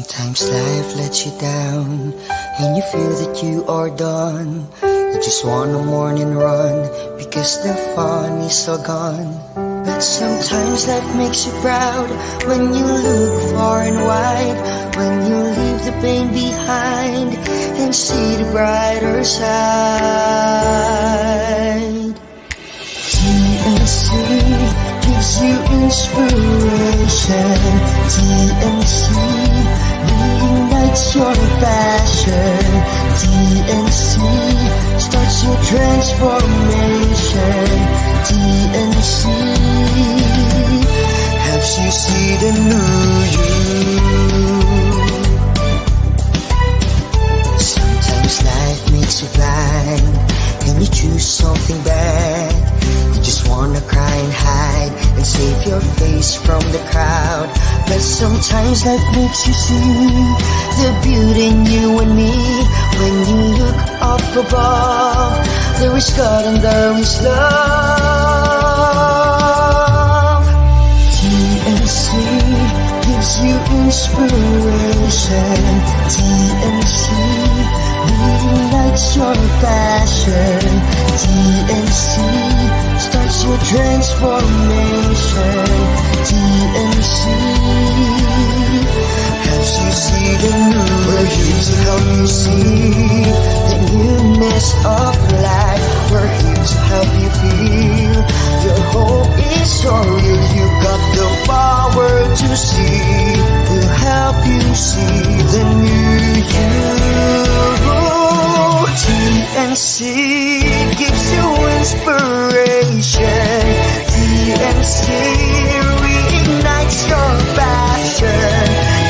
Sometimes life lets you down and you feel that you are done. You just want a morning run because the fun is all gone. But sometimes life makes you proud when you look far and wide, when you leave the pain behind and see the brighter side. TNC gives you inspiration. TNC reignites your passion. TNC starts your transformation. TNC helps you see the new you. Sometimes life makes you blind and you choose something bad. You just wanna cry and hide and save your face from the crowd. But sometimes life makes you see the beauty in you and me. When you look up above, there is God and there is love. TNC gives you inspiration. TNC reignites your passion. TNC starts your transformation. TNC helps you see the new. We're here to help you see the newness of life. We're here to help you feel your hope is so real. You got the power to see. We'll help you see the new you. TNC gives you inspiration. TNC reignites your passion.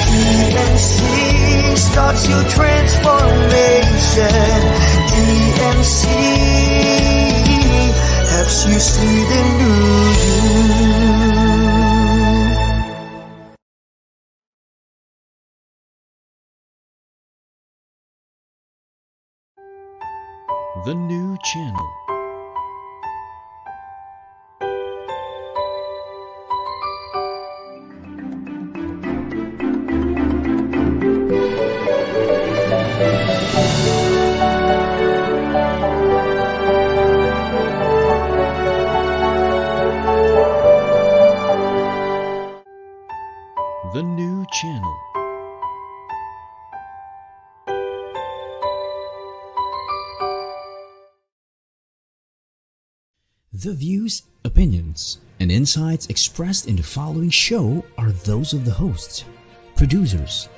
TNC starts your transformation. TNC helps you see the new you. The new channel. The new channel. The views, opinions, and insights expressed in the following show are those of the hosts, producers,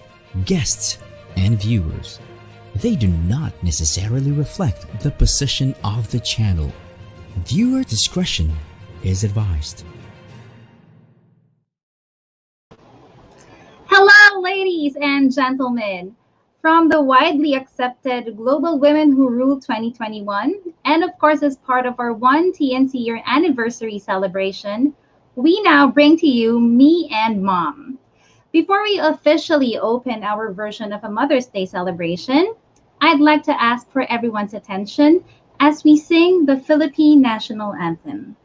guests, and viewers. They do not necessarily reflect the position of the channel. Viewer discretion is advised. Hello, ladies and gentlemen. From the widely accepted Global Women Who Rule 2021, and of course as part of our 1 TNC year anniversary celebration, we now bring to you Me and Mom. Before we officially open our version of a Mother's Day celebration, I'd like to ask for everyone's attention as we sing the Philippine National Anthem.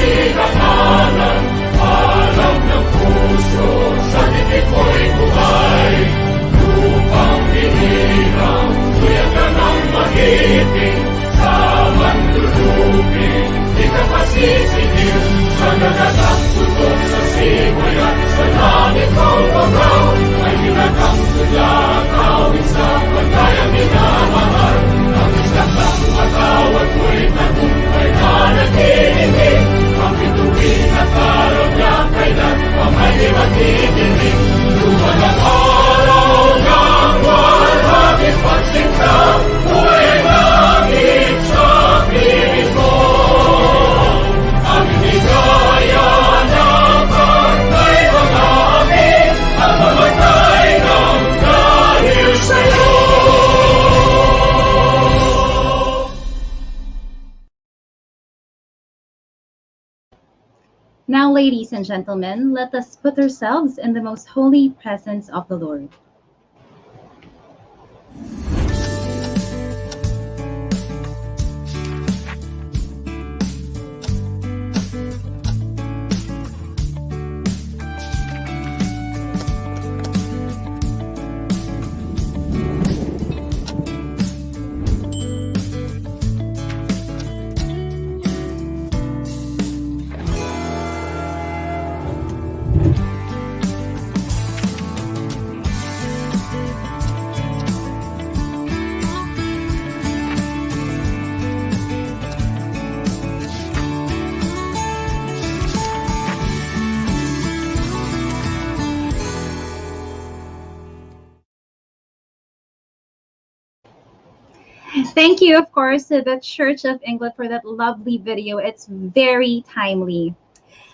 Sinakalan, alam ng puso, sa dibdib mo'y buhay. Lupang hinirang, tuyagan ang mahiting, sa manlulupin, di ka pasisigil, sa nagagang tutok sa simoy at sa langit kong pagaw, ay hinagang tulad, awit sa pagkayang minamahal. Ang isang ng matawag mo'y tagumpay na naghihiling, ang bituin at araw niya kailan pamay magdidinig. Luman ang araw ng walhaging pagsinta, buhay langit sa piling ko. Ang hinigaya ng pagkay mga amin, ang mamatay ng dahil sa'yo. Now, ladies and gentlemen, let us put ourselves in the most holy presence of the Lord. Thank you, of course, to the Church of England for that lovely video. It's very timely.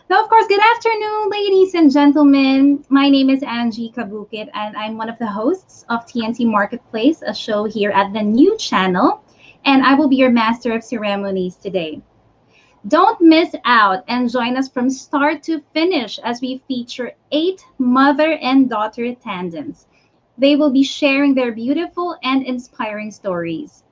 Now, of course, good afternoon, ladies and gentlemen. My name is Angie Kabukit, and I'm one of the hosts of TNC Marketplace, a show here at the new channel, and I will be your master of ceremonies today. Don't miss out and join us from start to finish as we feature 8 mother and daughter tandems. They will be sharing their beautiful and inspiring stories.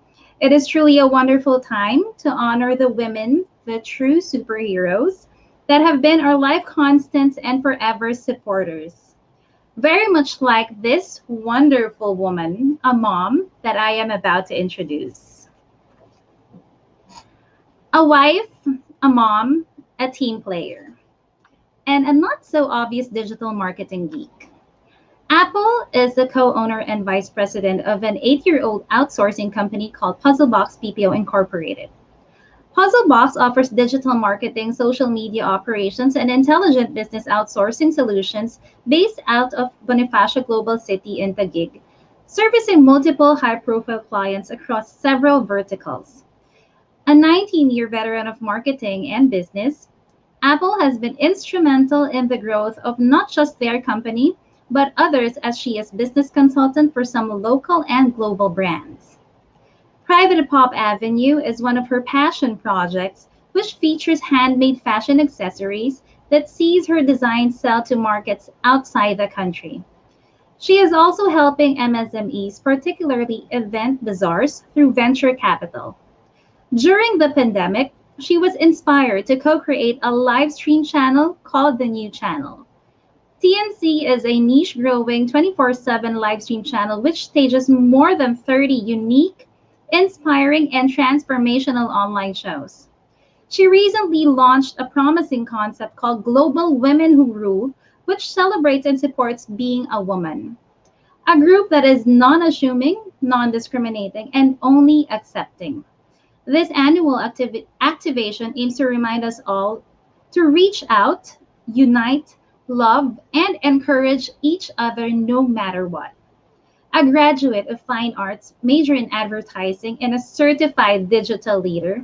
It is truly a wonderful time to honor the women, the true superheroes that have been our life constants and forever supporters. Very much like this wonderful woman, a mom that I am about to introduce. A wife, a mom, a team player, and a not so obvious digital marketing geek. Apple is the co-owner and vice president of an 8-year-old outsourcing company called PuzzleBox BPO Incorporated. PuzzleBox offers digital marketing, social media operations, and intelligent business outsourcing solutions based out of Bonifacio Global City in Taguig, servicing multiple high-profile clients across several verticals. A 19-year veteran of marketing and business, Apple has been instrumental in the growth of not just their company, but others as she is business consultant for some local and global brands. Private Pop Avenue is one of her passion projects, which features handmade fashion accessories that sees her designs sell to markets outside the country. She is also helping MSMEs, particularly event bazaars, through venture capital. During the pandemic, she was inspired to co-create a live stream channel called The New Channel. TNC is a niche growing 24/7 live stream channel which stages more than 30 unique, inspiring, and transformational online shows. She recently launched a promising concept called Global Women Who Rule, which celebrates and supports being a woman. A group that is non-assuming, non-discriminating, and only accepting. This annual activation aims to remind us all to reach out, unite, love, and encourage each other no matter what. A graduate of fine arts, major in advertising, and a certified digital leader,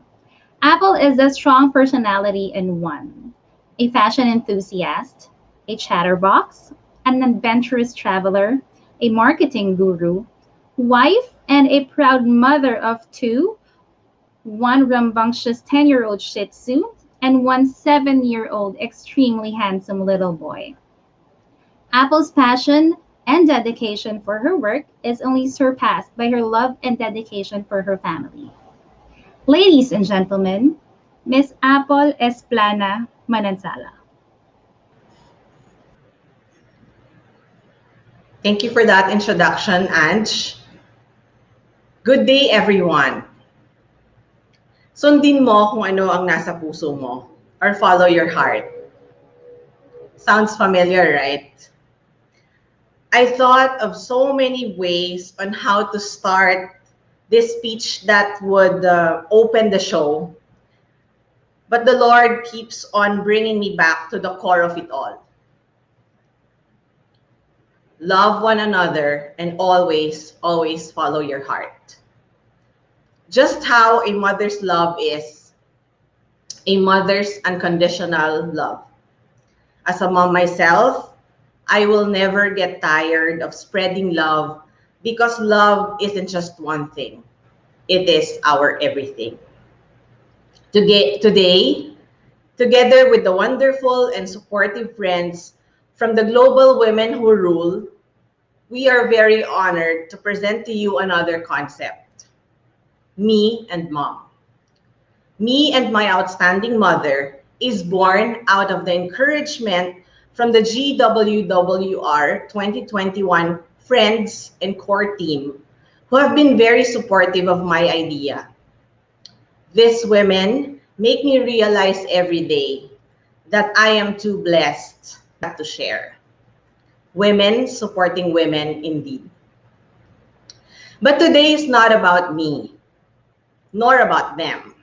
Apple is a strong personality in one. A fashion enthusiast, a chatterbox, an adventurous traveler, a marketing guru, wife, and a proud mother of 2, one rambunctious 10-year-old Shih Tzu, and one 7-year-old extremely handsome little boy. Apple's passion and dedication for her work is only surpassed by her love and dedication for her family. Ladies and gentlemen, Miss Apple Esplana Manansala. Thank you for that introduction, Ange. Good day, everyone. Sundin mo kung ano ang nasa puso mo or follow your heart. Sounds familiar, right? I thought of so many ways on how to start this speech that would open the show. But the Lord keeps on bringing me back to the core of it all. Love one another and always, always follow your heart. Just how a mother's love is, a mother's unconditional love. As a mom myself, I will never get tired of spreading love because love isn't just one thing. It is our everything. Today, together with the wonderful and supportive friends from the Global Women Who Rule, we are very honored to present to you another concept. Me and Mom. Me and my outstanding mother is born out of the encouragement from the GWWR 2021 Friends and Core team who have been very supportive of my idea. These women make me realize every day that I am too blessed to share. Women supporting women indeed. But today is not about me, nor about them.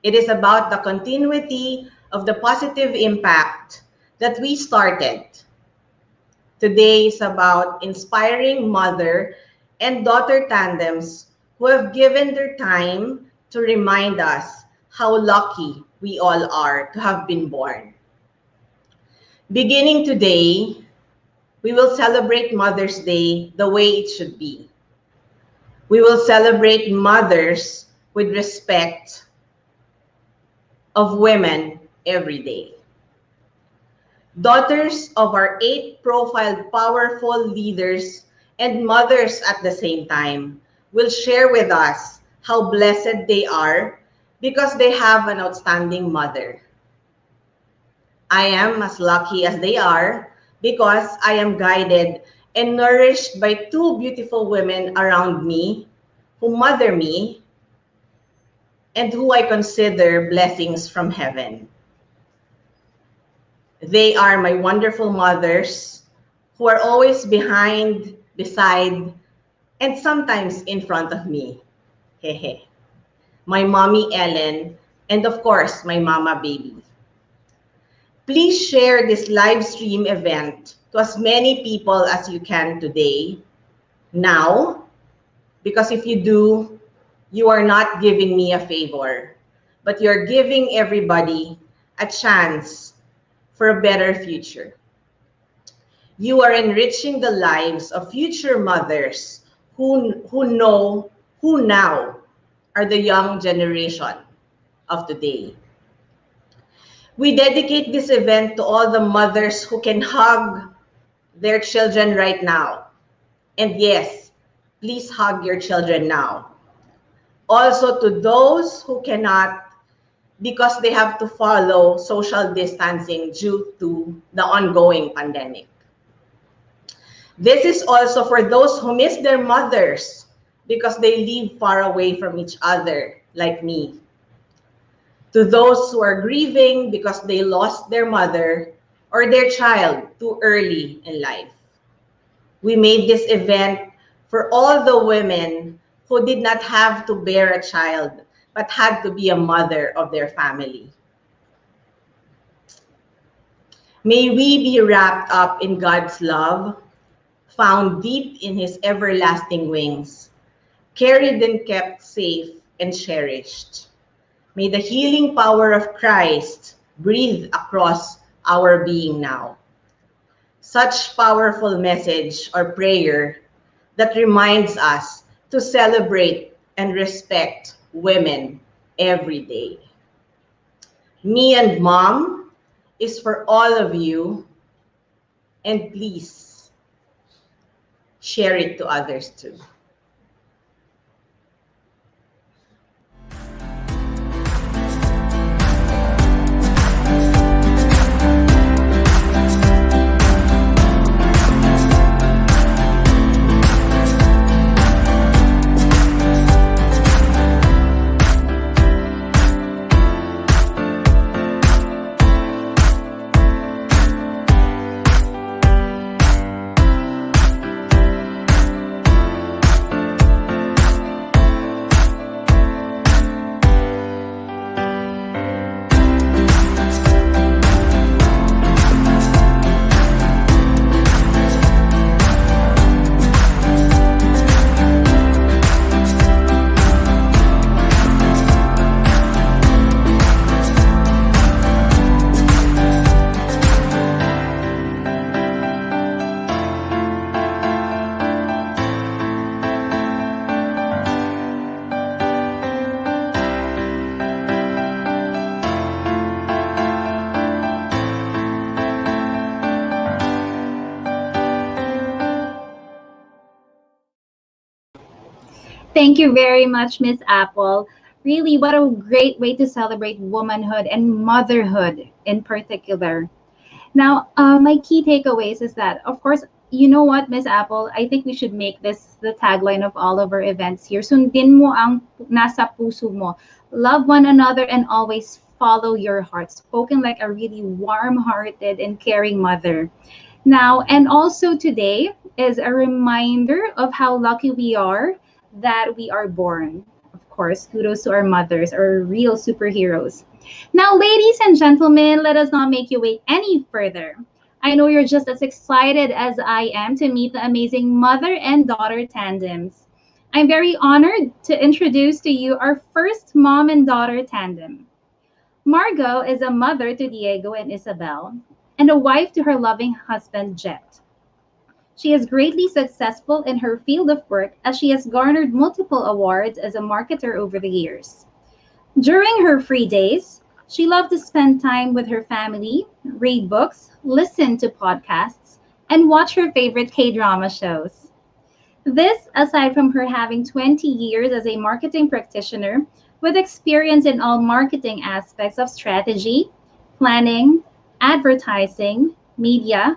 It is about the continuity of the positive impact that we started. Today is about inspiring mother and daughter tandems who have given their time to remind us how lucky we all are to have been born. Beginning today, we will celebrate Mother's Day the way it should be. We will celebrate mothers with respect of women every day. Daughters of our 8 profiled powerful leaders and mothers at the same time will share with us how blessed they are because they have an outstanding mother. I am as lucky as they are because I am guided and nourished by 2 beautiful women around me who mother me and who I consider blessings from heaven. They are my wonderful mothers who are always behind, beside, and sometimes in front of me. Hehe. My mommy Ellen, and of course, my mama baby. Please share this live stream event to as many people as you can today, now, because if you do, you are not giving me a favor, but you're giving everybody a chance for a better future. You are enriching the lives of future mothers who now are the young generation of today. We dedicate this event to all the mothers who can hug their children right now. And yes, please hug your children now. Also to those who cannot because they have to follow social distancing due to the ongoing pandemic. This is also for those who miss their mothers because they live far away from each other, like me. To those who are grieving because they lost their mother or their child too early in life. We made this event for all the women who did not have to bear a child but had to be a mother of their family. May we be wrapped up in God's love, found deep in His everlasting wings, carried and kept safe and cherished. May the healing power of Christ breathe across our being now. Such powerful message or prayer that reminds us to celebrate and respect women every day. Me and Mom is for all of you, and please share it to others too. Thank you very much, Miss Apple. Really, what a great way to celebrate womanhood and motherhood in particular. Now, my key takeaways is that, of course, you know what, Miss Apple, I think we should make this the tagline of all of our events here. Sundin mo ang nasa puso mo. Love one another and always follow your heart. Spoken like a really warm-hearted and caring mother. Now, and also today is a reminder of how lucky we are that we are born. Of course, kudos to our mothers, our real superheroes. Now, ladies and gentlemen, let us not make you wait any further. I know you're just as excited as I am to meet the amazing mother and daughter tandems. I'm very honored to introduce to you our first mom and daughter tandem. Margot is a mother to Diego and Isabel, and a wife to her loving husband, Jet. She is greatly successful in her field of work as she has garnered multiple awards as a marketer over the years. During her free days, she loved to spend time with her family, read books, listen to podcasts, and watch her favorite K drama shows. This, aside from her having 20 years as a marketing practitioner with experience in all marketing aspects of strategy, planning, advertising, media,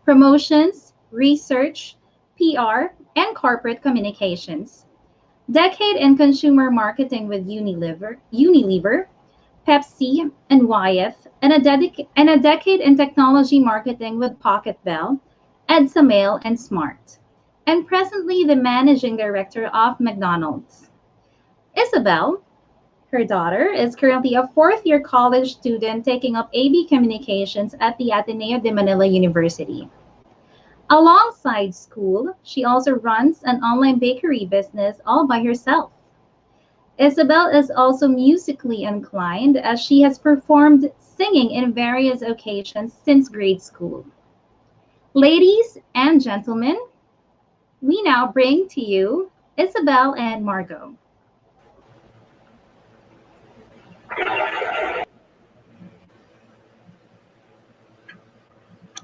promotions, research, PR, and corporate communications. Decade in consumer marketing with Unilever, Pepsi, and Wyeth, and and a decade in technology marketing with Pocket Bell, Edsa Mail, and Smart, and presently the managing director of McDonald's. Isabel, her daughter, is currently a fourth year college student taking up AB Communications at the Ateneo de Manila University. Alongside school, she also runs an online bakery business all by herself. Isabel is also musically inclined as she has performed singing in various occasions since grade school. Ladies and gentlemen, we now bring to you Isabel and Margot.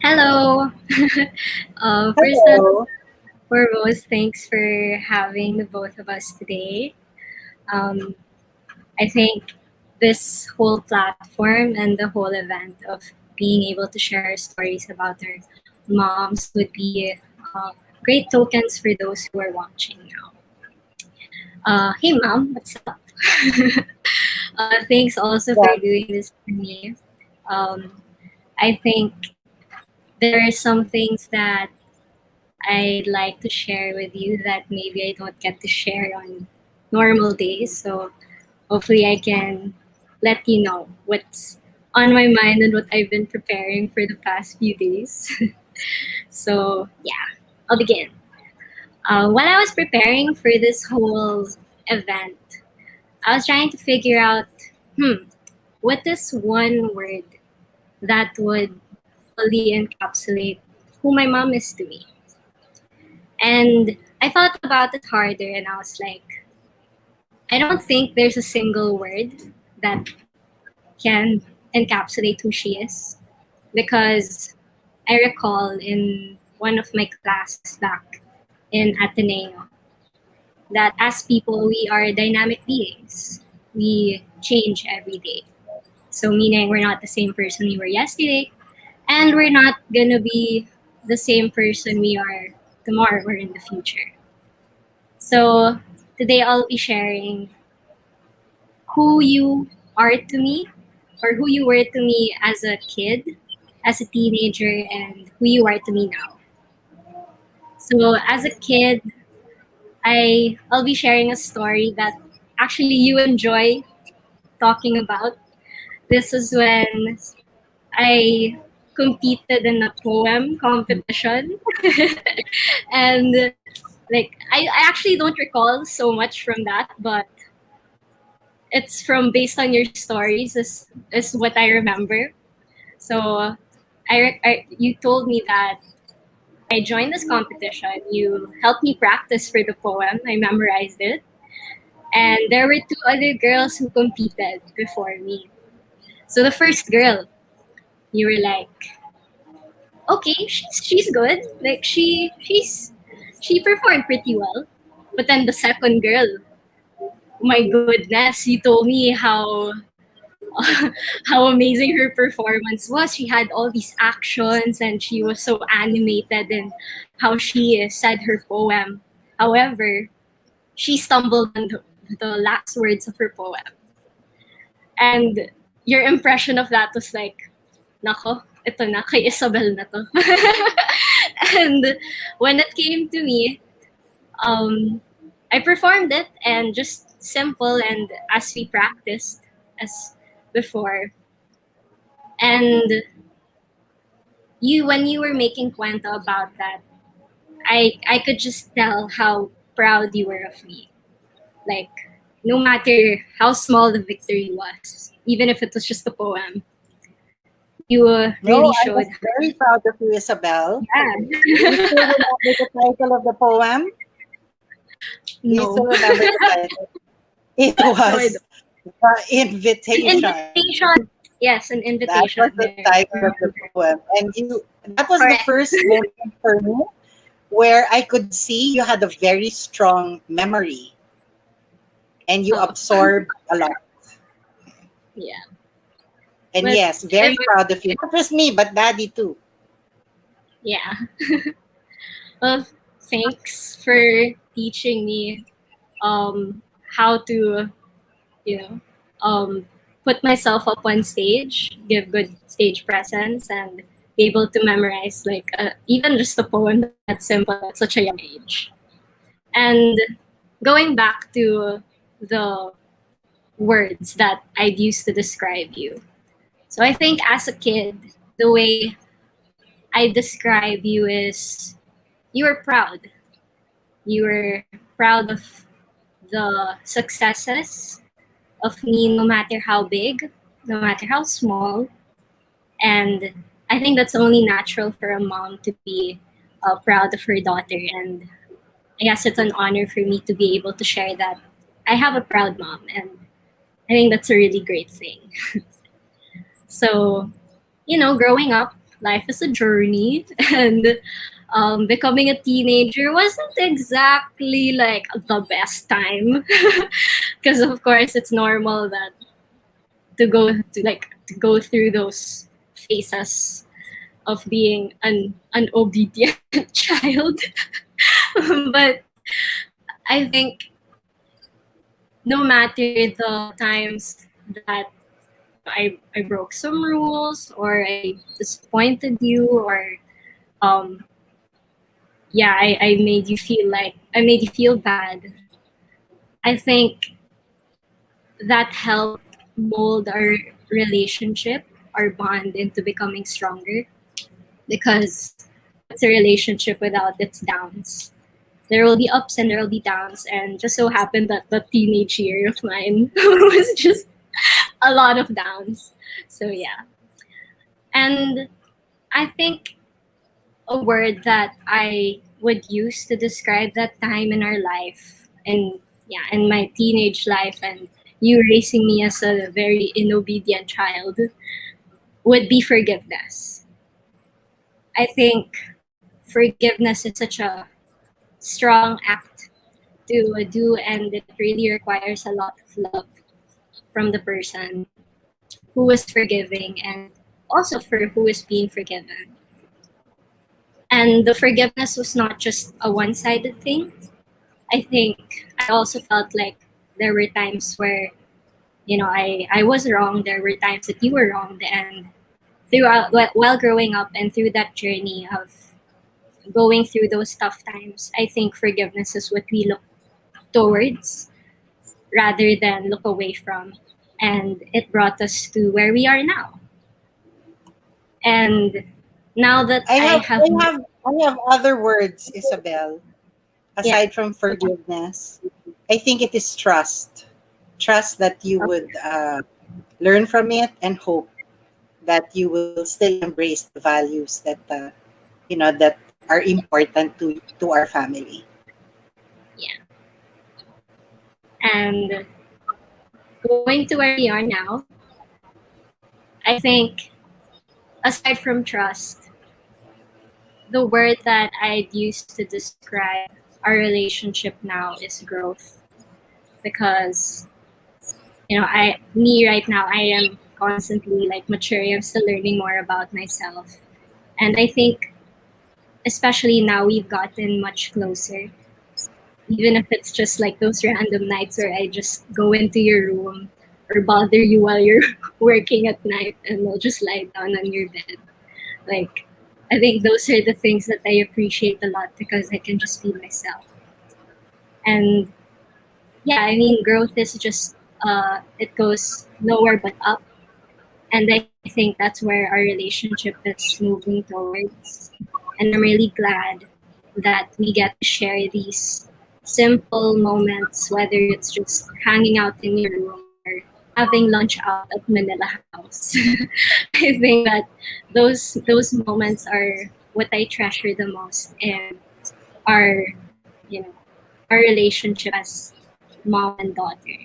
Hello. First and Hello. foremost, thanks for having the both of us today. Um, I think this whole platform and the whole event of being able to share our stories about our moms would be uh, great tokens for those who are watching now. Hey, mom, what's up? Thanks also for Yeah. doing this for me. Um, I think there are some things that I'd like to share with you that maybe I don't get to share on normal days. So hopefully I can let you know what's on my mind and what I've been preparing for the past few days. So yeah, I'll begin. While I was preparing for this whole event, I was trying to figure out, hmm, what is one word that would fully encapsulate who my mom is to me? And I thought about it harder and I was like, I don't think there's a single word that can encapsulate who she is. Because I recall in one of my classes back in Ateneo that as people, we are dynamic beings. We change every day. So, meaning we're not the same person we were yesterday, and we're not gonna be the same person we are tomorrow or in the future. So today I'll be sharing who you are to me or who you were to me as a kid, as a teenager, and who you are to me now. So as a kid, I'll be sharing a story that actually you enjoy talking about. This is when I competed in a poem competition. And like I actually don't recall so much from that, but it's from based on your stories is what I remember. So you told me that I joined this competition. You helped me practice for the poem. I memorized it, and there were two other girls who competed before me. So the first girl, you were like, okay, she's good. Like she performed pretty well. But then the second girl, my goodness, you told me how how amazing her performance was. She had all these actions and she was so animated in how she said her poem. However, she stumbled on the last words of her poem. And your impression of that was like, nako, ito na, kay Isabel na to. And when it came to me, I performed it and just simple and as we practiced as before. And you when you were making kwenta about that, I could just tell how proud you were of me. Like, no matter how small the victory was, even if it was just a poem, you No, really I showed. was very proud of you, Isabel. Do you Yeah. still remember the title of the poem? Do you still No. remember the title? It No, I was don't. The An Invitation. invitation. Yes, an That invitation. was the There. title of the poem. And that was the Correct. first moment for me where I could see you had a very strong memory and you Oh, absorbed a lot. yeah. And But yes, if, very proud of you. Not just me, but Daddy too. yeah. Well, thanks for teaching me how to, you know, um, put myself up on stage, give good stage presence, and be able to memorize like even just a poem that's simple at such a young age. And going back to the words that I'd use to describe you. So I think as a kid, the way I describe you is you were proud. You were proud of the successes of me, no matter how big, no matter how small. And I think that's only natural for a mom to be proud of her daughter. And I guess it's an honor for me to be able to share that I have a proud mom. And I think that's a really great thing. So, growing up, life is a journey. And becoming a teenager wasn't exactly like the best time. Because, of course, it's normal that to go through those phases of being an obedient child. But I think no matter the times that I broke some rules or I disappointed you or um yeah, I made you feel bad. I think that helped mold our relationship, our bond into becoming stronger because it's a relationship without its downs. There will be ups and there will be downs, and just so happened that the teenage year of mine was just a lot of downs. So yeah. And I think a word that I would use to describe that time in our life and yeah, in my teenage life and you raising me as a very inobedient child would be forgiveness. I think forgiveness is such a strong act to do, and it really requires a lot of love from the person who is forgiving and also for who is being forgiven. And the forgiveness was not just a one sided thing. I think I also felt like there were times where, I was wrong. There were times that you were wrong. And while growing up and through that journey of going through those tough times, I think forgiveness is what we look towards rather than look away from. And it brought us to where we are now. And now that I I have have, I have I have other words, Isabel, yeah, aside from forgiveness. I think it is trust. Trust that you would learn from it and hope that you will still embrace the values that are important to our family. yeah. And going to where we are now, I think aside from trust, the word that I'd use to describe our relationship now is growth. Because, me right now, I am constantly like maturing. I'm still learning more about myself. And I think, especially now, we've gotten much closer. Even if it's just like those random nights where I just go into your room or bother you while you're working at night and I'll just lie down on your bed. Like, I think those are the things that I appreciate a lot because I can just be myself. And yeah, I mean, growth is just, it goes nowhere but up. And I think that's where our relationship is moving towards. And I'm really glad that we get to share these simple moments, whether it's just hanging out in your room or having lunch out at Manila House. I think that those moments are what I treasure the most in our you know our relationship as mom and daughter.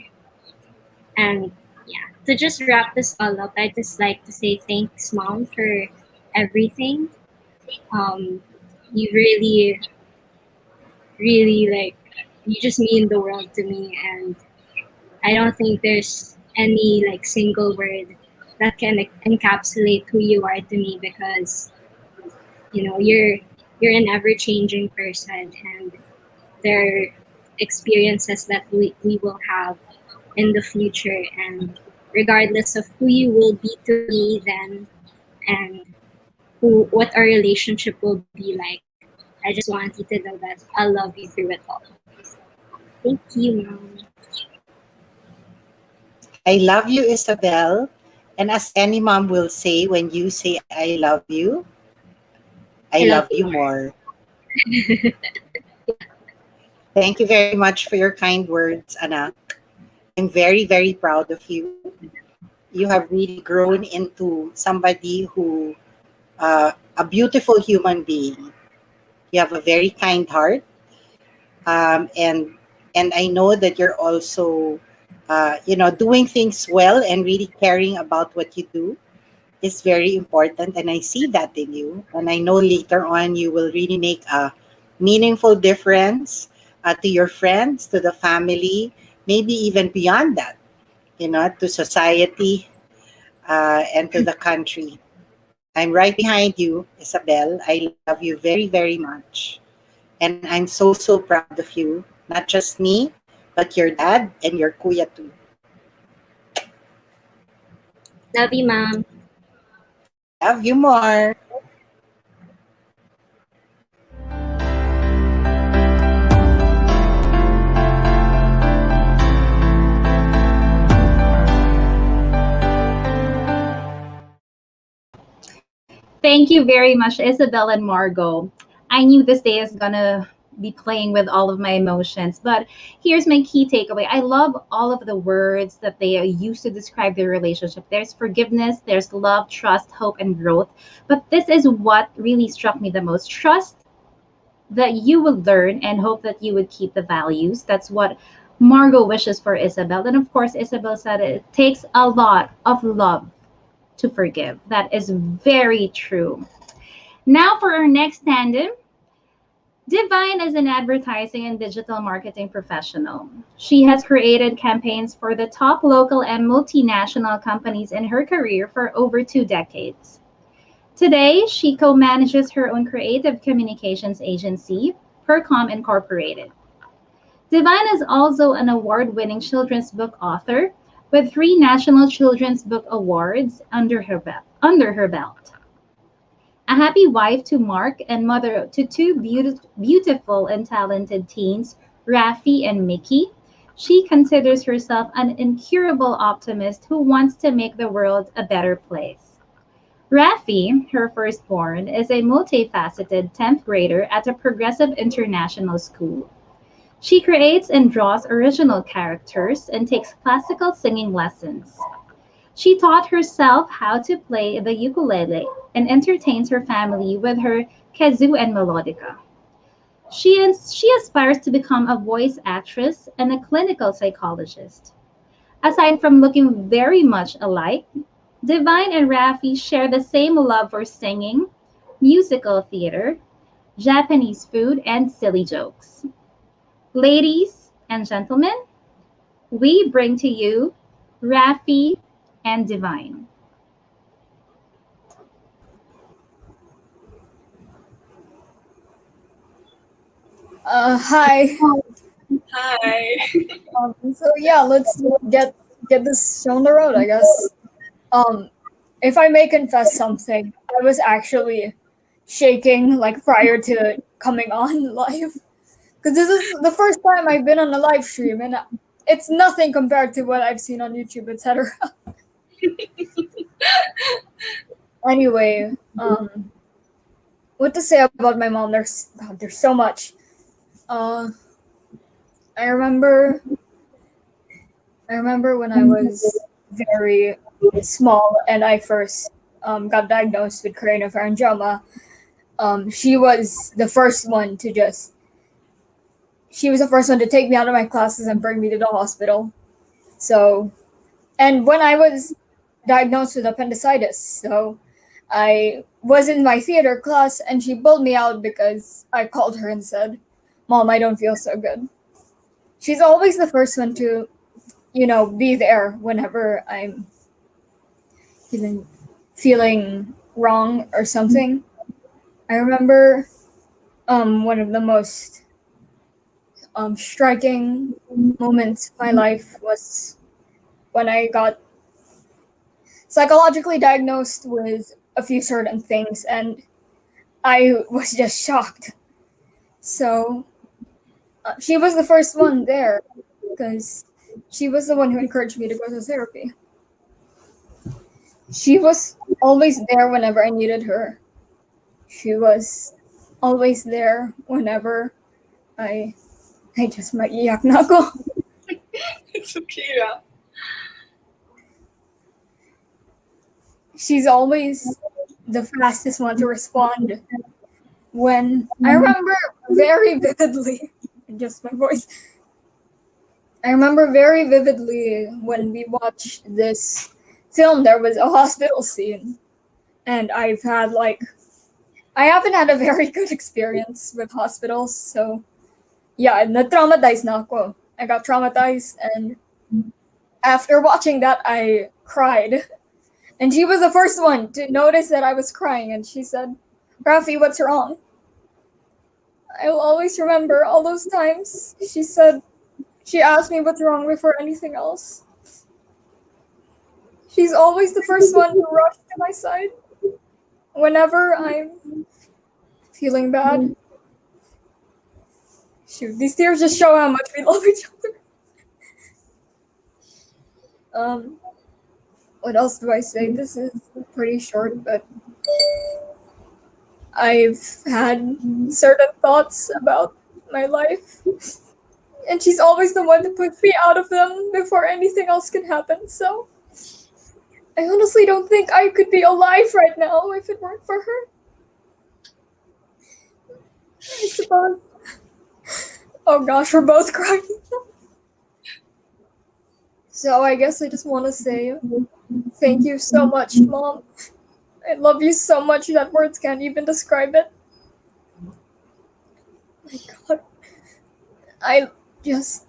And yeah, to just wrap this all up, I just like to say thanks, mom, for everything. Um, you really you just mean the world to me, and I don't think there's any like single word that can encapsulate who you are to me, because you're an ever changing person, and there are experiences that we will have in the future, and regardless of who you will be to me then, and what our relationship will be like, I just want you to know that I love you through it all. Thank you, mom. I love you, Isabel. And as any mom will say, when you say I love you, I I love love you you more. more. Thank you very much for your kind words, Anak. I'm very, very proud of you. You have really grown into somebody who, a beautiful human being. You have a very kind heart, um, and and I know that you're also, doing things well and really caring about what you do is very important, and I see that in you. And I know later on you will really make a meaningful difference to your friends, to the family, maybe even beyond that, to society and to the country. I'm right behind you, Isabel. I love you very, very much. And I'm so, so proud of you. Not just me, but your dad and your kuya too. Love you, mom. Love you more. Thank you very much, Isabel and Margot. I knew this day is gonna be playing with all of my emotions, but here's my key takeaway. I love all of the words that they use to describe their relationship. There's forgiveness, there's love, trust, hope, and growth. But this is what really struck me the most. Trust that you would learn, and hope that you would keep the values. That's what Margot wishes for Isabel. And of course, Isabel said it takes a lot of love to forgive. That is very true. Now for our next tandem, Divine is an advertising and digital marketing professional. She has created campaigns for the top local and multinational companies in her career for over 2 decades. Today, she co manages her own creative communications agency, Percom Incorporated. Divine is also an award winning children's book author with 3 National Children's Book Awards under her belt. A happy wife to Mark and mother to two beautiful and talented teens, Rafi and Mickey, she considers herself an incurable optimist who wants to make the world a better place. Rafi, her firstborn, is a multifaceted 10th grader at a progressive international school. She creates and draws original characters and takes classical singing lessons. She taught herself how to play the ukulele and entertains her family with her kazoo and melodica. She aspires to become a voice actress and a clinical psychologist. Aside from looking very much alike, Divine and Rafi share the same love for singing, musical theater, Japanese food, and silly jokes. Ladies and gentlemen, we bring to you Rafi and Divine. Hi. Hi. So yeah, let's get this show on the road, I guess. Um, if I may confess something, I was actually shaking like prior to coming on live, because this is the first time I've been on a live stream, and it's nothing compared to what I've seen on YouTube, etc. Anyway, what to say about my mom? There's so much. Uh, I remember when I was very small and I first got diagnosed with craniopharyngioma. She was the first one to take me out of my classes and bring me to the hospital. So, and when I was diagnosed with appendicitis, so I was in my theater class and she pulled me out because I called her and said, "Mom, I don't feel so good." She's always the first one to, be there whenever I'm feeling wrong or something. I remember one of the most striking moments of my life was when I got psychologically diagnosed with a few certain things, and I was just shocked. So she was the first one there because she was the one who encouraged me to go to therapy. She was always there whenever I needed her. She was always there whenever I just maiiyak na ako. It's okay, yeah. She's always the fastest one to respond. When I remember very vividly, just my voice. I remember very vividly when we watched this film. There was a hospital scene, and I haven't had a very good experience with hospitals, so yeah, na-traumatized na ako. I got traumatized, and after watching that, I cried. And she was the first one to notice that I was crying, and she said, "Rafi, what's wrong?" I will always remember all those times. She asked me what's wrong before anything else. She's always the first one to rush to my side whenever I'm feeling bad. Shoot, these tears just show how much we love each other. What else do I say? This is pretty short, but I've had certain thoughts about my life, and she's always the one to put me out of them before anything else can happen. So I honestly don't think I could be alive right now if it weren't for her. I suppose. Oh gosh, we're both crying. So I guess I just want to say thank you so much, Mom. I love you so much that words can't even describe it. My God. I just,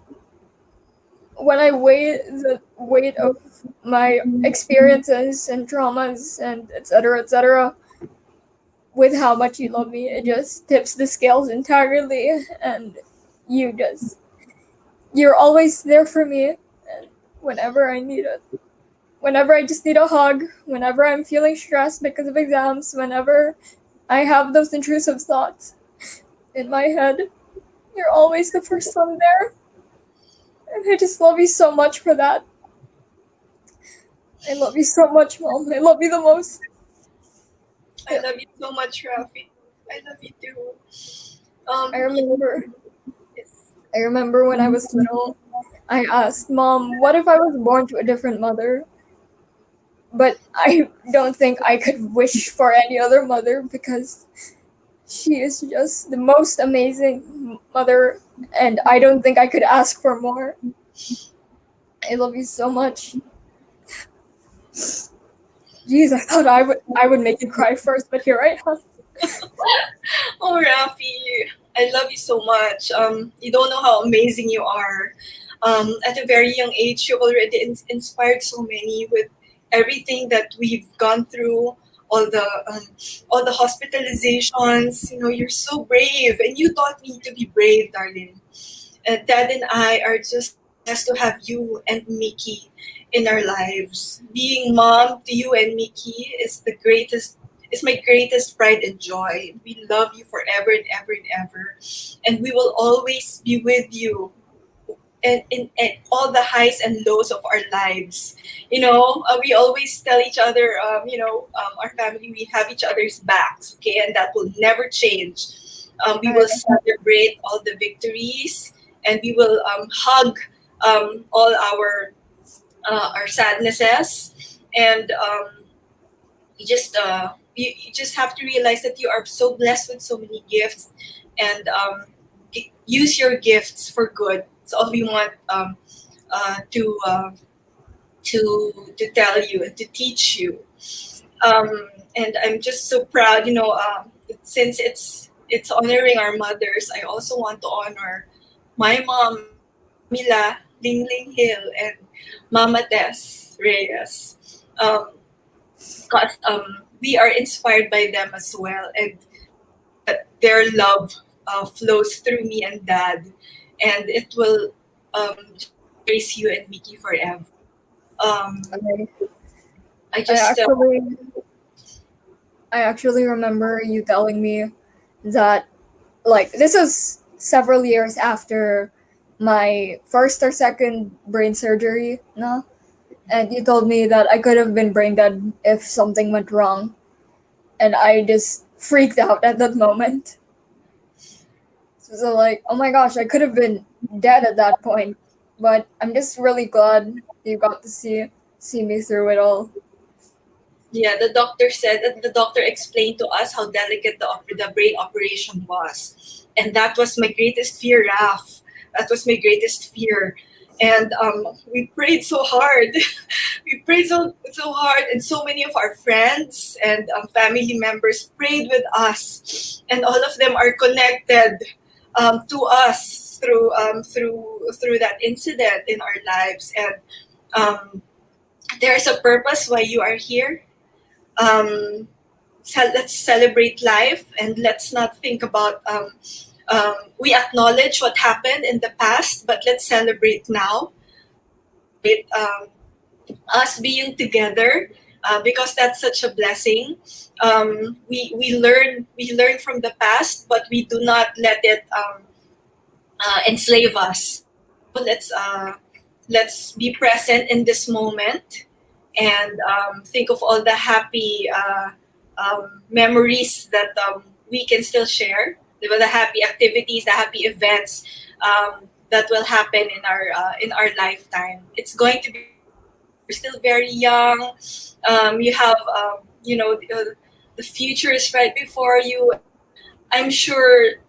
when I weigh the weight of my experiences and traumas and etc., with how much you love me, it just tips the scales entirely. And you're always there for me. And whenever I need it. Whenever I just need a hug, whenever I'm feeling stressed because of exams, whenever I have those intrusive thoughts in my head, you're always the first one there. And I just love you so much for that. I love you so much, Mom. I love you the most. I love you so much, Rafi. I love you too. I remember when I was little, I asked Mom, what if I was born to a different mother? But I don't think I could wish for any other mother because she is just the most amazing mother, and I don't think I could ask for more. I love you so much. Jeez, I thought I would make you cry first, but here I am. Oh, Rafi, I love you so much. You don't know how amazing you are. At a very young age, you've already inspired so many with everything that we've gone through, all the hospitalizations. You're so brave, and you taught me to be brave, darling. Dad and I are just blessed to have you and Mickey in our lives. Being mom to you and Mickey is my greatest pride and joy. We love you forever and ever and ever, and we will always be with you and in all the highs and lows of our lives. We always tell each other, our family, we have each other's backs, okay, and that will never change. We will celebrate all the victories and we will hug all our sadnesses, and you just have to realize that you are so blessed with so many gifts, and use your gifts for good. It's all we want to tell you and to teach you. And I'm just so proud, since it's honoring our mothers. I also want to honor my mom, Mila Ling Ling Hill, and Mama Tess Reyes. Because we are inspired by them as well, and their love flows through me and Dad, and it will grace you and Mickey forever. I I just I actually remember you telling me that, like, this is several years after my first or second brain surgery, no? And you told me that I could have been brain dead if something went wrong. And I just freaked out at that moment. So like, oh my gosh, I could have been dead at that point. But I'm just really glad you got to see me through it all. Yeah, the doctor said that the doctor explained to us how delicate the brain operation was, and that was my greatest fear, Raf. That was my greatest fear, and we prayed so hard. We prayed so hard, and so many of our friends and family members prayed with us, and all of them are connected to us through that incident in our lives, and there's a purpose why you are here. Let's celebrate life, and let's not think about we acknowledge what happened in the past, but let's celebrate now with us being together, because that's such a blessing. We learn from the past, but we do not let it enslave us. Let's be present in this moment, and think of all the happy memories that we can still share. The happy activities, the happy events that will happen in our lifetime. It's going to be, you're still very young. You have the future is right before you. I'm sure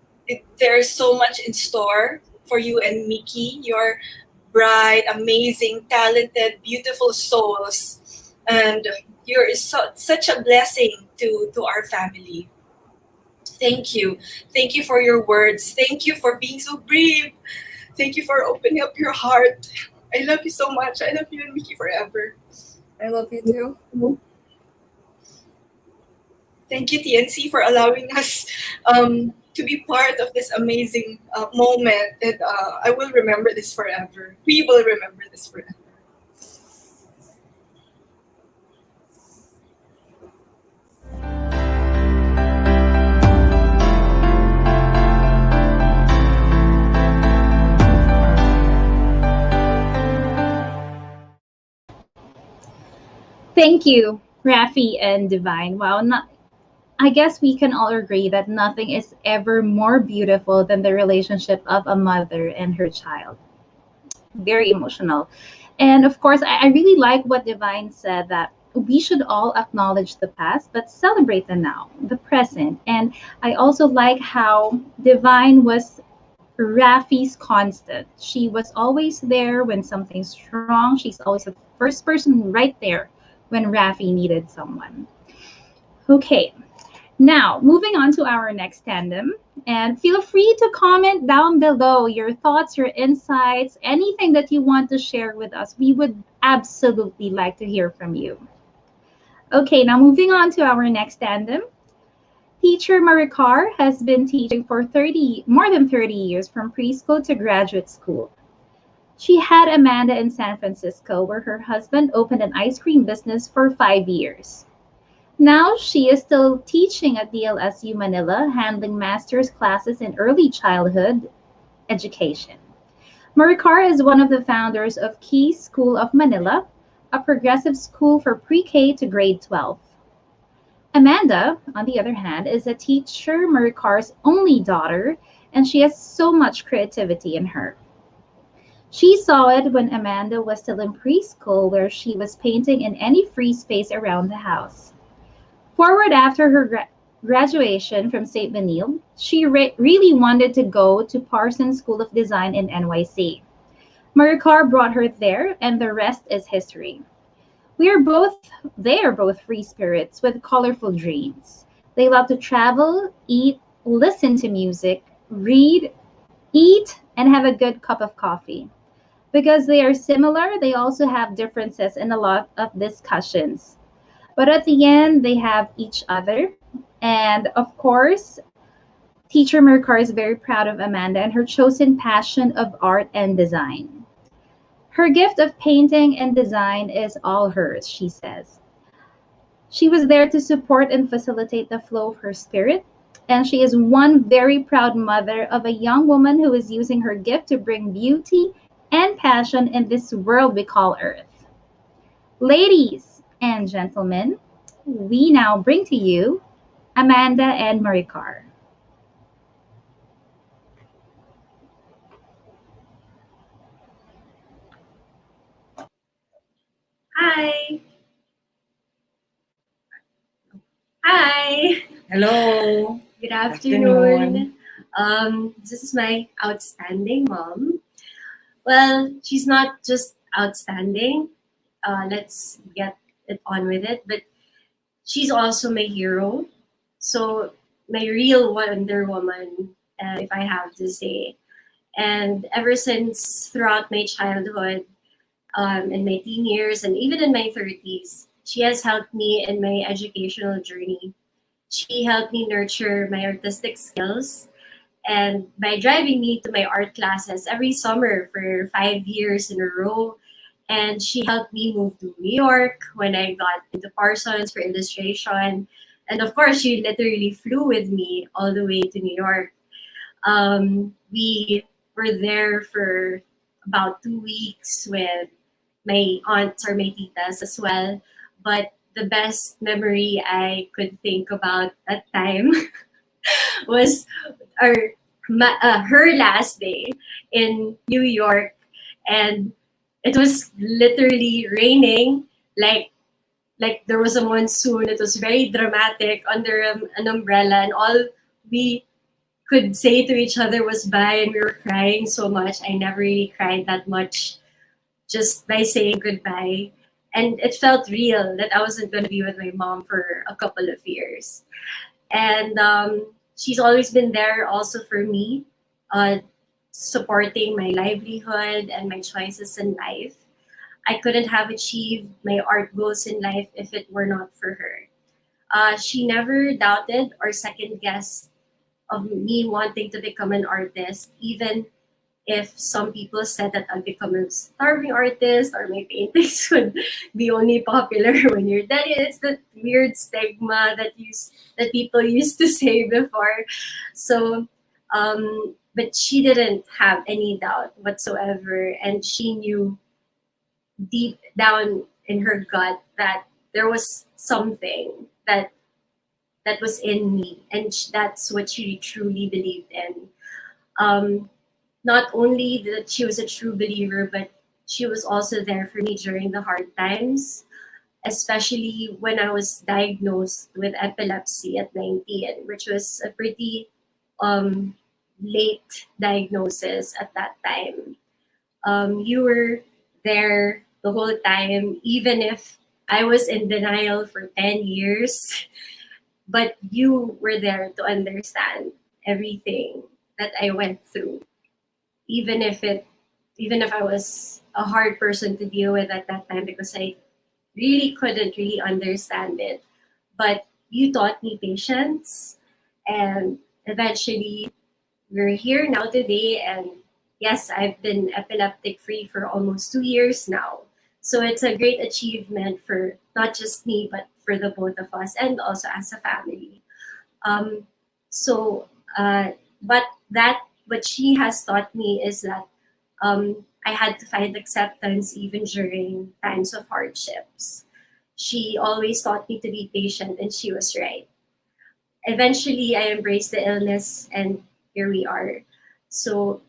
there's so much in store for you and Mickey. You're bright, amazing, talented, beautiful souls, and you're such a blessing to our family. Thank you. Thank you for your words. Thank you for being so brave. Thank you for opening up your heart. I love you so much. I love you and Mickey forever. I love you too. Thank you, TNC, for allowing us to be part of this amazing moment. And I will remember this forever. We will remember this forever. Thank you, Rafi and Divine. Wow, I guess we can all agree that nothing is ever more beautiful than the relationship of a mother and her child. Very emotional. And of course, I really like what Divine said, that we should all acknowledge the past, but celebrate the now, the present. And I also like how Divine was Rafi's constant. She was always there when something's wrong. She's always the first person right there when Rafi needed someone. Okay, now moving on to our next tandem. And feel free to comment down below your thoughts, your insights, anything that you want to share with us. We would absolutely like to hear from you. Okay, now moving on to our next tandem. Teacher Maricar has been teaching for more than 30 years, from preschool to graduate school. She had Amanda in San Francisco, where her husband opened an ice cream business for 5 years. Now she is still teaching at DLSU Manila, handling master's classes in early childhood education. Maricar is one of the founders of Key School of Manila, a progressive school for pre-K to grade 12. Amanda, on the other hand, is a teacher Maricar's only daughter, and she has so much creativity in her. She saw it when Amanda was still in preschool, where she was painting in any free space around the house. Forward after her graduation from St. Benil, she really wanted to go to Parsons School of Design in NYC. Maricar brought her there, and the rest is history. They are both free spirits with colorful dreams. They love to travel, eat, listen to music, read, eat, and have a good cup of coffee. Because they are similar, they also have differences in a lot of discussions. But at the end, they have each other. And of course, Teacher Mercar is very proud of Amanda and her chosen passion of art and design. Her gift of painting and design is all hers, she says. She was there to support and facilitate the flow of her spirit, and she is one very proud mother of a young woman who is using her gift to bring beauty and passion in this world we call Earth. Ladies and gentlemen, we now bring to you Amanda and Maricar. Hi. Hi. Hello. Good Afternoon. afternoon. This is my outstanding mom. Well, she's not just outstanding. Let's get it on with it. But she's also my hero. So my real Wonder Woman, if I have to say. And ever since throughout my childhood, in my teen years, and even in my 30s, she has helped me in my educational journey. She helped me nurture my artistic skills, and by driving me to my art classes every summer for 5 years in a row. And she helped me move to New York when I got into Parsons for illustration. And of course, she literally flew with me all the way to New York. We were there for about 2 weeks with my aunts or my titas as well. But the best memory I could think about that time was our her last day in New York, and it was literally raining like there was a monsoon. It was very dramatic under an umbrella, and all we could say to each other was bye, and we were crying so much. I never really cried that much just by saying goodbye. And it felt real that I wasn't going to be with my mom for a couple of years. And she's always been there also for me, uh, supporting my livelihood and my choices in life. I couldn't have achieved my art goals in life if it were not for her. She never doubted or second guessed of me wanting to become an artist, even if some people said that I'll become a starving artist or my paintings would be only popular when you're dead. It's that weird stigma that people used to say before. So, but she didn't have any doubt whatsoever, and she knew deep down in her gut that there was something that was in me, and that's what she truly believed in. Um, Not only that she was a true believer, but she was also there for me during the hard times, especially when I was diagnosed with epilepsy at 19, which was a pretty um, late diagnosis at that time. You were there the whole time, even if I was in denial for 10 years, but you were there to understand everything that I went through, even if it even if I was a hard person to deal with at that time because I really couldn't really understand it. But you taught me patience, and eventually we're here now today. And yes, I've been epileptic free for almost 2 years now. So it's a great achievement for not just me, but for the both of us and also as a family. Um, so, but that what she has taught me is that I had to find acceptance even during times of hardships. She always taught me to be patient, and she was right. Eventually, I embraced the illness, and here we are. So,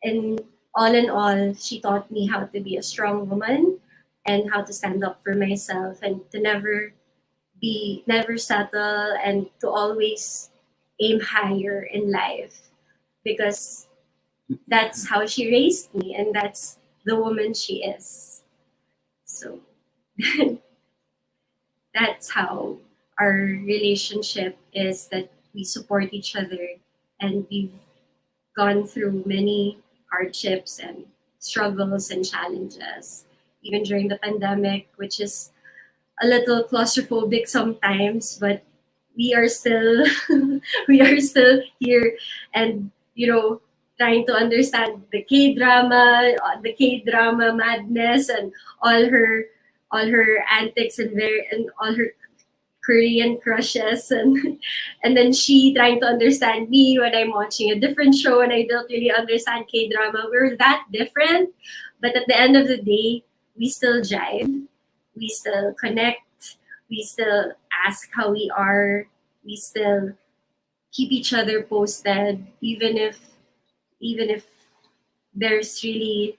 and in all, she taught me how to be a strong woman and how to stand up for myself and to never settle and to always aim higher in life because that's how she raised me and that's the woman she is. So that's how our relationship is, that we support each other and we've gone through many hardships and struggles and challenges even during the pandemic, which is a little claustrophobic sometimes, but we are still we are still here and trying to understand the K drama madness and all her all her antics and all her Korean crushes and then she trying to understand me when I'm watching a different show and I don't really understand K drama. We're that different, but at the end of the day, we still jive, we still connect, we still ask how we are, we still keep each other posted, even if there's really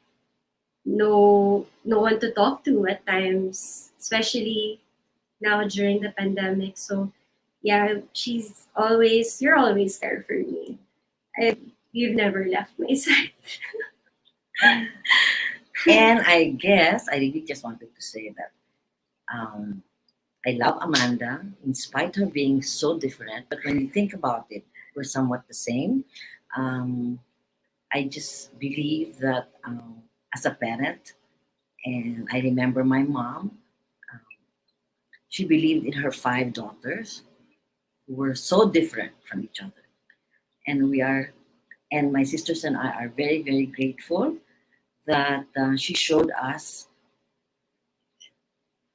no one to talk to at times, especially now during the pandemic. So yeah, you're always there for me. You've never left my side. And I guess I really just wanted to say that um, I love Amanda in spite of being so different. But when you think about it, we're somewhat the same. Um, I just believe that as a parent, and I remember my mom, um, she believed in her five daughters who were so different from each other. And and my sisters and I are very, very grateful that she showed us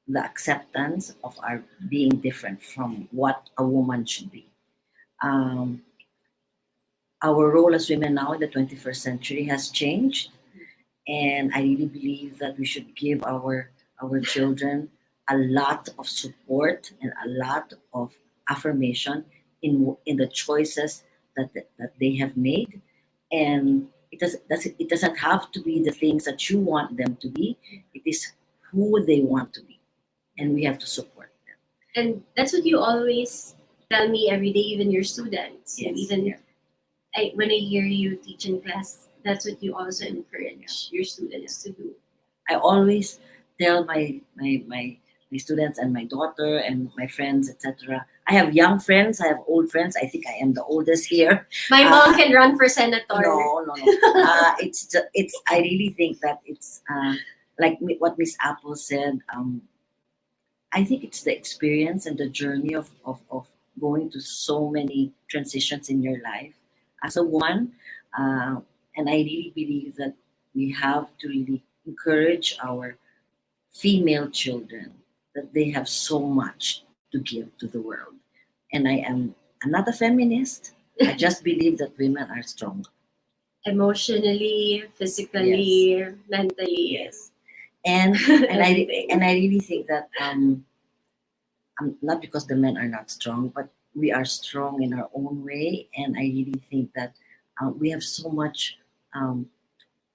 the acceptance of our being different from what a woman should be. Um, our role as women now in the 21st century has changed, and I really believe that we should give our children a lot of support and a lot of affirmation in the choices that they have made, and it doesn't have to be the things that you want them to be. It is who they want to be, and we have to support them. And that's what you always tell me every day, even your students. Yes, Even yeah. when I hear you teach in class, that's what you also encourage your students to do. I always tell my students and my daughter and my friends, etc. I have young friends, I have old friends. I think I am the oldest here. My mom can run for senator. No. It's. I really think that it's like what Miss Apple said. I think it's the experience and the journey of going to so many transitions in your life as a woman. And I really believe that we have to really encourage our female children that they have so much to give to the world. And I'm not a feminist. I just believe that women are strong. Emotionally, physically, mentally. Yes. And I really think that not because the men are not strong, but we are strong in our own way. And I really think that we have so much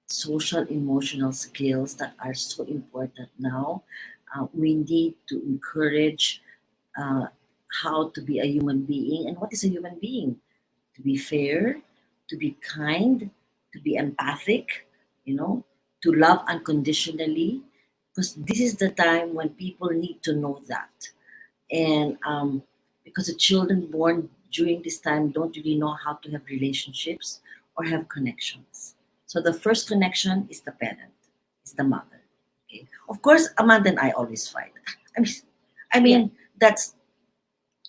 social emotional skills that are so important now. We need to encourage uh, how to be a human being and what is a human being. To be fair, to be kind, to be empathic, to love unconditionally, because this is the time when people need to know that. And because the children born during this time don't really know how to have relationships or have connections. So the first connection is the parent, is the mother. Okay. Of course, Amanda and I always fight. I mean that's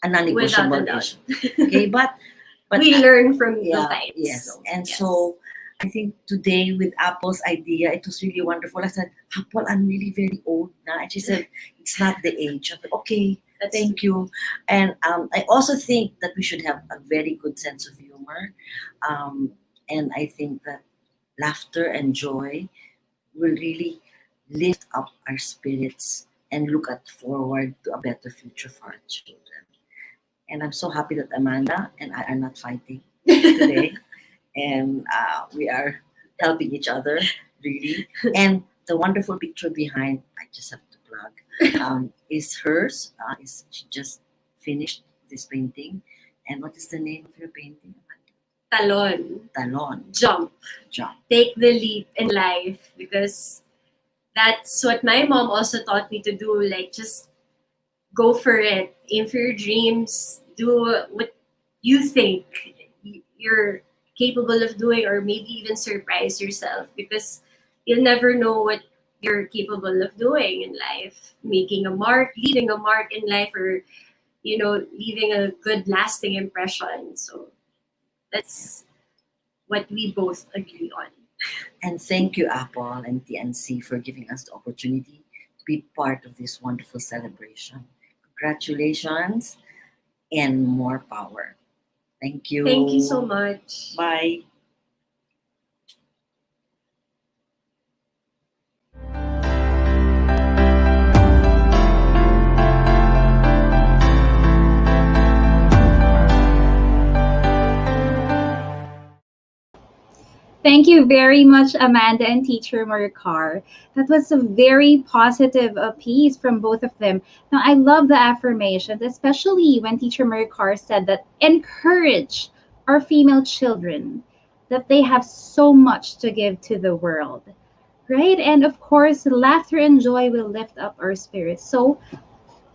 a Without non-negotiable a doubt. issue. Okay, but We learn from the yeah, fights. yes. And yes. so I think today with Apple's idea, it was really wonderful. I said, Apple, I'm really very old now. And she said, it's not the age. I said, okay, thank you. And I also think that we should have a very good sense of humor. And I think that laughter and joy will really lift up our spirits and look at forward to a better future for our children. And I'm so happy that Amanda and I are not fighting today. and we are helping each other really. And the wonderful picture behind, I just have to plug, is hers. Is she just finished this painting? And what is the name of your painting? Talon. Talon. Jump. Jump. Take the leap in life, because that's what my mom also taught me to do. Like, just go for it. Aim for your dreams. Do what you think you're capable of doing, or maybe even surprise yourself, because you'll never know what you're capable of doing in life. Making a mark, leaving a mark in life, or leaving a good lasting impression. So that's what we both agree on. And thank you, Apple and TNC, for giving us the opportunity to be part of this wonderful celebration. Congratulations and more power. Thank you. Thank you so much. Bye. Thank you very much, Amanda and Teacher Marikar. That was a very positive piece from both of them. Now, I love the affirmations, especially when Teacher Marikar said that encourage our female children, that they have so much to give to the world, right? And of course, laughter and joy will lift up our spirits. So,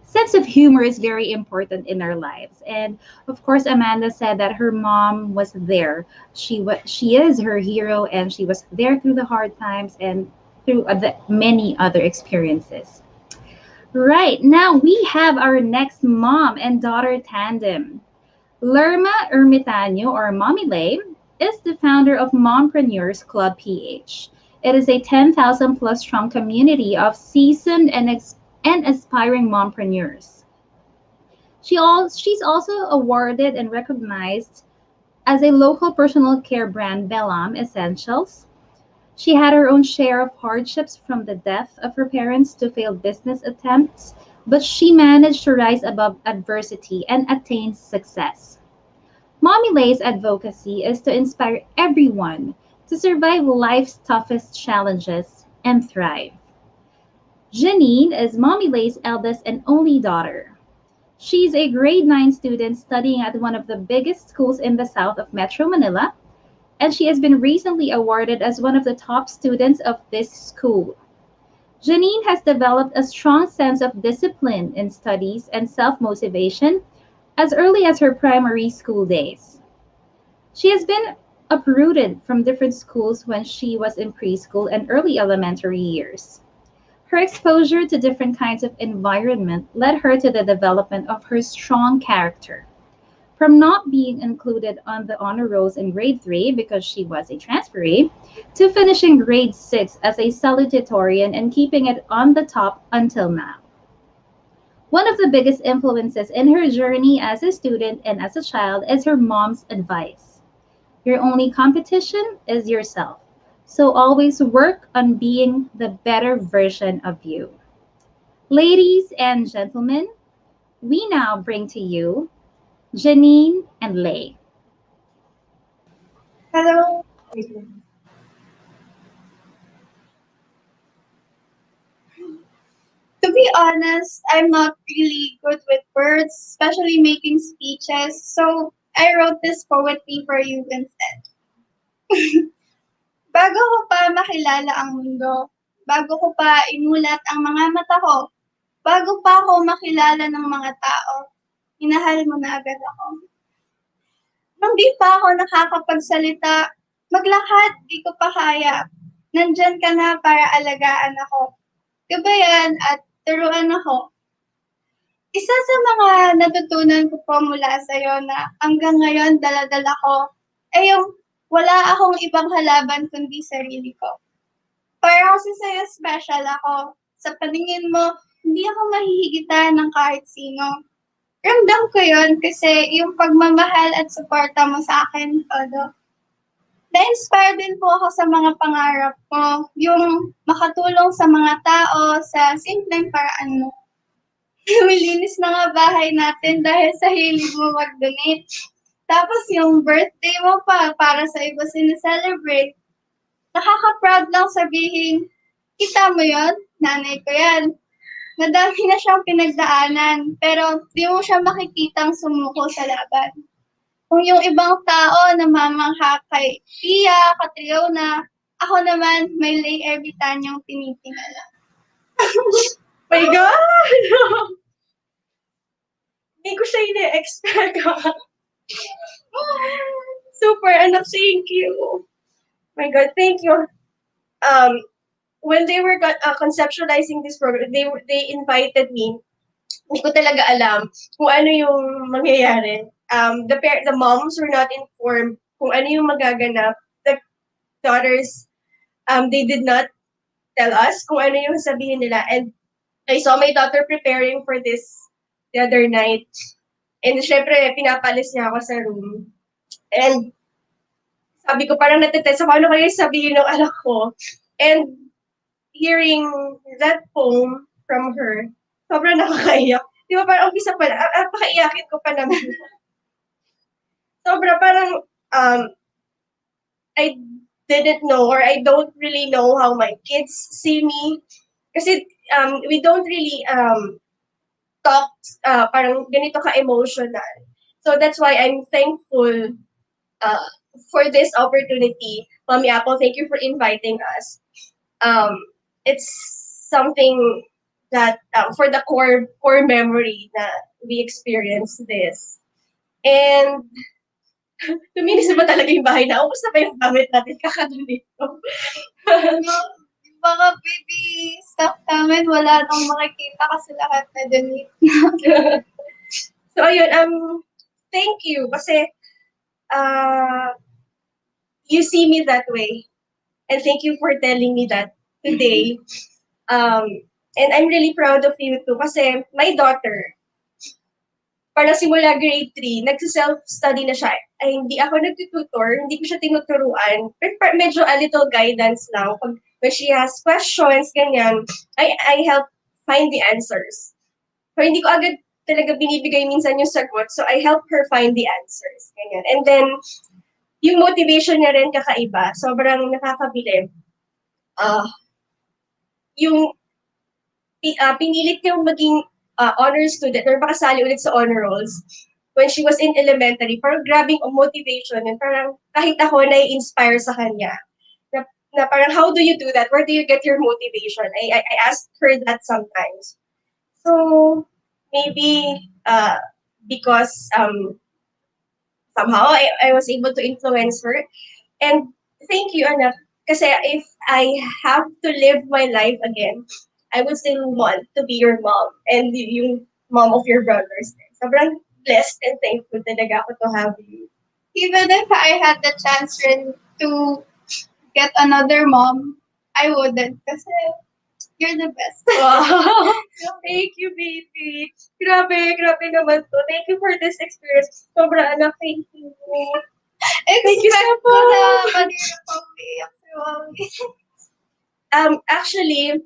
sense of humor is very important in our lives. And of course, Amanda said that her mom was there. She is her hero, and she was there through the hard times and through the many other experiences. Right, now we have our next mom and daughter tandem. Lerma Ermitaño, or Mommy Lay, is the founder of Mompreneurs Club PH. It is a 10,000 plus strong community of seasoned and aspiring mompreneurs. She's also awarded and recognized as a local personal care brand, Bellam Essentials. She had her own share of hardships, from the death of her parents to failed business attempts, but she managed to rise above adversity and attain success. Mommy Lay's advocacy is to inspire everyone to survive life's toughest challenges and thrive. Janine is Mommy Lay's eldest and only daughter. She's a grade 9 student studying at one of the biggest schools in the south of Metro Manila, and she has been recently awarded as one of the top students of this school. Janine has developed a strong sense of discipline in studies and self-motivation as early as her primary school days. She has been uprooted from different schools when she was in preschool and early elementary years. Her exposure to different kinds of environment led her to the development of her strong character. From not being included on the honor rolls in grade 3 because she was a transferee, to finishing grade 6 as a salutatorian and keeping it on the top until now. One of the biggest influences in her journey as a student and as a child is her mom's advice. Your only competition is yourself. So always work on being the better version of you. Ladies and gentlemen, we now bring to you Janine and Lay. Hello. To be honest, I'm not really good with words, especially making speeches, so I wrote this poetry for you instead. Bago ko pa makilala ang mundo, bago ko pa imulat ang mga mata ko, bago pa ako makilala ng mga tao, minahal mo na agad ako. Nung di pa ako nakakapagsalita, maglakad di ko pa kaya. Nandyan ka na para alagaan ako. Gabayan at turuan ako. Isa sa mga natutunan ko po mula sa'yo na hanggang ngayon dala-dala ko ay yung wala akong ibang halaban kundi sarili ko. Para kasi sa'yo special ako. Sa paningin mo, hindi ako mahihigitan ng kahit sino. Ramdam ko yun kasi yung pagmamahal at suporta mo sa akin, todo. Na-inspire din po ako sa mga pangarap ko. Yung makatulong sa mga tao sa simpleng paraan mo. Lumilinis na nga bahay natin dahil sa hilig mo mag-donate. Tapos yung birthday mo pa, para sa iba sineselebrate. Nakaka-proud lang sabihin, kita mo yon, nanay ko yan. Madami na siyang pinagdaanan, pero di mo siya makikitang sumuko sa laban. Kung yung ibang tao namamangha kay Pia, Catriona, ako naman may lay Erbitan yung tinitingala. My God! Hindi ko siya ina-expect. Super, anak, thank you. My God, thank you. When they were conceptualizing this program, they invited me. Hindi ko talaga alam kung ano yung mangyayari. The moms were not informed kung ano yung magaganap. The daughters, they did not tell us kung ano yung sabihin nila. And I saw my daughter preparing for this the other night. And syempre, pinapalis niya ako sa room. And sabi ko, parang natitesa ko, ano kaya sabihin ng anak ko? And hearing that poem from her, sobrang nakakaiyak. Di ba parang umpisa pa lang, pakaiyakin ko pa naman. Sobra parang, I didn't know or I don't really know how my kids see me. Kasi we don't really talk parang ganito ka-emotional. So that's why I'm thankful for this opportunity. Mommy Apple, thank you for inviting us. It's something that for the core memory that we experienced this. And luminis na ba talaga yung bahay na? Ubus na ba yung gamit natin kakadalito? Baka baby stuff namin, wala nang makikita kasi lahat na donate. So ayun, thank you kasi you see me that way. And thank you for telling me that today. And I'm really proud of you too kasi my daughter, para simula grade 3, nagsi-self-study na siya. Ay, hindi ako nagtututor, hindi ko siya tinuturuan. Pero medyo a little guidance lang. When she has questions, ganyan, I help find the answers. So, hindi ko agad talaga binibigay minsan yung sagot. So, I help her find the answers. Ganyan. And then, yung motivation niya rin kakaiba. Sobrang nakakabilib. Yung pinilit niyang maging honor student or makasali ulit sa honor rolls when she was in elementary. Parang grabing motivation and parang kahit ako na-inspire sa kanya. Na parang, how do you do that? Where do you get your motivation? I asked her that sometimes. So, maybe because somehow I was able to influence her. And thank you, anak. Kasi if I have to live my life again, I would still want to be your mom and yung mom of your brothers. Sobrang blessed and thankful talaga ako to have you. Even if I had the chance rin to get another mom, I wouldn't kasi you're the best. Wow. Thank you, baby. Grabe naman to. Thank you for this experience. Sobra, anak, thank you. Thank you so much. Actually,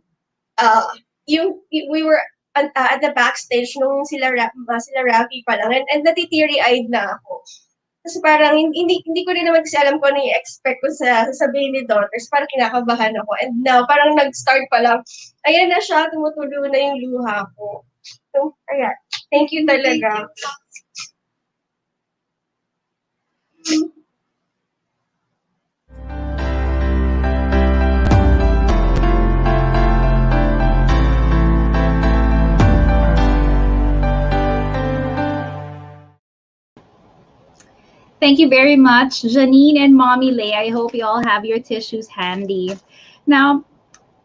we were at the backstage nung sila Rafi pa lang and natitiri-eyed na ako. Kasi parang hindi ko rin naman kasi alam ko ano yung expect ko sa sasabihin ni daughters. Parang kinakabahan ako. And now, parang nag-start pa lang. Ayan na siya, tumutulo na yung luha ko. So, ayan. Thank you talaga. Thank you very much, Janine and Mommy Lay. I hope you all have your tissues handy. Now,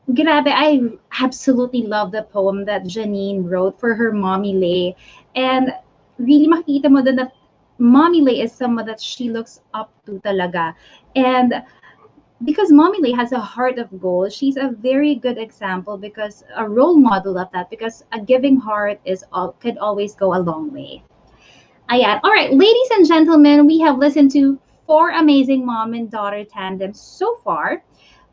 grabe, I absolutely love the poem that Janine wrote for her Mommy Lay. And really makita mo doon that Mommy Lay is someone that she looks up to talaga. And because Mommy Lay has a heart of gold, she's a very good example because a role model of that, because a giving heart could always go a long way. Ayan. All right, ladies and gentlemen, we have listened to 4 amazing mom and daughter tandems so far.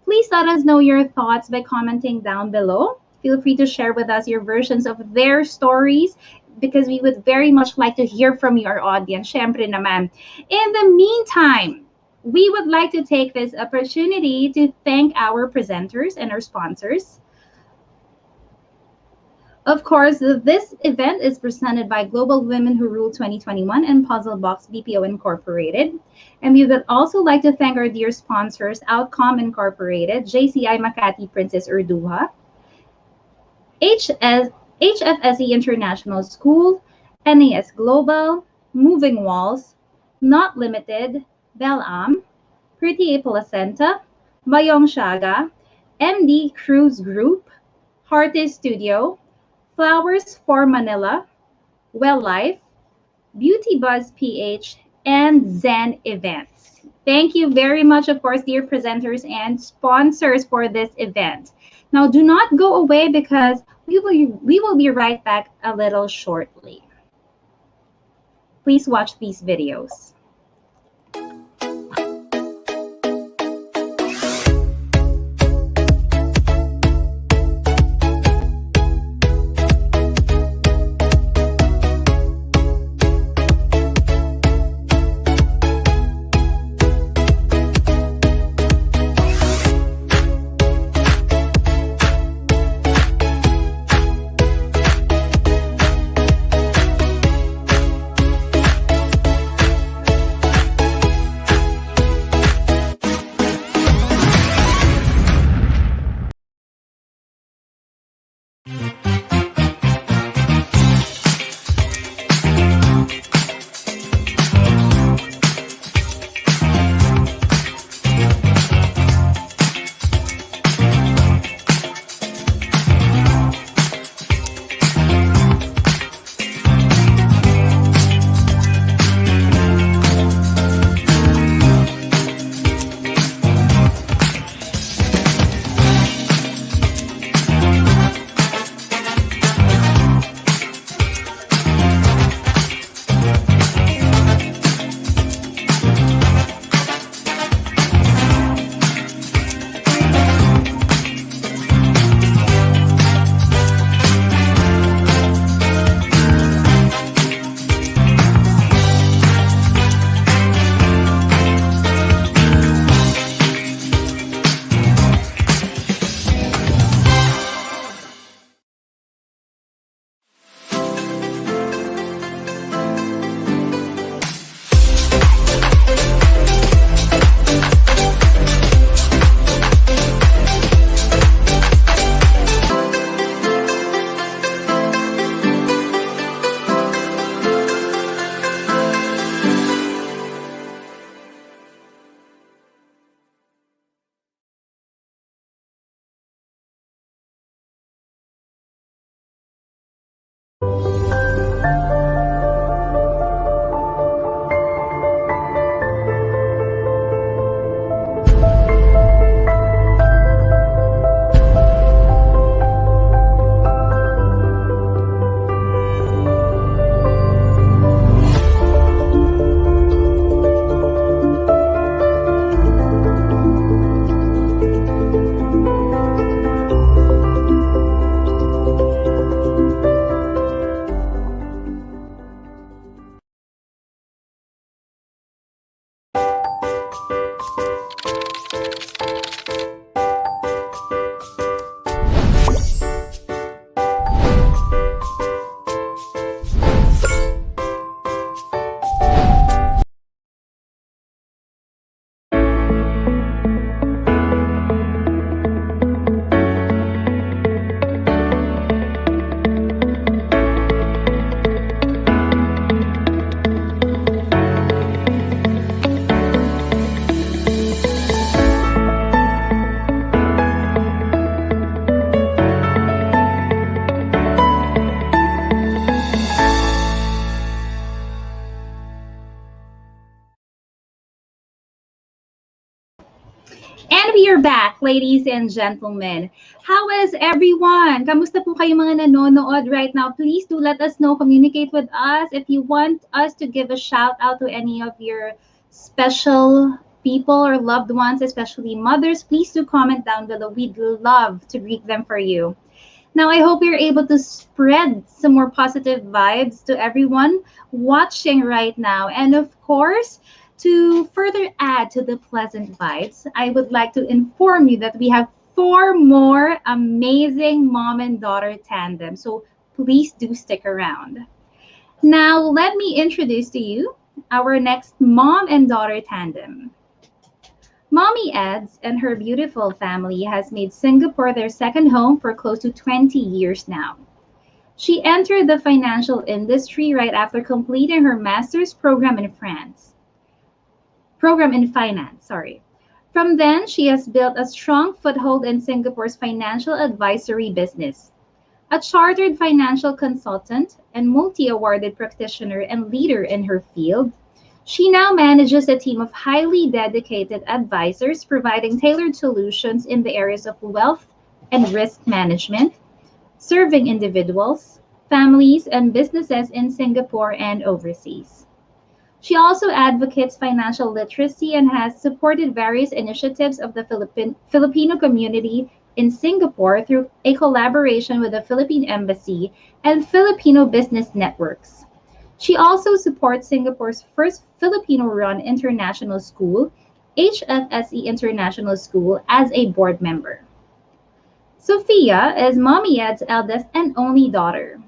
Please let us know your thoughts by commenting down below. Feel free to share with us your versions of their stories. because we would very much like to hear from your audience. Syempre naman. In the meantime, we would like to take this opportunity to thank our presenters and our sponsors. Of course, this event is presented by Global Women Who Rule 2021 and PuzzleBox BPO Incorporated. And we would also like to thank our dear sponsors, Outcomm Incorporated, JCI Makati Princess Urduha, HFSE International School, NAS Global, Moving Walls, Not Limited, Belam, Purtier Placenta, Bayong Shaga, MD Cruise Group, Hearty Studio, Flowers for Manila, Well Life, Beauty Buzz PH, and Zen Events. Thank you very much, of course, dear presenters and sponsors for this event. Now, do not go away because we will be right back a little shortly. Please watch these videos. And we are back, ladies and gentlemen. How is everyone? Kamusta po kayo mga nanonood right now? Please do let us know. Communicate with us. If you want us to give a shout out to any of your special people or loved ones, especially mothers, please do comment down below. We'd love to greet them for you. Now, I hope you're able to spread some more positive vibes to everyone watching right now. And of course, to further add to the pleasant vibes, I would like to inform you that we have four more amazing mom and daughter tandem. So please do stick around. Now, let me introduce to you our next mom and daughter tandem. Mommy Eds and her beautiful family has made Singapore their second home for close to 20 years now. She entered the financial industry right after completing her master's program in finance, sorry. From then, she has built a strong foothold in Singapore's financial advisory business. A chartered financial consultant and multi-awarded practitioner and leader in her field, she now manages a team of highly dedicated advisors providing tailored solutions in the areas of wealth and risk management, serving individuals, families, and businesses in Singapore and overseas. She also advocates financial literacy and has supported various initiatives of the Filipino community in Singapore through a collaboration with the Philippine Embassy and Filipino business networks. She also supports Singapore's first Filipino-run international school, HFSE International School, as a board member. Sophia is Mommy Ed's eldest and only daughter.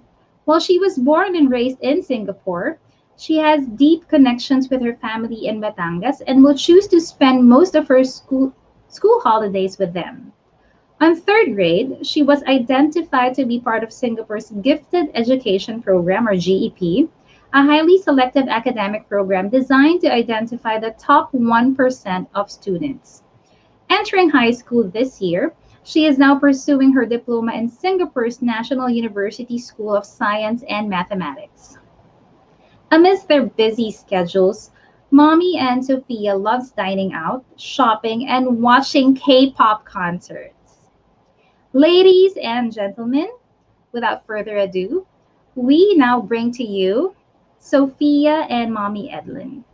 While she was born and raised in Singapore, she has deep connections with her family in Batangas and will choose to spend most of her school holidays with them. On third grade, she was identified to be part of Singapore's Gifted Education Program, or GEP, a highly selective academic program designed to identify the top 1% of students. Entering high school this year, she is now pursuing her diploma in Singapore's National University School of Science and Mathematics. Amidst their busy schedules, Mommy and Sophia loves dining out, shopping, and watching K-pop concerts. Ladies and gentlemen, without further ado, we now bring to you Sophia and Mommy Edlin.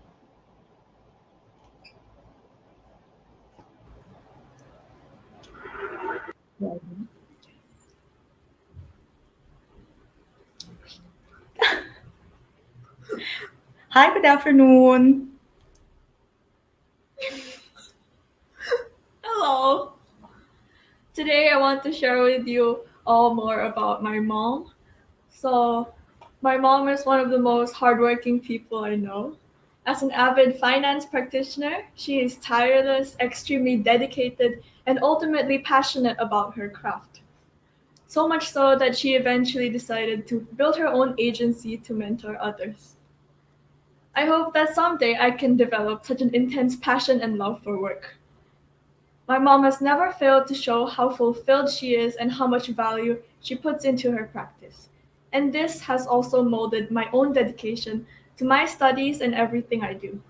Hi, good afternoon. Hello. Today I want to share with you all more about my mom. So, my mom is one of the most hardworking people I know. As an avid finance practitioner, she is tireless, extremely dedicated, and ultimately passionate about her craft. So much so that she eventually decided to build her own agency to mentor others. I hope that someday I can develop such an intense passion and love for work. My mom has never failed to show how fulfilled she is and how much value she puts into her practice. And this has also molded my own dedication to my studies and everything I do.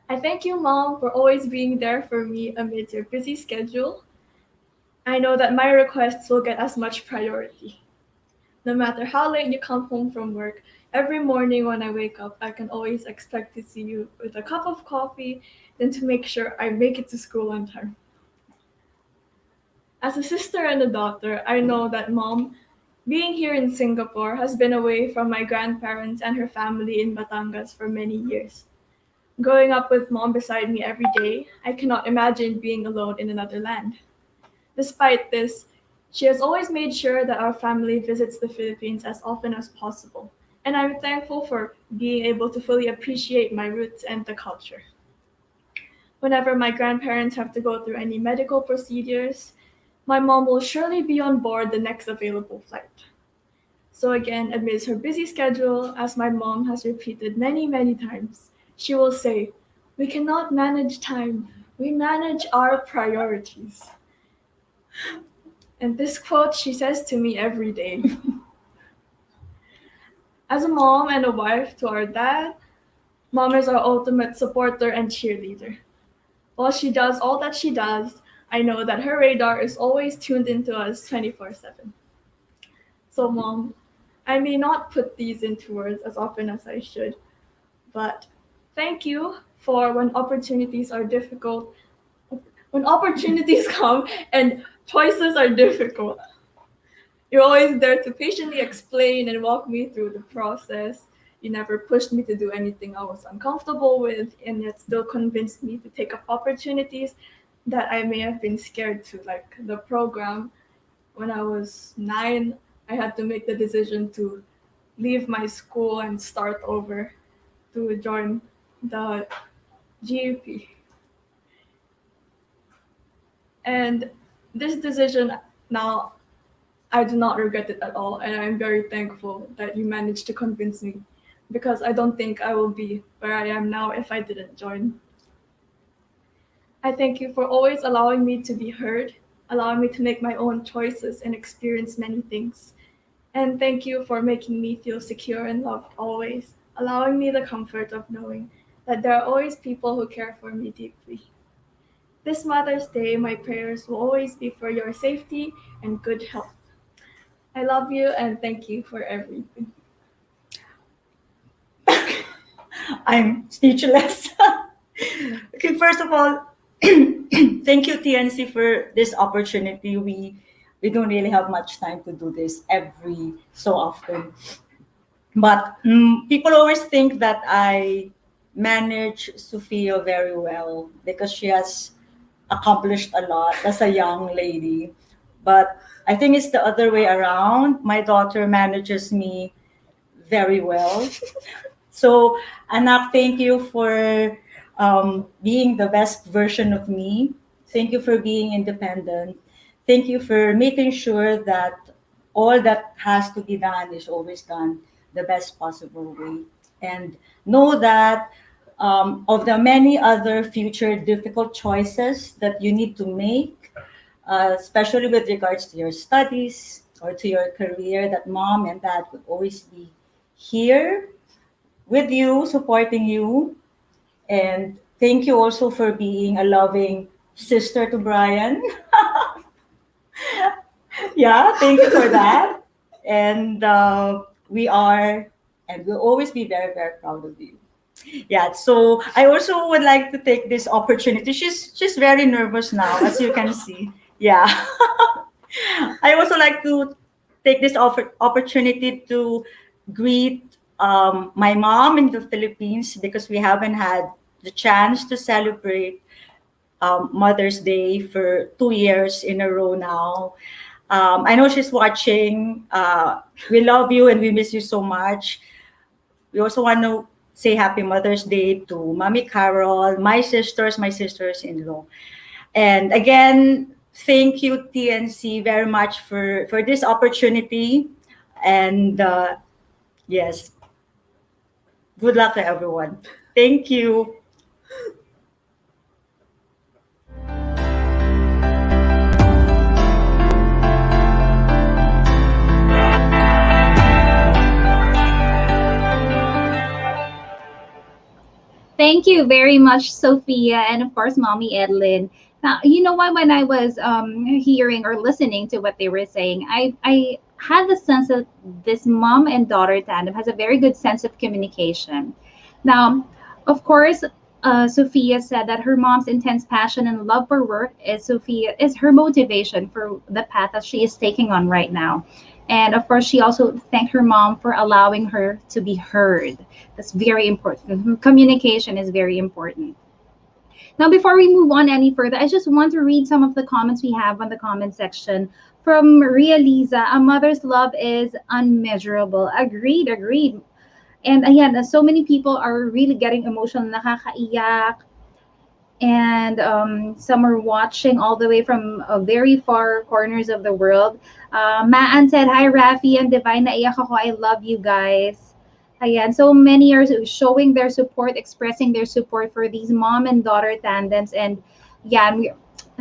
I thank you, Mom, for always being there for me amid your busy schedule. I know that my requests will get as much priority. No matter how late you come home from work, every morning when I wake up, I can always expect to see you with a cup of coffee, then to make sure I make it to school on time. As a sister and a daughter, I know that Mom, being here in Singapore, has been away from my grandparents and her family in Batangas for many years. Growing up with Mom beside me every day, I cannot imagine being alone in another land. Despite this, she has always made sure that our family visits the Philippines as often as possible, and I'm thankful for being able to fully appreciate my roots and the culture. Whenever my grandparents have to go through any medical procedures, my mom will surely be on board the next available flight. So again, amidst her busy schedule, as my mom has repeated many, many times, she will say, "We cannot manage time. We manage our priorities." And this quote she says to me every day. As a mom and a wife to our dad, Mom is our ultimate supporter and cheerleader. While she does all that she does, I know that her radar is always tuned into us 24/7. So, Mom, I may not put these into words as often as I should, but thank you for when opportunities are difficult, when opportunities come and choices are difficult. You're always there to patiently explain and walk me through the process. You never pushed me to do anything I was uncomfortable with, and yet still convinced me to take up opportunities that I may have been scared to, like the program. When I was 9, I had to make the decision to leave my school and start over to join the GUP. And this decision now, I do not regret it at all, and I'm very thankful that you managed to convince me, because I don't think I will be where I am now if I didn't join. I thank you for always allowing me to be heard, allowing me to make my own choices and experience many things. And thank you for making me feel secure and loved always, allowing me the comfort of knowing that there are always people who care for me deeply. This Mother's Day, my prayers will always be for your safety and good health. I love you and thank you for everything. I'm speechless. Okay, first of all, thank you, TNC, for this opportunity. We don't really have much time to do this every so often. But people always think that I manage Sophia very well because she has accomplished a lot as a young lady. But I think it's the other way around. My daughter manages me very well. So, Anak, thank you for being the best version of me. Thank you for being independent. Thank you for making sure that all that has to be done is always done the best possible way. And know that of the many other future difficult choices that you need to make, especially with regards to your studies or to your career, that mom and dad would always be here with you, supporting you. And thank you also for being a loving sister to Brian. Yeah, thank you for that. And we are and will always be very, very proud of you. Yeah, so I also would like to take this opportunity. She's very nervous now, as you can see. Yeah. I also like to take this opportunity to greet my mom in the Philippines, because we haven't had the chance to celebrate Mother's Day for 2 years in a row now. I know she's watching. We love you and we miss you so much. We also want to say Happy Mother's Day to Mommy Carol, my sisters-in-law. And again, thank you, TNC, very much for this opportunity. And yes, good luck to everyone. Thank you. Thank you very much, Sophia, and of course, Mommy Edlin. Now, you know what? When I was hearing or listening to what they were saying, I had the sense that this mom and daughter tandem has a very good sense of communication. Now, of course, Sophia said that her mom's intense passion and love for work is her motivation for the path that she is taking on right now. And of course, she also thanked her mom for allowing her to be heard. That's very important. Communication is very important. Now, before we move on any further, I just want to read some of the comments we have on the comment section. From Ria Liza, a mother's love is unmeasurable. Agreed, agreed. And ayan, so many people are really getting emotional, nakakaiyak. And some are watching all the way from very far corners of the world. Maan said, hi, Rafi and Divine. Naiyak ako. I love you guys. Ayan, so many are showing their support, expressing their support for these mom and daughter tandems. And yeah,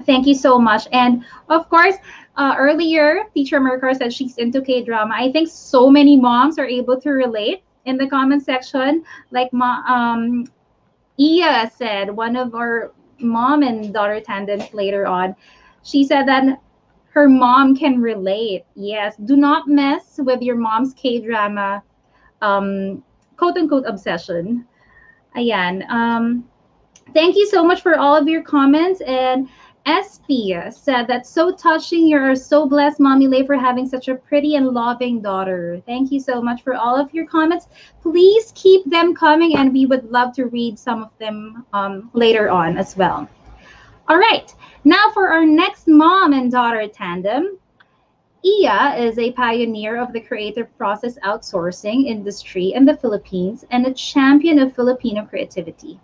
thank you so much. And of course, earlier, Teacher Mercar said she's into K-drama. I think so many moms are able to relate in the comment section. Like Iya said, one of our mom and daughter tandems later on, she said that her mom can relate. Yes, do not mess with your mom's K-drama quote unquote obsession. Ayan. Thank you so much for all of your comments. And SP said that's so touching. You're so blessed, Mommy Lay, for having such a pretty and loving daughter. Thank you so much for all of your comments. Please keep them coming, and we would love to read some of them later on as well. All right, now for our next mom and daughter tandem. Iya is a pioneer of the creative process outsourcing industry in the Philippines and a champion of Filipino creativity.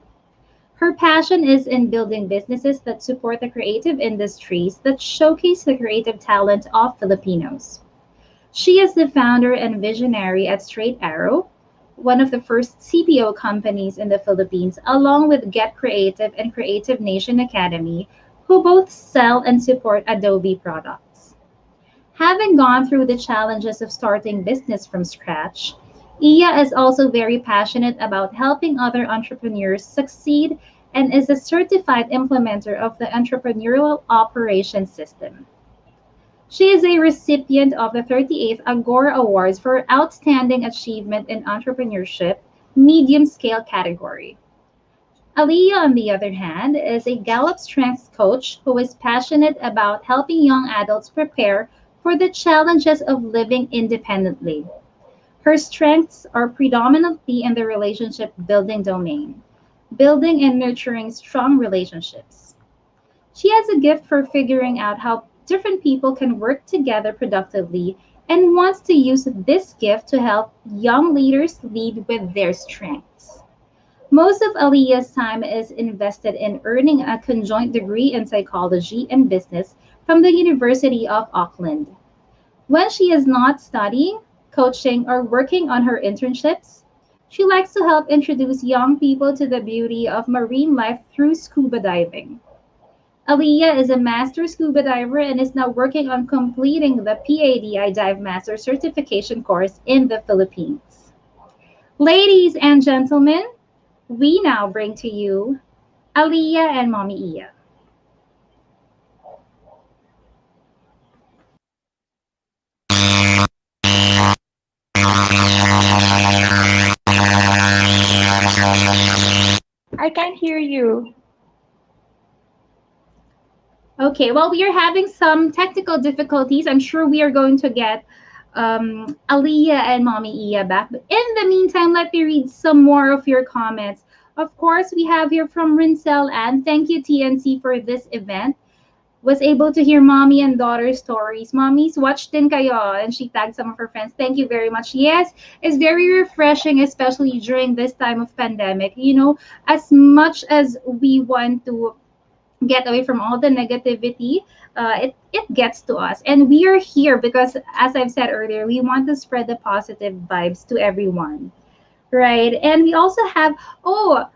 Her passion is in building businesses that support the creative industries that showcase the creative talent of Filipinos. She is the founder and visionary at Straight Arrow, one of the first CPO companies in the Philippines, along with Get Creative and Creative Nation Academy, who both sell and support Adobe products. Having gone through the challenges of starting business from scratch, Iya is also very passionate about helping other entrepreneurs succeed and is a certified implementer of the Entrepreneurial Operations System. She is a recipient of the 38th Agora Awards for Outstanding Achievement in Entrepreneurship, Medium Scale category. Aliyah, on the other hand, is a Gallup Strengths coach who is passionate about helping young adults prepare for the challenges of living independently. Her strengths are predominantly in the relationship building domain, building and nurturing strong relationships. She has a gift for figuring out how different people can work together productively and wants to use this gift to help young leaders lead with their strengths. Most of Aliyah's time is invested in earning a conjoint degree in psychology and business from the University of Auckland. When she is not studying, coaching, or working on her internships, she likes to help introduce young people to the beauty of marine life through scuba diving. Aliyah is a master scuba diver and is now working on completing the PADI Dive Master certification course in the Philippines. Ladies and gentlemen, we now bring to you Aliyah and Mommy Iya. I can't hear you. Okay, well, we are having some technical difficulties. I'm sure we are going to get Aliyah and Mommy Iya back. But in the meantime, let me read some more of your comments. Of course, we have here from Rincel, and thank you, TNC, for this event. Was able to hear mommy and daughter stories. Mommy's watched din kayo, and she tagged some of her friends. Thank you very much. Yes, it's very refreshing, especially during this time of pandemic. You know, as much as we want to get away from all the negativity, it gets to us. And we are here because, as I've said earlier, we want to spread the positive vibes to everyone. Right. And we also have, oh,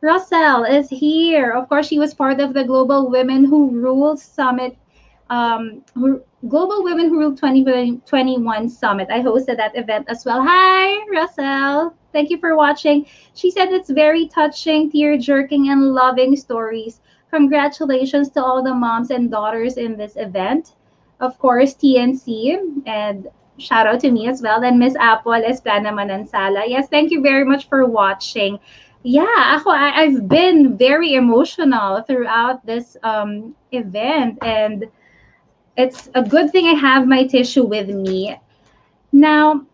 Russell is here. Of course, she was part of the Global Women Who Rule Summit, Global Women Who Rule 2021 Summit. I hosted that event as well. Hi, Russell. Thank you for watching. She said it's very touching, tear-jerking, and loving stories. Congratulations to all the moms and daughters in this event. Of course, TNC, and shout out to me as well. And Miss Apple Esplana Manansala. Yes, thank you very much for watching. Yeah, I've been very emotional throughout this event, and it's a good thing I have my tissue with me. Now,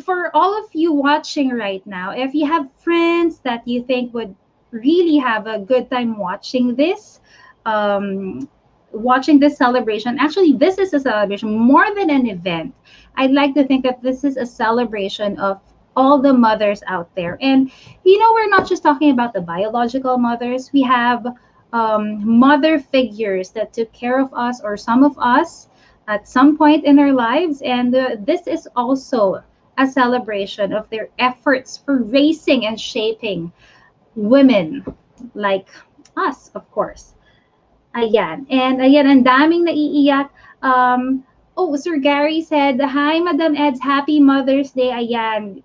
for all of you watching right now, if you have friends that you think would really have a good time watching this celebration, actually, this is a celebration more than an event. I'd like to think that this is a celebration of all the mothers out there. And, you know, we're not just talking about the biological mothers. We have mother figures that took care of us, or some of us, at some point in our lives. And this is also a celebration of their efforts for raising and shaping women like us, of course. Ayan. And ayan, ang daming naiiyak. Oh, Sir Gary said, hi, Madam Eds, happy Mother's Day. Ayan.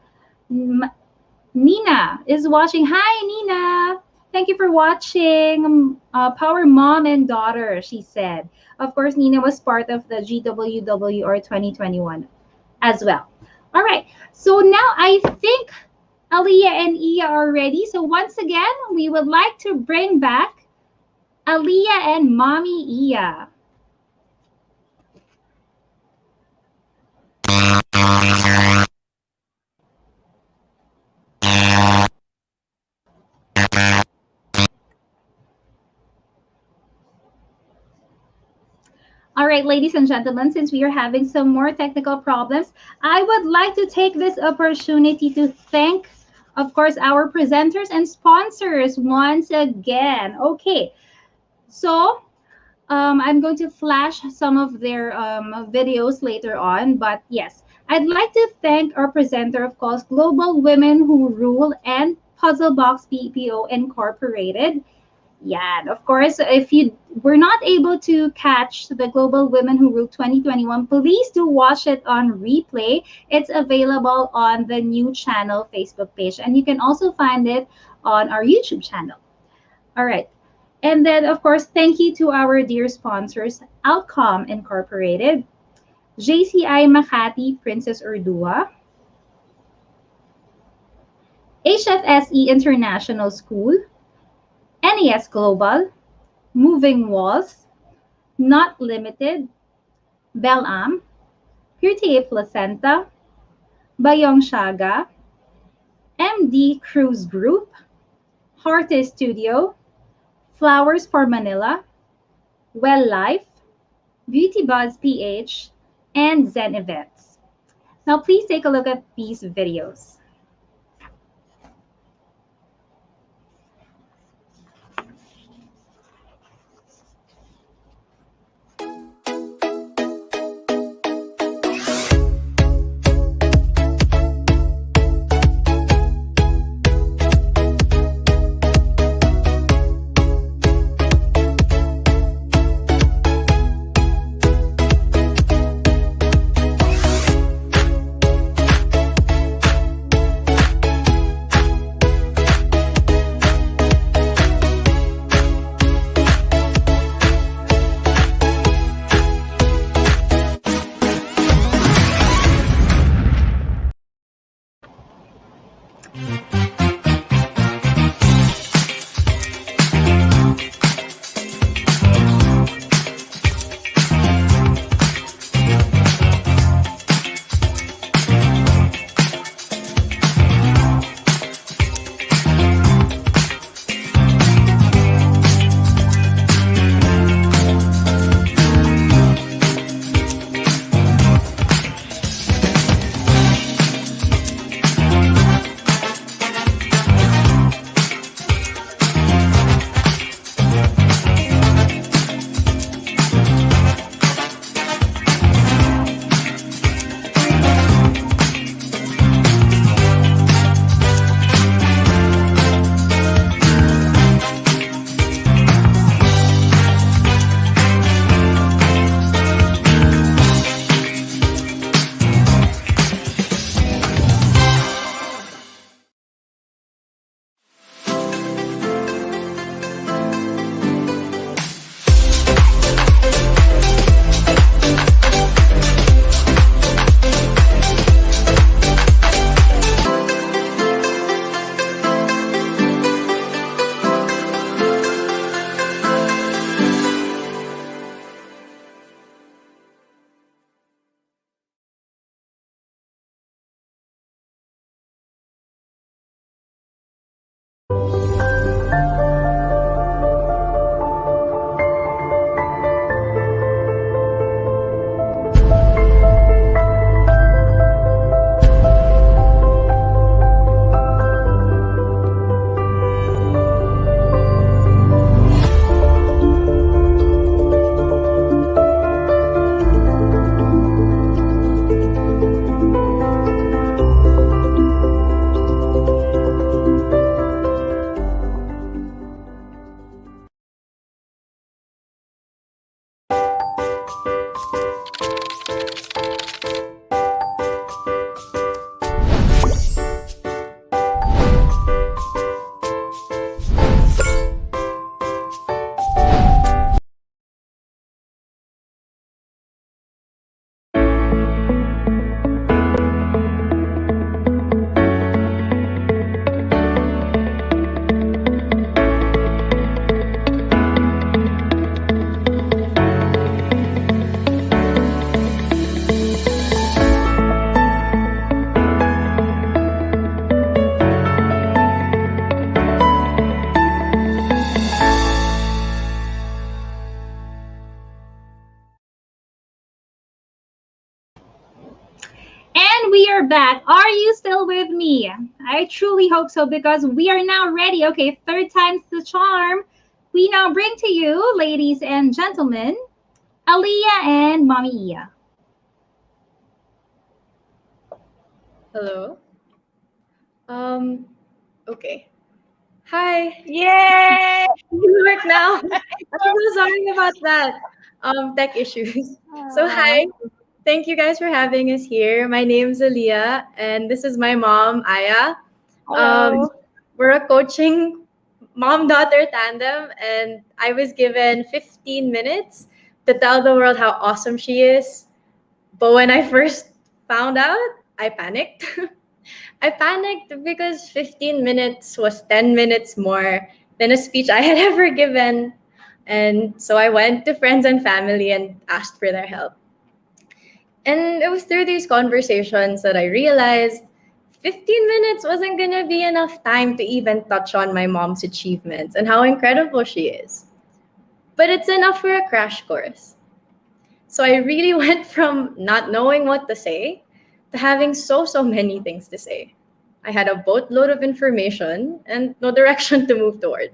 Nina is watching. Hi, Nina. Thank you for watching. Power Mom and Daughter, she said. Of course, Nina was part of the GWWR 2021 as well. All right. So now I think Aliyah and Iya are ready. So once again, we would like to bring back Aliyah and Mommy Iya. All right, ladies and gentlemen, since we are having some more technical problems, I would like to take this opportunity to thank, of course, our presenters and sponsors once again. Okay, so I'm going to flash some of their videos later on, but yes, I'd like to thank our presenter, of course, Global Women Who Rule and PuzzleBox BPO Incorporated. Yeah, and of course, if you were not able to catch the Global Women Who Rule 2021, please do watch it on replay. It's available on the new channel Facebook page, and you can also find it on our YouTube channel. All right. And then, of course, thank you to our dear sponsors, Outcomm Incorporated, JCI Makati Princess Urdua, HFSE International School, NAS Global, Moving Walls, Not Limited, Belam, Purtier Placenta, Bayong Shaga, MD Cruise Group, Horte Studio, Flowers for Manila, Well Life, Beauty Buzz PH, and Zen Events. Now, please take a look at these videos. we are back. Are you still with me? I truly hope so because we are now ready. Okay, third time's the charm. We now bring to you, ladies and gentlemen, Aliyah and Mommy Iya. Hello. Okay. Hi. Yay! It work now. I'm so sorry about that. Tech issues. So hi. Thank you guys for having us here. My name's Aliyah, and this is my mom, Aya. Hello. We're a coaching mom-daughter tandem, and I was given 15 minutes to tell the world how awesome she is. But when I first found out, I panicked. I panicked because 15 minutes was 10 minutes more than a speech I had ever given. And so I went to friends and family and asked for their help. And it was through these conversations that I realized 15 minutes wasn't going to be enough time to even touch on my mom's achievements and how incredible she is. But it's enough for a crash course. So I really went from not knowing what to say to having so many things to say. I had a boatload of information and no direction to move toward.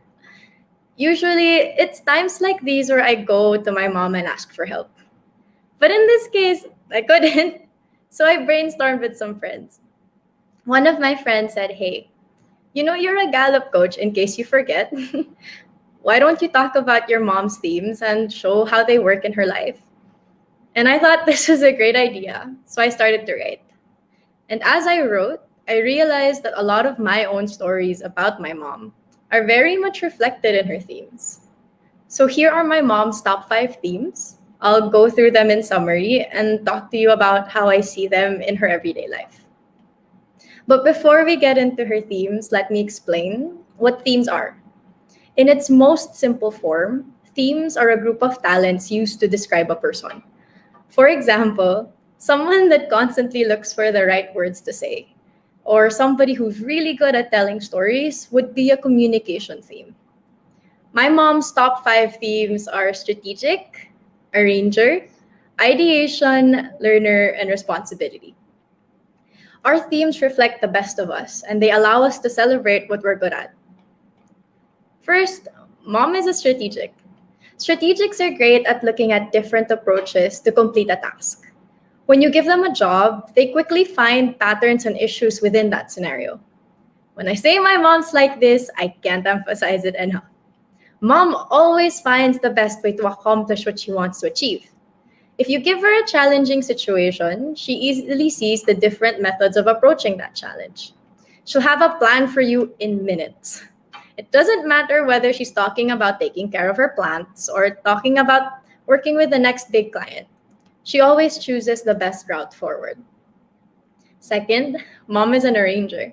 Usually, it's times like these where I go to my mom and ask for help. But in this case, I couldn't. So I brainstormed with some friends. One of my friends said, "Hey, you know you're a Gallup coach in case you forget. Why don't you talk about your mom's themes and show how they work in her life?" And I thought this was a great idea, so I started to write. And as I wrote, I realized that a lot of my own stories about my mom are very much reflected in her themes. So here are my mom's top 5 themes. I'll go through them in summary and talk to you about how I see them in her everyday life. But before we get into her themes, let me explain what themes are. In its most simple form, themes are a group of talents used to describe a person. For example, someone that constantly looks for the right words to say, or somebody who's really good at telling stories would be a communication theme. My mom's top 5 themes are strategic, arranger, ideation, learner, and responsibility. Our themes reflect the best of us, and they allow us to celebrate what we're good at. First, mom is a strategic. Strategics are great at looking at different approaches to complete a task. When you give them a job, they quickly find patterns and issues within that scenario. When I say my mom's like this, I can't emphasize it enough. Mom always finds the best way to accomplish what she wants to achieve. If you give her a challenging situation, she easily sees the different methods of approaching that challenge. She'll have a plan for you in minutes. It doesn't matter whether she's talking about taking care of her plants or talking about working with the next big client. She always chooses the best route forward. Second, mom is an arranger.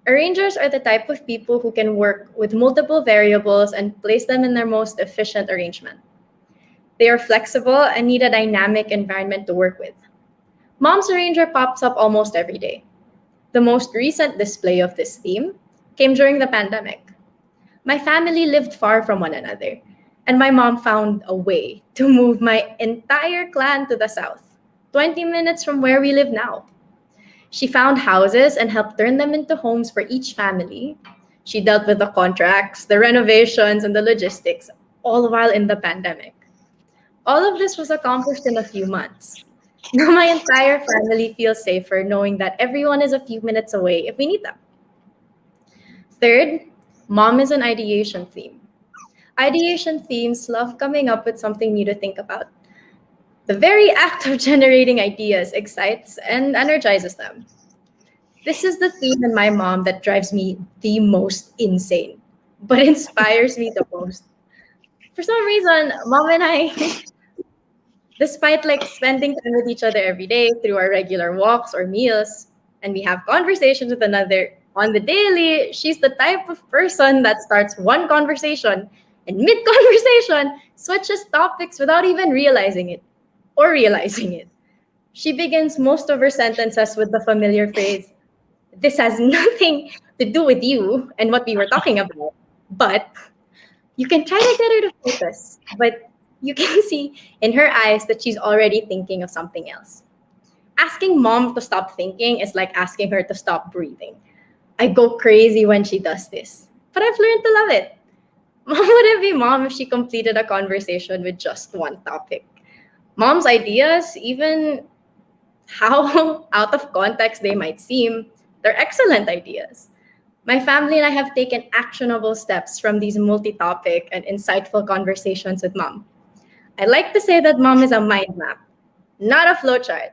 Arrangers are the type of people who can work with multiple variables and place them in their most efficient arrangement. They are flexible and need a dynamic environment to work with. Mom's arranger pops up almost every day. The most recent display of this theme came during the pandemic. My family lived far from one another, and my mom found a way to move my entire clan to the south, 20 minutes from where we live now. She found houses and helped turn them into homes for each family. She dealt with the contracts, the renovations, and the logistics, all while in the pandemic. All of this was accomplished in a few months. Now my entire family feels safer knowing that everyone is a few minutes away if we need them. Third, mom is an ideation theme. Ideation themes love coming up with something new to think about. The very act of generating ideas excites and energizes them. This is the theme in my mom that drives me the most insane, but inspires me the most. For some reason, mom and I, despite spending time with each other every day through our regular walks or meals, and we have conversations with another on the daily, she's the type of person that starts one conversation and mid-conversation switches topics without even realizing it. She begins most of her sentences with the familiar phrase, "This has nothing to do with you and what we were talking about." But you can try to get her to focus, but you can see in her eyes that she's already thinking of something else. Asking mom to stop thinking is like asking her to stop breathing. I go crazy when she does this, but I've learned to love it. Mom wouldn't be mom if she completed a conversation with just one topic. Mom's ideas, even how out of context they might seem, they're excellent ideas. My family and I have taken actionable steps from these multi-topic and insightful conversations with mom. I like to say that mom is a mind map, not a flowchart.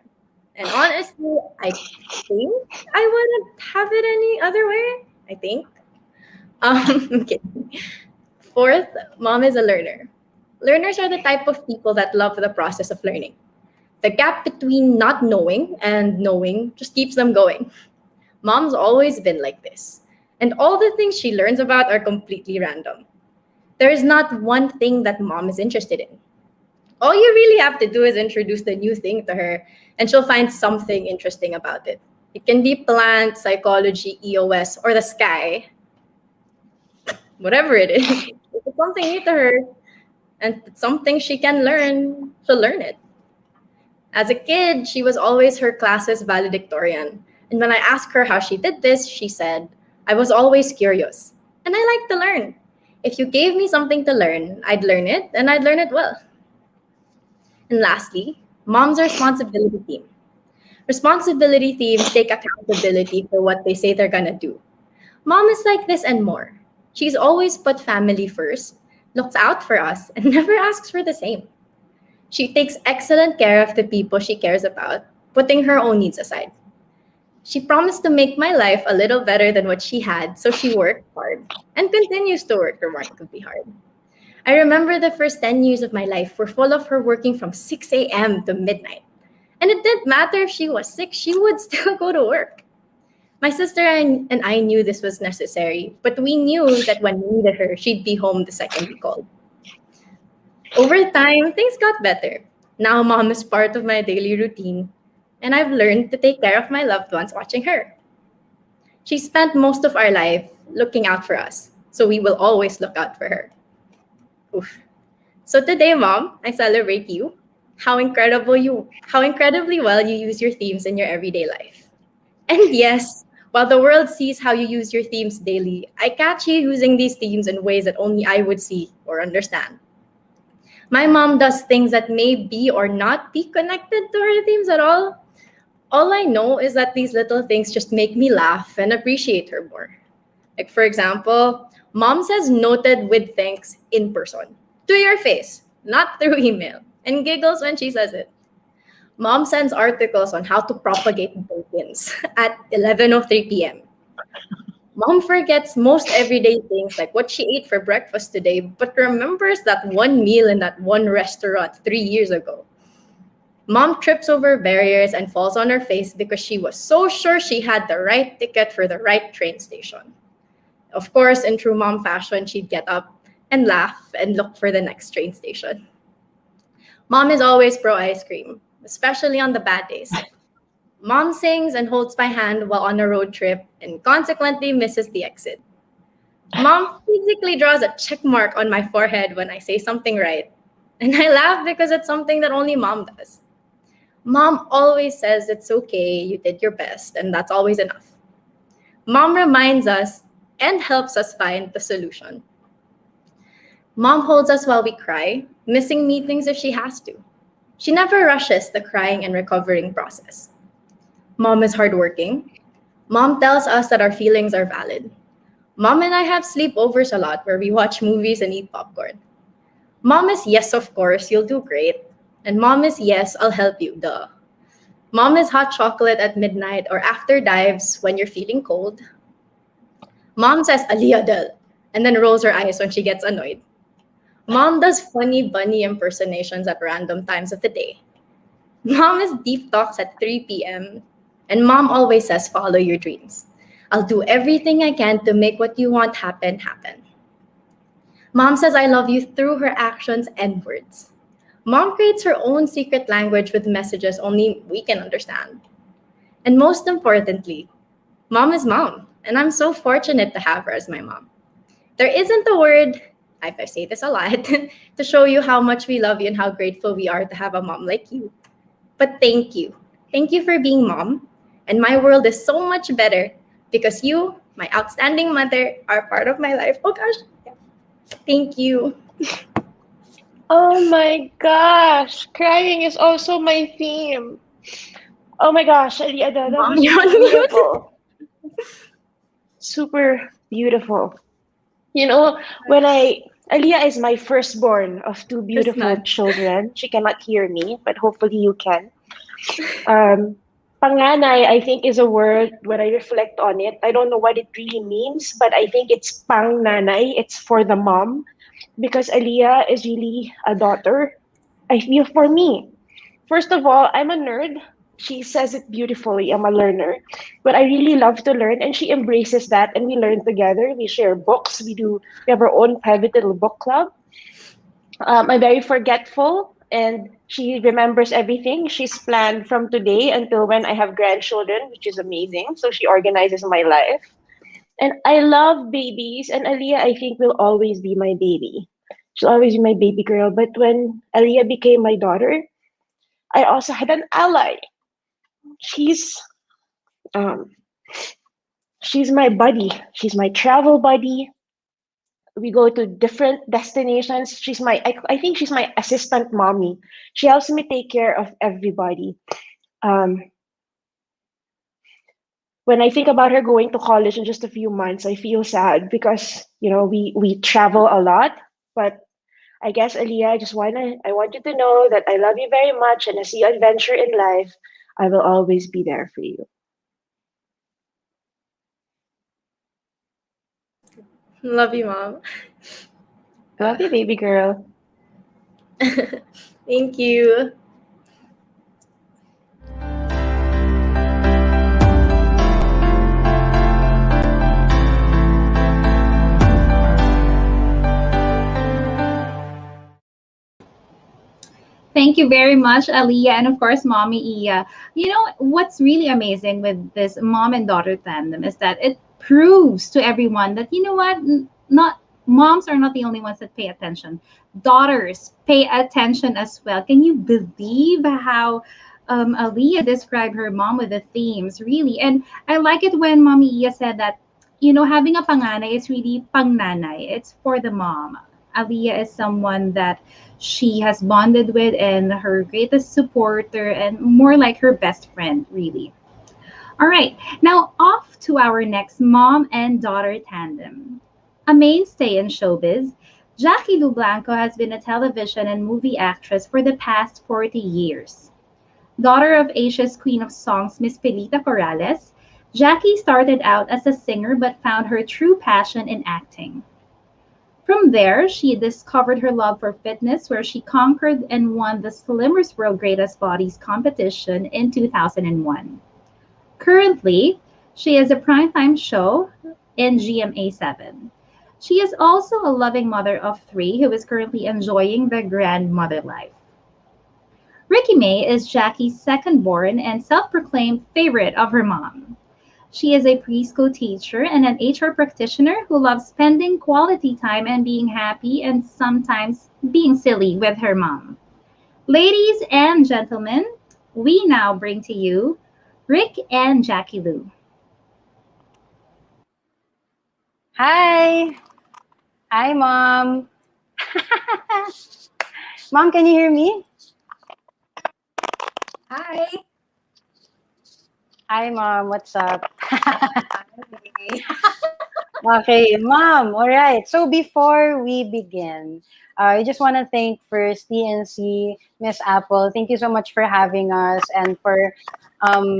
And honestly, I think I wouldn't have it any other way. I think. I'm kidding. Fourth, mom is a learner. Learners are the type of people that love the process of learning. The gap between not knowing and knowing just keeps them going. Mom's always been like this. And all the things she learns about are completely random. There is not one thing that mom is interested in. All you really have to do is introduce the new thing to her, and she'll find something interesting about it. It can be plant, psychology, EOS, or the sky. Whatever it is. If it's something new to her and it's something she can learn, she'll learn it. As a kid, she was always her class's valedictorian. And when I asked her how she did this, she said, I was always curious. And I like to learn. If you gave me something to learn, I'd learn it, and I'd learn it well. And lastly, mom's responsibility team. Responsibility teams take accountability for what they say they're gonna do. Mom is like this and more. She's always put family first, looks out for us, and never asks for the same. She takes excellent care of the people she cares about, putting her own needs aside. She promised to make my life a little better than what she had, so she worked hard and continues to work remarkably hard. I remember the first 10 years of my life were full of her working from 6 a.m. to midnight. And it didn't matter if she was sick, she would still go to work. My sister and I knew this was necessary, but we knew that when we needed her, she'd be home the second we called. Over time, things got better. Now mom is part of my daily routine, and I've learned to take care of my loved ones watching her. She spent most of our life looking out for us, so we will always look out for her. Oof. So today, mom, I celebrate you. How incredibly well you use your themes in your everyday life. And yes, while the world sees how you use your themes daily, I catch you using these themes in ways that only I would see or understand. My mom does things that may be or not be connected to her themes at all. All I know is that these little things just make me laugh and appreciate her more. Like, for example, mom says noted with thanks in person, to your face, not through email, and giggles when she says it. Mom sends articles on how to propagate bacons at 11:03 p.m. Mom forgets most everyday things like what she ate for breakfast today, but remembers that one meal in that one restaurant 3 years ago. Mom trips over barriers and falls on her face because she was so sure she had the right ticket for the right train station. Of course, in true mom fashion, she'd get up and laugh and look for the next train station. Mom is always pro ice cream, especially on the bad days. Mom sings and holds my hand while on a road trip and consequently misses the exit. Mom physically draws a check mark on my forehead when I say something right. And I laugh because it's something that only mom does. Mom always says it's okay, you did your best, and that's always enough. Mom reminds us and helps us find the solution. Mom holds us while we cry, missing meetings if she has to. She never rushes the crying and recovering process. Mom is hardworking. Mom tells us that our feelings are valid. Mom and I have sleepovers a lot where we watch movies and eat popcorn. Mom is yes, of course, you'll do great. And mom is yes, I'll help you, duh. Mom is hot chocolate at midnight or after dives when you're feeling cold. Mom says Aliyah and then rolls her eyes when she gets annoyed. Mom does funny bunny impersonations at random times of the day. Mom is deep talks at 3 p.m. And mom always says, follow your dreams. I'll do everything I can to make what you want happen. Mom says I love you through her actions and words. Mom creates her own secret language with messages only we can understand. And most importantly, mom is mom. And I'm so fortunate to have her as my mom. There isn't a word, I say this a lot, to show you how much we love you and how grateful we are to have a mom like you. But thank you. Thank you for being mom. And my world is so much better because you, my outstanding mother, are part of my life. Oh gosh. Thank you. Oh my gosh, crying is also my theme. Oh my gosh, Aliada, that Mom, was you're on mute. beautiful. Super beautiful. You know, when Aliyah is my firstborn of two There's beautiful none. children. She cannot hear me, but hopefully you can. Um, Panganay, I think, is a word when I reflect on it. I don't know what it really means, but I think it's pangnanay. It's for the mom because Aliyah is really a daughter. I feel for me. First of all, I'm a nerd. She says it beautifully. I'm a learner. But I really love to learn, and she embraces that, and we learn together. We share books. We have our own private little book club. I'm very forgetful, and she remembers everything. She's planned from today until when I have grandchildren, which is amazing. So she organizes my life. And I love babies, and Aliyah, I think, will always be my baby. She'll always be my baby girl. But when Aliyah became my daughter, I also had an ally. She's um, she's my buddy. She's my travel buddy. We go to different destinations. I think she's my assistant mommy. She helps me take care of everybody. Um, when I think about her going to college in just a few months, I feel sad because we travel a lot. But I guess Aliyah, I want you to know that I love you very much, and as you adventure in life, I will always be there for you. Love you, mom. Love you, baby girl. Thank you. Thank you very much, Aliyah, and of course, Mommy Iya. You know, what's really amazing with this mom and daughter tandem is that it proves to everyone that, you know what, not moms are not the only ones that pay attention. Daughters pay attention as well. Can you believe how Aliyah described her mom with the themes, really? And I like it when Mommy Iya said that, having a panganay is really pangnanay. It's for the mom. Aliyah is someone that she has bonded with and her greatest supporter and more like her best friend, really. All right, now off to our next mom and daughter tandem. A mainstay in showbiz, Jackie Lu Blanco has been a television and movie actress for the past 40 years. Daughter of Asia's Queen of Songs, Miss Pelita Corrales, Jackie started out as a singer but found her true passion in acting. From there, she discovered her love for fitness, where she conquered and won the Slimmers World Greatest Bodies competition in 2001. Currently, she has a primetime show in GMA7. She is also a loving mother of three who is currently enjoying the grandmother life. Ricky May is Jackie's second born and self proclaimed favorite of her mom. She is a preschool teacher and an HR practitioner who loves spending quality time and being happy and sometimes being silly with her mom. Ladies and gentlemen, we now bring to you Rick and Jackie Lou. Hi. Hi, Mom. Mom, can you hear me? Hi. Hi, Mom. What's up? Okay, Mom. All right. So before we begin, I just want to thank first TNC, Miss Apple. Thank you so much for having us and for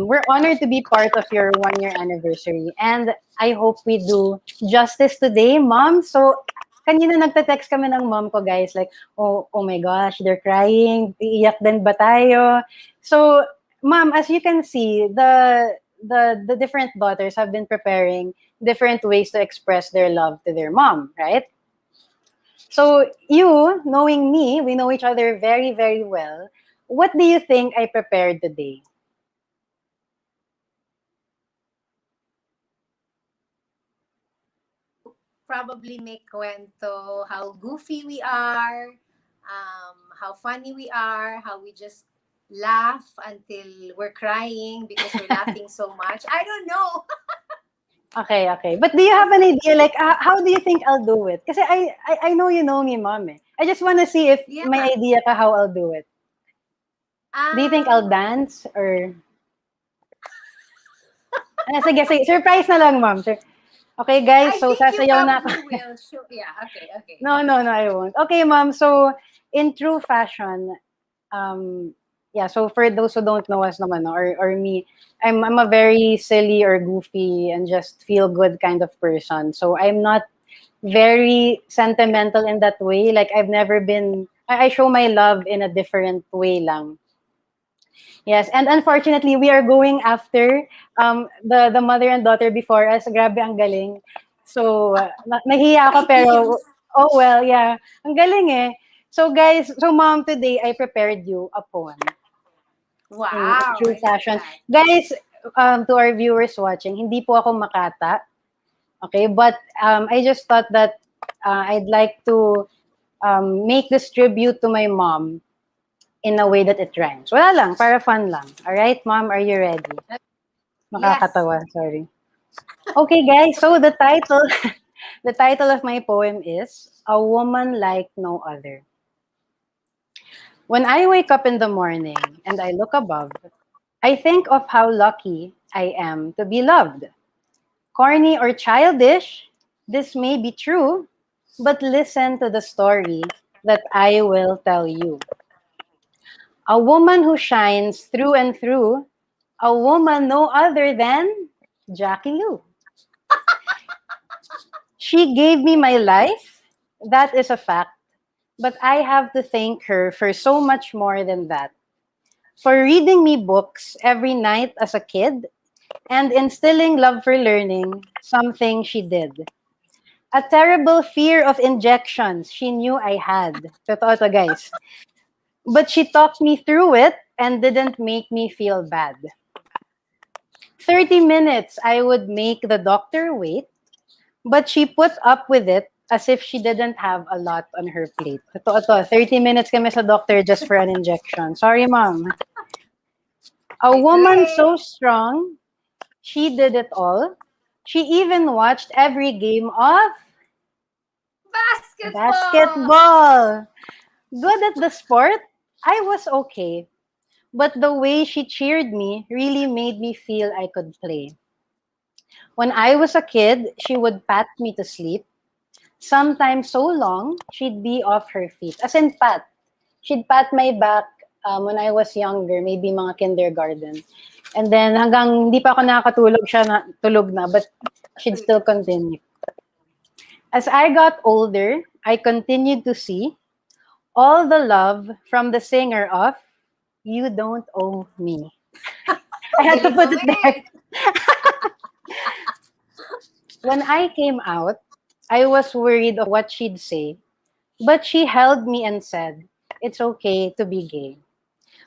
we're honored to be part of your 1 year anniversary. And I hope we do justice today, Mom. So kanina nagte-text kami ng mom ko, guys, like, oh my gosh, they're crying. Iiyak din ba tayo? So, Mom, as you can see, the different daughters have been preparing different ways to express their love to their mom, right? So you, knowing me, we know each other very, very well. What do you think I prepared today? Probably make kwento how goofy we are, how funny we are, how we just laugh until we're crying because we're laughing so much. I don't know. Okay, okay. But do you have an idea, like, how do you think I'll do it? Kasi I know you know me, mom. Eh. I just want to see if may idea ka how I'll do it. Do you think I'll dance or... Sige, sige. Surprise na lang, ma'am. Okay, guys. So, sasayaw na ako. Will. Sure. Yeah. Okay. Okay. No, I won't. Okay, ma'am. So, in true fashion, yeah, so for those who don't know us naman, or me, I'm a very silly or goofy and just feel good kind of person. So, I'm not very sentimental in that way. Like, I've never been... I show my love in a different way lang. Yes, and unfortunately, we are going after the mother and daughter before us. Grabe, ang galing. So, nahiya ako pero, oh well, yeah. Ang galing eh. So guys, so mom, today I prepared you a poem. Wow. In true fashion. Guys, to our viewers watching, hindi po ako makata. Okay, but I just thought that I'd like to make this tribute to my mom in a way that it rhymes. Wala lang, para fun lang. Alright, mom, are you ready? Makakatawa, sorry. Okay, guys, so the title of my poem is A Woman Like No Other. When I wake up in the morning and I look above, I think of how lucky I am to be loved. Corny or childish, this may be true, but listen to the story that I will tell you. A woman who shines through and through, a woman no other than Jackie Lou. She gave me my life, that is a fact, but I have to thank her for so much more than that. For reading me books every night as a kid and instilling love for learning, something she did. A terrible fear of injections she knew I had. Totoo to, guys. But she talked me through it and didn't make me feel bad. 30 minutes I would make the doctor wait, but she put up with it as if she didn't have a lot on her plate. Totoo to, 30 minutes kami sa doctor just for an injection. Sorry, mom. A woman so strong, she did it all. She even watched every game of basketball. Good at the sport, I was okay. But the way she cheered me really made me feel I could play. When I was a kid, she would pat me to sleep. Sometimes so long, she'd be off her feet. As in pat. She'd pat my back when I was younger, maybe mga kindergarten. And then hanggang hindi pa ako nakakatulog, siya tulog na, but she'd still continue. As I got older, I continued to see all the love from the singer of You Don't Owe Me. I had to put it there. When I came out, I was worried of what she'd say, but she held me and said, it's okay to be gay.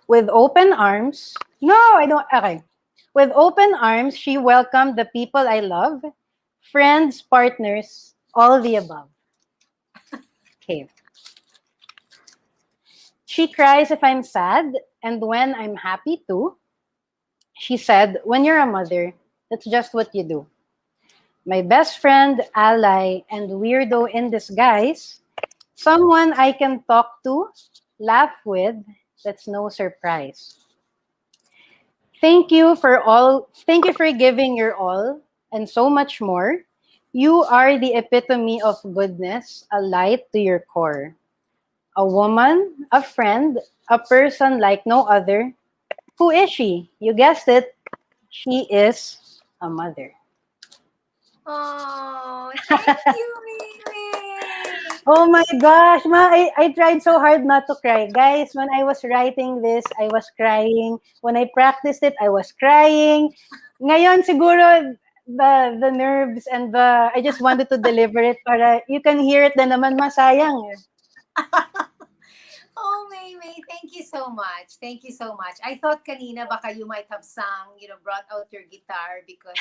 With open arms, With open arms, she welcomed the people I love, friends, partners, all the above. Okay. She cries if I'm sad, and when I'm happy too. She said, when you're a mother, that's just what you do. My best friend, ally, and weirdo in disguise, someone I can talk to, laugh with, that's no surprise. Thank you for giving your all and so much more. You are the epitome of goodness, a light to your core. A woman, a friend, a person like no other. Who is she? You guessed it. She is a mother. Oh, thank you, Mimi. Oh my gosh, ma, I tried so hard not to cry. Guys, when I was writing this, I was crying. When I practiced it, I was crying. Ngayon, siguro, the nerves and I just wanted to deliver it para you can hear it na naman, masayang. Oh, Mimi, thank you so much. Thank you so much. I thought kanina baka you might have sung, brought out your guitar because,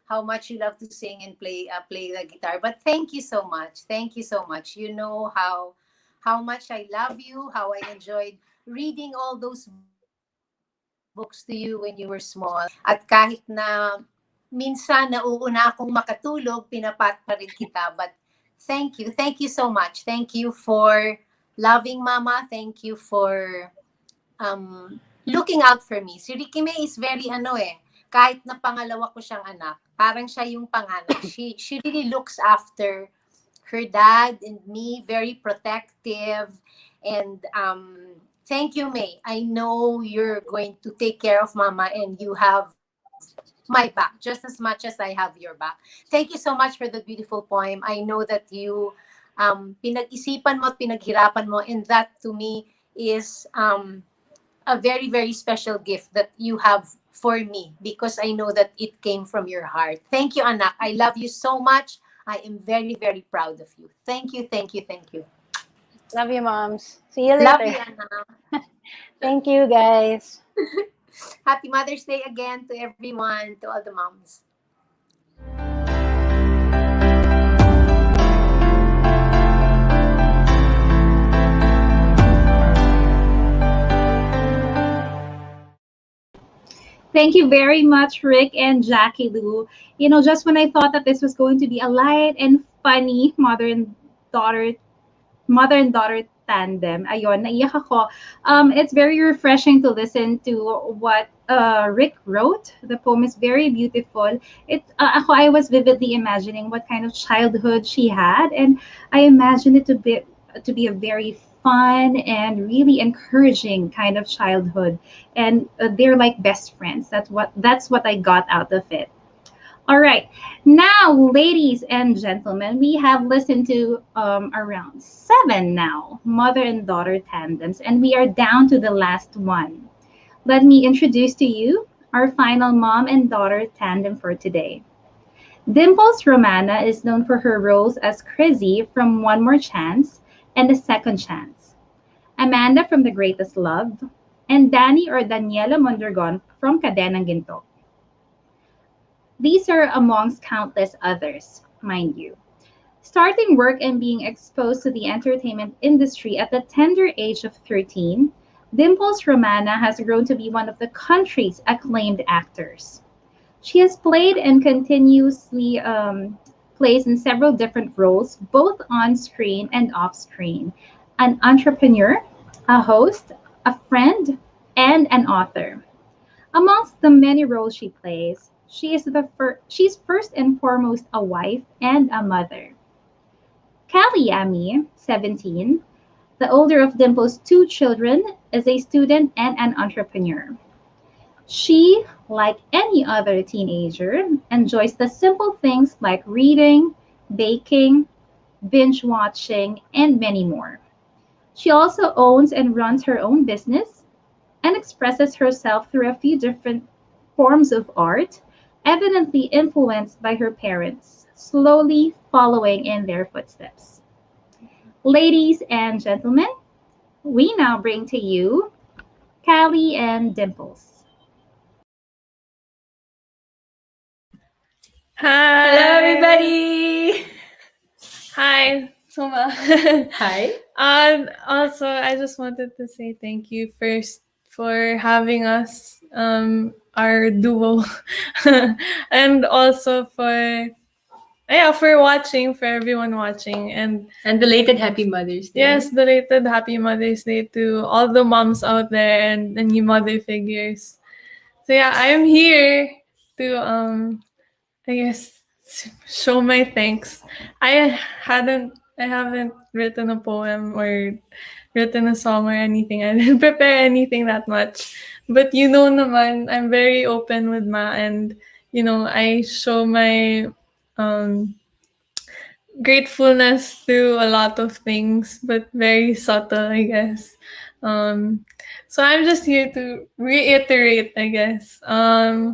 how much you love to sing and play the guitar. But thank you so much. Thank you so much. You know how much I love you, how I enjoyed reading all those books to you when you were small. At kahit na minsan nauuna akong makatulog, pinapat pa rin kita. But thank you so much. Thank you for loving Mama. Thank you for looking out for me. Si Ricky May is very kahit na pangalawa ko siyang anak, parang siya yung panganay. She really looks after her dad and me, very protective. And thank you, May. I know you're going to take care of Mama and you have my back just as much as I have your back. Thank you so much for the beautiful poem. I know that you pinag-isipan mo at pinaghirapan mo, and that to me is a very, very special gift that you have for me because I know that it came from your heart. Thank you, anak. I love you so much. I am very, very proud of you. Thank you, thank you, thank you. Love you, moms. See you Love later. you, anak. Thank you, guys. Happy Mother's Day again to everyone, to all the moms. Thank you very much, Rick and Jackie Lou. Just when I thought that this was going to be a light and funny daughter mother and daughter tandem, ayun, naiyak ako. It's very refreshing to listen to what Rick wrote. The poem is very beautiful. I was vividly imagining what kind of childhood she had, and I imagined it to be a very fun and really encouraging kind of childhood. And they're like best friends. That's what I got out of it. All right. Now, ladies and gentlemen, we have listened to around 7 now, mother and daughter tandems, and we are down to the last one. Let me introduce to you our final mom and daughter tandem for today. Dimples Romana is known for her roles as Chrissy from One More Chance and The Second Chance, Amanda from The Greatest Love, and Danny or Daniela Mondragon from Cadenang Ginto. These are amongst countless others, mind you. Starting work and being exposed to the entertainment industry at the tender age of 13, Dimples Romana has grown to be one of the country's acclaimed actors. She has played and continuously plays in several different roles, both on screen and off screen. An entrepreneur, a host, a friend, and an author. Amongst the many roles she plays, she's first and foremost a wife and a mother. Callie Yami, 17, the older of Dimple's two children, is a student and an entrepreneur. She, like any other teenager, enjoys the simple things like reading, baking, binge watching, and many more. She also owns and runs her own business and expresses herself through a few different forms of art, evidently influenced by her parents, slowly following in their footsteps. Ladies and gentlemen, we now bring to you Callie and Dimples. Hi. Hello, everybody. Hi, Suma. Hi. And also, I just wanted to say thank you first for having us, our duo, and also for watching, for everyone watching, and belated Happy Mother's Day. Yes, belated Happy Mother's Day to all the moms out there and the new mother figures. So yeah, I'm here to I guess show my thanks. I haven't written a poem or written a song or anything. I didn't prepare anything that much. But naman, I'm very open with Ma, and I show my um gratefulness through a lot of things, but very subtle, I guess. So I'm just here to reiterate, I guess. Ma,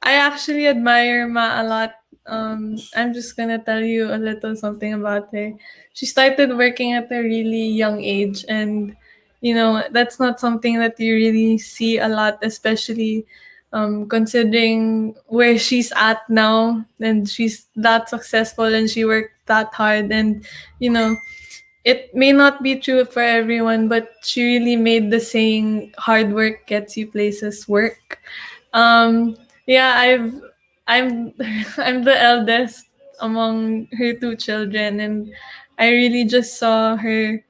I actually admire Ma a lot. I'm just gonna tell you a little something about her. She started working at a really young age, and that's not something that you really see a lot, especially considering where she's at now, and she's that successful, and she worked that hard, and you know it may not be true for everyone, but she really made the saying "hard work gets you places" work. Yeah, I'm I'm the eldest among her two children, and I really just saw her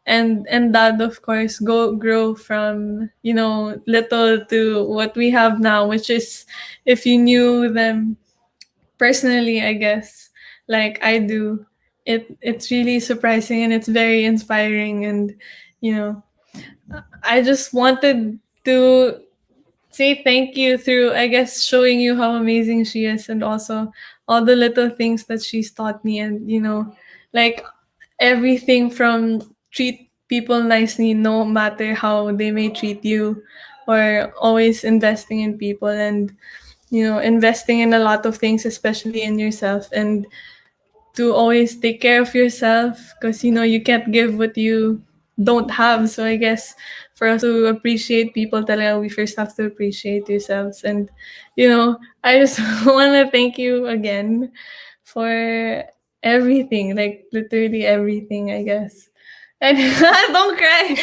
and dad, of course, grow from little to what we have now, which is, if you knew them personally, I guess, like I do, it's really surprising and it's very inspiring. And you know I just wanted to say thank you through, I guess, showing you how amazing she is, and also all the little things that she's taught me. And like everything from treat people nicely no matter how they may treat you, or always investing in people, and investing in a lot of things, especially in yourself, and to always take care of yourself, because you can't give what you don't have. So I guess for us to appreciate people, talaga, we first have to appreciate yourselves. And I just want to thank you again for everything, like literally everything, I guess. And don't cry.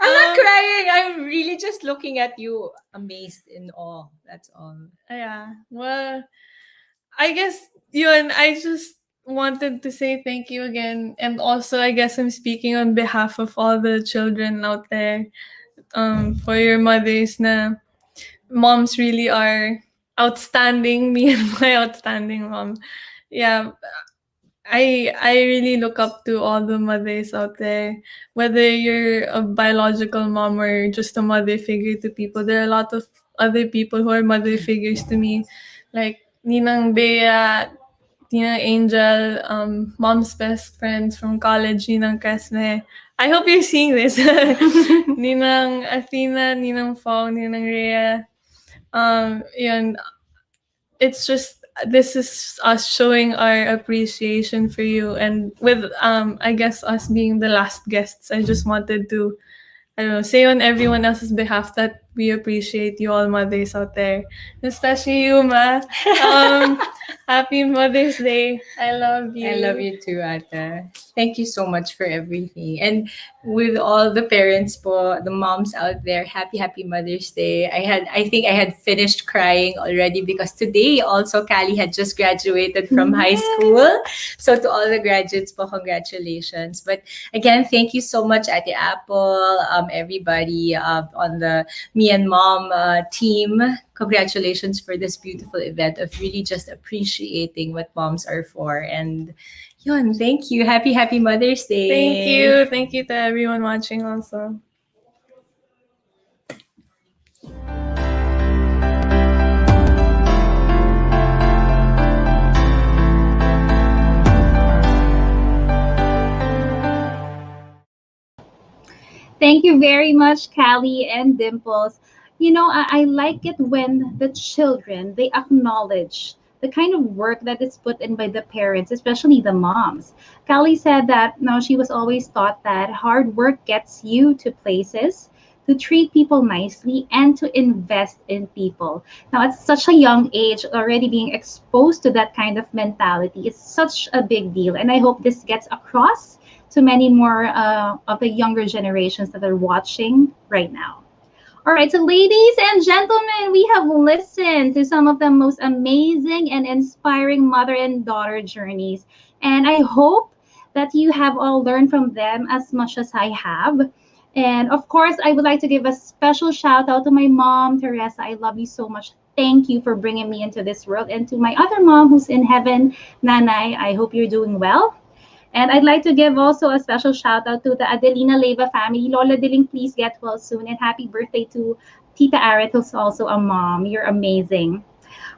I'm not crying. I'm really just looking at you, amazed in awe. That's all. Yeah. Well, I guess yun, I just wanted to say thank you again. And also, I guess I'm speaking on behalf of all the children out there, for your mothers, na moms really are outstanding. Me and my outstanding mom. Yeah, I really look up to all the mothers out there. Whether you're a biological mom or just a mother figure to people, there are a lot of other people who are mother figures to me, like Ninang Bea, Ninang Angel, mom's best friends from college, Ninang Kesme. I hope you're seeing this. Ninang Athena, Ninang Fong, Ninang Rhea. Yun, it's just, this is us showing our appreciation for you. And with I guess us being the last guests, I just wanted to, I don't know, say on everyone else's behalf that we appreciate you all mothers out there, especially you, Ma. Happy Mother's Day. I love you. I love you too, Ate. Thank you so much for everything. And with all the parents po, the moms out there, happy Mother's Day. I think I had finished crying already because today also Callie had just graduated from high school. So to all the graduates po, congratulations. But again, thank you so much, Ate Apple, everybody on the Me and Mom team. Congratulations for this beautiful event of really just appreciating what moms are for. And yun, thank you. Happy Mother's Day. Thank you. Thank you to everyone watching also. Thank you very much, Callie and Dimples. I like it when the children, they acknowledge the kind of work that is put in by the parents, especially the moms. Callie said that now she was always taught that hard work gets you to places, to treat people nicely, and to invest in people. Now, at such a young age, already being exposed to that kind of mentality is such a big deal. And I hope this gets across to many more of the younger generations that are watching right now. All right, so ladies and gentlemen, we have listened to some of the most amazing and inspiring mother and daughter journeys. And I hope that you have all learned from them as much as I have. And of course, I would like to give a special shout out to my mom, Teresa. I love you so much. Thank you for bringing me into this world. And to my other mom who's in heaven, Nanay, I hope you're doing well. And I'd like to give also a special shout out to the Adelina Leyva family. Lola Diling, please get well soon. And happy birthday to Tita Aret, who's also a mom. You're amazing.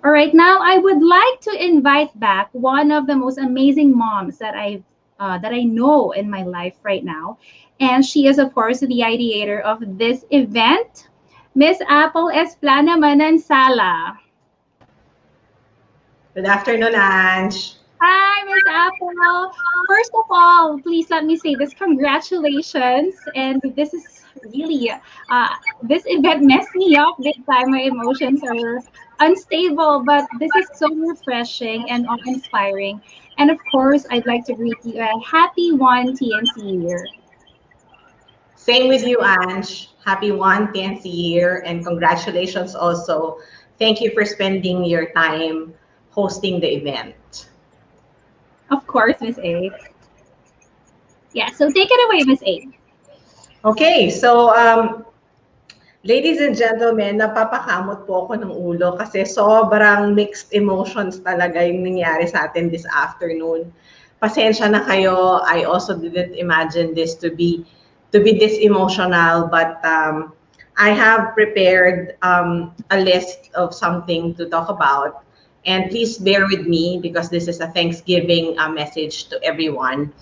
All right, now I would like to invite back one of the most amazing moms that I know in my life right now. And she is, of course, the ideator of this event, Miss Apple Esplana Manansala. Good afternoon, Ange. Hi, Miss Apple. First of all, please let me say this. Congratulations. And this is really, this event messed me up big time. My emotions are unstable, but this is so refreshing and awe-inspiring. And of course, I'd like to greet you a happy one TNC year. Same with you, Ange. Happy 110th year and congratulations also. Thank you for spending your time hosting the event. Of course, Miss A. Yeah, so take it away, Miss A. Okay, so ladies and gentlemen, napapakamot po ako ng ulo kasi sobrang mixed emotions talaga yung nangyari sa atin this afternoon. Pasensya na kayo. I also didn't imagine this to be this emotional, but I have prepared a list of something to talk about. And please bear with me because this is a Thanksgiving message to everyone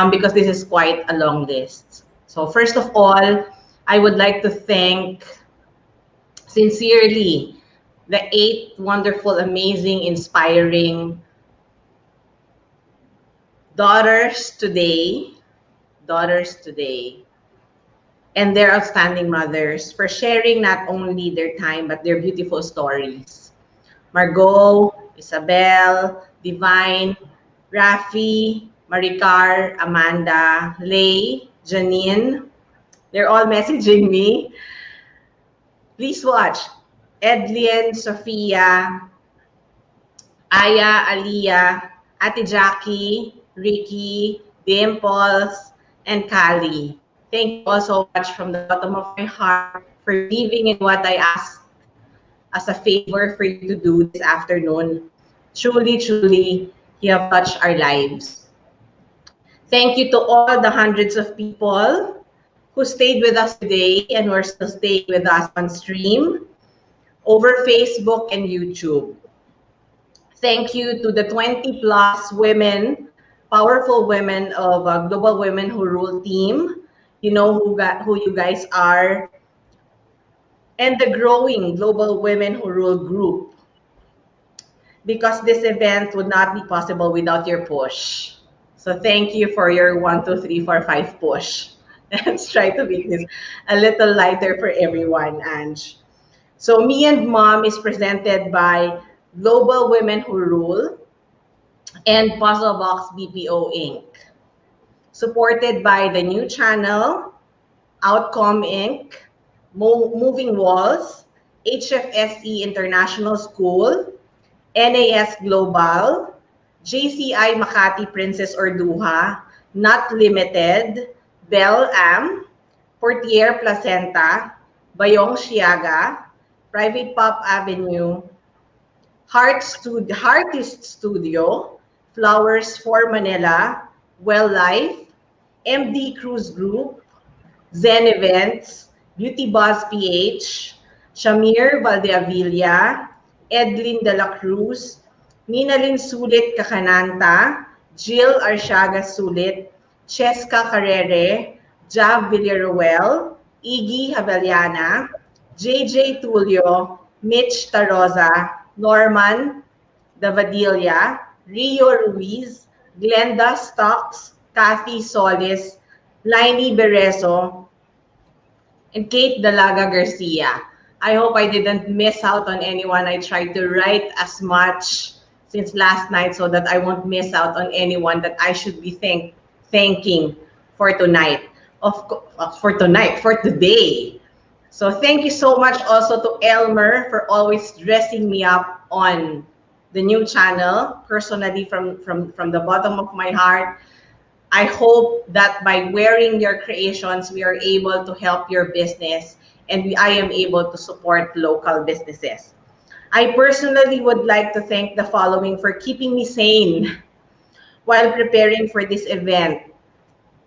because this is quite a long list. So first of all, I would like to thank sincerely the 8 wonderful, amazing, inspiring daughters today, and their outstanding mothers for sharing not only their time but their beautiful stories. Margot, Isabel, Divine, Rafi, Maricar, Amanda, Lay, Janine, they're all messaging me. Please watch. Edlin, Sophia, Aya, Aliyah, Ate Jackie, Ricky, Dimples, and Kali. Thank you all so much from the bottom of my heart for believing in what I asked as a favor for you to do this afternoon. Truly, truly, you have touched our lives. Thank you to all the hundreds of people who stayed with us today and who are still staying with us on stream over Facebook and YouTube. Thank you to the 20 plus women, powerful women of Global Women Who Rule team. You know who you guys are. And the growing Global Women Who Rule group. Because this event would not be possible without your push. So thank you for your 1, 2, 3, 4, 5 push. Let's try to make this a little lighter for everyone, Ange. So Me and Mom is presented by Global Women Who Rule and PuzzleBox BPO Inc. Supported by the new channel, Outcomm Inc., Moving Walls, HFSE International School, NAS Global, JCI Makati Princess Orduha, Not Limited, Bell Am, Purtier Placenta, Bayong Siaga, Private Pop Avenue, Heartist Studio, Flowers for Manila, Well Life, MD Cruise Group, Zen Events, Beauty Buzz PH, Shamir Valdeavilla, Edlin de la Cruz, Ninalyn Sulit Kakananta, Jill Arsiaga Sulit, Cheska Carrere, Jav Villaruel, Iggy Haveliana, JJ Tulio, Mitch Tarosa, Norman Davadilla, Rio Ruiz, Glenda Stocks, Kathy Solis, Lainey Bereso, and Kate Dalaga Garcia. I hope I didn't miss out on anyone. I tried to write as much since last night so that I won't miss out on anyone that I should be thanking for tonight. For today. So thank you so much also to Elmer for always dressing me up on the new channel. Personally, from the bottom of my heart, I hope that by wearing your creations, we are able to help your business and I am able to support local businesses. I personally would like to thank the following for keeping me sane while preparing for this event.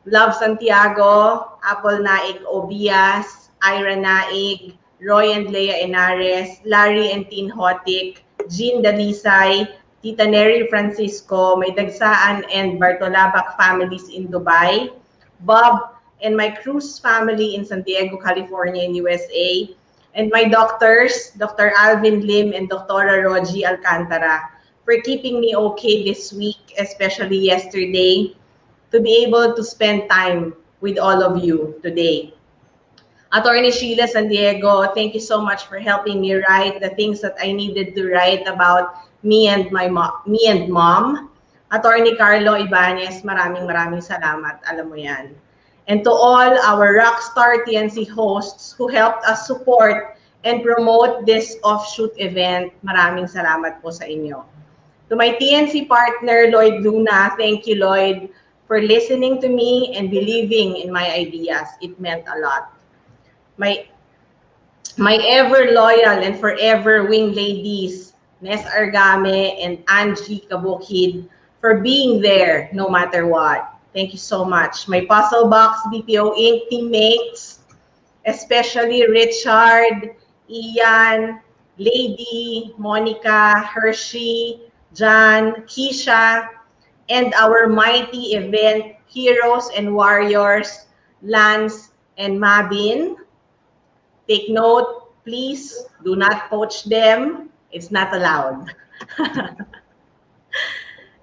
Love Santiago, Apple Naig Obias, Ira Naig, Roy and Leia Enares, Larry and Tin Hotik, Jean Dalisay, Tita Neri Francisco, may Dagsaan and Bartolabak families in Dubai, Bob and my Cruz family in San Diego, California in USA, and my doctors, Dr. Alvin Lim and Dr. Rogie Alcantara, for keeping me okay this week, especially yesterday, to be able to spend time with all of you today. Attorney Sheila San Diego, thank you so much for helping me write the things that I needed to write about me and mom. Attorney Carlo Ibanez, maraming salamat. Alam mo yan. And to all our rockstar TNC hosts who helped us support and promote this offshoot event, maraming salamat po sa inyo. To my TNC partner, Lloyd Luna, thank you, Lloyd, for listening to me and believing in my ideas. It meant a lot. My ever loyal and forever wing ladies, Nes Argame and Angie Kabukid, for being there no matter what. Thank you so much. My PuzzleBox BPO Inc. teammates, especially Richard, Ian, Lady, Monica, Hershey, John, Keisha, and our mighty event heroes and warriors, Lance and Mabin. Take note, please do not poach them. It's not allowed.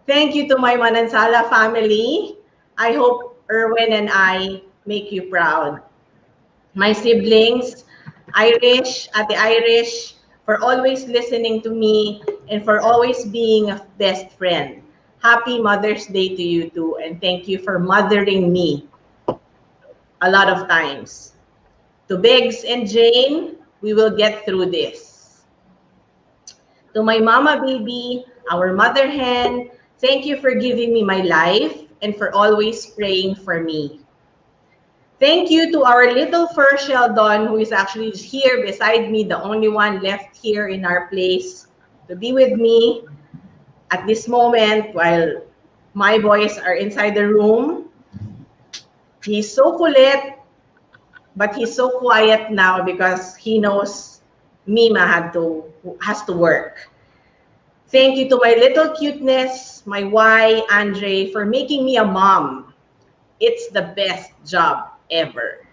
Thank you to my Manansala family. I hope Erwin and I make you proud. My siblings, Irish, Ate Irish, for always listening to me and for always being a best friend. Happy Mother's Day to you too, and thank you for mothering me a lot of times. To Biggs and Jane, we will get through this. To my mama baby, our mother hen, thank you for giving me my life and for always praying for me. Thank you to our little fur Sheldon, who is actually here beside me, the only one left here in our place to be with me at this moment while my boys are inside the room. He's so kulit, but he's so quiet now because he knows Mima has to work. Thank you to my little cuteness, my Y, Andre, for making me a mom. It's the best job ever.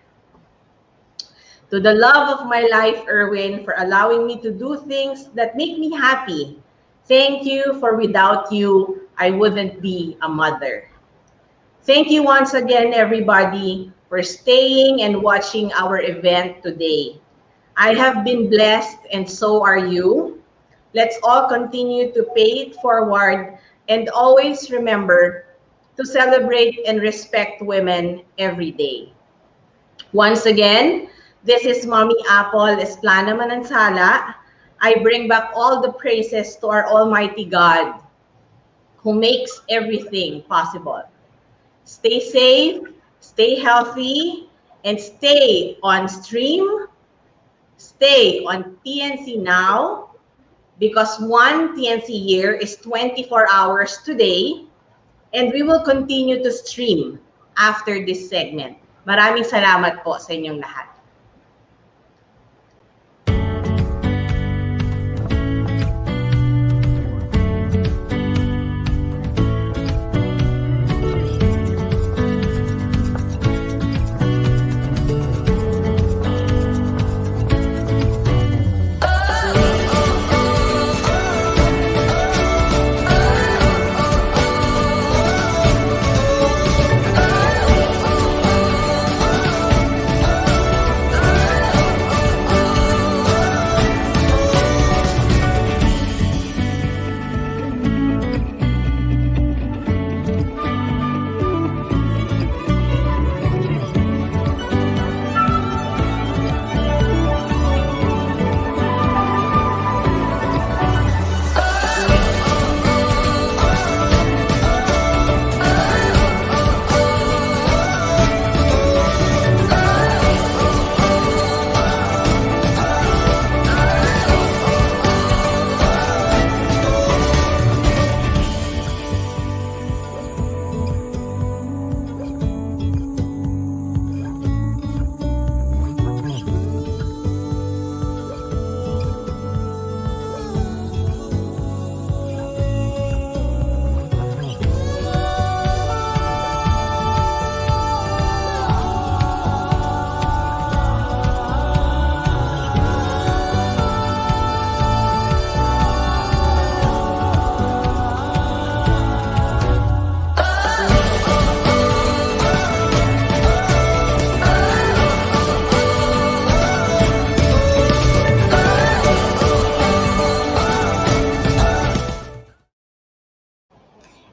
To the love of my life, Erwin, for allowing me to do things that make me happy. Thank you, for without you, I wouldn't be a mother. Thank you once again, everybody, for staying and watching our event today. I have been blessed, and so are you. Let's all continue to pay it forward and always remember to celebrate and respect women every day. Once again, this is Mommy Apple Esplana Manansala. I bring back all the praises to our Almighty God who makes everything possible. Stay safe, stay healthy, and stay on stream. Stay on TNC now, because one TNC year is 24 hours today, and we will continue to stream after this segment. Maraming salamat po sa inyong lahat.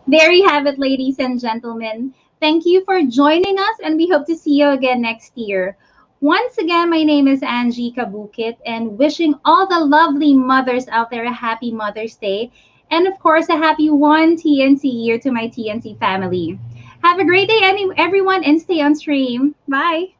There you have it, ladies and gentlemen. Thank you for joining us, and we hope to see you again next year. Once again, my name is Angie Kabukit, and wishing all the lovely mothers out there a happy Mother's Day, and of course, a happy one TNC year to my TNC family. Have a great day, everyone, and stay on stream. Bye.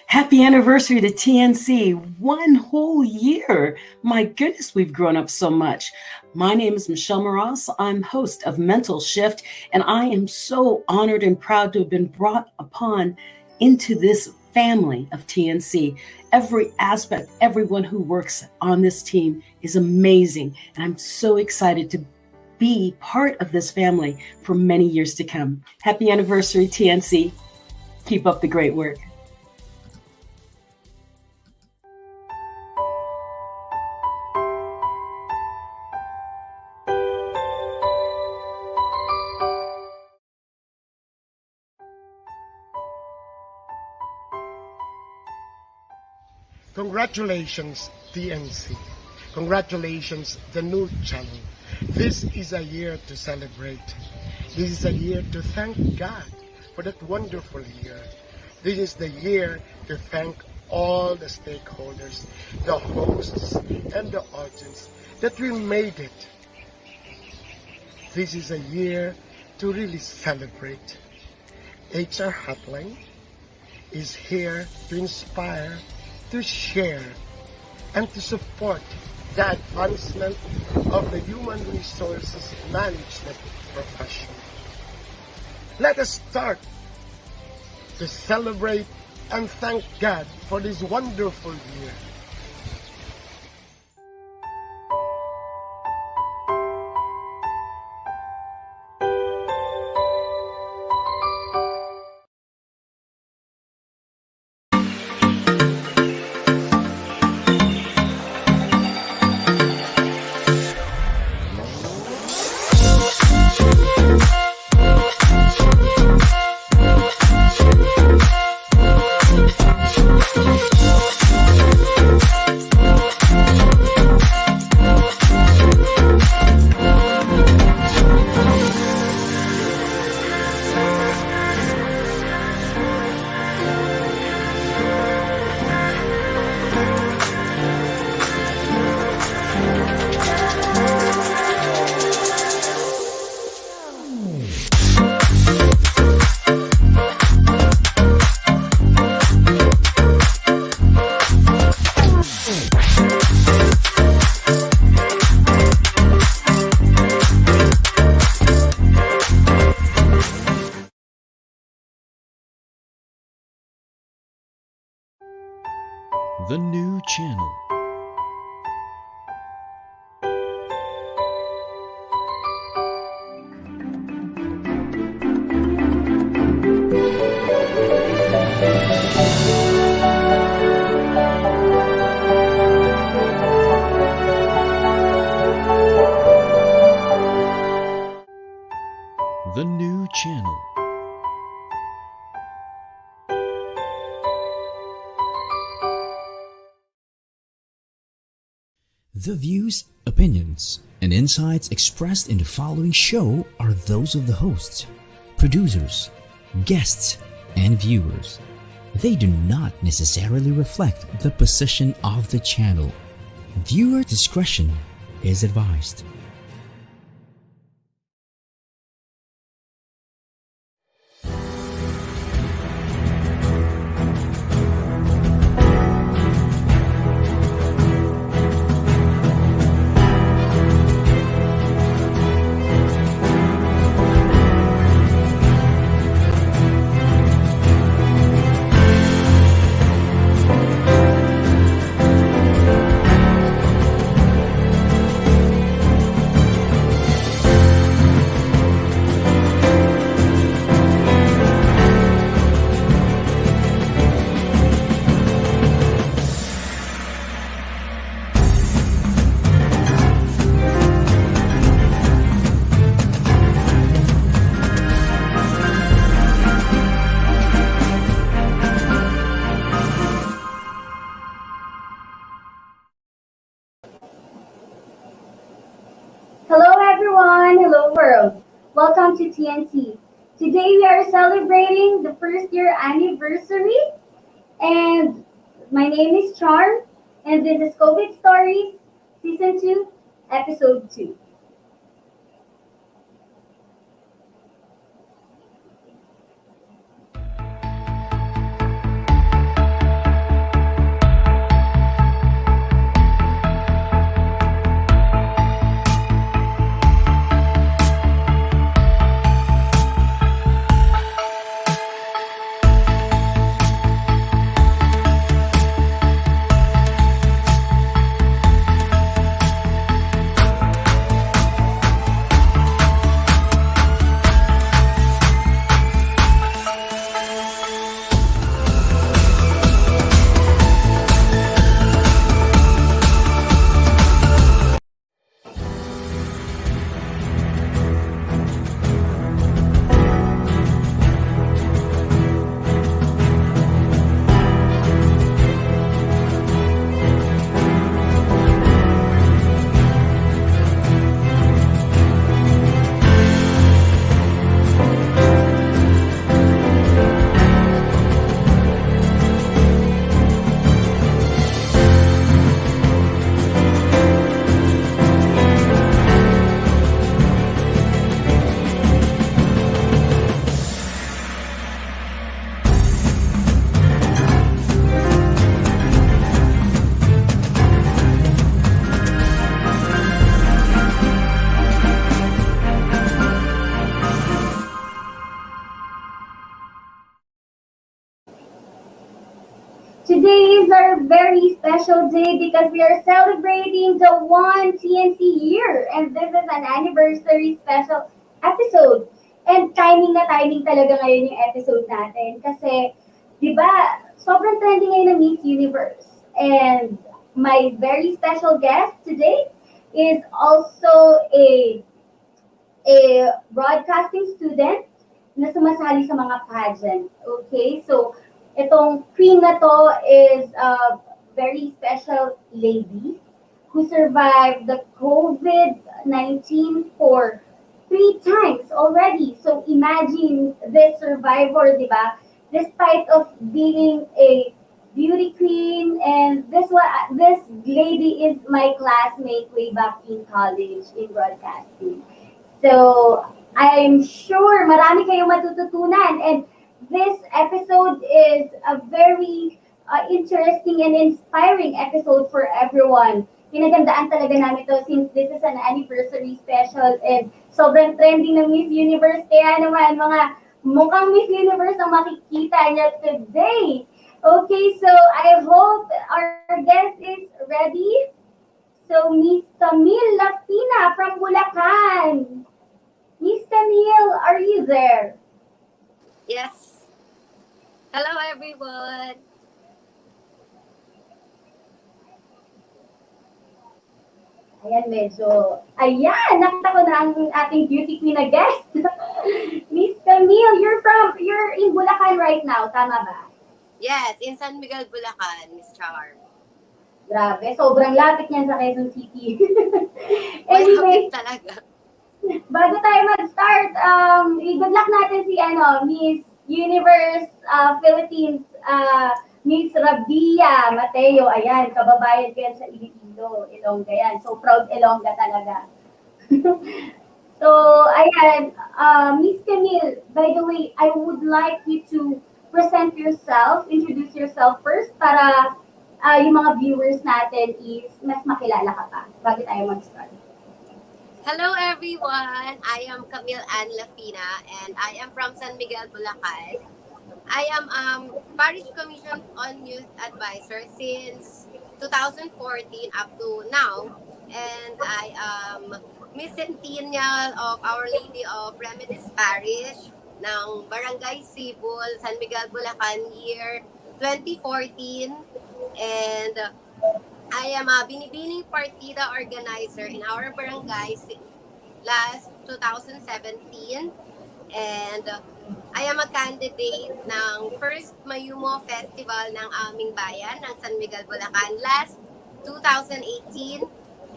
Happy anniversary to TNC. 1 whole year. My goodness, we've grown up so much. My name is Michelle Moras. I'm host of Mental Shift, and I am so honored and proud to have been brought upon into this family of TNC. Every aspect, everyone who works on this team is amazing, and I'm so excited to be part of this family for many years to come. Happy anniversary, TNC. Keep up the great work. Congratulations, TNC. Congratulations, the new channel. This is a year to celebrate. This is a year to thank God for that wonderful year. This is the year to thank all the stakeholders, the hosts, and the audience that we made it. This is a year to really celebrate. HR Hotline is here to inspire, to share, and to support the advancement of the human resources management profession. Let us start to celebrate and thank God for this wonderful year. The new channel. The new channel. The views, opinions, and insights expressed in the following show are those of the hosts, producers, guests, and viewers. They do not necessarily reflect the position of the channel. Viewer discretion is advised. Hello everyone, hello world. Welcome to TNC. Today we are celebrating the first year anniversary and my name is Charm and this is COVID Stories Season 2, Episode 2. very special day because we are celebrating the 1 TNC year. And this is an anniversary special episode. And timing na timing talaga ngayon yung episode natin. Kasi, di ba, sobrang trending ngayon ng Miss Universe. And my very special guest today is also a broadcasting student na sumasali sa mga pageant. Okay? So, itong queen na to is a very special lady who survived the COVID-19 for 3 times already. So, imagine this survivor, di ba? Despite of being a beauty queen, and this lady is my classmate way back in college in broadcasting. So, I'm sure marami kayong matututunan, and this episode is a very interesting and inspiring episode for everyone. Pinagandaan talaga namin to since this is an anniversary special and sobrang trending ng Miss Universe. Kaya naman mga mukhang Miss Universe ang makikita niya today. Okay, so I hope our guest is ready. So Miss Camille Lafina from Bulacan. Miss Camille, are you there? Yes. Hello, everyone. Ayan, nakita ko na ang ating beauty queen na guest. Miss Camille, you're in Bulacan right now, tama ba? Yes, in San Miguel, Bulacan, Miss Char. Grabe, sobrang lapit niyan sa Quezon City. Anyway, talaga. Bago tayo mag-start, good luck natin si Miss Universe Philippines, Miss Rabia Mateo. Ayan, kababayan ko yan sa Iloilo, Ilongga yan. So proud Ilongga talaga. So, ayan, Miss Camille, by the way, I would like you to present yourself, introduce yourself first para yung mga viewers natin is mas makilala ka pa bago tayo mag-start. Hello, everyone. I am Camille Ann Lafina, and I am from San Miguel, Bulacan. I am Parish Commission on Youth Advisor since 2014 up to now, and I am Miss Centennial of Our Lady of Remedies Parish ng Barangay Sibol, San Miguel, Bulacan, year 2014, and I am a Binibining Partida organizer in our barangay last 2017, and I am a candidate ng first Mayumo Festival ng aming bayan ng San Miguel, Bulacan last 2018,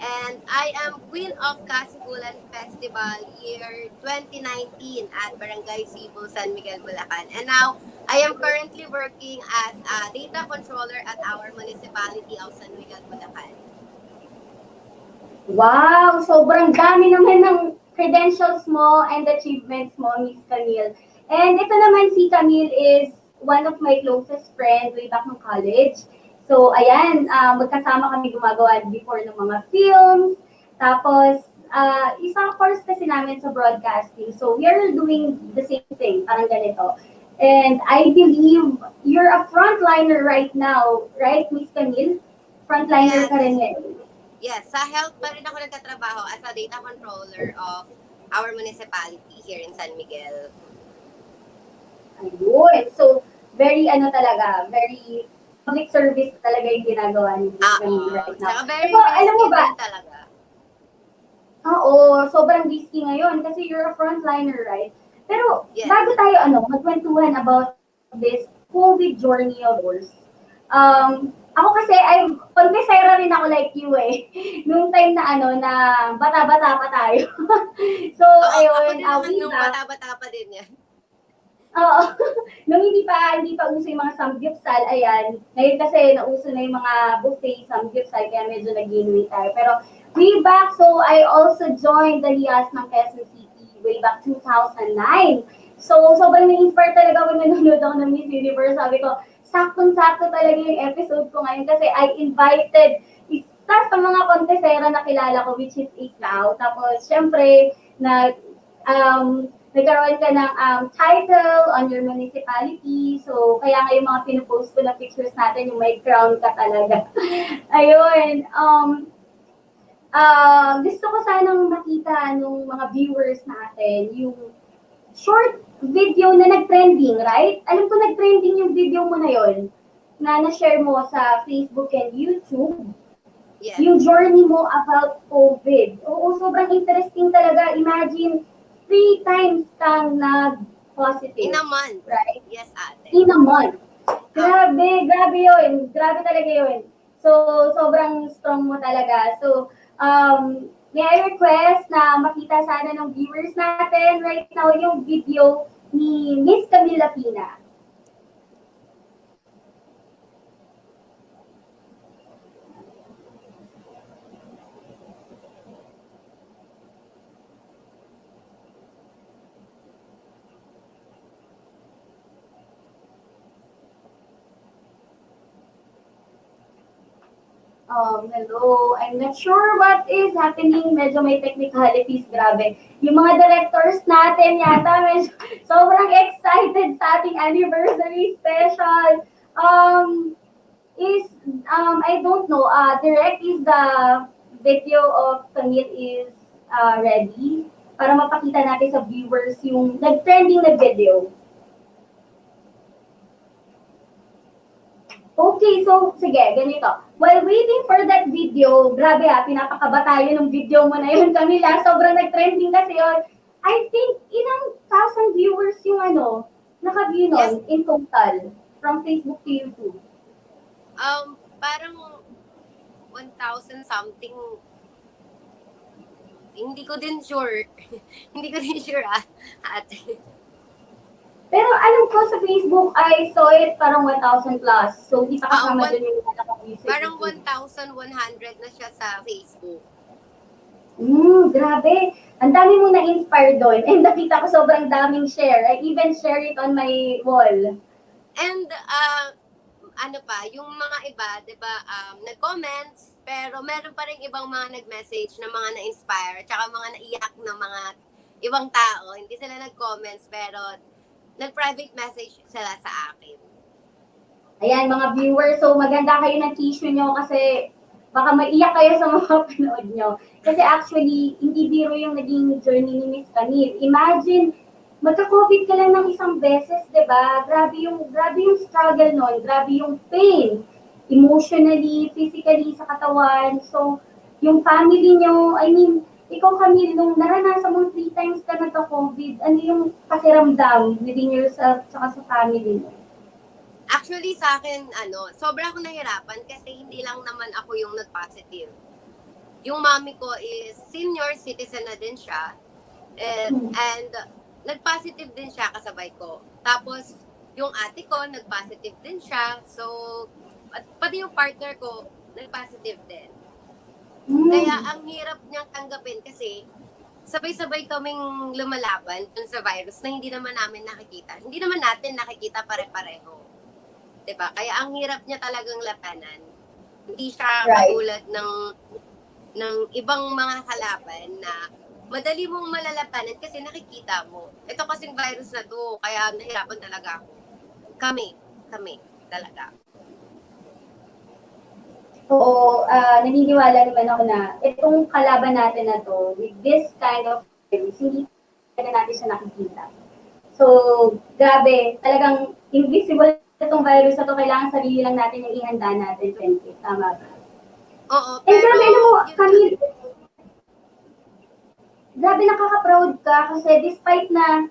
and I am Queen of Kasibulan Festival year 2019 at Barangay Sibol, San Miguel, Bulacan, and now I am currently working as a data controller at our municipality of San Miguel, Bulacan. Wow! Sobrang dami naman ng credentials mo and achievements mo, Miss Camille. And ito naman si Camille is one of my closest friends way back ng college. So, ayan, magkasama kami gumagawa before ng mga films. Tapos, isang course kasi namin sa broadcasting. So, we are doing the same thing, parang ganito. And I believe you're a frontliner right now, right, Miss Camille? Frontliner ka rin ngayon. Yes, sa health pa rin ako nagtatrabaho as a data controller of our municipality here in San Miguel. Ayun. So, very very public service talaga yung ginagawa ni Miss Camille right now. Saka very So, alam mo ba? Talaga. Oo, sobrang risky ngayon kasi you're a frontliner, right? Pero bago tayo magkwentuhan about this COVID journey of yours, ako kasi, confessera rin ako like you eh. Nung time na na bata-bata pa tayo. So, ayun. Ako din nung bata-bata pa din yan. Oo. Nung hindi pa uso yung mga samgyupsal, ayan. Ngayon kasi nauso na yung mga buffet samgyupsal, kaya medyo nag-inuwi tayo. Pero way back, so I also joined the HIAS ng Quezon City way back 2009. So, sobrang na-inspire talaga ako nanonood ako ng Miss Universe. Sabi ko, saktong-sakto talaga yung episode ko ngayon kasi I invited isa sa mga kontesera na kilala ko, which is Ikaw. Tapos, syempre, nagkaroon ka ng title on your municipality. So, kaya nga yung mga pinupost ko na pictures natin, yung may crown ka talaga. Ayun. Gusto ko sanang makita nung mga viewers natin, yung short video na nag-trending, right? Alam ko nag-trending yung video mo na yon na na-share mo sa Facebook and YouTube. Yes. Yung journey mo about COVID. Oo, sobrang interesting talaga. Imagine, 3 times kang nag-positive. In a month. Right? Yes, ate. In a month. Grabe yun. Grabe talaga yun. So, sobrang strong mo talaga. So, may I request na makita sana ng viewers natin right now yung video ni Miss Camila Pina. Hello. I'm not sure what is happening. Medyo may technicalities, grabe. Yung mga directors natin yata, medyo sobrang excited sa ating anniversary special. I don't know, direct is the video of Camille is ready para mapakita natin sa viewers yung nag-trending na video. Okay, so sige, ganito. While waiting for that video, grabe pinapakaba tayo ng video mo na yun, Camila. Sobrang nag-trending kasi yun. I think, ilang thousand viewers yung naka-view nun in total from Facebook to YouTube? Parang 1,000 something. Hindi ko din sure. Hindi ko din sure, ate. Pero alam ko sa Facebook, I saw it parang 1,000 plus. So, di pa kasama dun yung naka-view sa Parang YouTube. 1,100 na siya sa Facebook. Grabe. Ang dami mo na-inspire doon. And nakita ko sobrang daming share. I even share it on my wall. And, yung mga iba, di ba, nag-comments, pero meron pa rin ibang mga nag-message na mga na-inspire, tsaka mga naiyak na mga ibang tao. Hindi sila nag-comments, pero nag-private message sila sa akin. Ayan, mga viewers, so maganda kayo ng tissue nyo kasi baka maiyak kayo sa mga panood nyo. Kasi actually, hindi biro yung naging journey ni Miss Camille. Imagine, magka-COVID ka lang ng isang beses, di ba? Grabe yung struggle nun, grabe yung pain. Emotionally, physically, sa katawan. So, yung family nyo, ikaw Camille, nung naranasan mo 3 times ka nagka-COVID, ano yung pakiramdam within yourself tsaka sa family mo? Actually, sa akin, sobra akong nahirapan kasi hindi lang naman ako yung nag-positive. Yung mami ko is senior citizen na din siya. And nag-positive din siya kasabay ko. Tapos, yung ate ko, nag-positive din siya. So, at pati yung partner ko, nag-positive din. Kaya ang hirap niyang tanggapin kasi sabay-sabay kaming lumalaban dun sa virus na hindi naman namin nakikita. Hindi naman natin nakikita pare-pareho. Diba? Kaya ang hirap niya talagang labanan. Hindi siya katulad ng ibang mga kalaban na madali mong malalabanan kasi nakikita mo. Ito kasing virus na to, kaya nahirapan talaga ako. Kami talaga. Oo, naniniwala naman ako na itong kalaban natin na to, with this kind of virus, hindi natin siya nakikita. So, grabe, talagang invisible itong virus na to, kailangan sarili lang natin yung ihanda natin, 20. Tama ba? Oo, pero... grabe nakaka-proud ka kasi despite na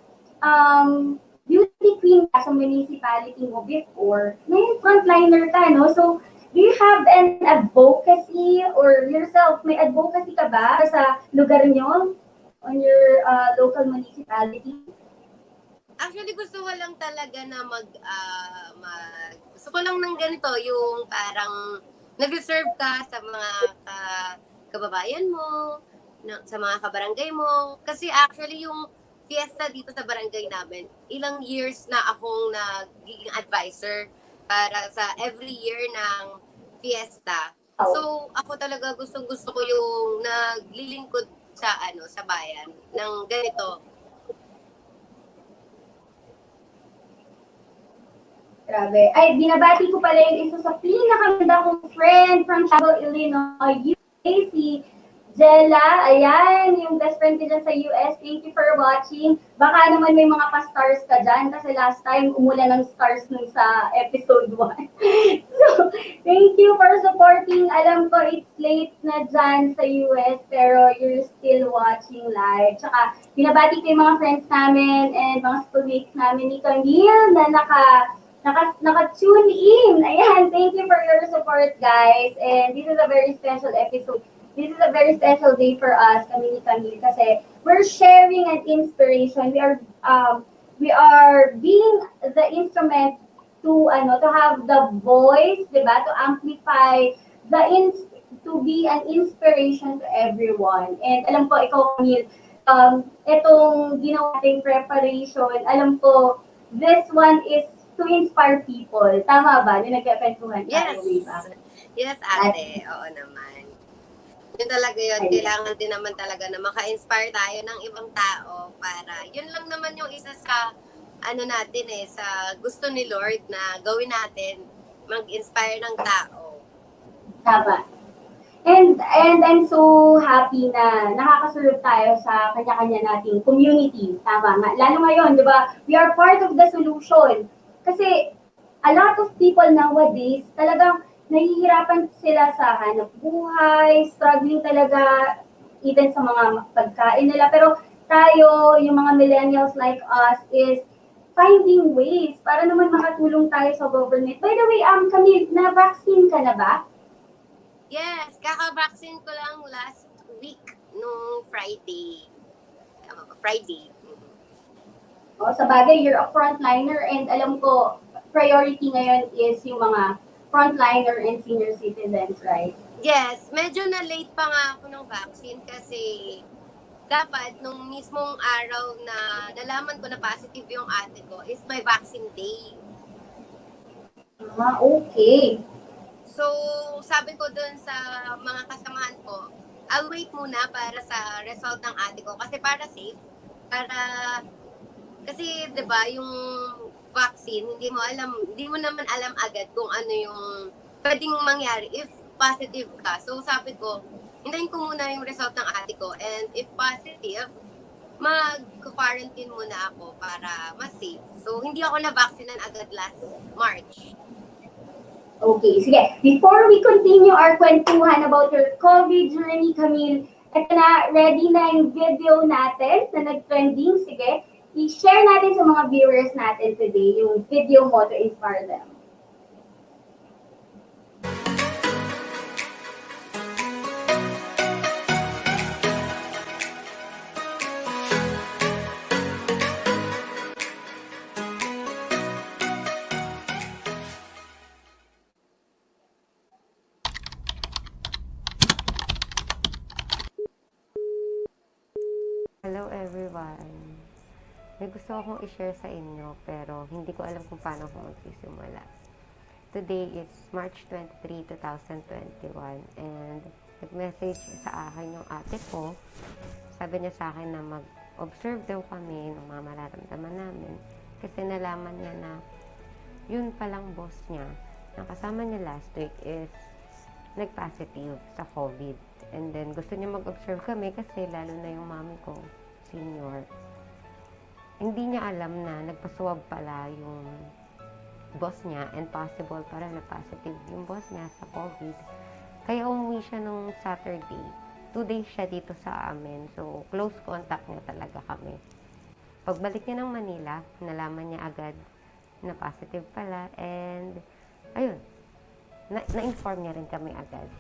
beauty queen ka sa municipality mo before, ngayon frontliner ka, no? So, do you have an advocacy or yourself, may advocacy ka ba sa lugar nyo on your local municipality? Actually, gusto ko lang talaga na gusto ko lang ng ganito, yung parang nag-reserve ka sa mga kababayan mo, sa mga kabarangay mo. Kasi actually, yung fiesta dito sa barangay namin, ilang years na akong nagiging advisor para sa every year ng fiesta. So, ako talaga gusto ko yung naglilingkod sa sa bayan ng ganito. Grabe. Ay, binabati ko pala yung isa sa pinakamaganda kong friend from Chicago, Illinois, USA, si Jella. Ayan, yung best friend ko dyan sa US. Thank you for watching. Baka naman may mga pa-stars ka dyan kasi last time umulan ng stars nung sa episode 1. So, thank you for supporting. Alam ko it's late na dyan sa US pero you're still watching live. Tsaka, binabati ko yung mga friends namin and mga schoolmates namin ni Camille na naka-tune in. Ayan, thank you for your support, guys. And this is a very special episode. This is a very special day for us, kami ni Camille, kasi we're sharing an inspiration. We are being the instrument to have the voice, diba, to amplify to be an inspiration to everyone. And alam ko, ikaw, Camille, itong ginawa nating preparation, alam ko, this one is to inspire people. Tama ba? Yung nagkakwentuhan tayo, way back. Yes, ate. Oo naman. Yun talaga yun. Kailangan din naman talaga na maka-inspire tayo ng ibang tao para yun lang naman yung isa sa natin sa gusto ni Lord na gawin natin, mag-inspire ng tao. Tama. And I'm so happy na nakakasulog tayo sa kanya-kanya nating community. Tama nga. Lalo ngayon, di ba? We are part of the solution. Kasi a lot of people nowadays, talagang nahihirapan sila sa hanap buhay, struggling talaga even sa mga pagkain nila. Pero tayo, yung mga millennials like us, is finding ways para naman makatulong tayo sa government. By the way, Camille, na-vaccine ka na ba? Yes, kaka-vaccine ko lang last week, nung Friday. Friday. O, sa bagay, you're a frontliner and alam ko, priority ngayon is yung mga frontliner and senior citizens, right? Yes, medyo na-late pa nga ako ng vaccine kasi dapat nung mismong araw na nalaman ko na positive yung ate ko is my vaccine day. Okay. So, sabi ko dun sa mga kasamahan ko, I'll wait muna para sa result ng ate ko kasi para safe, kasi 'di ba yung vaccine, hindi mo naman alam agad kung ano yung pwedeng mangyari if positive ka. So sabi ko, hintayin ko muna yung result ng ate ko and if positive, mag-quarantine muna ako para mas safe. So hindi ako na-vaccinan agad last March. Okay, sige. Before we continue our kwentuhan about your COVID journey, Camille, eto na, ready na yung video natin na nag-trending. Sige, i-share natin sa mga viewers natin today yung video mo to inspire them. Hello everyone! May gusto akong i-share sa inyo pero hindi ko alam kung paano ako magsisimula. Today is March 23, 2021 and nag-message sa akin yung ate ko. Sabi niya sa akin na mag-observe daw kami ng mga mararamdaman namin kasi nalaman niya na yun palang boss niya na kasama niya last week is nag-positive sa COVID. And then gusto niya mag-observe kami kasi lalo na yung mami ko, senior. Hindi niya alam na nagpaswab pala yung boss niya and possible para na positive yung boss niya sa COVID. Kaya umuwi siya nung Saturday. 2 days siya dito sa amin. So, close contact niya talaga kami. Pagbalik niya ng Manila, nalaman niya agad na positive pala and ayun, na-inform niya rin kami agad.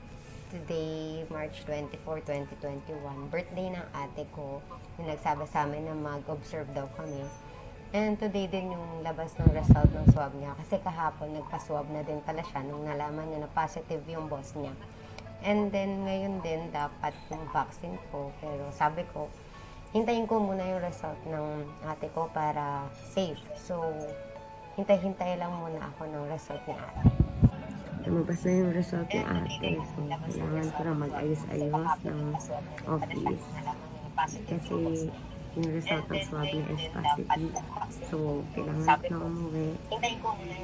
Today, March 24, 2021, birthday ng ate ko. Yung nagsabi sa amin na mag-observe daw kami. And today din yung labas ng result ng swab niya. Kasi kahapon, nagpa-swab na din pala siya nung nalaman niya na positive yung boss niya. And then, ngayon din, dapat yung vaccine ko. Pero sabi ko, hintayin ko muna yung result ng ate ko para safe. So, hintay-hintay lang muna ako ng result ni ate. Lumabas na yung result ni ate. So, kailangan ko na mag-ayos-ayos ng office. Kasi yung result ng swab niya is positive. So, kailangan ko na umuwi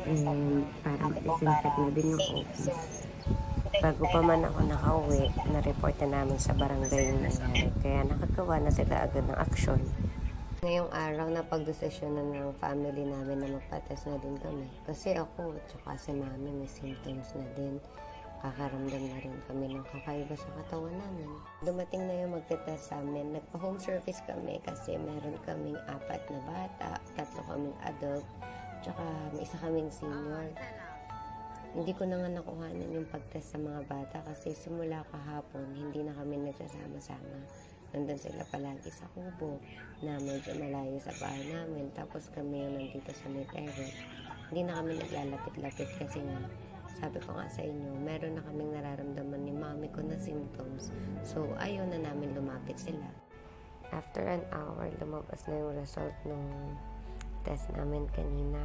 and para ma-disinfect na din yung office. Bago pa man ako nakauwi, na-report na namin sa barangay yung nangyari. Kaya nakagawa na sila agad ng aksyon. Ngayong araw na pagdesisyonan ng family namin na magpa-test na din kami. Kasi ako at saka si mami may symptoms na din. Kakaramdam na rin kami ng kakaiba sa katawan namin. Dumating na yung magte-test sa amin. Nagpa-home service kami kasi meron kaming 4 na bata, 3 kaming adult, tsaka may isa kaming senior. Hindi ko na nga nakuhanan yung pag-test sa mga bata kasi simula kahapon, hindi na kami nagsasama-sama. Nandun sila palagi sa kubo na medyo malayo sa bahay namin. Tapos kami yung nandito sa may terrace. Hindi na kami naglalapit-lapit kasi nga, sabi ko nga sa inyo, meron na kaming nararamdaman ni mami ko na symptoms. So, ayaw na namin lumapit sila. After an hour, lumabas na yung result ng test namin kanina.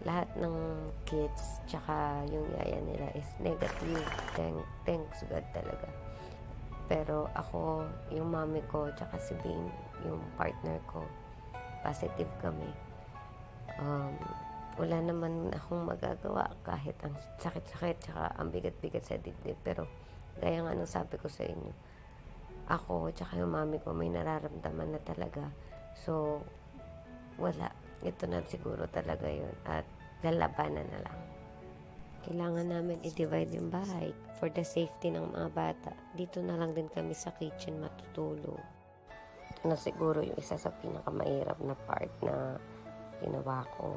Lahat ng kids, tsaka yung yaya nila is negative. Thanks God talaga. Pero ako, yung mami ko, tsaka si Bing, yung partner ko, positive kami. Wala naman akong magagawa kahit ang sakit-sakit, tsaka ang bigat-bigat sa dibdib. Pero, gaya nga nung sabi ko sa inyo, ako, tsaka yung mami ko, may nararamdaman na talaga. So, wala. Ito na siguro talaga yun. At lalabanan na lang. Kailangan namin i-divide yung bahay for the safety ng mga bata. Dito na lang din kami sa kitchen matutulog. Ito na siguro yung isa sa pinakamahirap na part na ginawa ko.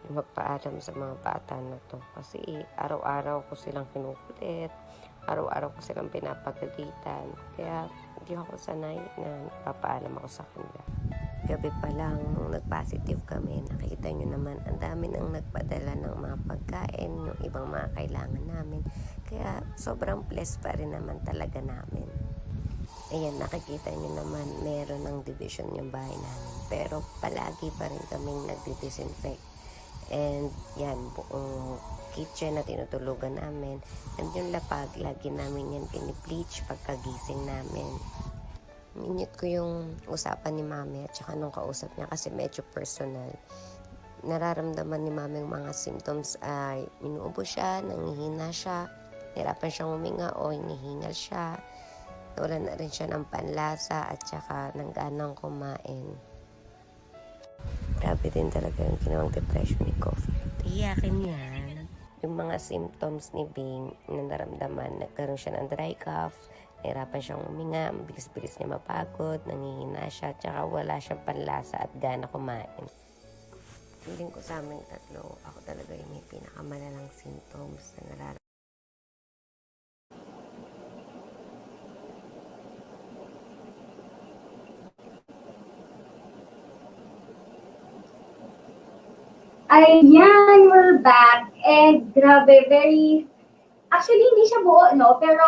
Yung magpaalam sa mga bata na to. Kasi araw-araw ko silang kinukulit. Araw-araw ko silang pinapagalitan. Kaya hindi ako sanay na papaalam ako sa kanila. Gabi pa lang, nung nag-positive kami, nakita nyo naman, ang dami nang nagpadala ng mga pagkain, yung ibang mga kailangan namin. Kaya sobrang blessed pa rin naman talaga namin. Ayan, nakikita nyo naman, meron ng division yung bahay namin. Pero palagi pa rin kaming nagdi-disinfect. And yan, buong kitchen na tinutulugan namin. And yung lapag, lagi namin yan pinipleach pagkagising namin. Minute ko yung usapan ni mami at saka nung kausap niya kasi medyo personal. Nararamdaman ni mami yung mga symptoms ay inuubo siya, nangihina siya, hirapan siyang huminga o hinihingal siya. Wala na rin siya ng panlasa at saka ng ganang kumain. Grabe din talaga yung ginawang depression ni Coffee. Iyakin yan. Yung mga symptoms ni Bing na naramdaman, nagkaroon siya ng dry cough, nahirapan siyang huminga, mabilis-bilis niya mapagod, nangihina siya, tsaka wala siyang panlasa at gana kumain. Feeling ko sa aming tatlo, ako talaga yung may pinakamalalang symptoms na nararamdaman. Ayan, we're back. And grabe, actually hindi siya buo, no? Pero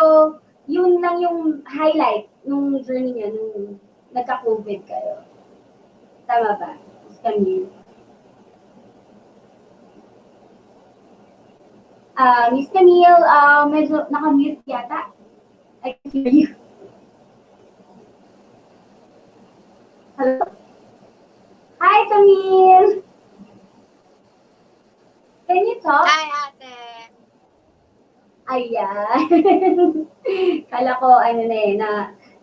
yun lang yung highlight nung journey niya nung nagka-COVID kayo. Tama ba? Camille? Miss Camille, medyo naka-mute yata. I can hear you. Hello? Hi, Camille! Can you talk? Hi, ate! Ayan. Kala ko,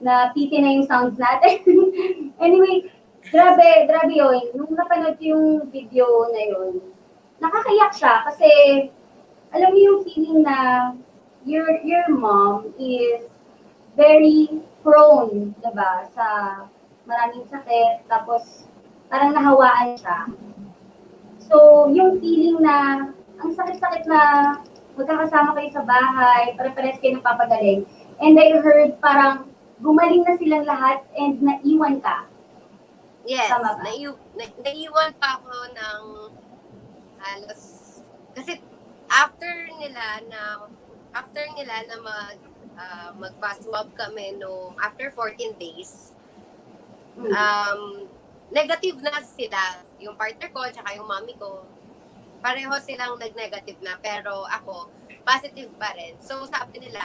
napiti na yung sounds natin. Anyway, grabe yun. Nung napanood ko yung video na yun, nakakayak siya kasi, alam mo yung feeling na your mom is very prone, diba, sa maraming sakit, tapos parang nahawaan siya. So, yung feeling na, ang sakit-sakit na magkakasama kayo sa bahay, pare-pares kayo napapagaling. And I heard parang gumaling na silang lahat and naiwan ka. Yes, Tama ba? naiwan pa ako ng halos, kasi after nila na magpa-swab kami no after 14 days, negative na sila. Yung partner ko, tsaka yung mami ko, pareho silang nag-negative na. Pero ako, positive pa rin. So, sabi nila,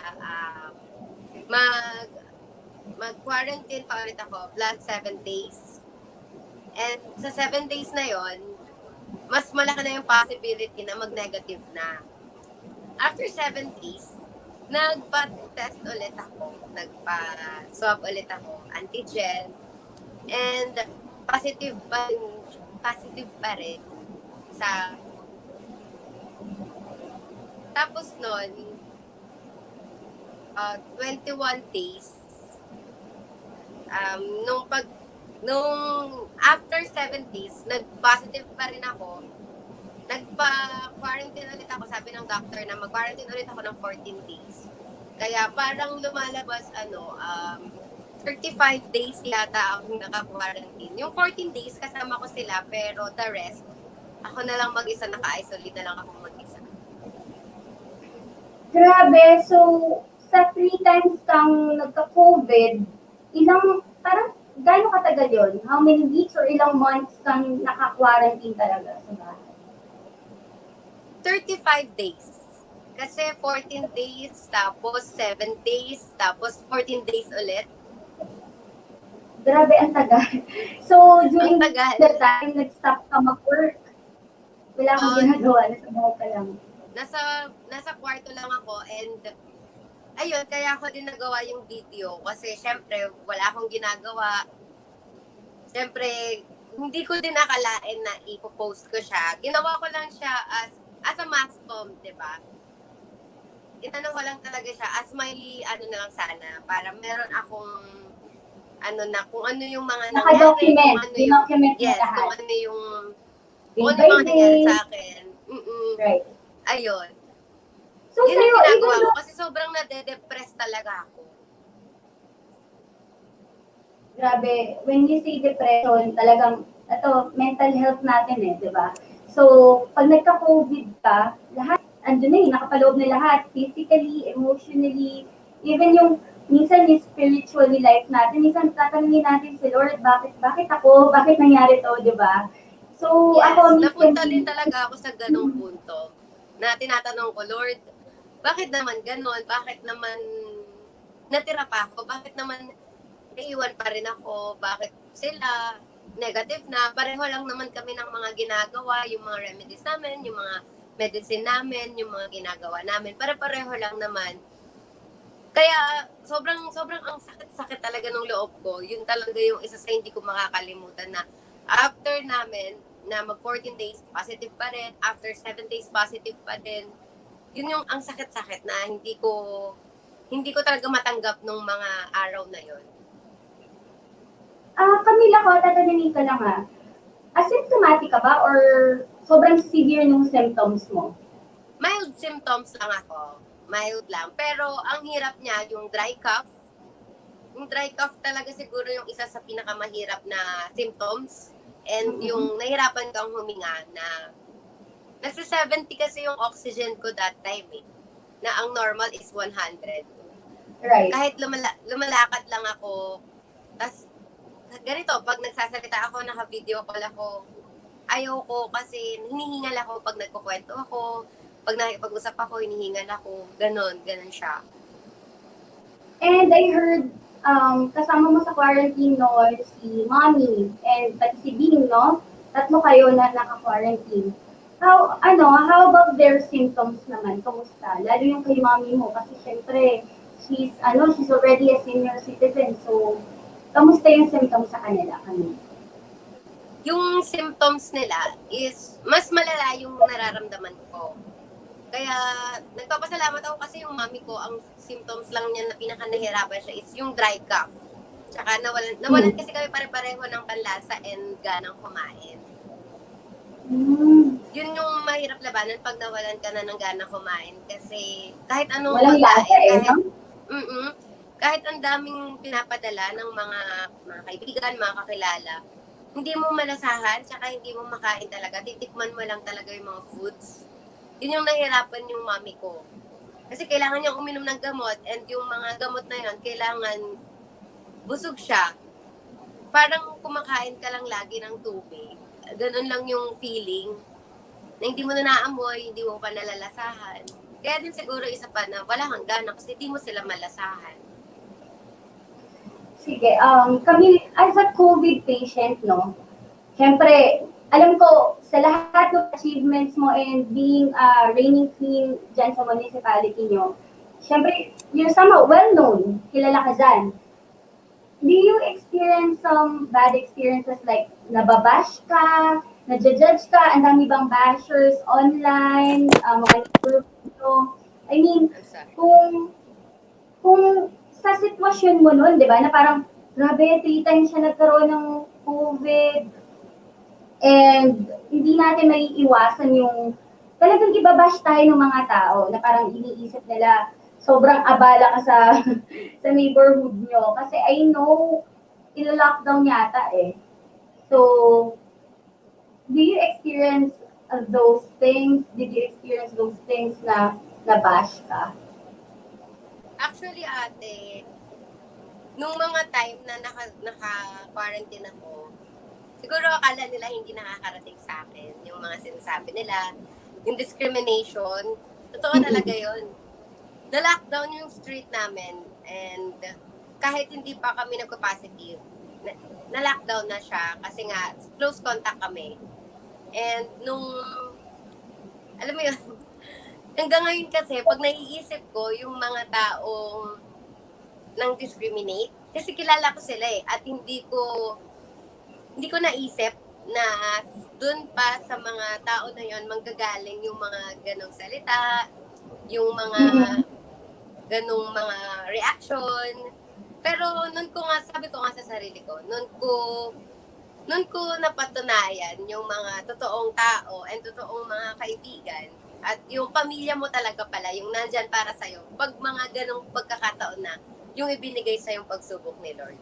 mag-quarantine pa ulit ako plus 7 days. And sa 7 days na yon, mas malaki na yung possibility na mag-negative na. After 7 days, nagpa-test ulit ako. Nagpa-swab ulit ako. Antigen. And positive pa rin sa... Tapos nun, 21 days, nung after 7 days, nag-positive pa rin ako. Nagpa-quarantine ulit ako. Sabi ng doctor na mag-quarantine ulit ako ng 14 days. Kaya parang lumalabas, 35 days yata akong naka-quarantine. Yung 14 days, kasama ko sila, pero the rest, ako na lang mag-isa, naka-isolate na lang ako mag-isa. Grabe, so sa 3 times kang nagka-COVID, parang gaano katagal yun? How many weeks or ilang months kang naka-quarantine talaga sa bahay? 35 days. Kasi 14 days, tapos 7 days, tapos 14 days ulit. Grabe, ang tagal. So, during the time, nag-stop ka mag-work. Wala kang ginagawa, nasa bahay ka lang. Nasa kwarto lang ako and ayun, kaya ako din nagawa yung video kasi syempre wala akong ginagawa. Syempre, hindi ko din akalain na ipopost ko siya. Ginawa ko lang siya as a mass comm, di ba? Itanong ko lang talaga siya as my na lang sana para meron akong kung ano yung mga nangyari, kung ano yung nangyari sa akin. Right. Ayun. So, yun yung sa'yo, ginagawa ko kasi sobrang nade-depress talaga ako. Grabe, when you say depression, talagang, mental health natin di ba? So, pag nagka-COVID ka, lahat, andun na nakapaloob na lahat, physically, emotionally, even yung, minsan yung spiritually life natin, minsan tatanungin natin si Lord, bakit ako, bakit nangyari to, di ba? So, yes, ako, napunta din talaga ako sa ganong punto na tinatanong ko, Lord, bakit naman ganon? Bakit naman natira pa ako? Bakit naman naiwan pa rin ako? Bakit sila negative na? Pareho lang naman kami ng mga ginagawa, yung mga remedies namin, yung mga medicine namin, yung mga ginagawa namin. Pare-pareho lang naman. Kaya sobrang ang sakit-sakit talaga ng loob ko. Yun talaga yung isa sa hindi ko makakalimutan na after namin na mag 14 days positive pa rin, after 7 days positive pa din. Yun yung ang sakit-sakit na hindi ko talaga matanggap nung mga araw na yun. Camila ko, tatanungin ka lang asymptomatic ka ba or sobrang severe yung symptoms mo? Mild symptoms lang ako. Mild lang. Pero ang hirap niya, yung dry cough. Yung dry cough talaga siguro yung isa sa pinakamahirap na symptoms. And yung nahirapan kang huminga na nasa 70 kasi yung oxygen ko that time na ang normal is 100. Right. Kahit lumalakad lang ako, tas ganito, pag nagsasalita ako, naka-video call ako, ayoko kasi hinihingal ako pag nagkukwento ako, pag nakikipag-usap ako, hinihingal ako, ganon siya. And I heard, kasama mo sa quarantine, no, si Mommy and pati si Bing, no? Tatlo kayo na naka-quarantine. How about their symptoms naman? Kamusta? Lalo yung kay Mommy mo kasi syempre, she's already a senior citizen. So, kamusta yung symptoms sa kanila? Yung symptoms nila is mas malala yung nararamdaman ko. Kaya nagpapasalamat ako kasi yung mami ko, ang symptoms lang niya na pinaka-nahirapan siya is yung dry cough. Tsaka nawalan kasi kami pare-pareho ng panlasa and ganang kumain. Yun yung mahirap labanan pag nawalan ka na ng ganang kumain. Kasi kahit anong pagkain, kahit ang daming pinapadala ng mga kaibigan, mga kakilala, hindi mo malasahan, tsaka hindi mo makain talaga. Titikman mo lang talaga yung mga foods. Yun yung nahirapan yung mami ko. Kasi kailangan niyang uminom ng gamot and yung mga gamot na yun, kailangan busog siya. Parang kumakain ka lang lagi ng tubig. Ganun lang yung feeling na hindi mo na naamoy, hindi mo pa nalalasahan. Kaya din siguro isa pa na wala kang gana kasi hindi mo sila malasahan. Sige, kami as a COVID patient, no, siyempre, alam ko sa lahat ng achievements mo and being a reigning queen dyan sa municipality nyo, siyempre, you're somehow well-known, kilala ka dyan. Do you experience some bad experiences like nababash ka, nadjudge ka, ang dami bang bashers online, mga neighborhood nyo? I mean, kung sa sitwasyon mo nun, di ba, na parang, grabe, 3 times siya nagkaroon ng COVID, and hindi natin maiiwasan yung talagang ibabash tayo ng mga tao na parang iniisip nila sobrang abala ka sa sa neighborhood nyo. Kasi I know, ilo-lockdown yata eh. So, do you experience those things? Did you experience those things na nabash ka? Actually, ate, nung mga time na naka-quarantine ako, siguro akala nila hindi nakakarating sa akin yung mga sinasabi nila, yung discrimination, totoo talaga yun. Na-lockdown yung street namin and kahit hindi pa kami nagpa-positive, na-lockdown na siya kasi nga close contact kami. And nung, alam mo yun, hanggang ngayon kasi, pag naiisip ko yung mga taong nang discriminate, kasi kilala ko sila eh, at hindi ko naisip na dun pa sa mga tao na yon manggagaling yung mga ganong salita, yung mga ganong mga reaction. Pero nun ko nga, sabi ko nga sa sarili ko, nun ko napatunayan yung mga totoong tao and totoong mga kaibigan at yung pamilya mo talaga pala, yung nandyan para sa'yo, pag mga ganong pagkakataon na yung ibinigay sa yung pagsubok ni Lord.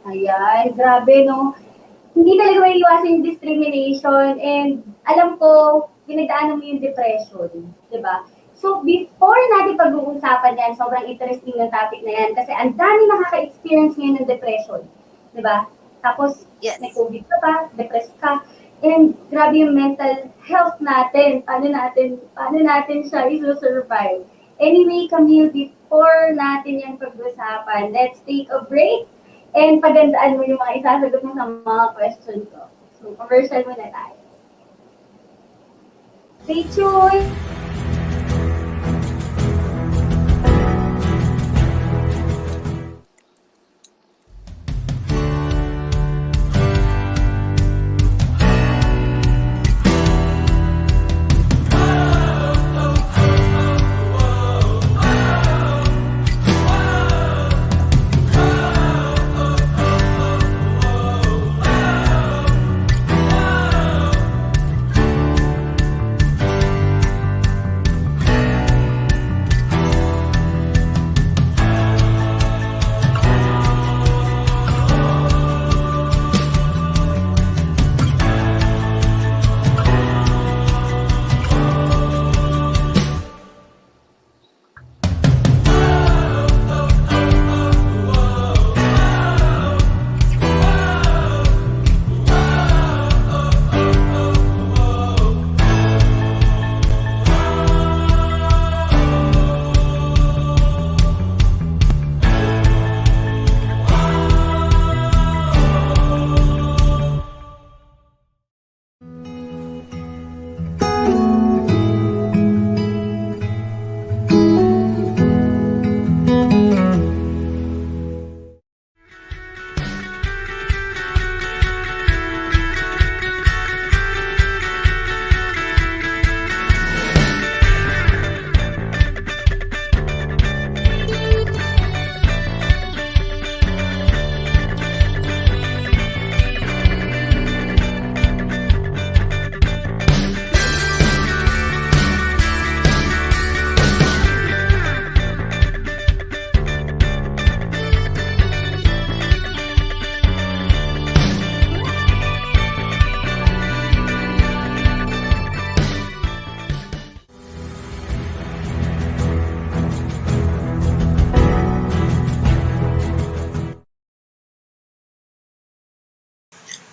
Ayan, grabe no. Hindi talaga may iwasan yung discrimination and alam ko, pinagdaanan mo yung depression, di ba? So, before natin pag-uusapan yan, sobrang interesting ng topic na yan kasi ang dami nakaka-experience ngayon ng depression, di ba? Tapos, may COVID ka pa, depressed ka, and grabe yung mental health natin, paano natin siya i-survive. Anyway, Camille, before natin yan pag-usapan, let's take a break and pagandaan mo yung mga isasagot mo sa mga questions ko. So, commercial muna tayo. Stay tuned!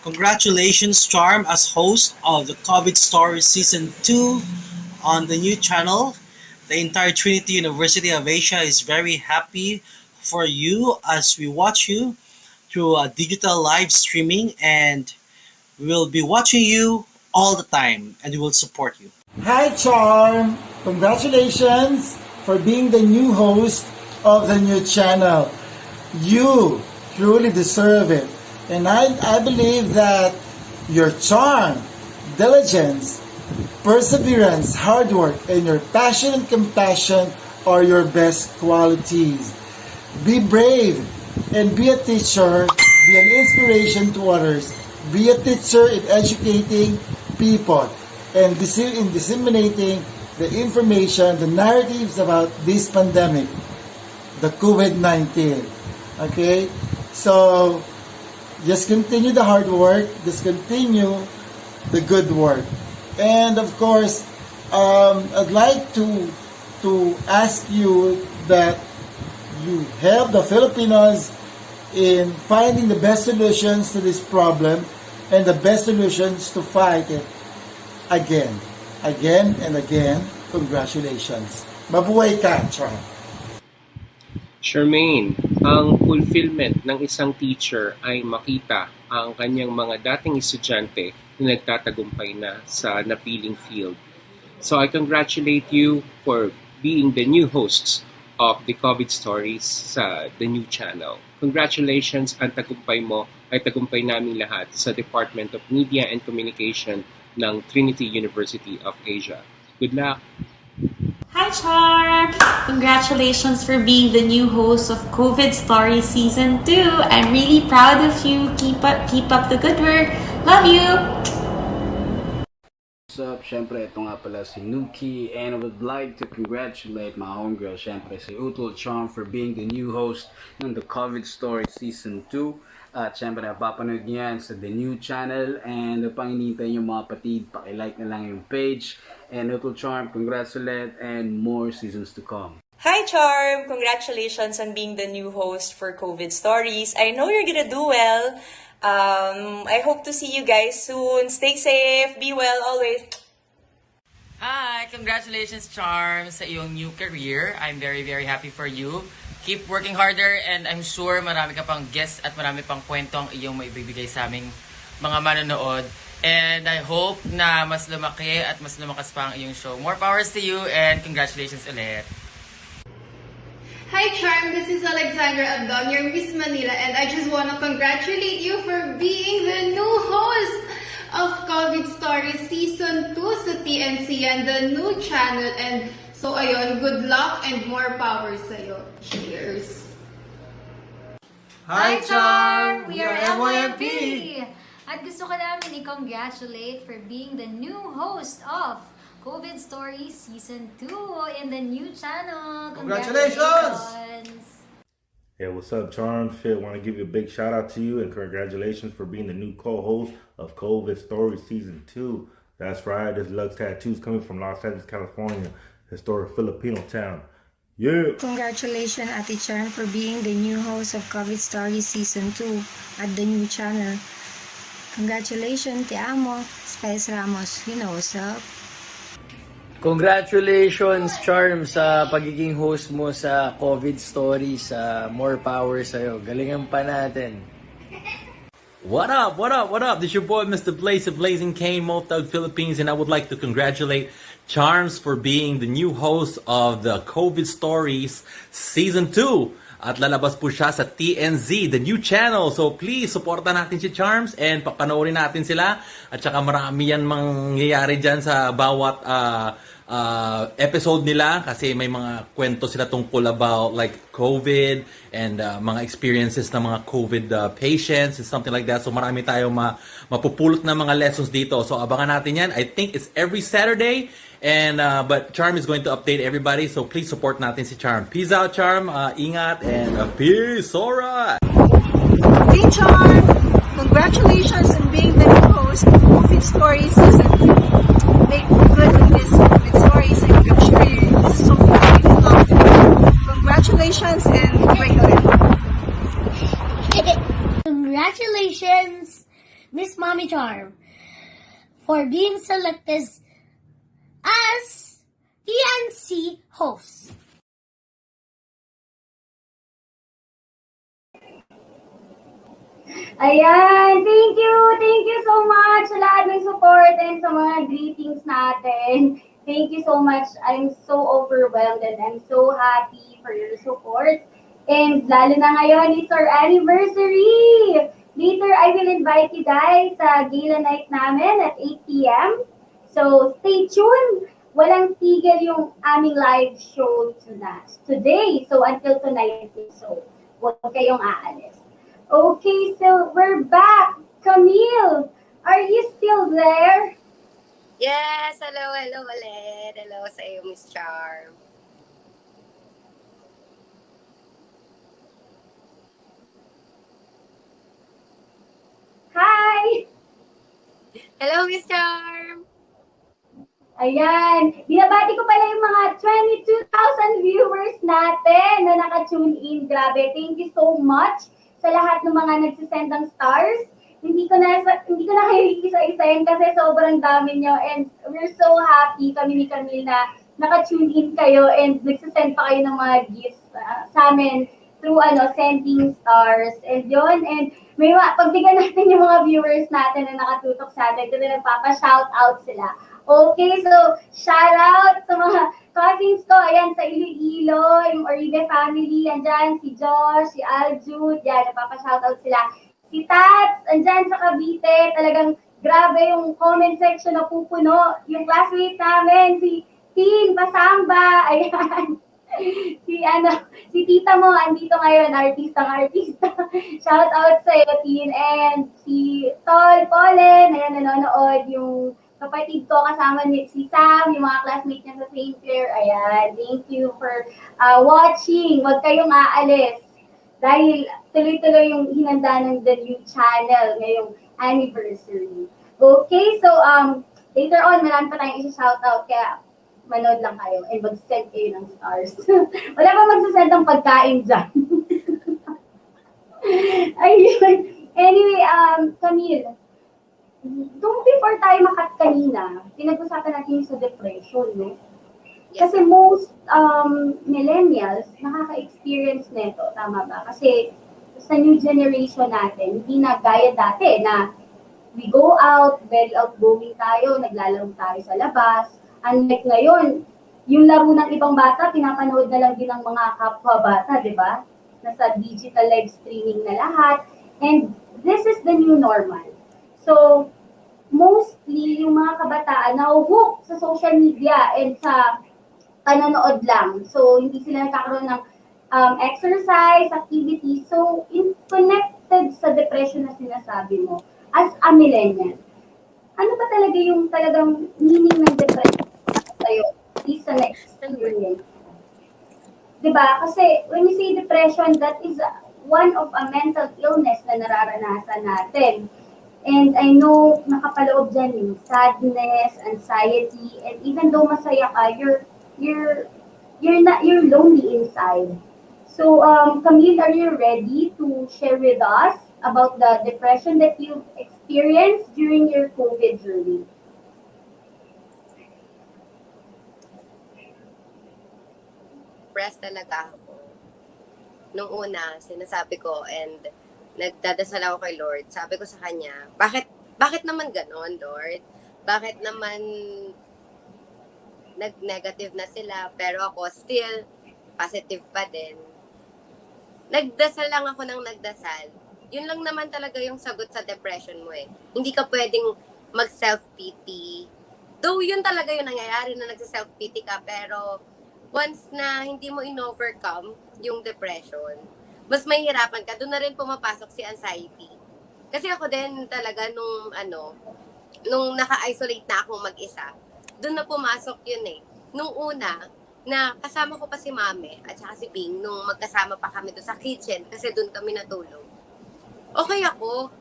Congratulations, Charm, as host of the COVID Story Season 2 on the new channel. The entire Trinity University of Asia is very happy for you as we watch you through digital live streaming, and we'll be watching you all the time and we will support you. Hi, Charm! Congratulations for being the new host of the new channel. You truly deserve it. And I believe that your charm, diligence, perseverance, hard work, and your passion and compassion are your best qualities. Be brave and be a teacher, be an inspiration to others. Be a teacher in educating people and in disseminating the information, the narratives about this pandemic, the COVID-19. Okay? So, just continue the hard work, just continue the good work. And of course, I'd like to ask you that you help the Filipinos in finding the best solutions to this problem and the best solutions to fight it again and again. Congratulations. Mabuhay ka, Char. Charmaine, ang fulfillment ng isang teacher ay makita ang kanyang mga dating estudyante na nagtatagumpay na sa napiling field. So I congratulate you for being the new hosts of the COVID Stories sa the new channel. Congratulations, ang tagumpay mo ay tagumpay naming lahat sa Department of Media and Communication ng Trinity University of Asia. Good luck! Hi, Charm! Congratulations for being the new host of COVID Story Season 2. I'm really proud of you. Keep up the good work. Love you! What's up? Syempre, ito nga pala si Nuki, and I would like to congratulate my homegirl, syempre si Utol Charm, for being the new host ng The COVID Story Season 2. At syempre, napapanood niyo yan sa The New Channel, and pang hinihintay niyo mga patid, pakilike na lang yung page. And Utol Charm, congrats ulit, and more seasons to come. Hi, Charm! Congratulations on being the new host for COVID Stories. I know you're gonna do well. I hope to see you guys soon. Stay safe, be well always. Hi! Congratulations, Charm, sa iyong new career. I'm very, very happy for you. Keep working harder, and I'm sure marami ka pang guests at marami pang kwentong iyong maibibigay sa aming mga manonood. And I hope na mas lumaki at mas lumakas pa ang iyong show. More powers to you, and congratulations ulit. Hi Charm, this is Alexandra Abdon, your Miss Manila, and I just want to congratulate you for being the new host of COVID Stories Season 2 sa TNC and the new channel. And so ayun, good luck and more power sa'yo. Cheers! Hi Charm! We are NYMP! At gusto ko namin i-congratulate for being the new host of COVID Stories Season 2 in the new channel. Congratulations! Hey, what's up, Charm? Shit, want to give you a big shout out to you and congratulations for being the new co-host of COVID Stories Season 2. That's right, this Lux Tattoos coming from Los Angeles, California, historic Filipino town. Yeah! Congratulations, Ate Charm, for being the new host of COVID Stories Season 2 at the new channel. Congratulations, Te Amo, Spice Ramos. You know what's up. Congratulations, Charm, sa pagiging host mo sa COVID Stories. More power sa'yo. Galingan pa natin. What up, what up, what up? This is your boy, Mr. Blaze of Blazing Cane, Motog Philippines, and I would like to congratulate Charms for being the new host of the COVID Stories Season 2. At lalabas po siya sa TNZ, the new channel. So please, supportan natin si Charms and papanoorin natin sila. At saka marami yan mangyayari dyan sa bawat episode nila kasi may mga kwento sila tungkol about like COVID and mga experiences ng mga COVID patients and something like that. So marami tayong mapupulot na mga lessons dito. So abangan natin yan. I think it's every Saturday. And but Charm is going to update everybody, so please support natin si Charm. Peace out, Charm. Ingat and peace. Alright. Hey, Charm. Congratulations on being the new host of COVID Stories Season 2. Make good with this COVID Stories, and I'm sure this is something that you love. Congratulations and great luck. Congratulations, Miss Mommy Charm, for being selected as TNC host. Ayan, thank you so much sa lahat ng support and sa mga greetings natin. Thank you so much. I'm so overwhelmed and I'm so happy for your support. And lalo na ngayon, it's our anniversary! Later, I will invite you guys sa gala night namin at 8 p.m. So, stay tuned! Walang tigil yung aming live show today. So, until tonight. So, huwag kayong aalis. Okay, so we're back. Camille, are you still there? Yes, hello ulit. Hello sa iyo, Miss Charm. Hi! Hello, Miss Charm! Ayan, binabati ko pala yung mga 22,000 viewers natin na naka-tune in. Grabe, thank you so much sa lahat ng mga nagsisend ng stars. Hindi ko na kayo isa-isayin kasi sobrang dami nyo and we're so happy kami ni Camille na naka-tune in kayo and nagsisend pa kayo ng mga gifts sa amin through sending stars and yon and may pagbigyan natin yung mga viewers natin na nakatutok sa atin kasi nagpapa-shoutout sila. Okay, so shout out sa mga cousins ko. Ayan, sa Iloilo, yung Oribe family. Andyan si Josh, si Aljud. Yan, napapa-shoutout sila. Si Tats, andyan sa Cavite. Talagang grabe yung comment section na pupuno. Yung classmate namin, si Tin Pasamba. Ayan. Si tita mo, andito ngayon, artista. Shout out sa iyo, Tin. And si Tol Polen, ayan, nanonood yung kapatid ko kasama ni si Sam, yung mga classmates niya sa St. Clair. Ayan, thank you for watching. Huwag kayong aalis dahil tuloy-tuloy yung hinanda ng The New Channel ngayong anniversary. Okay, so later on, marami pa tayong isa-shoutout kaya manood lang kayo and mag-send kayo ng stars. Wala pa magsasend ng pagkain dyan. Ayun. Anyway, Camille, before tayo makat kanina, pinag-usapan natin sa depression, no? Yes. Kasi most millennials nakaka-experience nito, tama ba? Kasi sa new generation natin, hindi na gaya dati na we go out, very outgoing tayo, naglalaro tayo sa labas. Unlike ngayon, yung laro ng ibang bata, pinapanood na lang din ng mga kapwa bata, di ba? Nasa digital live streaming na lahat. And this is the new normal. So, mostly yung mga kabataan na-hook sa social media and sa panonood lang. So, hindi sila nakakaroon ng exercise, activity. So, connected sa depression na sinasabi mo, as a millennial, ano ba talaga yung talagang meaning ng depression sa'yo? Isa na experience. Diba? Kasi when you say depression, that is one of a mental illness na nararanasan natin. And I know nakapaloob dyan yung sadness, anxiety, and even though masaya ka, you're lonely inside. So, Camille, are you ready to share with us about the depression that you've experienced during your COVID journey? Depressed talaga ako. Nung una, sinasabi ko and nagdadasal ako kay Lord. Sabi ko sa kanya, bakit naman ganon, Lord? Bakit naman nag-negative na sila pero ako still positive pa din. Nagdasal lang ako ng nagdasal. Yun lang naman talaga yung sagot sa depression mo eh. Hindi ka pwedeng mag-self-pity. Though yun talaga yung nangyayari na nag-self-pity ka pero once na hindi mo in-overcome yung depression, mas mahihirapan ka, doon na rin pumapasok si anxiety. Kasi ako din talaga nung naka-isolate na akong mag-isa, doon na pumasok yun eh. Nung una, na kasama ko pa si Mame at saka si Bing, nung magkasama pa kami doon sa kitchen, kasi doon kami natulog. Okay ako.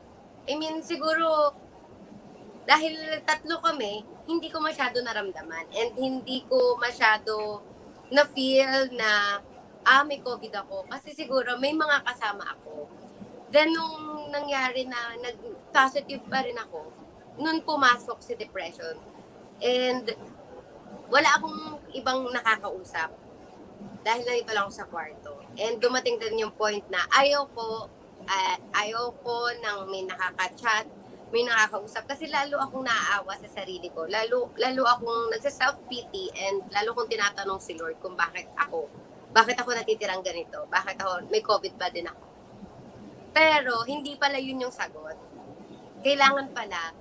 I mean, siguro, dahil tatlo kami, hindi ko masyado naramdaman and hindi ko masyado na-feel na may COVID ako kasi siguro may mga kasama ako. Then, nung nangyari na nag-positive pa rin ako, nun pumasok si depression. And wala akong ibang nakakausap dahil nandito lang ako sa kwarto. And dumating din yung point na ayaw ko ayaw ko nang may nakaka-chat, may nakakausap kasi lalo akong naaawa sa sarili ko. Lalo akong nagsa-self-pity and lalo kong tinatanong si Lord kung bakit ako natitirang ganito? Bakit ako, may COVID ba din ako? Pero hindi pala yun yung sagot. Kailangan pala,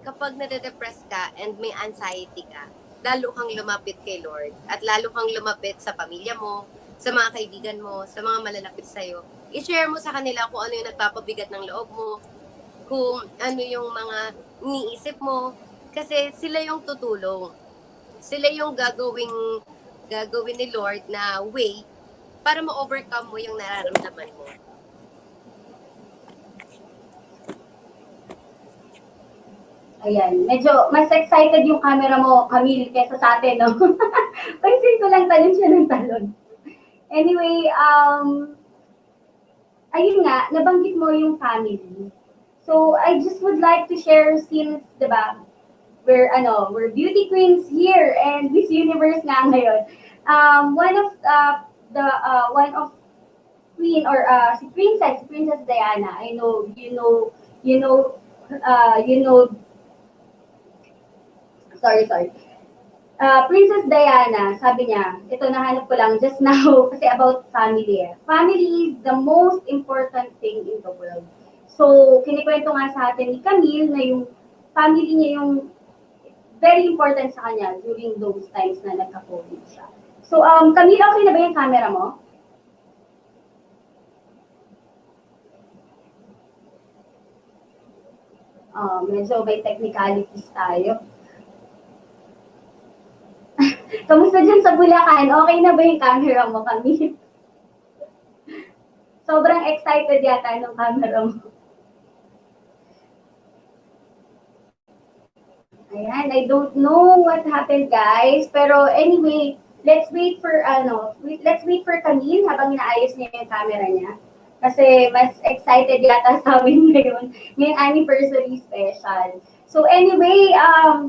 kapag nade-depress ka and may anxiety ka, lalo kang lumapit kay Lord at lalo kang lumapit sa pamilya mo, sa mga kaibigan mo, sa mga malalapit sa'yo. I-share mo sa kanila kung ano yung nagpapabigat ng loob mo, kung ano yung mga iniisip mo, kasi sila yung tutulong. Sila yung gagawin ni Lord na way para ma-overcome mo yung nararamdaman mo. Ayan, medyo mas excited yung camera mo, Camille, kesa sa atin, no? Pansin ko lang talon siya ng talon. Anyway, ayun nga, nabanggit mo yung family. So, I just would like to share since, di ba, we're beauty queens here and Miss Universe nga ngayon. One of queen or si Princess Diana. I know you know sorry. Princess Diana, sabi niya, ito nahanap ko lang just now kasi about family. Family is the most important thing in the world. So, kinikwento nga sa atin ni Camille na yung family niya yung very important sa kanya during those times na nagka-COVID siya. So, Camille, okay na ba yung camera mo? Medyo may technicalities tayo. Kamusta dyan sa Bulacan? Okay na ba yung camera mo, Camille? Sobrang excited yata ng camera mo. Ayan, I don't know what happened, guys. Pero anyway, let's wait for Camille habang inaayos niya yung camera niya. Kasi mas excited yata sa amin ngayon. Ngayong anniversary special. So anyway,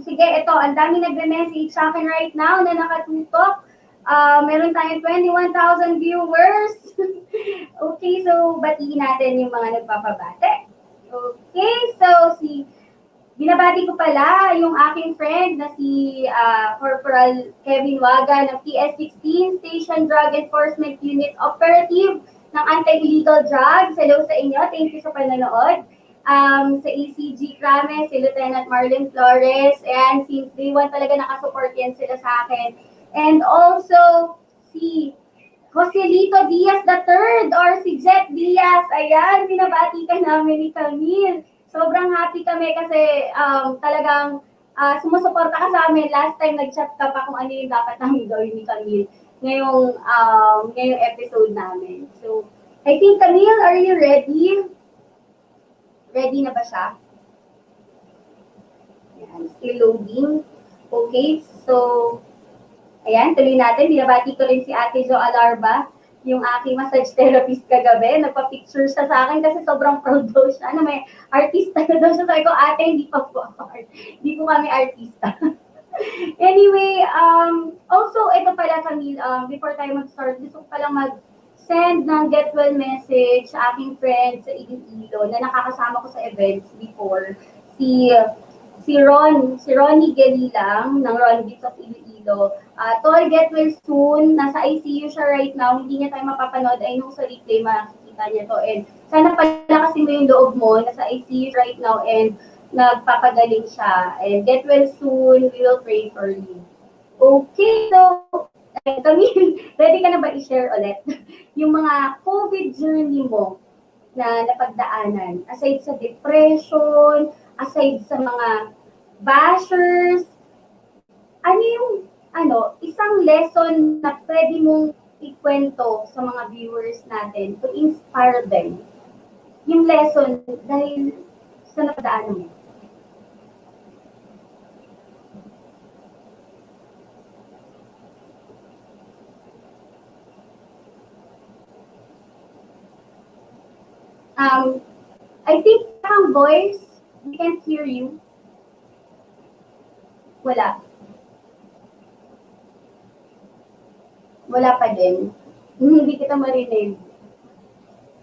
sige, ito, ang dami nagme-message sa akin right now na nakatutok. Meron tayong 21,000 viewers. Okay, so batiin natin yung mga nagpapabate. Okay, so binabati ko pala yung aking friend na si Corporal Kevin Waga ng PS16 Station Drug Enforcement Unit Operative ng Anti-Illegal Drugs. Hello sa inyo. Thank you sa panonood. Sa ACG Crame, si Lieutenant Marlon Flores. And since day one talaga nakasupport yan sila sa akin. And also, si Joselito Diaz III or si Jet Diaz. Ayan, binabati ka namin ni Camille. Sobrang happy kami kasi talagang sumusuporta ka sa amin. Last time nag-chat ka pa kung ano yung dapat namin gawin ni Camille ngayong episode namin. So, I think Camille, are you ready? Ready na ba siya? Ayan, still loading. Okay, so, ayan, tuloy natin. Binabati ko rin si Ate Jo Alarba, yung aking massage therapist kagabi. Nagpa-picture siya sa akin kasi sobrang proud daw siya na may artista na daw siya. Sabi ko, ate, hindi pa po ako. Hindi po kami artista. Anyway, also, ito pala Camille, before tayo mag-start, gusto ko palang mag-send ng get well message sa aking friend sa Iloilo na nakakasama ko sa events before. Si Ronnie Galilang ng Ron Beats of Iloilo. Tol, get well soon. Nasa ICU siya right now. Hindi niya tayo mapapanood. I know sa replay makikita niya to. And sana pala kasi mo yung loob mo. Nasa ICU right now and nagpapagaling siya. And get well soon. We will pray for you. Okay, so Camille, ready ka na ba i-share ulit yung mga COVID journey mo na napagdaanan? Aside sa depression, aside sa mga bashers, ano yung isang lesson na pwede mong ikwento sa mga viewers natin to inspire them? Yung lesson dahil sa napagdaanan mo. I think ang voice, we can't hear you. Wala. Wala pa din. Hindi kita marinig.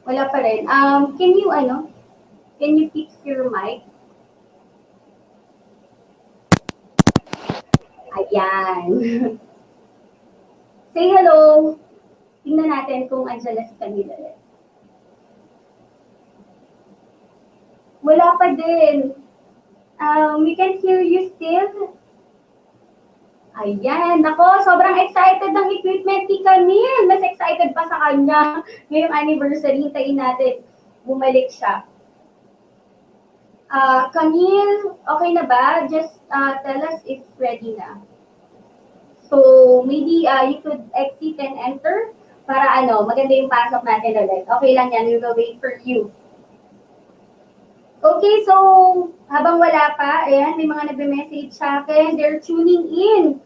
Wala pa rin. Can you fix your mic? Ayan. Say hello. Tingnan natin kung andyan na si Camila ulit. Wala pa din. We can hear you still. Ayan. Nako, sobrang excited ng equipment ni Camille. Mas excited pa sa kanya. Ngayong anniversary, hintayin natin. Bumalik siya. Camille, okay na ba? Just tell us if ready na. So, maybe you could exit and enter para maganda yung pasok natin ulit. Okay lang yan, we will wait for you. Okay, so habang wala pa, ayan, may mga nagme-message sa akin. They're tuning in.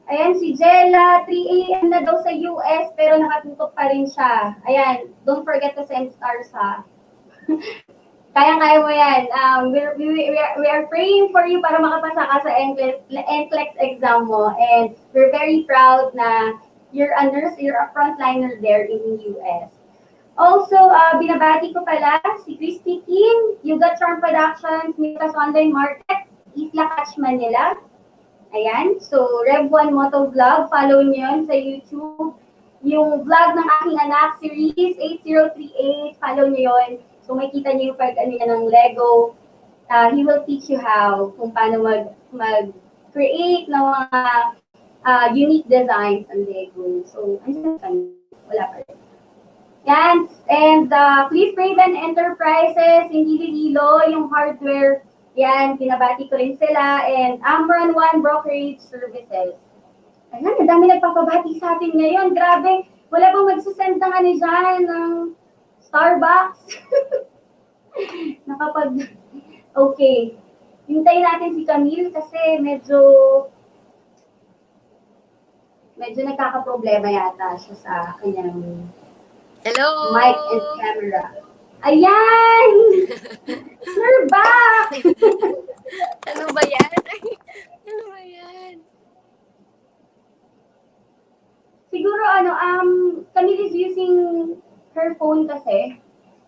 Ayan, si Jella, 3 a.m. na daw sa US, pero nakatutok pa rin siya. Ayan, don't forget to send stars, ha. Kaya mo yan. We are praying for you para makapasa ka sa NCLEX exam mo. And we're very proud na you're a nurse, you're a frontliner there in the US. Also, binabati ko pala si Christy Kim, Yuga Charm Productions, Mitas Online Market, Isla Catch Manila. Ayan, so Rev1 Moto Vlog, follow niyo yun sa YouTube. Yung vlog ng aking anak, series 8038, follow niyo yun. So makita niyo yung ng Lego. He will teach you how, kung paano mag-create ng mga unique designs ng Lego. So, wala pa rin. Yan, and Cliff Raven Enterprises, hindi Lilo, yung hardware, yan, pinabati ko rin sila, and Amron One Brokerage Services. Ayan, ang dami nagpapabati sa atin ngayon, grabe, wala bang magsasend ng dyan, ng Starbucks? Okay, hintayin natin si Camille kasi medyo nagkakaproblema yata siya sa kanyang Hello! mic and camera. Ayan! We're back! Ano ba yan? Ano ba yan? Siguro, Camille is using her phone kasi.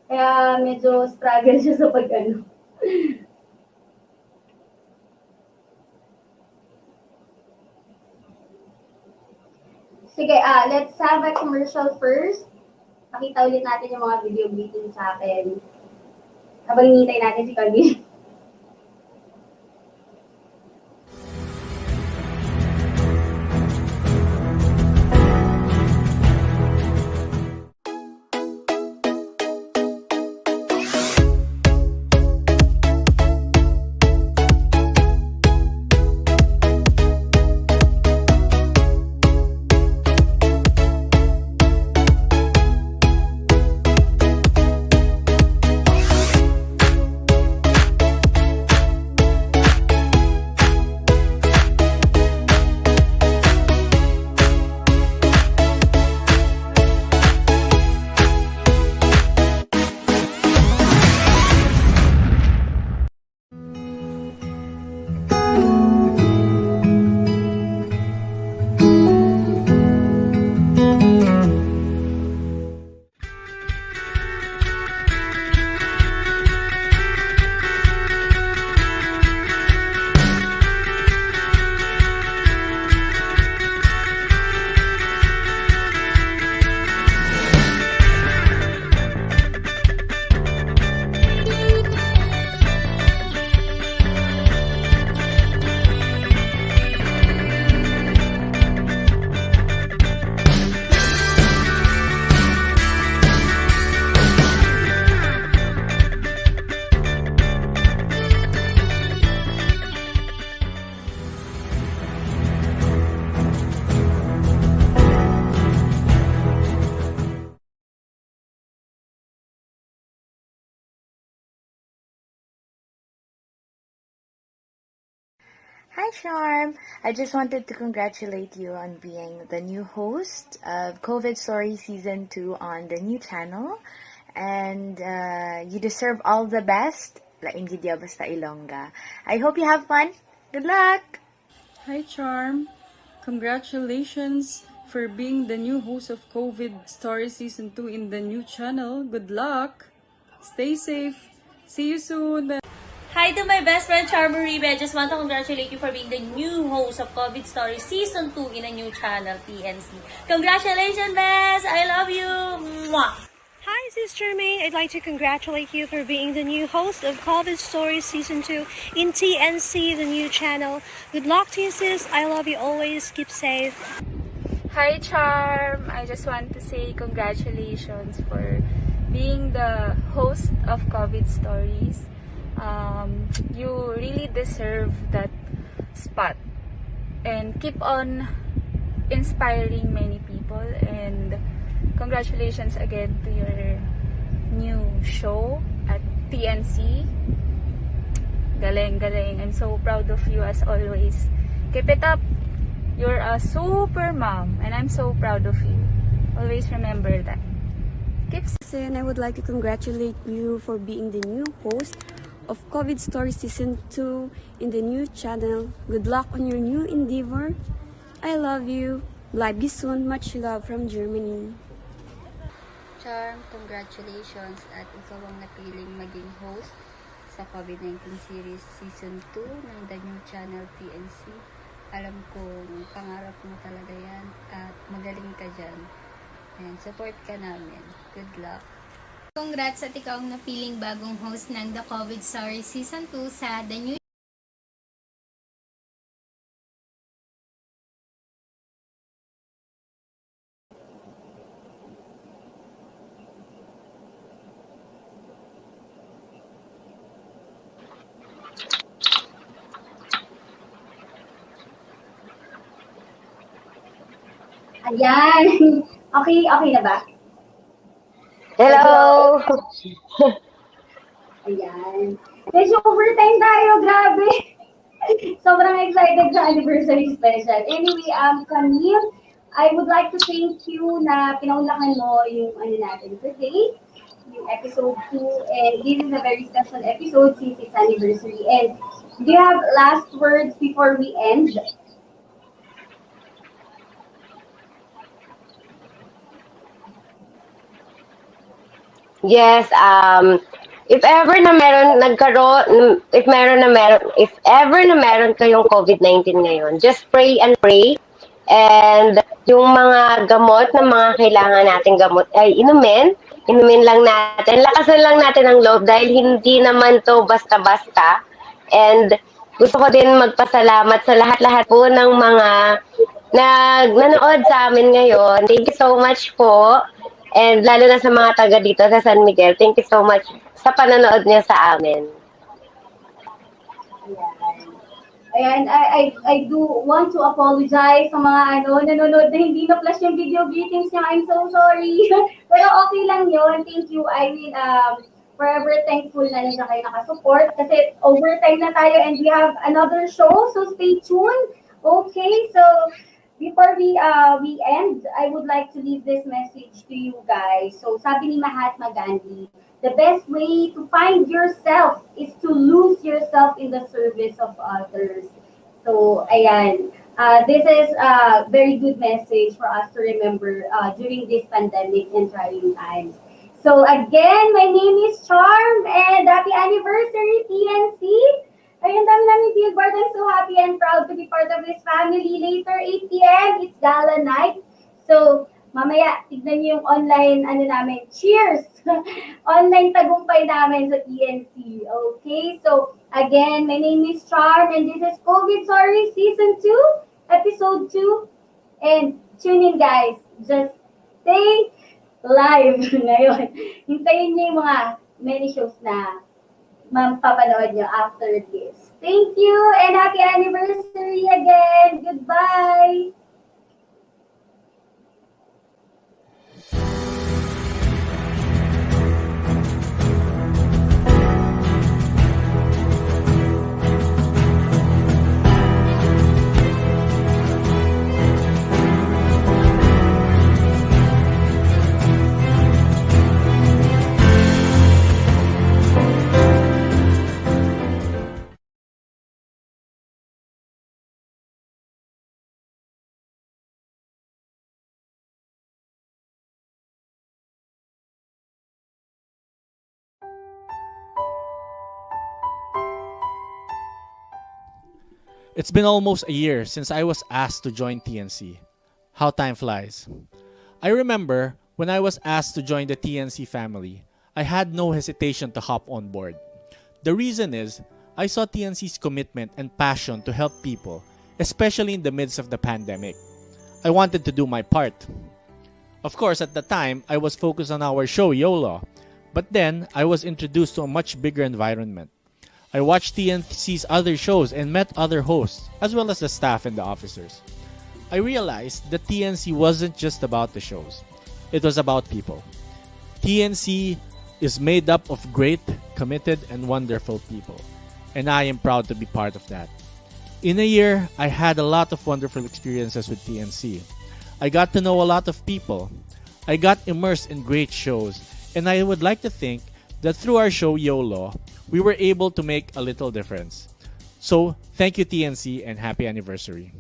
Kaya medyo struggle siya sa pag-ano. Sige, let's have a commercial first. Pakita ulit natin yung mga video greeting sa akin. Habang hinihintay natin si Camille. Hi, Charm. I just wanted to congratulate you on being the new host of COVID Story Season 2 on the new channel. And you deserve all the best. Laing gidya basta Ilongga. I hope you have fun. Good luck! Hi, Charm. Congratulations for being the new host of COVID Story Season 2 in the new channel. Good luck. Stay safe. See you soon. Hi to my best friend Charm Uribe. I just want to congratulate you for being the new host of COVID Story Season 2 in a new channel, TNC. Congratulations, Bess! I love you! Mwah! Hi, Sister May. I'd like to congratulate you for being the new host of COVID Stories Season 2 in TNC, the new channel. Good luck to you, sis. I love you always. Keep safe. Hi, Charm. I just want to say congratulations for being the host of COVID Stories. You really deserve that spot. And keep on inspiring many people. And congratulations again to your new show at TNC. Galing, galing. I'm so proud of you as always. Keep it up. You're a super mom and I'm so proud of you. Always remember that. And I would like to congratulate you for being the new host of COVID Story Season 2 in the new channel. Good luck on your new endeavor. I love you. Bleib gesund. Much love from Germany. Charm, congratulations at ikaw ang napiling maging host sa COVID-19 series Season 2 ng The New Channel TNC. Alam kong pangarap mo talaga yan at magaling ka dyan. And support ka namin. Good luck. Congrats at ikaw ang napiling bagong host ng The COVID Story Season 2 sa The New Ayan. Okay na ba? Hello! Ayan. Medyo overtime tayo, grabe. Sobrang excited sa anniversary special. Anyway, Camille, I would like to thank you na pinaunlakan mo yung natin today, yung episode 2. And this is a very special episode since it's anniversary. And do you have last words before we end? Yes, if ever na if ever na meron kayong COVID-19 ngayon, just pray and pray. And yung mga gamot na mga kailangan nating gamot ay inumin lang natin. Lakasan lang natin ang loob dahil hindi naman to basta-basta. And gusto ko din magpasalamat sa lahat-lahat po ng mga nanood sa amin ngayon. Thank you so much po. And lalo na sa mga taga dito sa San Miguel, thank you so much sa pananood niyo sa amin. Ayan, I do want to apologize sa mga nanonood na hindi na-flash yung video greetings niya. I'm so sorry. Pero okay lang yun. Thank you. I mean, forever thankful na nandiyan kayo nakasupport kasi overtime na tayo and we have another show. So stay tuned. Okay, so before we end, I would like to leave this message to you guys. So sabi ni Mahatma Gandhi, the best way to find yourself is to lose yourself in the service of others. So ayan, this is a very good message for us to remember during this pandemic and trying times. So again, my name is Charm and happy anniversary TNC. Ayun, dami namin billboard. I'm so happy and proud to be part of this family. Later, 8 p.m., it's gala night. So, mamaya, tignan niyo yung online, namin, cheers! Online tagumpay namin sa TNC. Okay, so, again, my name is Charm, and this is COVID Story Season 2, Episode 2. And, tune in, guys. Just stay live ngayon. Hintayin niyo yung mga many shows na mapapanood nyo after this. Thank you and happy anniversary again. Goodbye. It's been almost a year since I was asked to join TNC. How time flies. I remember when I was asked to join the TNC family, I had no hesitation to hop on board. The reason is, I saw TNC's commitment and passion to help people, especially in the midst of the pandemic. I wanted to do my part. Of course, at the time, I was focused on our show YOLO, but then I was introduced to a much bigger environment. I watched TNC's other shows and met other hosts, as well as the staff and the officers. I realized that TNC wasn't just about the shows. It was about people. TNC is made up of great, committed, and wonderful people. And I am proud to be part of that. In a year, I had a lot of wonderful experiences with TNC. I got to know a lot of people. I got immersed in great shows. And I would like to think that through our show YOLO, we were able to make a little difference. So, thank you TNC and happy anniversary.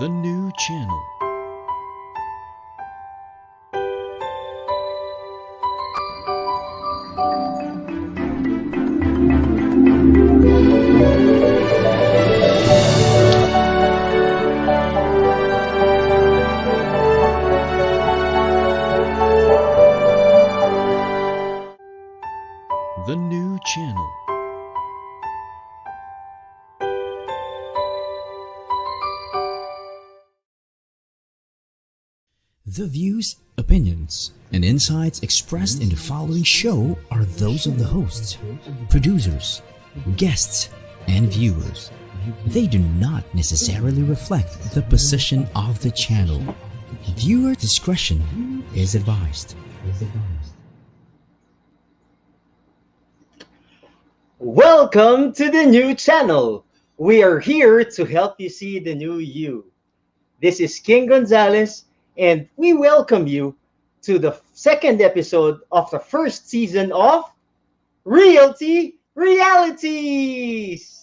The new channel. The new channel. The views, opinions, and insights expressed in the following show are those of the hosts, producers, guests, and viewers. They do not necessarily reflect the position of the channel. Viewer discretion is advised. Welcome to the new channel. We are here to help you see the new you. This is King Gonzalez, and we welcome you to the second episode of the first season of Realty Realities.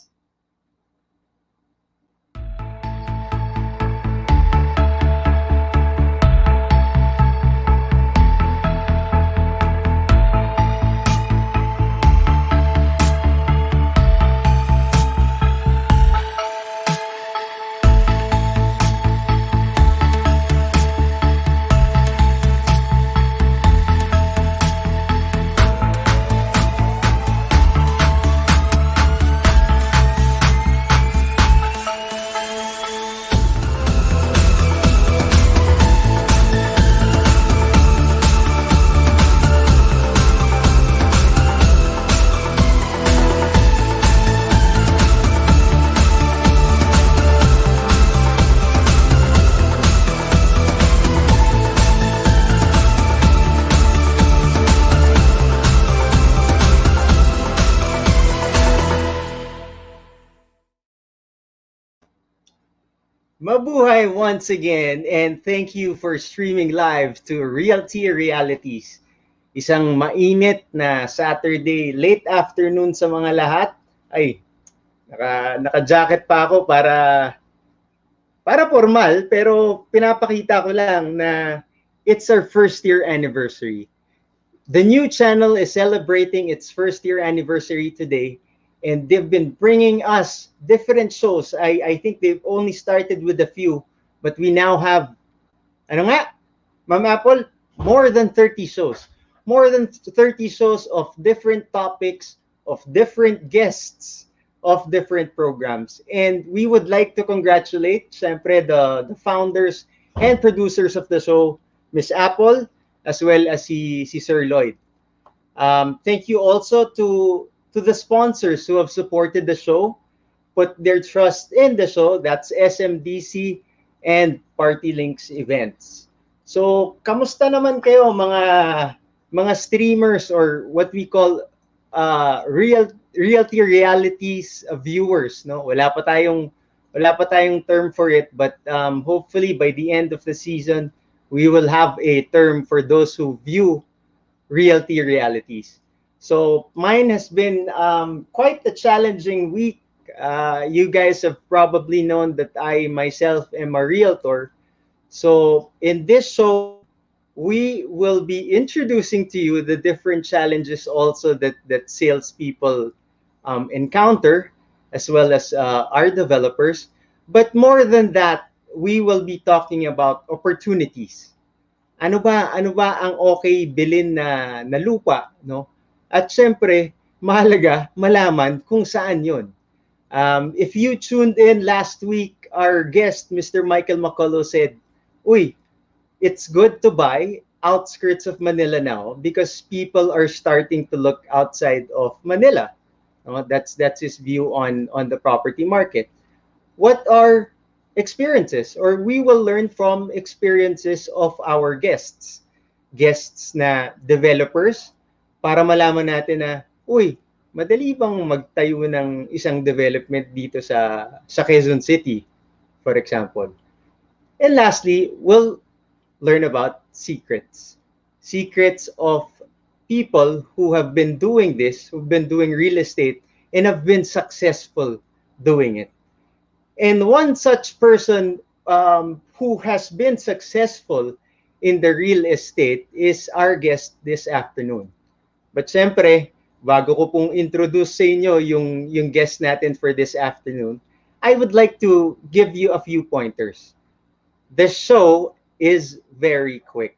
Mabuhay once again, and thank you for streaming live to Realty Realities. isang mainit na Saturday late afternoon sa mga lahat. Ay, naka-jacket pa ako para formal, pero pinapakita ko lang na it's our first year anniversary. The new channel is celebrating its first year anniversary today, and they've been bringing us different shows. I think they've only started with a few, but we now have, ano nga, Ma'am Apple, more than 30 shows. More than 30 shows of different topics, of different guests, of different programs. And we would like to congratulate, syempre, the founders and producers of the show, Miss Apple, as well as si Sir Lloyd. Thank you also to the sponsors who have supported the show, put their trust in the show. That's SMDC and Party Links Events. So, kamusta naman kayo mga streamers, or what we call reality realities viewers, no? Wala pa tayong term for it, but hopefully by the end of the season we will have a term for those who view reality realities. So mine has been quite a challenging week. You guys have probably known that I myself am a realtor. So in this show, we will be introducing to you the different challenges also that salespeople encounter, as well as our developers. But more than that, we will be talking about opportunities. Ano ba ang okay bilhin na lupa, no? At syempre, mahalaga malaman kung saan 'yon. If you tuned in last week, our guest, Mr. Michael McCullough, said, "Uy, it's good to buy outskirts of Manila now because people are starting to look outside of Manila." That's his view on the property market. What are experiences, or we will learn from experiences of our guests na developers, para malaman natin na, uy, madali bang magtayo ng isang development dito sa Quezon City, for example. And lastly, we'll learn about secrets of people who have been doing this, who've been doing real estate and have been successful doing it. And one such person who has been successful in the real estate is our guest this afternoon. But syempre, bago ko pong introduce sa inyo yung guest natin for this afternoon, I would like to give you a few pointers. The show is very quick.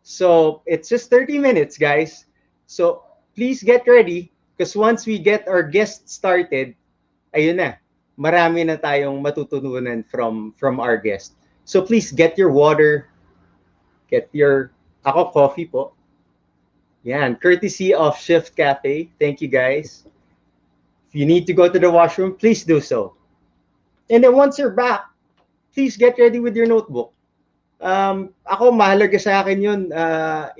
So it's just 30 minutes, guys. So please get ready, because once we get our guest started, ayun na, marami na tayong matututunan from our guest. So please get your water, ako coffee po. Yan, courtesy of Shift Cafe. Thank you, guys. If you need to go to the washroom, please do so. And then once you're back, please get ready with your notebook. Ako, mahalaga sa akin yun.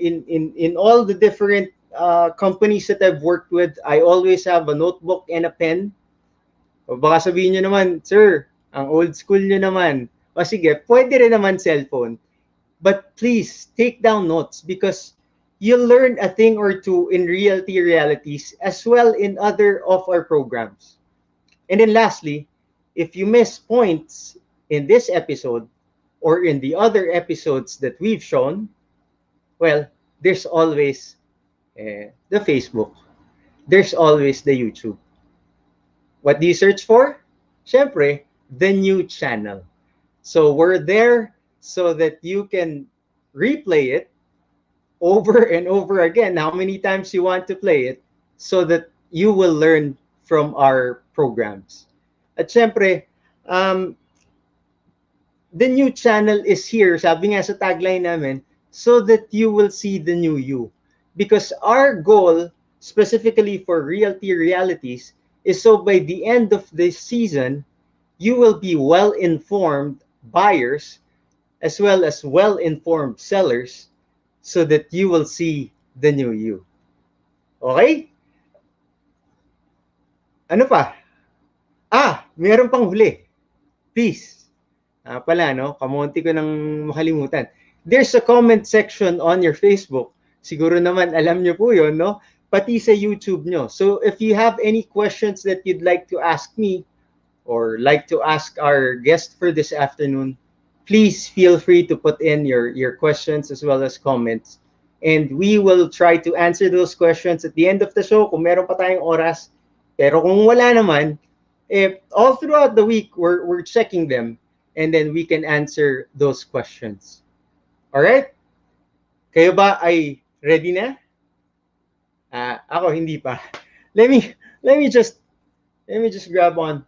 In all the different companies that I've worked with, I always have a notebook and a pen. O baka sabihin nyo naman, sir, ang old school nyo naman. O sige, pwede rin naman cellphone. But please, take down notes, because you'll learn a thing or two in reality realities, as well in other of our programs. And then lastly, if you miss points in this episode, or in the other episodes that we've shown, well, there's always the Facebook. There's always the YouTube. What do you search for? Syempre, the new channel. So we're there so that you can replay it over and over again, how many times you want to play it, so that you will learn from our programs. At syempre, the new channel is here, sabi nga sa tagline namin, so that you will see the new you. Because our goal, specifically for Realty Realities, is so by the end of this season, you will be well-informed buyers as well as well-informed sellers, so that you will see the new you. Okay? Ano pa? Meron pang huli. Please. Pala, no? Kamunti ko nang makalimutan. There's a comment section on your Facebook. siguro naman alam nyo po yun, no? Pati sa YouTube nyo. So if you have any questions that you'd like to ask me or like to ask our guest for this afternoon, please feel free to put in your questions as well as comments. And we will try to answer those questions at the end of the show kung meron pa tayong oras. Pero kung wala naman, all throughout the week, we're checking them and then we can answer those questions. All right? Kayo ba ay ready na? Ako hindi pa. Let me just grab on.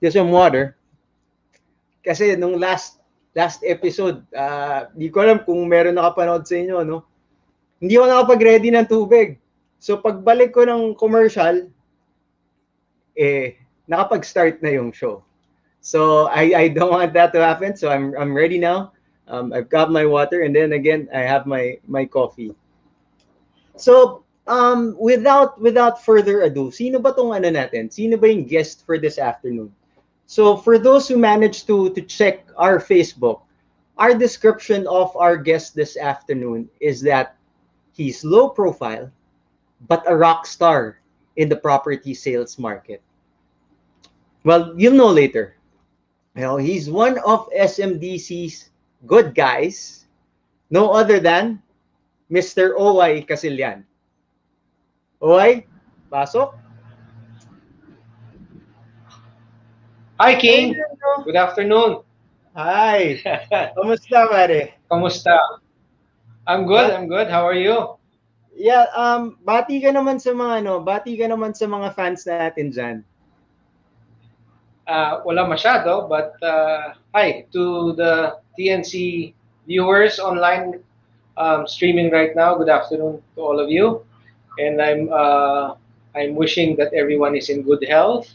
Get some water. Kasi nung last episode, di ko alam kung meron nakapanood sa inyo, no? Hindi ako nakapag-ready ng tubig. So pagbalik ko ng commercial, nakapag-start na yung show. So I don't want that to happen. So I'm ready now. I've got my water and then again I have my coffee. So without further ado, sino ba tong ano natin? Sino ba yung guest for this afternoon? So for those who managed to check our Facebook, our description of our guest this afternoon is that he's low profile, but a rock star in the property sales market. Well, you'll know later. You know, he's one of SMDC's good guys, no other than Mr. Oy Casillan. Oy, pasok. Hi, King. Good afternoon. Hi. Kamusta, pare? Kamusta? I'm good. How are you? Yeah, bati ka naman sa mga fans natin diyan. Wala masyado, but hi to the TNC viewers online streaming right now. Good afternoon to all of you. And I'm wishing that everyone is in good health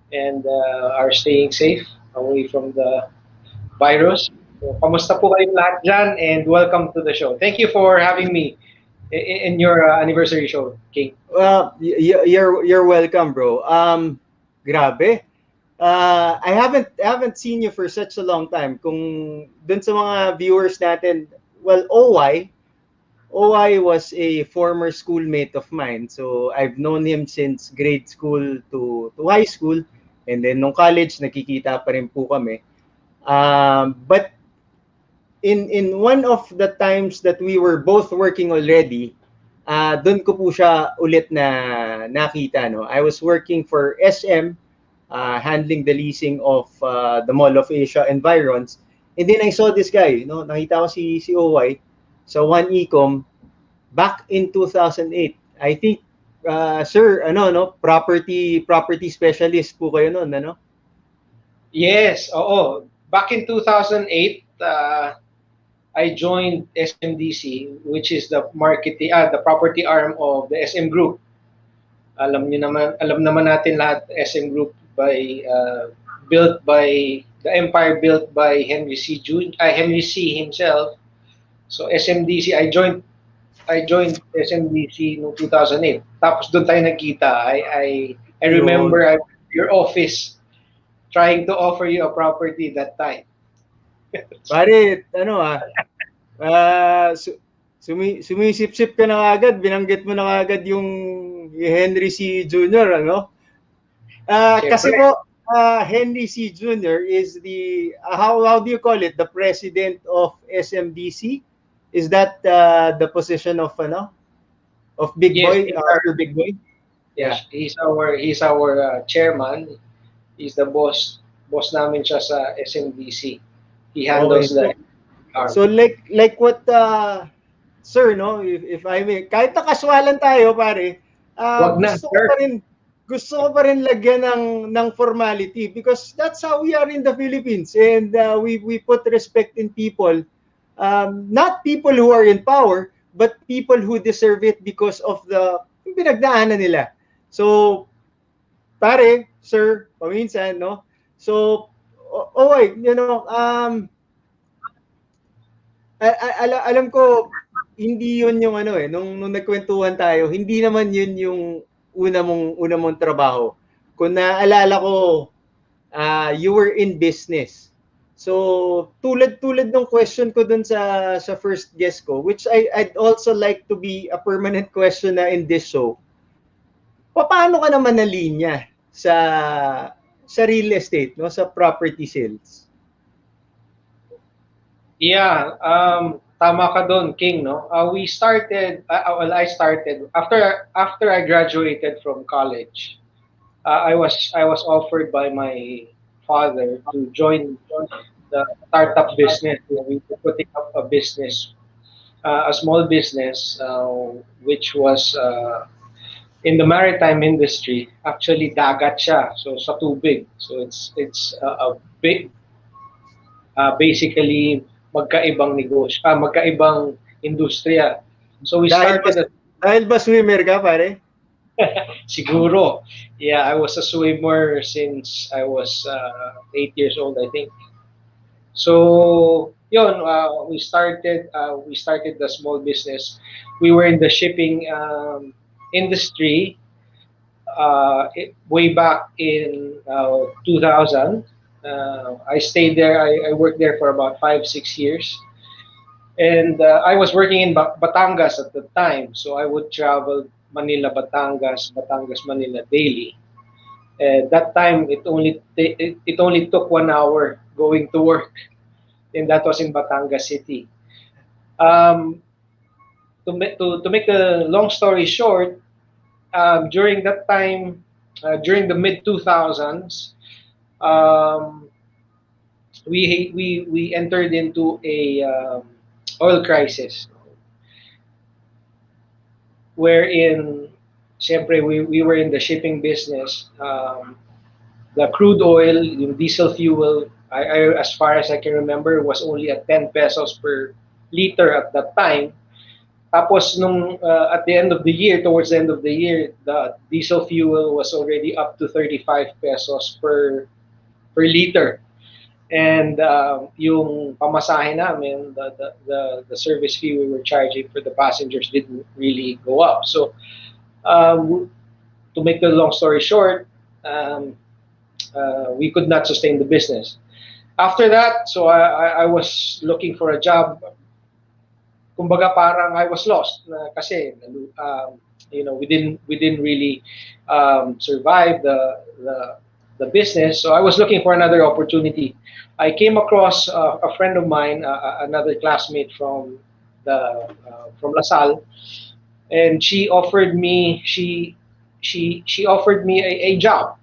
and are staying safe away from the virus. So, kamusta po kayong lahat dyan and welcome to the show. Thank you for having me in your anniversary show, King. Well, you're welcome, bro. Grabe. I haven't seen you for such a long time. Kung dun sa mga viewers natin, well, OY was a former schoolmate of mine. So I've known him since grade school to high school. And then nung college, nakikita pa rin po kami. But in one of the times that we were both working already, doon ko po siya ulit na nakita. No? I was working for SM, handling the leasing of the Mall of Asia Environs. And then I saw this guy, no? Nakita ko si OY sa One Ecom back in 2008. I think sir, property specialist po kayo noon, ano? Yes, oo. Back in 2008, I joined SMDC, which is the property arm of the SM Group. Alam naman natin lahat, SM Group built by the empire built by Henry C himself. So SMDC, I joined SMDC noong 2008. Tapos doon tayo nagkita. I remember I was in your office trying to offer you a property that time. Pare, sumisip-sip ka na agad, binanggit mo na agad yung Henry C. Jr., ano? Kasi po, Henry C. Jr. is the, how do you call it, the president of SMDC? Is that the position of Big Boy, after Big Boy? Yeah, he's our chairman. He's the boss namin siya sa SMDC. He handles the So like what sir, no, if I may, kahit nakaswalan tayo, pare, gusto ko pa rin lagyan ng formality because that's how we are in the Philippines, and we put respect in people. Not people who are in power, but people who deserve it because of the pinagdaanan nila. So, pare, sir, paminsan, no? So, alam ko, hindi yun yung nung nagkwentuhan tayo, hindi naman yun yung una mong trabaho. Kung naalala ko, you were in business. So, tulad ng question ko dun sa first guest ko, which I'd also like to be a permanent question na in this show. Paano ka naman nalinya sa real estate, no, sa property sales? Yeah, tama ka doon, King, no? We started, well, I started after I graduated from college. I was offered by my father to join the startup business. We were putting up a business, a small business, which was in the maritime industry. Actually, dagat siya, so sa tubig. So it's a big, basically magkaibang negosyo, magkaibang industriya. So we started. Dahil ba swimmer ka, pare? Siguro. Yeah, I was a swimmer since I was 8 years old, I think. So, yun, we started the small business. We were in the shipping industry way back in 2000. I stayed there. I worked there for about 5, 6 years. And I was working in Batangas at the time, so I would travel Manila, Batangas, Batangas, Manila daily. That time, it only took 1 hour going to work, and that was in Batangas City. Um, to make the long story short, during that time, during the mid 2000s, um, we entered into a oil crisis, wherein, siyempre, we were in the shipping business. The crude oil, yung diesel fuel, as far as I can remember, was only at 10 pesos per liter at that time. Tapos nung at the end of the year, towards the end of the year, the diesel fuel was already up to 35 pesos per liter. And yung pamasahe namin, the service fee we were charging for the passengers didn't really go up. So to make the long story short, we could not sustain the business. After that, so I was looking for a job. Kumbaga parang I was lost kasi we didn't really survive the business. So I was looking for another opportunity. I came across a friend of mine, another classmate from LaSalle, and she offered me a job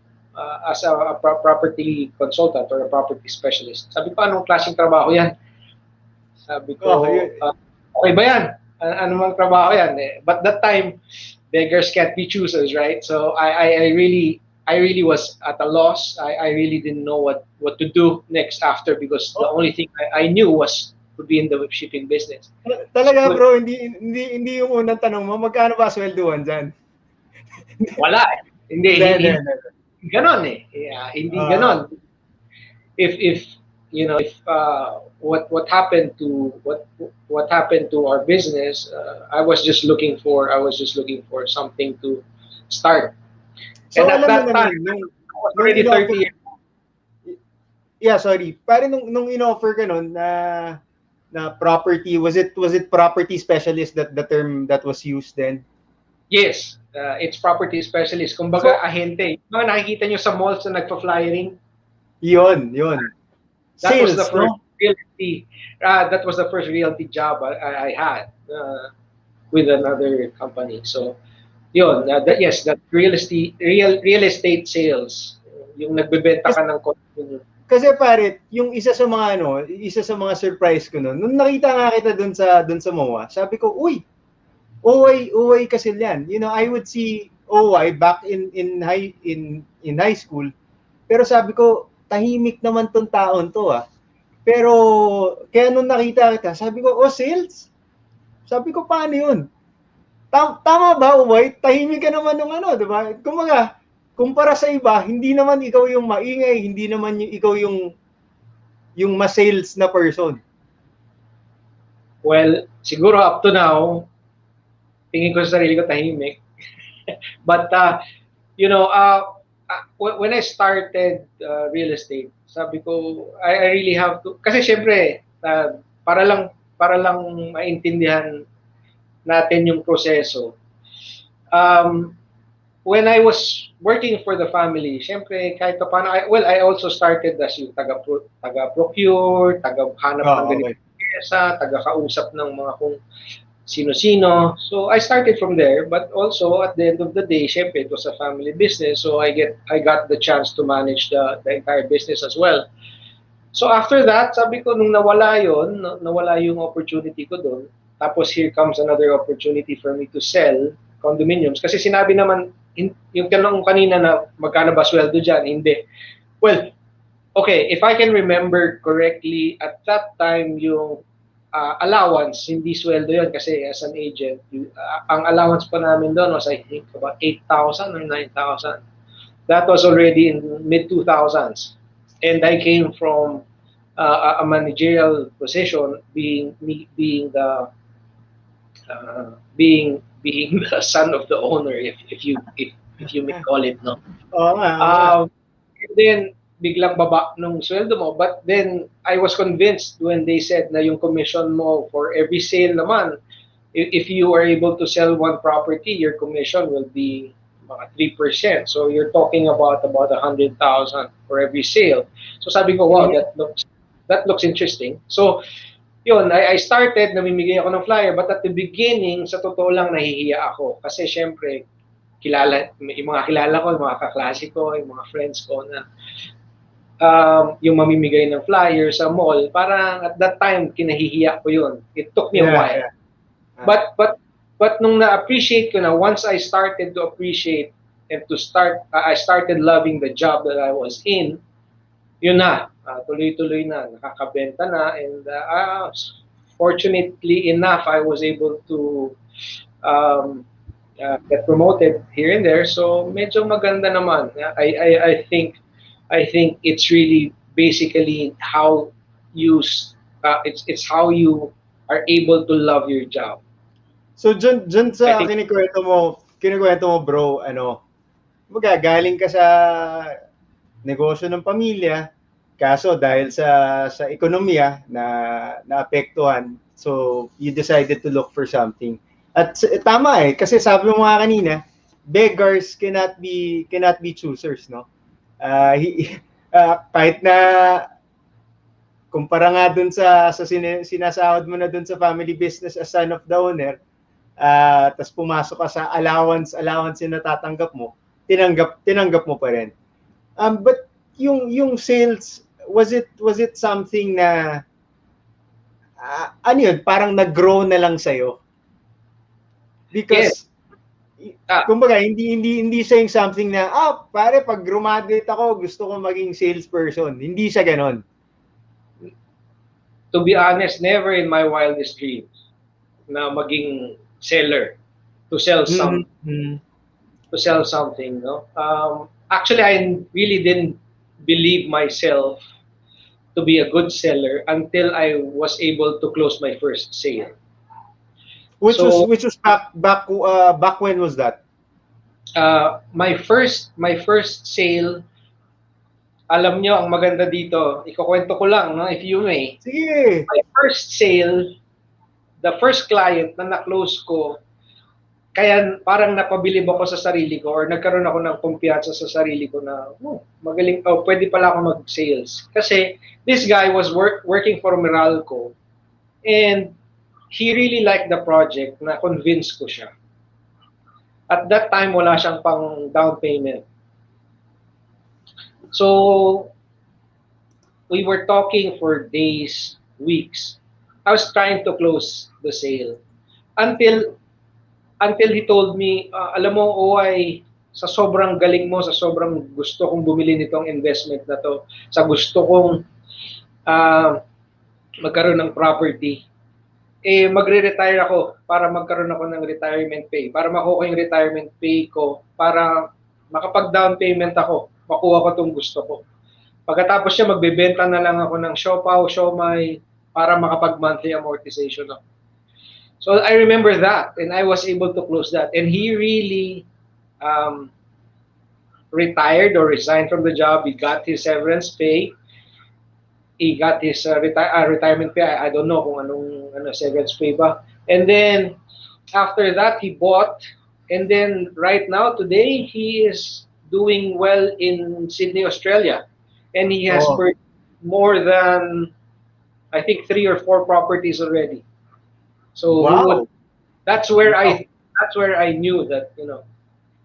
as a property consultant or a property specialist. Sabi ko, anong klaseng trabaho yan? Sabi ko, okay ba yan? Anong trabaho yan? But that time, beggars can't be choosers, right? So I really was at a loss. I really didn't know what to do next after, because the only thing I knew was to be in the shipping business. Talaga, bro, hindi yung unang tanong mo, magkano ba swelduhan dyan? Wala eh. Hindi ganon eh. Yeah, hindi ganon. If what happened to our business, I was just looking for something to start. So, and at alam that mo time, naman, I was already 30 years. Yeah, sorry. Pare, nung in-offer ka nun na property, was it property specialist, that the term that was used then? Yes, it's property specialist. Kumbaga, ahente. Mga nakikita nyo sa malls na nagpa-flyering. Yun. That Sales, was the first no? realty. That was the first realty job I had with another company. So, yun. Yes, that real estate sales. Yung nagbebenta ka ng condo. Kasi pare, yung isa sa mga surprise ko noon, nung nakita nga kita doon sa MOA, sabi ko, uy, OY kasi yan. I would see OY back in high school. Pero sabi ko, tahimik naman tong taon to ah. Pero kaya nung nakita kita, sabi ko, sales? Sabi ko, paano yun? Tama ba, OY? Tahimik ka naman nung di ba? Kumaga, kumpara sa iba, hindi naman ikaw yung maingay, hindi naman ikaw yung mas-sales na person. Well, siguro up to now, tingin ko sa sarili ko tahimik. But, when I started real estate, Sabi ko, I really have to, kasi syempre, para lang maintindihan natin yung proseso. When I was working for the family, syempre kahit pa paano, I also started as yung taga-procure, taga-hanap ng Okay. ganitong pyesa, taga-kausap ng mga kung sino-sino. So I started from there, but also at the end of the day, syempre it was a family business, so I got the chance to manage the entire business as well. So after that, sabi ko nung nawala yon, nawala yung opportunity ko doon. Tapos here comes another opportunity for me to sell condominiums kasi sinabi naman yung tanong kanina na magkano ba sweldo diyan, hindi. Well, okay, if I can remember correctly, at that time yung allowance, hindi sweldo yun kasi as an agent, ang allowance pa namin doon was I think about 8,000 or 9,000. That was already in mid-2000s. And I came from a managerial position, being the being the son of the owner, if you may call it, no. Oo nga, oo nga. And then biglang baba nung sweldo mo, but then I was convinced when they said na yung commission mo for every sale naman, if you are able to sell one property, your commission will be mga 3%. So you're talking about 100,000 for every sale. So sabi ko, wow, that looks interesting. So yun, I started, namimigay ako ng flyer, but at the beginning, sa totoo lang, nahihiya ako. Kasi syempre, yung mga kilala ko, yung mga kaklase ko, yung mga friends ko na yung mamimigay ng flyer sa mall, parang at that time, kinahihiya ko yun. It took me a while. But nung na-appreciate ko na, once I started to appreciate and I started loving the job that I was in, yun na, tuloy-tuloy na, nakakabenta na, and fortunately enough, I was able to get promoted here and there, so medyo maganda naman. I think it's really basically how it's how you are able to love your job. So dyan sa kinikwento mo bro, magagaling ka sa negosyo ng pamilya, kaso dahil sa ekonomiya na naapektuhan, so you decided to look for something. At tama kasi sabi mo nga kanina, beggars cannot be choosers, no? Kahit na kumpara nga dun sa sinasahod mo na dun sa family business as son of the owner, tas pumasok ka sa allowance yung natatanggap mo, tinanggap mo pa rin. But yung sales, was it something na ano yun, parang nag-grow na lang sa'yo? Because kumbaga hindi siya yung something na pare pag graduate ako gusto ko maging salesperson. Hindi siya ganon. To be honest, never in my wildest dreams na maging seller, to sell something. To sell something, no? Actually, I really didn't believe myself to be a good seller until I was able to close my first sale. Which was back when was that? My first sale, alam nyo, ang maganda dito, ikukwento ko lang, no, if you may. Sige. My first sale, the first client na na-close ko, kaya parang napabilib ako sa sarili ko or nagkaroon ako ng kumpiyansa sa sarili ko na magaling, pwede pala ako mag-sales. Kasi this guy was working for Meralco and he really liked the project, na convince ko siya. At that time, wala siyang pang down payment. So, we were talking for days, weeks. I was trying to close the sale. Until he told me, alam mo, OY, sa sobrang galing mo, sa sobrang gusto kong bumili nitong investment na to, sa gusto kong magkaroon ng property, magre-retire ako para magkaroon ako ng retirement pay, para makuha yung retirement pay ko, para makapag-down payment ako, makuha ko itong gusto ko. Pagkatapos siya, magbebenta na lang ako ng siopaw, siomay, para makapag-monthly amortization ako. So I remember that, and I was able to close that. And he really retired or resigned from the job. He got his severance pay. he got his retirement pay. I don't know kung anong severance pay ba. And then after that, he bought. And then right now, today, he is doing well in Sydney, Australia. And he has Oh, purchased more than, I think, 3 or 4 properties already. So he would. wow. That's where Wow. I knew that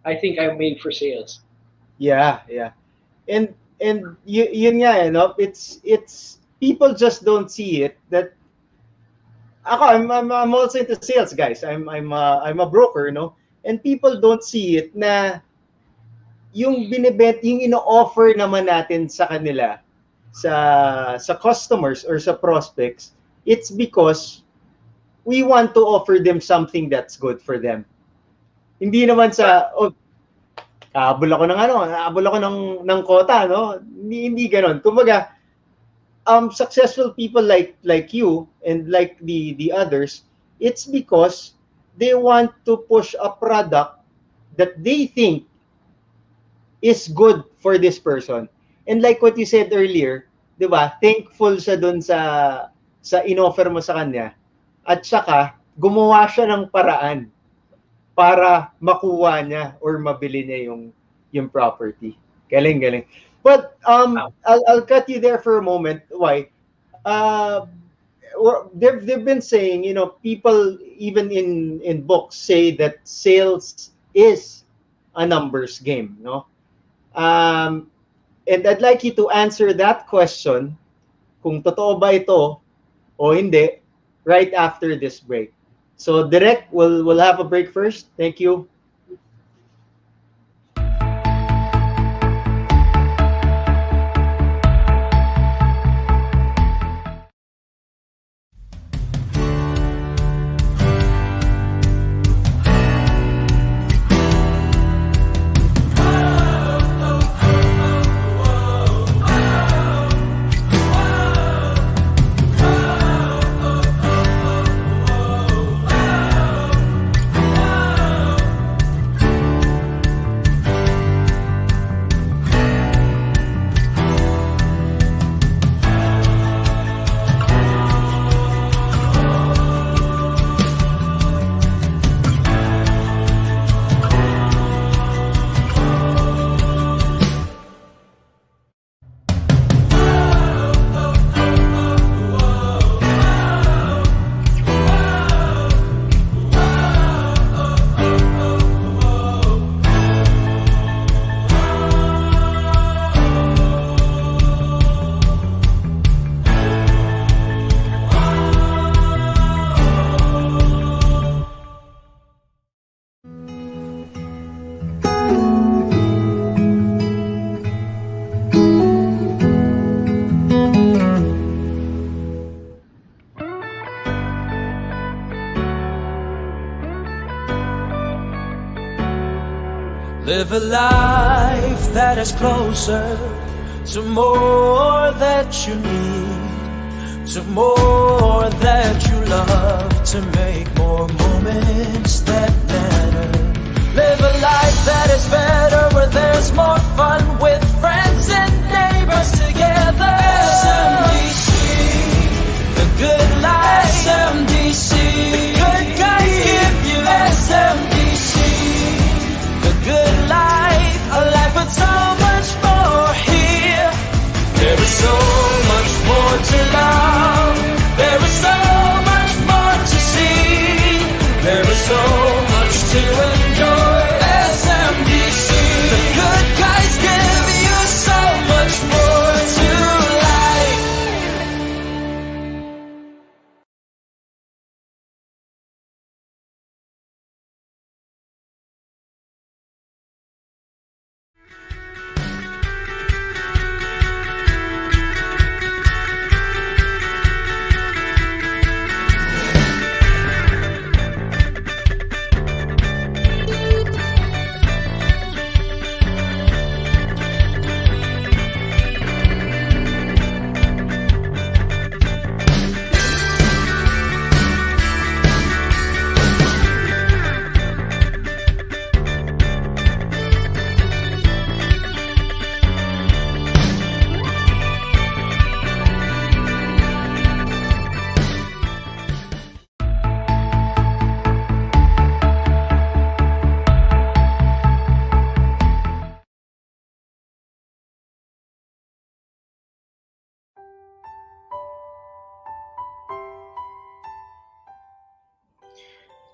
I think I'm made for sales. Yeah, yeah. And yun nga no, it's people just don't see it that ako I'm also into sales, guys. I'm a broker, no? And people don't see it na yung yung ino-offer naman natin sa kanila sa customers or sa prospects, it's because we want to offer them something that's good for them. Hindi naman sa habol ako ng habol ako ng quota, no? Hindi ganoon. Kumbaga, successful people like you and like the others, it's because they want to push a product that they think is good for this person. And like what you said earlier, 'di ba? Thankful siya doon sa inoffer mo sa kanya. At saka gumawa siya ng paraan para makuha niya or mabili niya yung property. Galing, galing. But I'll cut you there for a moment. Why? They've been saying, people even in books say that sales is a numbers game, no? And I'd like you to answer that question, kung totoo ba ito o hindi, right after this break. So Direk, we'll have a break first. Thank you. Live a life that is closer to more that you need, to more that you love, to make more moments that matter. Live a life that is better, where there's more fun with friends and neighbors together. SMDC, the good life. SMDC, the good guys give you. SMDC, the good life, a life with so much more here. There is so much more to love. There is so much more to see. There is so much to enjoy. SMDC, the good guys give you so much more to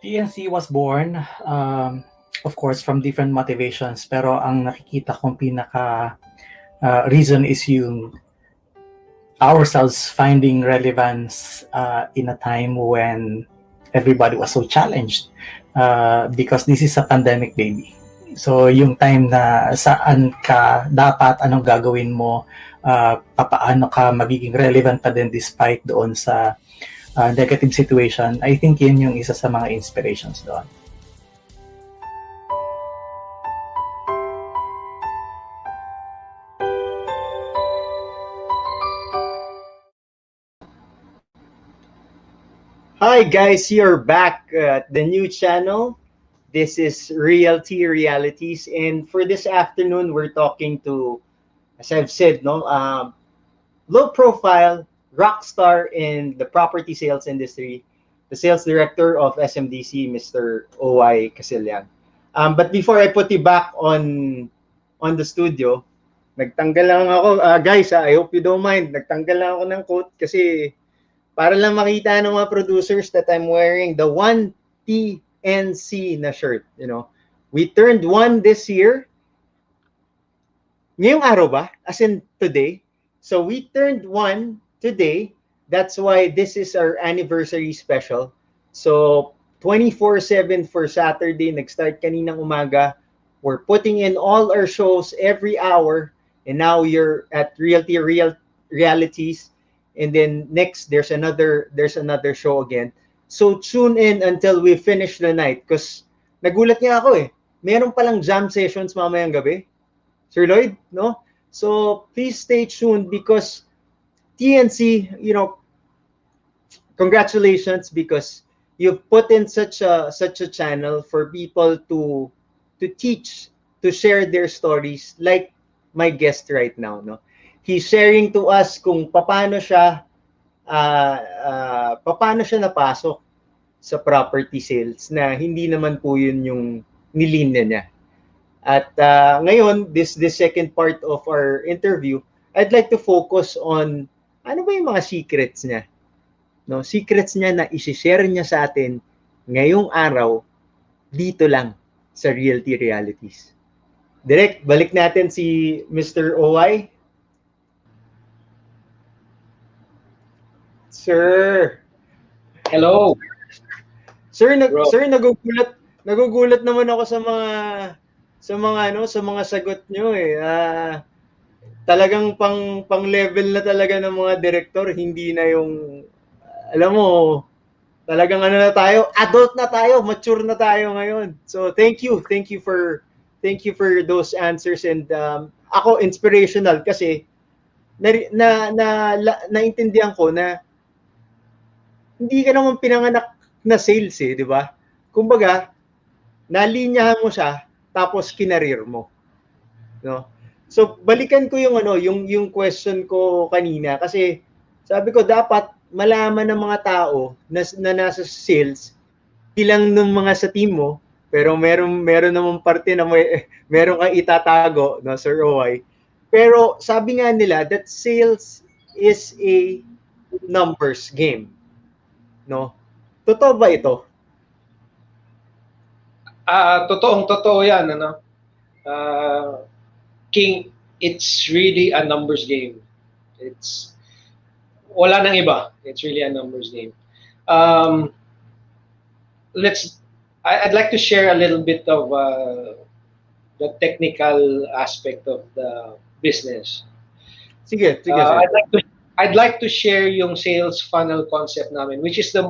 TNC was born, of course, from different motivations. Pero ang nakikita kong pinaka reason is yung ourselves finding relevance in a time when everybody was so challenged because this is a pandemic, baby. So yung time na saan ka dapat, anong gagawin mo, papaano ka magiging relevant pa din despite doon sa negative situation, I think yun yung isa sa mga inspirations doon. Hi guys, you're back at the new channel. This is Realty Realities, and for this afternoon, we're talking to, as I've said, low profile rock star in the property sales industry, the sales director of SMDC, Mr. O.Y. Casillan. But before I put you back on the studio, nagtanggal lang ako, guys, I hope you don't mind, nagtanggal lang ako ng coat kasi para lang makita ng mga producers that I'm wearing the one TNC na shirt, you know. We turned one this year. Ngayong araw ba? As in today. So we turned one today. That's why this is our anniversary special. So 24/7 for Saturday, nag-start kaninang umaga. We're putting in all our shows every hour. And now you're at Realities. And then next there's another show again. So tune in until we finish the night because nagulat nga ako eh. Meron palang jam sessions mamayang gabi. Sir Lloyd, no? So please stay tuned because TNC, you know, congratulations because you've put in such a channel for people to teach, to share their stories like my guest right now, no? He's sharing to us kung paano siya napasok sa property sales na hindi naman po yun yung nilinya niya. At ngayon, this second part of our interview, I'd like to focus on ano ba yung mga secrets niya. No, secrets niya na i-share niya sa atin ngayong araw dito lang sa Realty Realities. Direct, balik natin si Mr. OY. Sir. Hello. Sir, nagugulat naman ako sa mga sagot nyo eh. Talagang pang level na talaga ng mga director, hindi na yung alam mo, talagang na tayo, adult na tayo, mature na tayo ngayon. So thank you for those answers, and ako inspirational kasi naintindihan ko na hindi ka naman pinanganak na sales eh, di ba? Kumbaga, nalinyahan mo siya tapos kinareer mo. No? So balikan ko yung question ko kanina kasi sabi ko dapat malaman ng mga tao na nasa sales ilang ng mga sa team mo, pero meron namang parte na meron kang itatago, no, Sir OY. Pero sabi nga nila that sales is a numbers game. No? Totoo ba ito? Totoo yan, ano? King, it's really a numbers game. It's wala nang iba. It's really a numbers game. I'd like to share a little bit of the technical aspect of the business. Sige. I'd like to share yung sales funnel concept namin, which is the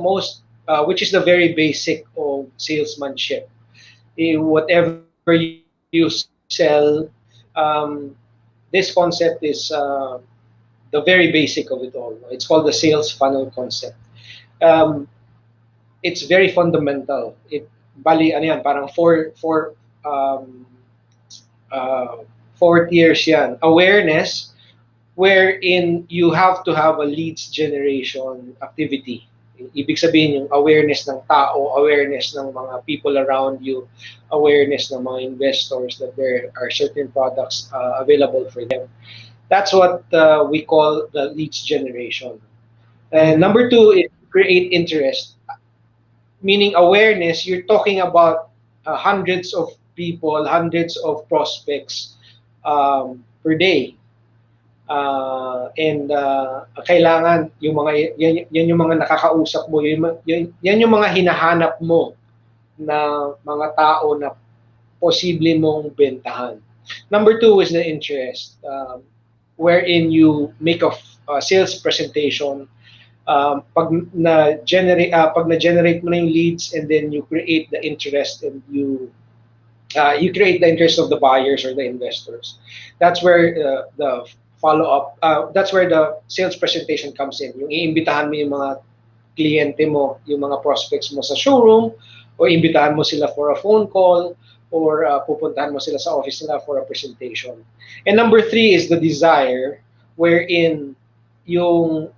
very basic of salesmanship. Whatever you sell, this concept is the very basic of it all. It's called the sales funnel concept. It's very fundamental. Bali, ano yan, parang four tiers yan. Awareness, wherein you have to have a leads generation activity. Ibig sabihin yung awareness ng tao, awareness ng mga people around you, awareness ng mga investors that there are certain products available for them. That's what we call the leads generation. And number two is create interest. meaning awareness, you're talking about hundreds of people, hundreds of prospects per day. And kailangan yung mga yan yung mga nakakausap mo, yan yung mga hinahanap mo na mga tao na posible mong bentahan. Number two is the interest, wherein you make a sales presentation. Pag na-generate mo na yung leads, and then you create the interest, and you create the interest of the buyers or the investors. That's where the follow-up, that's where the sales presentation comes in. Yung iimbitahan mo yung mga kliyente mo, yung mga prospects mo sa showroom, o imbitahan mo sila for a phone call, or pupuntahan mo sila sa office nila for a presentation. And number three is the desire, wherein yung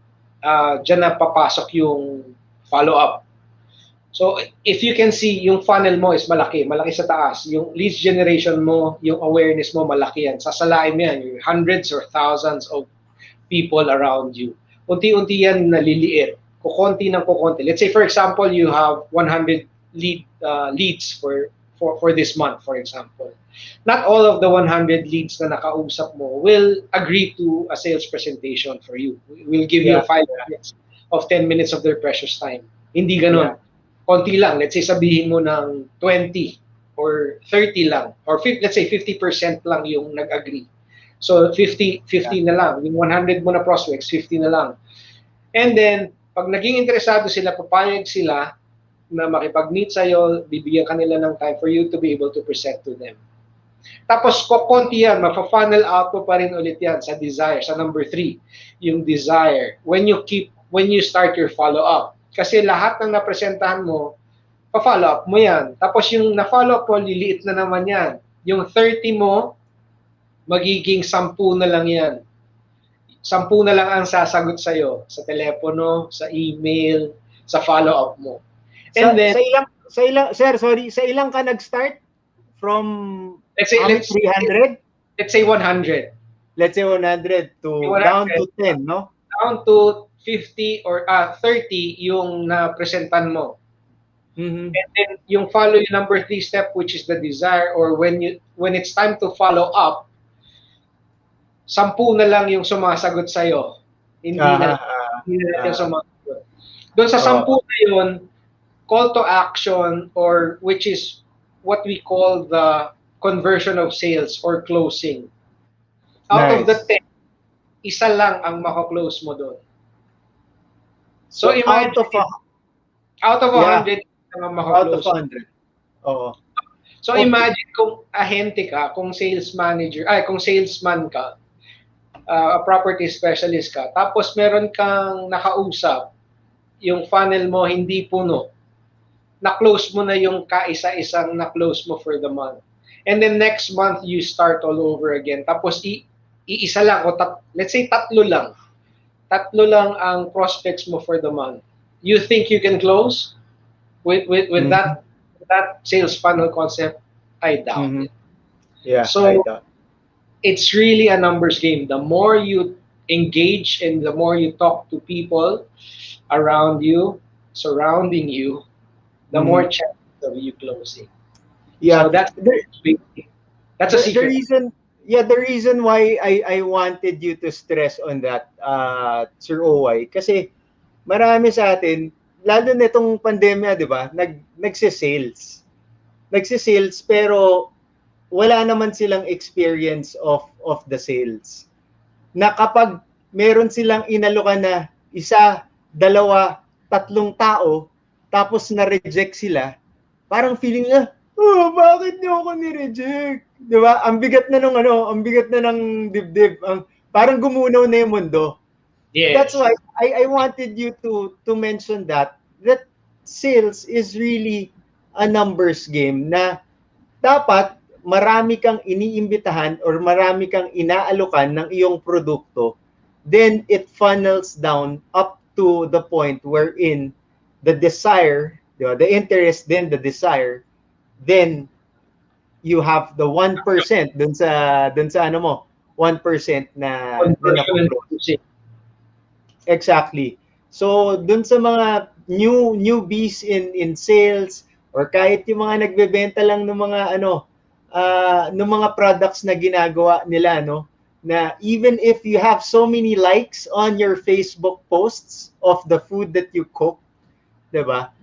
dyan na papasok yung follow-up. So if you can see, yung funnel mo is malaki sa taas. Yung leads generation mo, yung awareness mo, malaki yan. Sasalain mo yan, yung hundreds or thousands of people around you. Unti-unti yan naliliit. Kukunti ng kukunti. Let's say, for example, you have 100 leads for this month, for example. Not all of the 100 leads na nakausap mo will agree to a sales presentation for you. We'll give you 5 minutes of 10 minutes of their precious time. Hindi ganun. Konti lang. Let's say sabihin mo ng 20 or 30 lang. Or let's say 50% lang yung nag-agree. So 50 na lang. Yung 100 mo na prospects, 50 na lang. And then, pag naging interesado sila, papayag sila na makipag-meet sa'yo, bibigyan kanila ng time for you to be able to present to them. Tapos, konti yan, mafa-funnel out mo pa rin ulit yan sa desire, sa number 3, yung desire. When you start your follow-up. Kasi lahat ng napresentahan mo, pa-follow up mo yan. Tapos yung na-follow up mo, liliit na naman yan. Yung 30 mo, magiging 10 na lang yan. 10 na lang ang sasagot sa'yo. Sa telepono, sa email, sa follow-up mo. And then, sa ilang ka nag-start? From let's say 300? Let's say 100. Let's say 100 to 100, down to 10, no? Down to 50 or 30 yung na-presentan mo. And then yung follow yung number 3 step, which is the desire, or when it's time to follow up, 10 na lang yung sumasagot sa'yo. Hindi na yung sumasagot. Doon sa 10 na yun, call to action, or which is what we call the conversion of sales or closing. Out of the 10, isa lang ang makaklose mo doon. So imagine, out of 100, out of 100. Oo. So imagine kung ahente ka, kung sales manager, kung salesman ka, a property specialist ka, tapos meron kang nakausap, yung funnel mo hindi puno, na-close mo na yung kaisa-isang na-close mo for the month. And then next month, you start all over again. Tapos iisa lang, o let's say tatlo lang ang prospects mo for the month. You think you can close with that sales funnel concept? I doubt it. Yeah, so I doubt. It's really a numbers game. The more you engage and the more you talk to people around you, surrounding you, the more chances of you closing. Yeah, so that's a secret. The reason why I wanted you to stress on that, Sir OY, kasi marami sa atin, lalo na itong pandemya, di ba, nagsisales. Nagsisales, pero wala naman silang experience of the sales. Na kapag meron silang inalokan na 1, 2, 3 tao, tapos na-reject sila, parang feeling na, bakit niyo ako ni-reject? Di ba? Ang bigat na ng dibdib. Parang gumunaw na yung mundo. Yes. That's why I wanted you to mention that sales is really a numbers game, na dapat marami kang iniimbitahan or marami kang inaalokan ng iyong produkto, then it funnels down up to the point wherein the desire, the interest, then the desire, then you have the 1% dun sa 1% na Exactly. So dun sa mga newbies in sales, or kahit yung mga nagbebenta lang ng mga ng mga products na ginagawa nila, no, na even if you have so many likes on your Facebook posts of the food that you cook, 'di ba?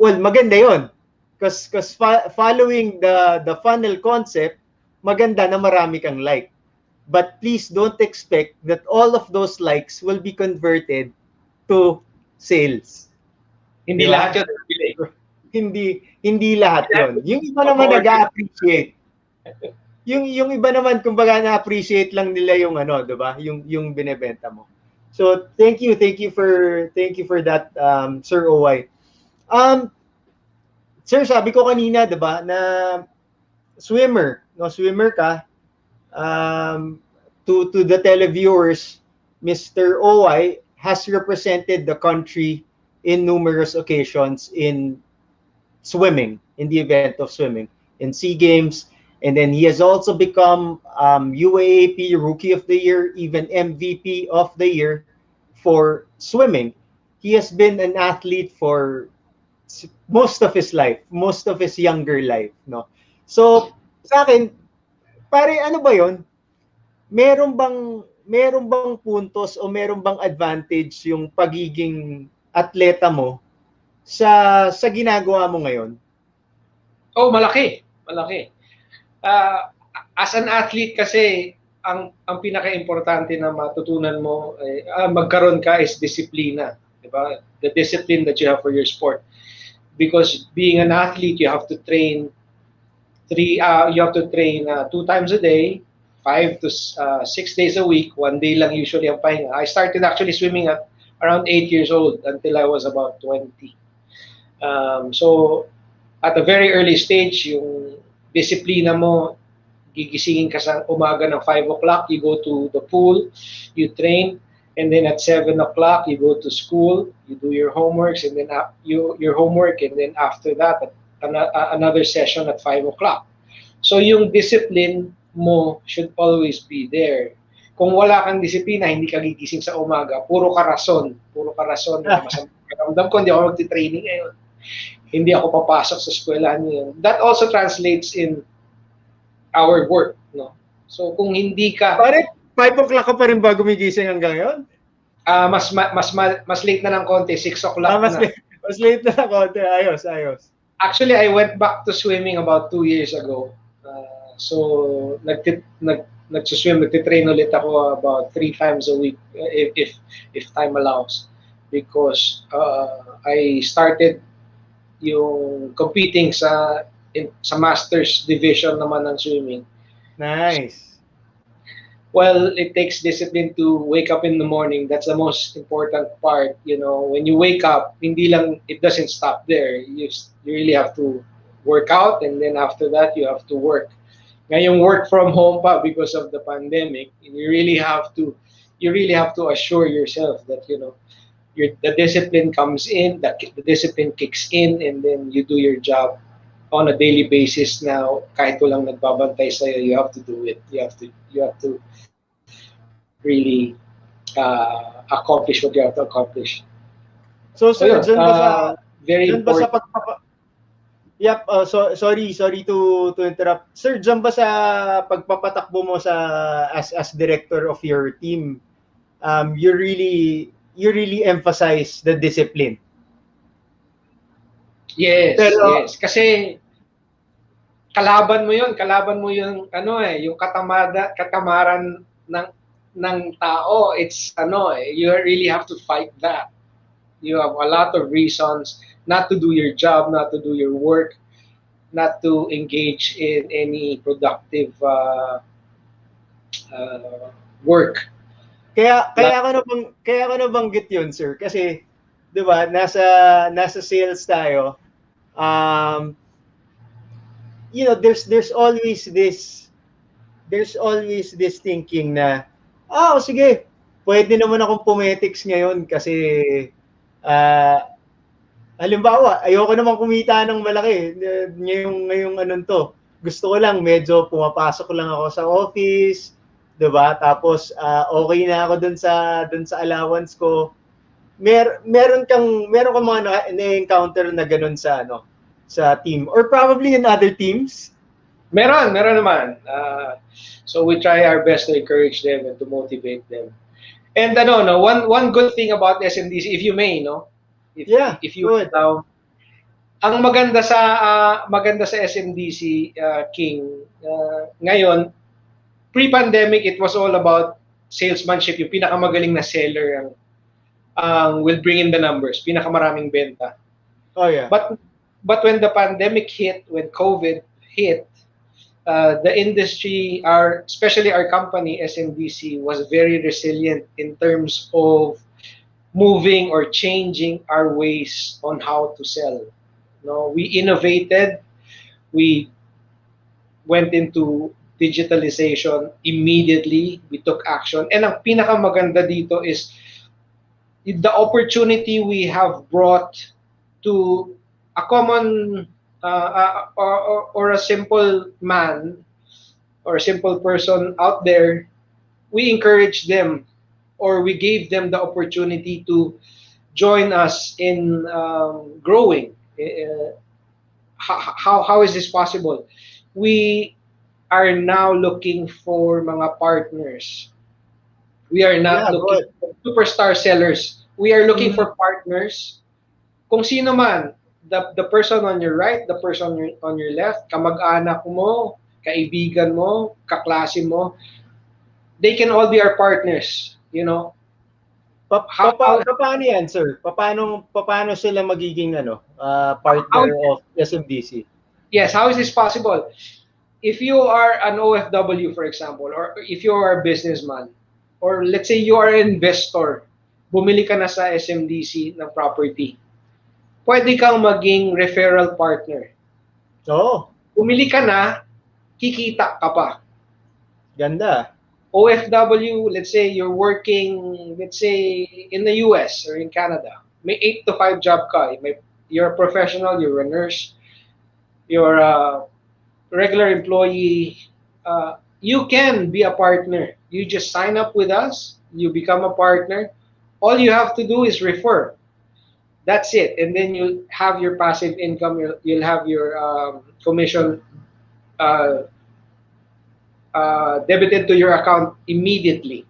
Well, maganda 'yon. Because following the funnel concept, maganda na marami kang like. But please don't expect that all of those likes will be converted to sales. Hindi Diba? lahat yun. Hindi lahat 'yon. Yung iba naman nag-appreciate. Yung iba naman kumbaga na-appreciate lang nila yung 'di ba? Yung binebenta mo. So, thank you for that, Sir OY. Sir, sabi ko kanina, 'di ba, na swimmer ka. To the televiewers, Mr. OY has represented the country in numerous occasions in swimming, in the event of swimming, in SEA Games, and then he has also become UAAP Rookie of the Year, even MVP of the Year for swimming. He has been an athlete for most of his life, most of his younger life, no? So, sa akin, pare, ano ba 'yon? Meron bang puntos o meron bang advantage yung pagiging atleta mo sa ginagawa mo ngayon? Oh, malaki. As an athlete kasi, ang pinaka-importante na matutunan mo, magkaroon ka is disiplina, di ba? The discipline that you have for your sport. Because being an athlete, you have to train 2 times a day, 5 to 6 days a week. 1 day lang usually ang pahinga. I started actually swimming at around 8 years old until I was about 20. So at a very early stage, yung disiplina mo, gigisingin ka sa umaga ng 5 o'clock, you go to the pool, you train, and then at 7 o'clock, you go to school, you do your homeworks, and then your homework, and then after that, another session at 5 o'clock. So yung discipline mo should always be there. Kung wala kang disiplina, hindi ka gigising sa umaga, puro ka rason, masamang ko, hindi ako magti-training ngayon. Hindi ako papasok sa eskwelahan ngayon. That also translates in our work, no? So kung hindi ka... Pare, 5 o'clock ka pa rin ba gumigising hanggang ngayon? Mas late na ng konti, 6 o'clock mas na. Mas late na ng konti, ayos. Actually, I went back to swimming about 2 years ago. So nagtitrain ulit ako about 3 times a week if time allows, because I started yung competing sa masters division naman ng swimming. Nice. Well, it takes discipline to wake up in the morning. That's the most important part. You know, when you wake up, it doesn't stop there. You really have to work out, and then after that, you have to work. Ngayong work from home pa because of the pandemic, you really have to assure yourself that, you know, the discipline comes in, the discipline kicks in, and then you do your job on a daily basis. Now, kahit walang nagbabantay sa'yo, you have to do it. You have to really accomplish what you have to accomplish. So sir, dyan ba sa very dyan ba important. Sorry to interrupt. Sir, dyan ba sa pagpapatakbo mo as director of your team, you really emphasize the discipline? Yes. Kasi kalaban mo yung yung katamaran ng tao. It's you really have to fight that. You have a lot of reasons not to do your job, not to do your work, not to engage in any productive work. Kaya ko nabanggit yun, sir, kasi 'di ba, nasa sales tayo. You know, there's always this thinking na sige, pwede naman akong pumetics ngayon kasi halimbawa, ayoko naman kumita ng malaki ngayong gusto ko lang medyo pumapasok lang ako sa office, 'di ba? Tapos okay na ako dun sa allowance ko. meron kang mga na-encounter na ganun sa sa team or probably in other teams? Meron naman. So we try our best to encourage them and to motivate them. And one good thing about SMDC, if you may, if you allow, ang maganda sa SMDC, King, ngayon, pre-pandemic, it was all about salesmanship. Yung pinakamagaling na seller ang will bring in the numbers, pinakamaraming benta. Oh yeah. But when the pandemic hit, when COVID hit, the industry, especially our company, SMDC, was very resilient in terms of moving or changing our ways on how to sell. We innovated, we went into digitalization immediately, we took action. And ang pinakamaganda dito is the opportunity we have brought to a common or a simple man or a simple person out there. We encourage them, or we gave them the opportunity to join us in growing. How is this possible? We are now looking for mga partners. We are not looking for superstar sellers. We are looking for partners. Kung sino man, the person on your right, the person on your left, kamag-anak mo, kaibigan mo, kaklase mo, they can all be our partners, Paano yan, sir? Paano sila magiging partner of SMDC? Yes, how is this possible? If you are an OFW, for example, or if you are a businessman, or let's say you are an investor, bumili ka na sa SMDC ng property, pwede kang maging referral partner. Oo. Bumili ka na, kikita ka pa. Ganda. OFW, let's say you're working, let's say in the US or in Canada, may 8 to 5 job ka. You're a professional, you're a nurse, you're a regular employee, you can be a partner. You just sign up with us, you become a partner. All you have to do is refer. That's it. And then you'll have your passive income, you'll have your commission debited to your account immediately.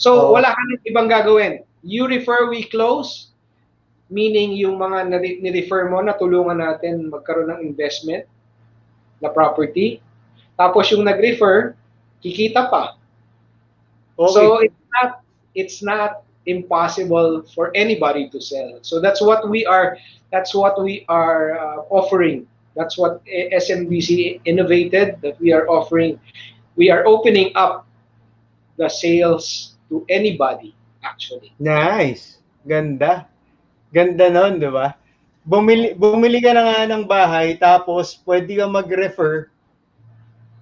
So wala ka nang ibang gagawin. You refer, we close, meaning yung mga ni-refer mo, natulungan natin magkaroon ng investment na property. Tapos yung nag-refer, kikita pa. Okay. So it's not impossible for anybody to sell. So that's what we are offering. That's what SMBC innovated, that we are offering. We are opening up the sales to anybody, actually. Nice. Ganda. Ganda nun, di ba? Bumili ka na nga ng bahay, tapos pwede kang mag-refer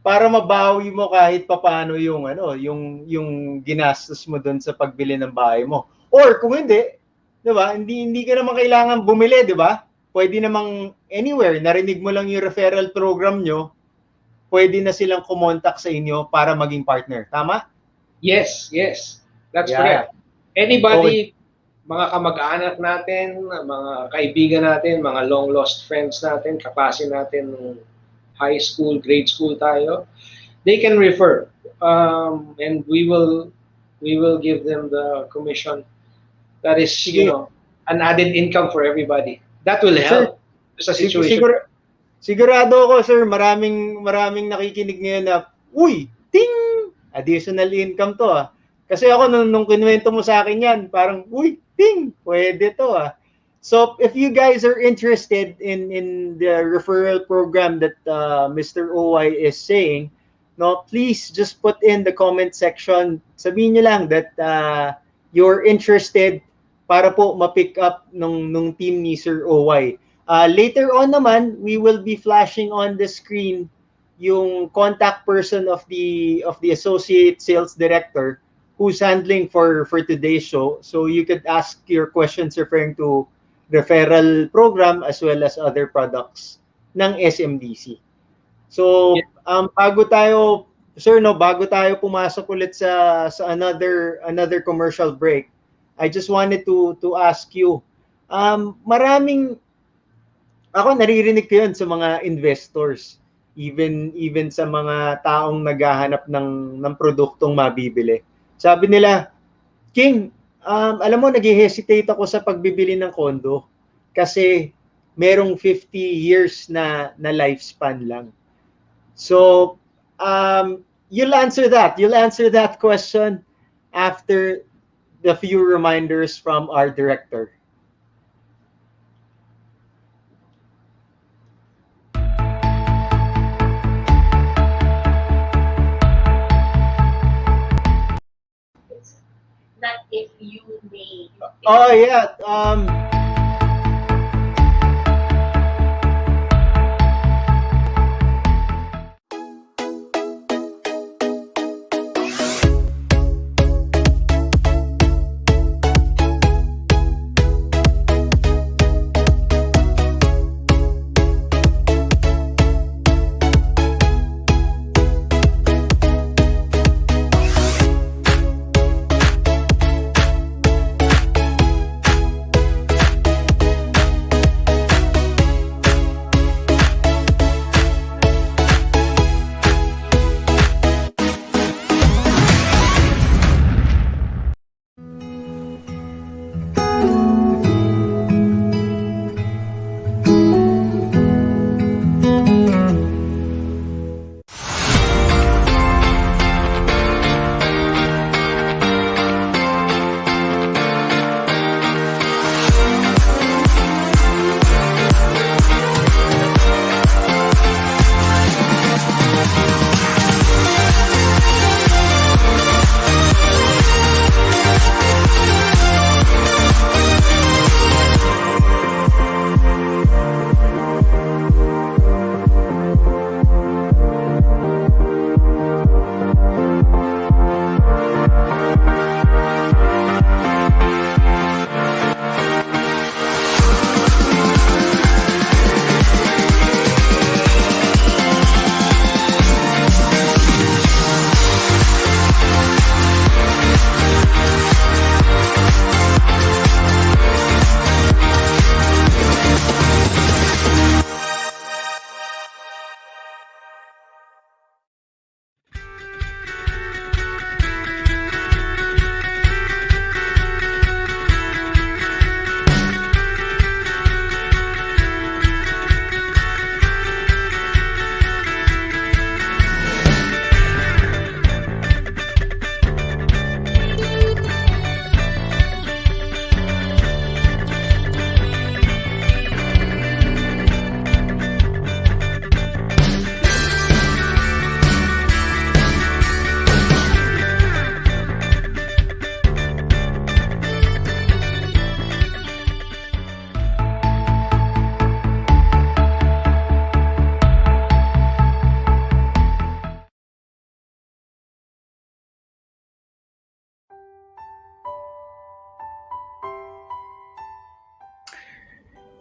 para mabawi mo kahit papaano yung ginastos mo doon sa pagbili ng bahay mo. Or kung hindi, 'di ba? Hindi ka naman kailangan bumili, 'di ba? Pwede namang anywhere, narinig mo lang yung referral program nyo, pwede na silang kumontak sa inyo para maging partner. Tama? Yes. That's correct. Anybody, mga kamag-anak natin, mga kaibigan natin, mga long lost friends natin, kaklase natin nung high school, grade school tayo, they can refer. And we will give them the commission. That is, an added income for everybody. That will help sa situation. Sigurado ako, sir, maraming nakikinig ngayon na, uy, ting! Additional income to Kasi ako, nung kinuwento mo sa akin yan, parang, uy, ting! Pwede to So, if you guys are interested in the referral program that Mr. OY is saying, please just put in the comment section. Sabihin nyo lang that you're interested para po ma-pick up nung team ni Sir OY. Later on naman, we will be flashing on the screen yung contact person of the associate sales director who's handling for today's show. So you could ask your questions referring to referral program as well as other products ng SMDC. So bago tayo pumasok ulit sa another commercial break, I just wanted to ask you, maraming ako naririnig ko 'yun sa mga investors, even sa mga taong naghahanap ng produktong mabibili. Sabi nila, King, alam mo naghe-hesitate ako sa pagbibili ng kondo kasi merong 50 years na lifespan lang. So, you'll answer that. You'll answer that question after the few reminders from our director. Not if you may. Oh yeah.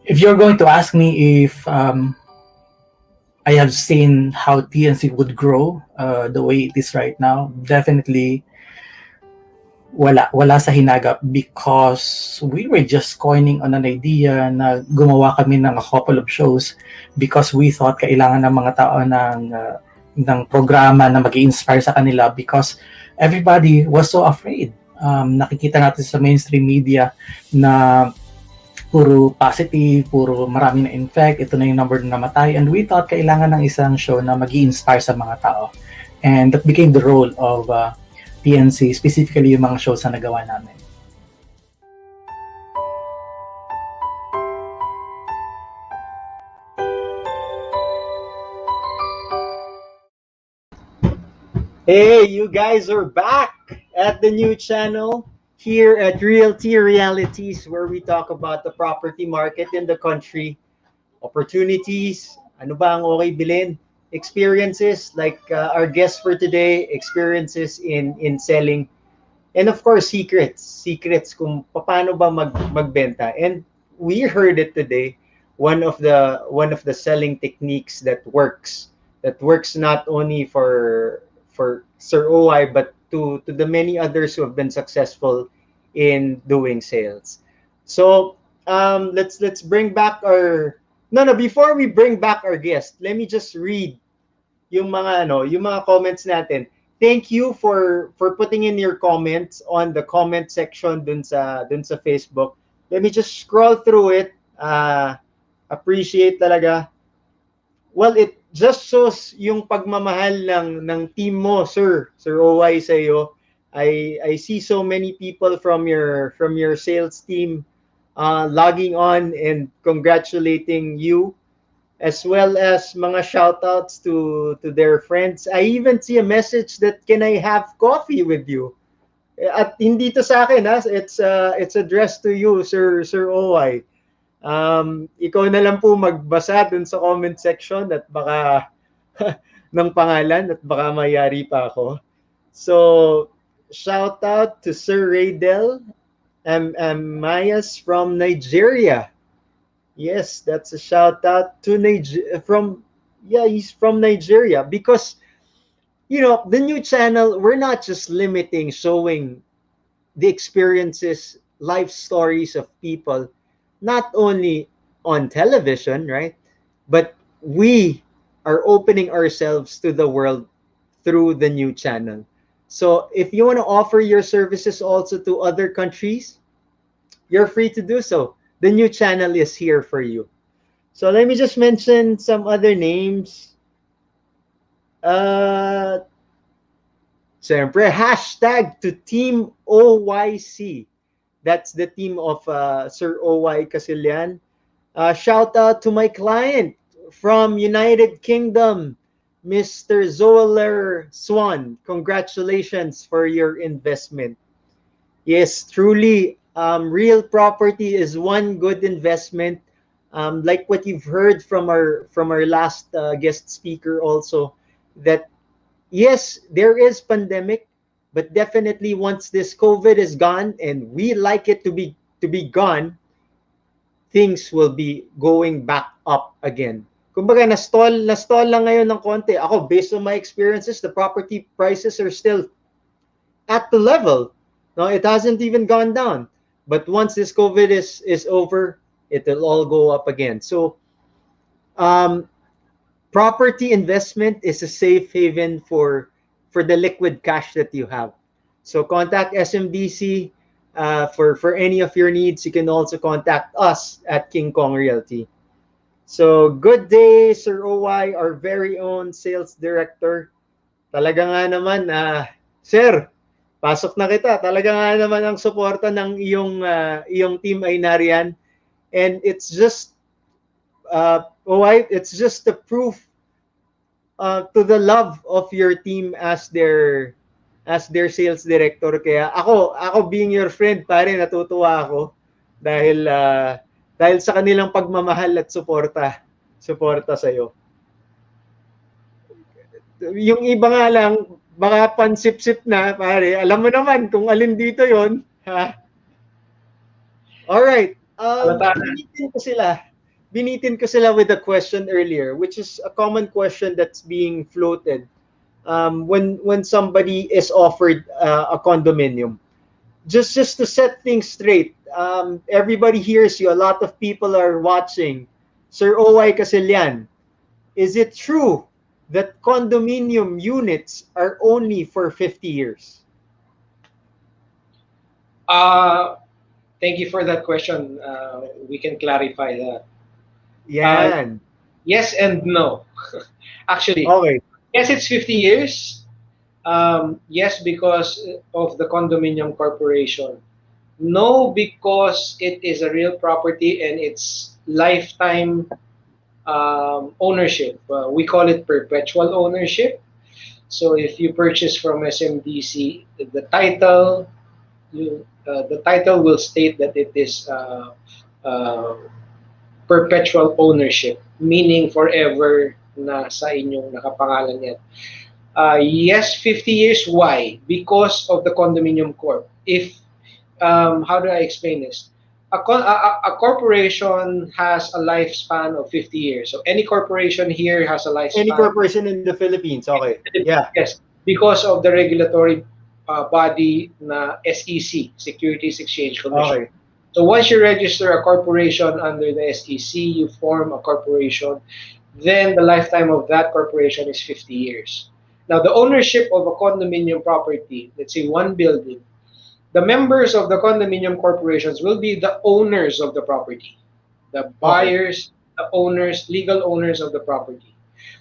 If you're going to ask me if I have seen how TNC would grow the way it is right now, definitely wala sa hinagap, because we were just coining on an idea na gumawa kami ng a couple of shows because we thought kailangan ng mga tao ng programa na mag-i-inspire sa kanila, because everybody was so afraid. Nakikita natin sa mainstream media na puro positive, puro marami na infect, ito na yung number na namatay, and we thought kailangan ng isang show na mag-i-inspire sa mga tao. And that became the role of TNC, specifically yung mga shows na nagawa namin. Hey, you guys are back at the new channel here at Realty Realities, where we talk about the property market in the country, opportunities, ano ba ang okay bilhin, experiences like our guest for today, experiences in selling, and of course secrets kung paano ba magbenta. And we heard it today, one of the selling techniques that works not only for Sir OI but to the many others who have been successful in doing sales. So let's bring back our no before we bring back our guest, let me just read yung mga comments natin. Thank you for putting in your comments on the comment section dun sa Facebook. Let me just scroll through it. Appreciate talaga. Well, it just shows yung pagmamahal ng team mo, Sir OY sa iyo. I see so many people from your sales team logging on and congratulating you, as well as mga shoutouts to their friends. I even see a message that can I have coffee with you? At hindi to sa akin, ha? It's addressed to you, Sir OY. Ikaw na lang po magbasa dun sa comment section at baka ng pangalan at baka mayari pa ako. So, shout out to Sir Raydel Mayas from Nigeria. Yes, that's a shout out to he's from Nigeria, because the new channel, we're not just limiting showing the experiences, life stories of people, not only on television, right? But we are opening ourselves to the world through the new channel. So if you want to offer your services also to other countries, you're free to do so. The new channel is here for you. So let me just mention some other names. Siyempre, hashtag to Team OYC. That's the team of Sir OY Casillan. Shout out to my client from United Kingdom, Mr. Zoller Swan. Congratulations for your investment. Yes, truly, real property is one good investment. Like what you've heard from our last guest speaker also, that yes, there is pandemic, but definitely once this COVID is gone, and we like it to be gone, things will be going back up again. Kumbaga, na-stall lang ngayon ng konti. Ako, based on my experiences, the property prices are still at the level. No, it hasn't even gone down. But once this COVID is over, it will all go up again. So, property investment is a safe haven for the liquid cash that you have. So contact SMDC for any of your needs. You can also contact us at King Kong Realty. So good day, Sir OY, our very own sales director. Talaga nga naman, Sir, pasok na kita. Talaga nga naman ang suporta ng iyong team ay nariyan. And it's just, OY, it's just a proof to the love of your team as their sales director. Kaya ako being your friend, pare, natutuwa ako dahil sa kanilang pagmamahal at suporta sa iyo. Yung iba nga lang baka pansip-sip na, pare. Alam mo naman kung alin dito 'yon, ha? All right. Binitin ko sila with a question earlier, which is a common question that's being floated when somebody is offered a condominium. Just to set things straight, everybody hears you. A lot of people are watching. Sir OY Casillan, is it true that condominium units are only for 50 years? Thank you for that question. We can clarify that. Yan. Yes and no. Actually, okay. Yes, it's 50 years. Yes, because of the condominium corporation. No, because it is a real property and it's lifetime ownership. We call it perpetual ownership. So if you purchase from SMDC, the title will state that it is perpetual ownership, meaning forever na sa inyong nakapangalan yan. Yes, 50 years. Why? Because of the condominium corp. If how do I explain this? A corporation has a lifespan of 50 years. So any corporation here has a lifespan. Any corporation in the Philippines, okay. Yeah. Yes, because of the regulatory body na SEC, Securities Exchange Commission. Okay. So once you register a corporation under the SEC, you form a corporation, then the lifetime of that corporation is 50 years. Now, the ownership of a condominium property, let's say one building, the members of the condominium corporations will be the owners of the property, the buyers, the owners, legal owners of the property.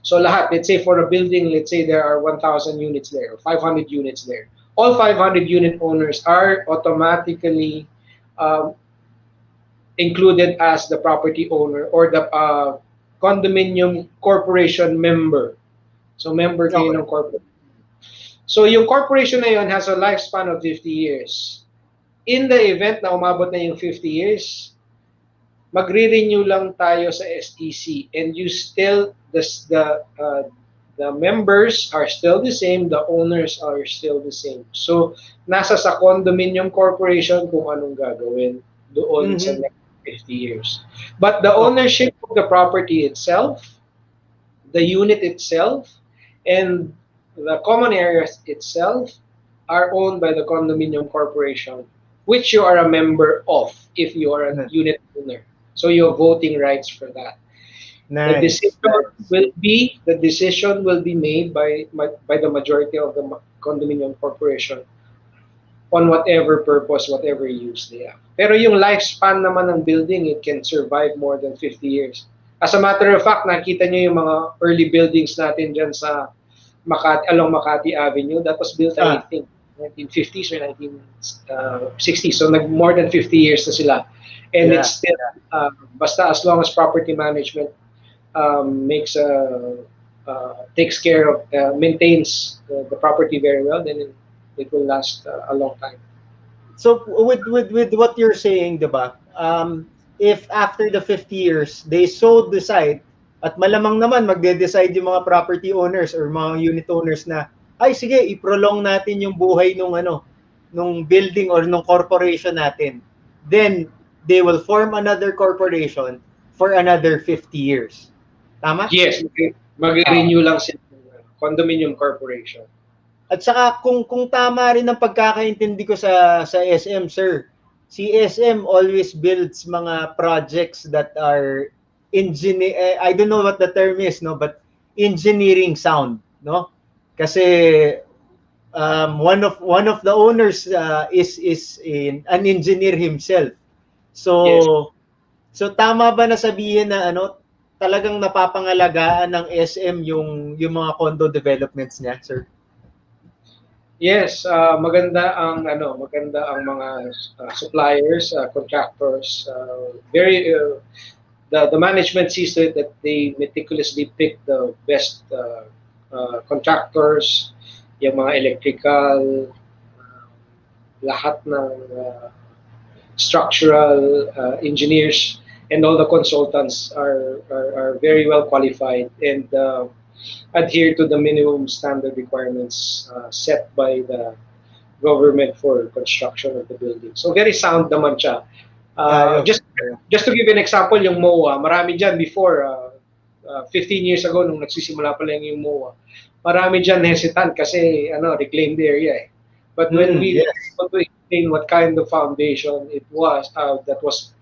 So lahat, let's say for a building, let's say there are 1,000 units there, or 500 units there. All 500 unit owners are automatically um, included as the property owner or the condominium corporation member. So member kayo ng corporation. So yung corporation na yun has a lifespan of 50 years. In the event na umabot na yung 50 years, magre-renew lang tayo sa SEC, and you still the members are still the same, the owners are still the same. So nasa sa condominium corporation kung anong gagawin doon sa next 50 years. But the ownership of the property itself, the unit itself, and the common areas itself are owned by the condominium corporation, which you are a member of if you are a unit owner. So you have voting rights for that. The decision will be made by the majority of the condominium corporation on whatever purpose, whatever use they have. Pero yung lifespan naman ng building, it can survive more than 50 years. As a matter of fact, nakita nyo yung mga early buildings natin dyan sa Makati, along Makati Avenue. That was built, I think, 1950s or 1960s. So more than 50 years na sila. And it's still, basta as long as property management takes care of, maintains the property very well, then it will last a long time. So with what you're saying, diba? If after the 50 years they so decide, at malamang naman magde-decide yung mga property owners or mga unit owners na ay sige, i-prolong natin yung buhay nung building or nung corporation natin. Then they will form another corporation for another 50 years. Tama? Yes, mag-renew lang sila condominium corporation. At saka kung tama rin ang pagkakaintindi ko sa SM, sir, si SM always builds mga projects that are I don't know what the term is, no, but engineering sound, no? Kasi one of the owners is an engineer himself. So so tama ba na sabihin na talagang napapangalagaan ng SM yung mga condo developments niya, sir? Yes, maganda ang mga suppliers, contractors. The management sees to it that they meticulously pick the best contractors, yung mga electrical, lahat ng structural engineers, and all the consultants are very well qualified and adhere to the minimum standard requirements set by the government for construction of the building. So very sound naman siya. Just to give an example, yung MOA, marami dyan before, 15 years ago, nung nagsisimula pa lang yung MOA, marami dyan hesitant kasi reclaimed area eh. But when we able to explain what kind of foundation it was, that was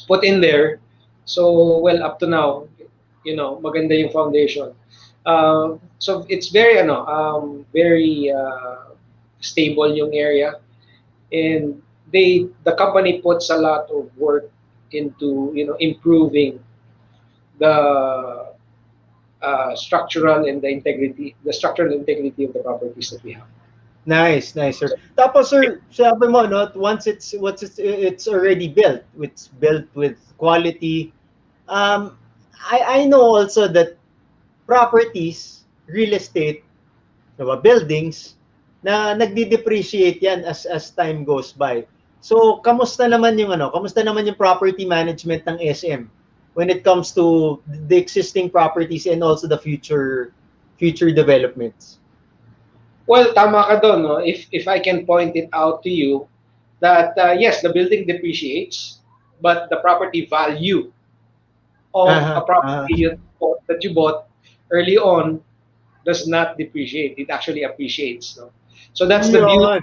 put in there, so well up to now, maganda yung foundation. So it's very very stable yung area, and the company puts a lot of work into improving the structural integrity of the properties that we have. Nice, sir. Tapos sir, sabi mo once it's already built, it's built with quality. I know also that properties, real estate, buildings na nagde-depreciate yan as time goes by. So kamusta naman yung property management ng SM when it comes to the existing properties and also the future developments? Well, tama ka doon, no? If I can point it out to you that yes, the building depreciates, but the property value of a property that you bought early on does not depreciate. It actually appreciates. No? So that's the beauty. Yun.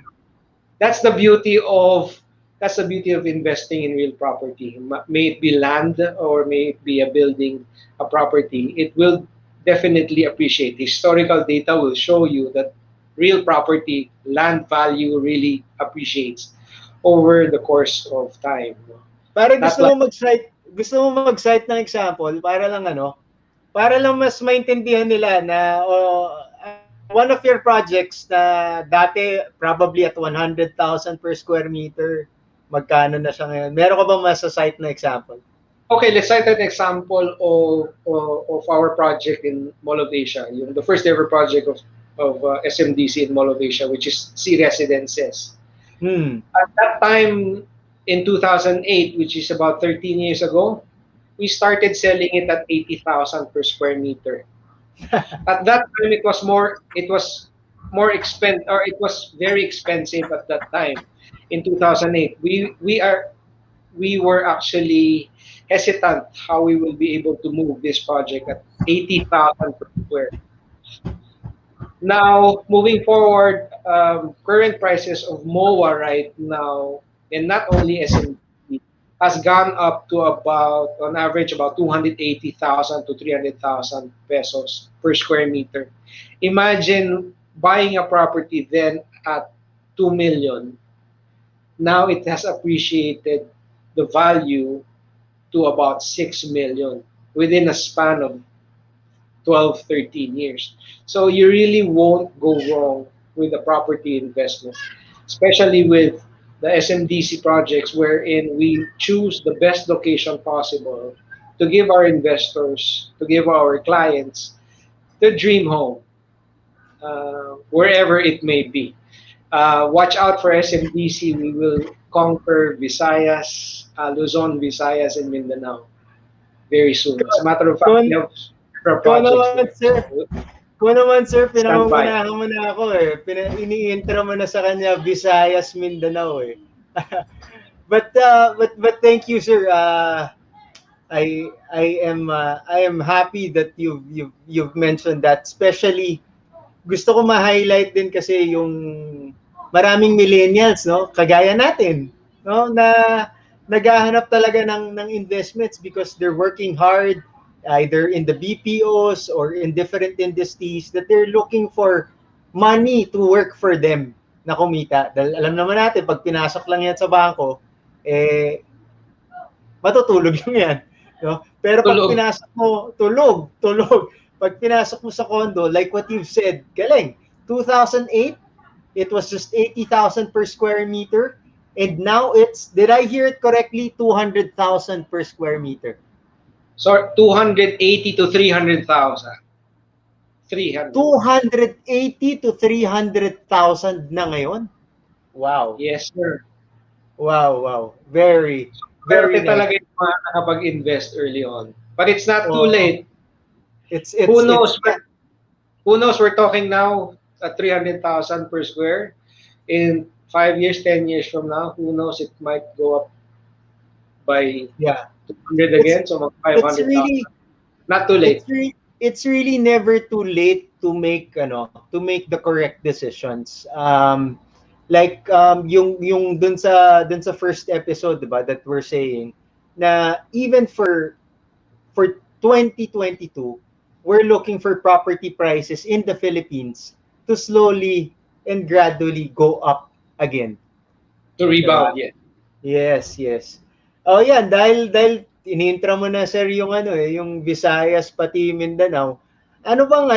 That's the beauty of that's the beauty of investing in real property. May it be land or may it be a building, a property. It will definitely appreciate. Historical data will show you that real property, land value really appreciates over the course of time. Pare Not gusto like mo mag-cite ng example para lang para lang mas maintindihan nila na one of your projects na dati probably at 100,000 per square meter, magkano na siya ngayon? Meron ka bang masa-cite na example? okay, let's cite an example of our project in Mall of Asia, the first ever project of SMDC in Mall of Asia, which is C Residences. At that time, in 2008, which is about 13 years ago, we started selling it at 80,000 per square meter. At that time, it was more expensive, or it was very expensive at that time. In 2008, we were actually hesitant how we will be able to move this project at 80,000 per square. Now, moving forward, current prices of MOA right now, and not only SMB, has gone up to about, on average, about 280,000 to 300,000 pesos per square meter. Imagine buying a property then at 2 million. Now it has appreciated the value to about 6 million within a span of 12, 13 years. So you really won't go wrong with a property investment, especially with the SMDC projects wherein we choose the best location possible to give our investors, to give our clients the dream home, wherever it may be. Watch out for SMDC. We will conquer Visayas, Luzon, Visayas, and Mindanao very soon. As a matter of fact, we have several Ikaw projects naman, there. sir. Ikaw naman, sir, Stand by. pinangungunahan mo na ako eh. Ini-intro mo na sa kanya, Visayas, Mindanao eh. But thank you, sir. I am happy that you've mentioned that. Especially, gusto ko ma-highlight din kasi yung maraming millennials, no? Kagaya natin, no? Na naghahanap talaga ng investments because they're working hard either in the BPOs or in different industries that they're looking for money to work for them na kumita. Dahil alam naman natin, pag pinasok lang yan sa bangko, matutulog lang yan. No? Pero pag pinasok mo, tulog. Pag pinasok mo sa condo, like what you've said, galing. 2008, it was just 80,000 per square meter. And now it's, did I hear it correctly, 200,000 per square meter? So 280 to 300,000. 280 to 300,000 na ngayon? Wow. Yes, sir. Wow. Very Very nice. talaga yung mga nakapag-invest early on. But it's not too late. It's who knows? Who knows? We're talking now at 300,000 per square. In 5 years, 10 years from now, who knows? It might go up by 200 again. So 500,000. Not too late. It's really never too late to make the correct decisions. Yung dun sa first episode, diba, that we're saying na even for 2022, we're looking for property prices in the Philippines to slowly and gradually go up again. To rebound, yeah. Yes. Oh, yan, dahil ini-intro mo na, sir, yung Visayas pati Mindanao. Ano bang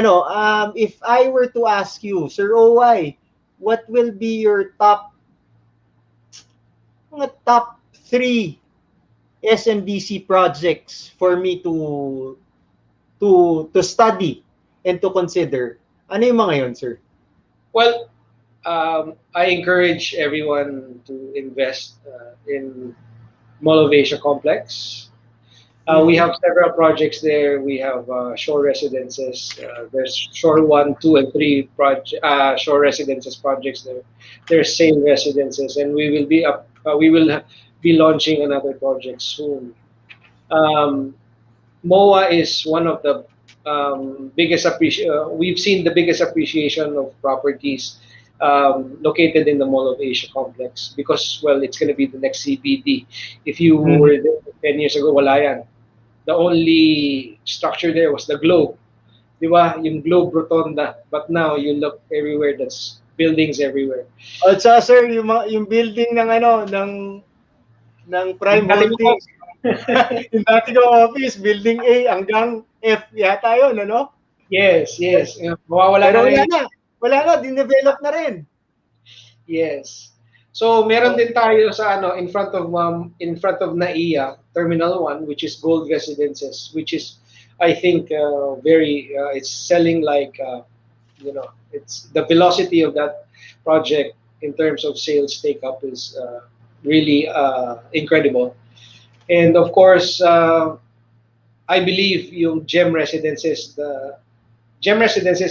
if I were to ask you, Sir OY, what will be your top 3 SMDC projects for me to study and to consider? Ano yung mga yon, sir? Well, I encourage everyone to invest in Mall of Asia Complex. We have several projects there. We have shore residences. There's shore 1, 2, and 3 shore residences projects there. There's sale residences, and we will be launching another project soon. MOA is one of the biggest we've seen the biggest appreciation of properties located in the Mall of Asia complex because, well, it's going to be the next CBD. If you Mhm. were there 10 years ago, wala yan. The only structure there was the Globe. Di ba? Yung Globe Rotonda. But now, you look everywhere, that's buildings everywhere. At saka sir, yung building ng ano, ng Prime Yung dati ko, Holdings, yung dati ko office, building A hanggang F yata yun, ano? yes, yes. Mawawala Pero na wala ngayon. na. Wala na, dinevelop na rin. Yes. So meron din tayo sa ano in front of NAIA Terminal 1, which is Gold Residences, which is I think very it's selling like it's the velocity of that project in terms of sales take up is really incredible. And of course I believe yung Gem Residences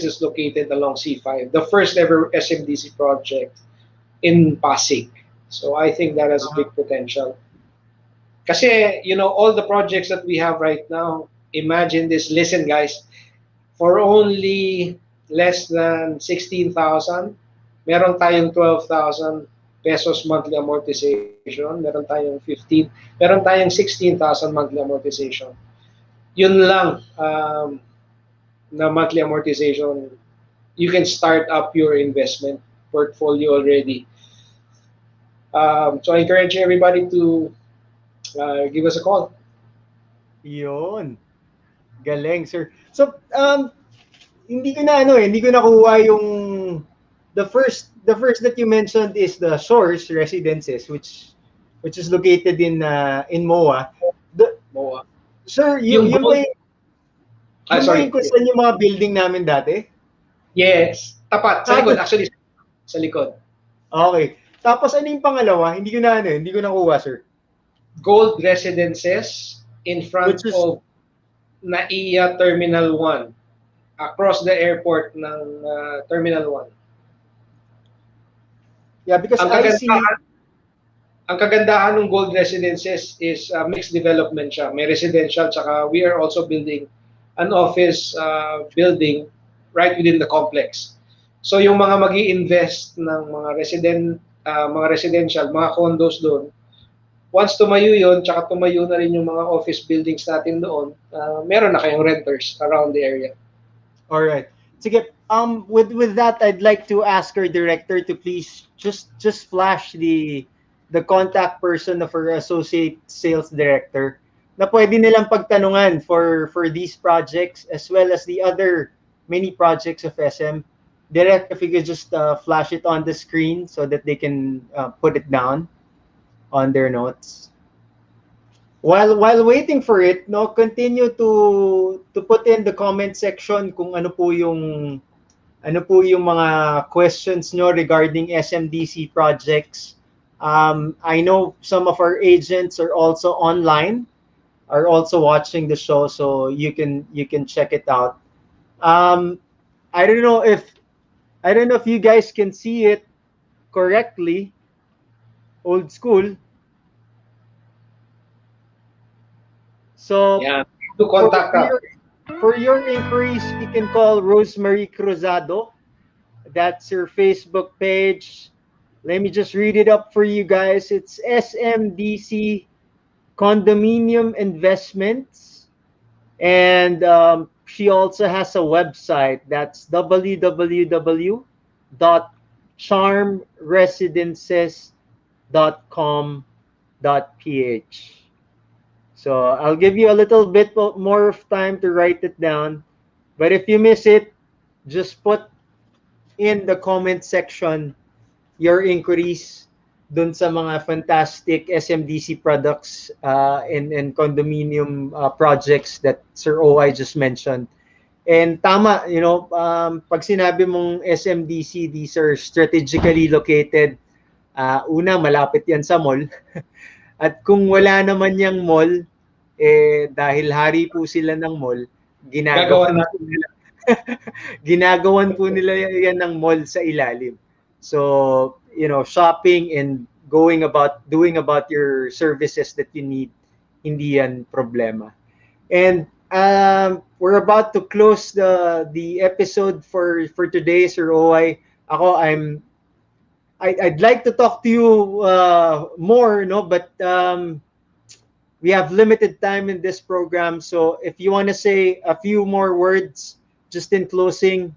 is located along C5, the first ever SMDC project in Pasig. So I think that has big potential. Kasi, all the projects that we have right now, imagine this, listen guys, for only less than 16,000, meron tayong 12,000 pesos monthly amortization, meron tayong 15, meron tayong 16,000 monthly amortization. Yun lang na monthly amortization, you can start up your investment portfolio already. So I encourage everybody to give us a call. Yun. Galing, sir. So, hindi ko nakuha yung the first that you mentioned is the Shores Residences, which is located in MOA. MOA. Sir, Yung yun gold- ba sorry. yung kung saan yung mga building namin dati? Yes, tapat sa likod actually, sa likod. Okay. Tapos ano yung pangalawa? Hindi ko nakuha, sir. Gold Residences in front Which is- of NAIA Terminal 1, across the airport ng Terminal 1. Yeah, because Ang I see kagandahan ng Gold Residences is mixed development siya. May residential, tsaka we are also building an office building right within the complex. So yung mga magi-invest ng mga residential, mga condos doon, once tumayo yun, tsaka tumayo na rin yung mga office buildings natin doon, meron na kayong renters around the area. All right. Sige, with that, I'd like to ask our director to please just flash the contact person of our associate sales director na pwede nilang pagtanungan for these projects as well as the other many projects of SM. Direct, if you could just flash it on the screen so that they can put it down on their notes. While waiting for it, no, continue to put in the comment section kung ano po yung mga questions nyo regarding SMDC projects. I know some of our agents are also online, are also watching the show, so you can check it out. I don't know if you guys can see it correctly. Old school. So Yeah, to contact us. For your inquiries, you can call Rosemary Cruzado. That's her Facebook page. Let me just read it up for you guys. It's SMDC Condominium Investments. And she also has a website. That's www.charmresidences.com.ph. So I'll give you a little bit more of time to write it down. But if you miss it, just put in the comment section your inquiries dun sa mga fantastic SMDC products and condominium projects that Sir OI just mentioned. And tama, pag sinabi mong SMDC, these are strategically located. Una, malapit yan sa mall. At kung wala naman yung mall, dahil hari po sila ng mall, ginagawan po nila yan ng mall sa ilalim. So, shopping and doing about your services that you need, hindi yan problema. And we're about to close the episode for today, Sir OI. I'd like to talk to you more, no, but we have limited time in this program. So if you want to say a few more words, just in closing,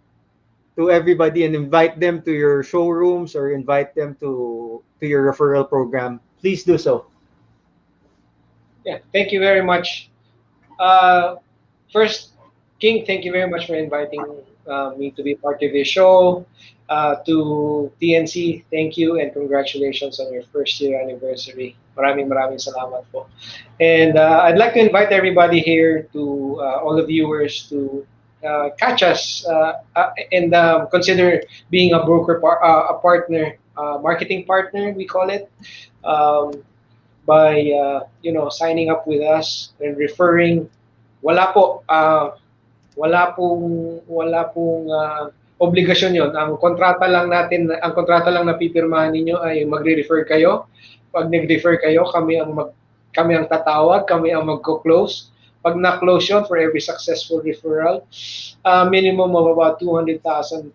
to everybody, and invite them to your showrooms or invite them to your referral program, please do so. Yeah, thank you very much. Uh, First, King, thank you very much for inviting me to be part of your show. To TNC, thank you and congratulations on your first year anniversary. Maraming maraming salamat po. And I'd like to invite everybody here to all the viewers to catch us and consider being a a partner, marketing partner, we call it. Um, by signing up with us and referring. Wala po wala pong obligasyon yon. Ang kontrata lang na pipirmahan ninyo ay magre-refer kayo. Pag nag-refer kayo, kami ang tatawag, kami ang magko-close. Pag na-close yon, for every successful referral, minimum of about 200,000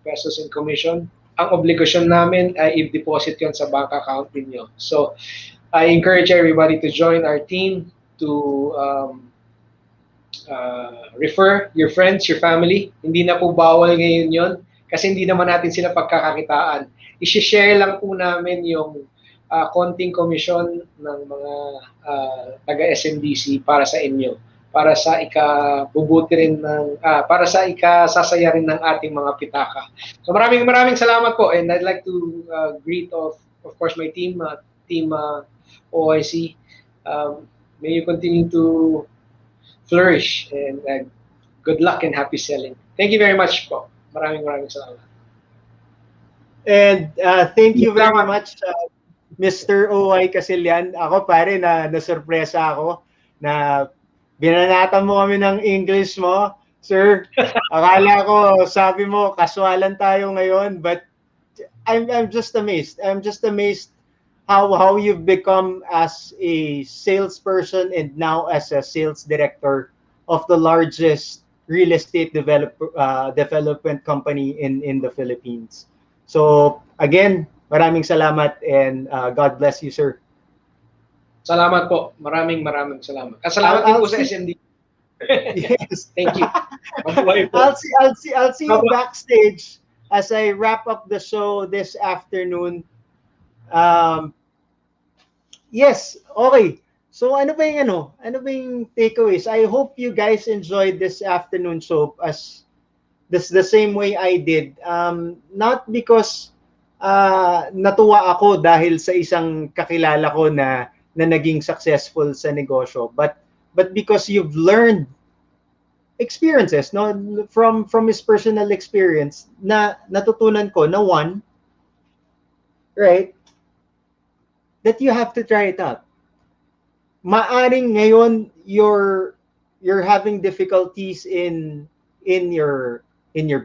pesos in commission. Ang obligasyon namin ay i-deposit yon sa bank account ninyo. So I encourage everybody to join our team to refer your friends, your family. Hindi na po bawal ngayon yon kasi hindi naman natin sila pagkakakitaan. I-share lang po namin yung konting komisyon ng mga taga-SMDC para sa inyo, para sa ikabubuti rin para sa ikasasaya rin ng ating mga pitaka. So maraming salamat po, and I'd like to greet of course my team OIC. May you continue to flourish, and good luck and happy selling. Thank you very much po. Maraming salamat. And thank you very much, Mr. O.Y. Casillan. Ako pare, na-surpresa ako na binanatan mo kami ng English mo. Sir, akala ko, sabi mo, kaswalan tayo ngayon, but I'm just amazed. I'm just amazed how you've become as a salesperson and now as a sales director of the largest real estate development company in the Philippines. So again, maraming salamat, and God bless you, sir. Salamat po. Maraming salamat. Salamat din po sa SMD. Yes. Thank you. I'll see you backstage as I wrap up the show this afternoon. Yes, okay. So ano ba yung takeaways? I hope you guys enjoyed this afternoon show as the same way I did. Not because natuwa ako dahil sa isang kakilala ko na naging successful sa negosyo, but because you've learned experiences, no, from his personal experience, na natutunan ko na one, right, that you have to try it out. Maaring ngayon you're having difficulties in your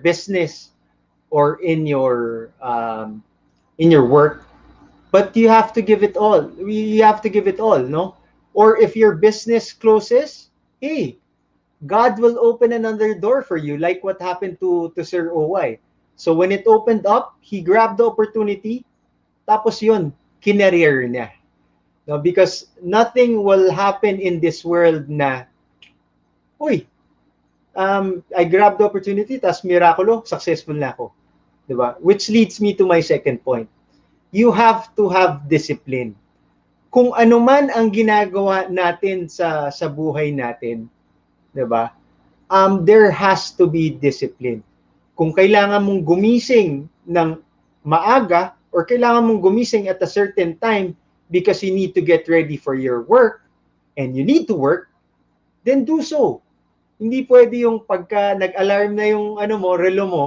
business or in your work, but you have to give it all. You have to give it all, no? Or if your business closes, hey, God will open another door for you, like what happened to Sir OY. So when it opened up, he grabbed the opportunity, tapos yun, kinerir niya. No, because nothing will happen in this world na, uy, I grabbed the opportunity, tas miraculo, successful na ako. Diba? Which leads me to my second point. You have to have discipline. Kung ano man ang ginagawa natin sa buhay natin, diba? There has to be discipline. Kung kailangan mong gumising ng maaga or kailangan mong gumising at a certain time because you need to get ready for your work and you need to work, then do so. Hindi pwede yung pagka nag-alarm na yung relo mo,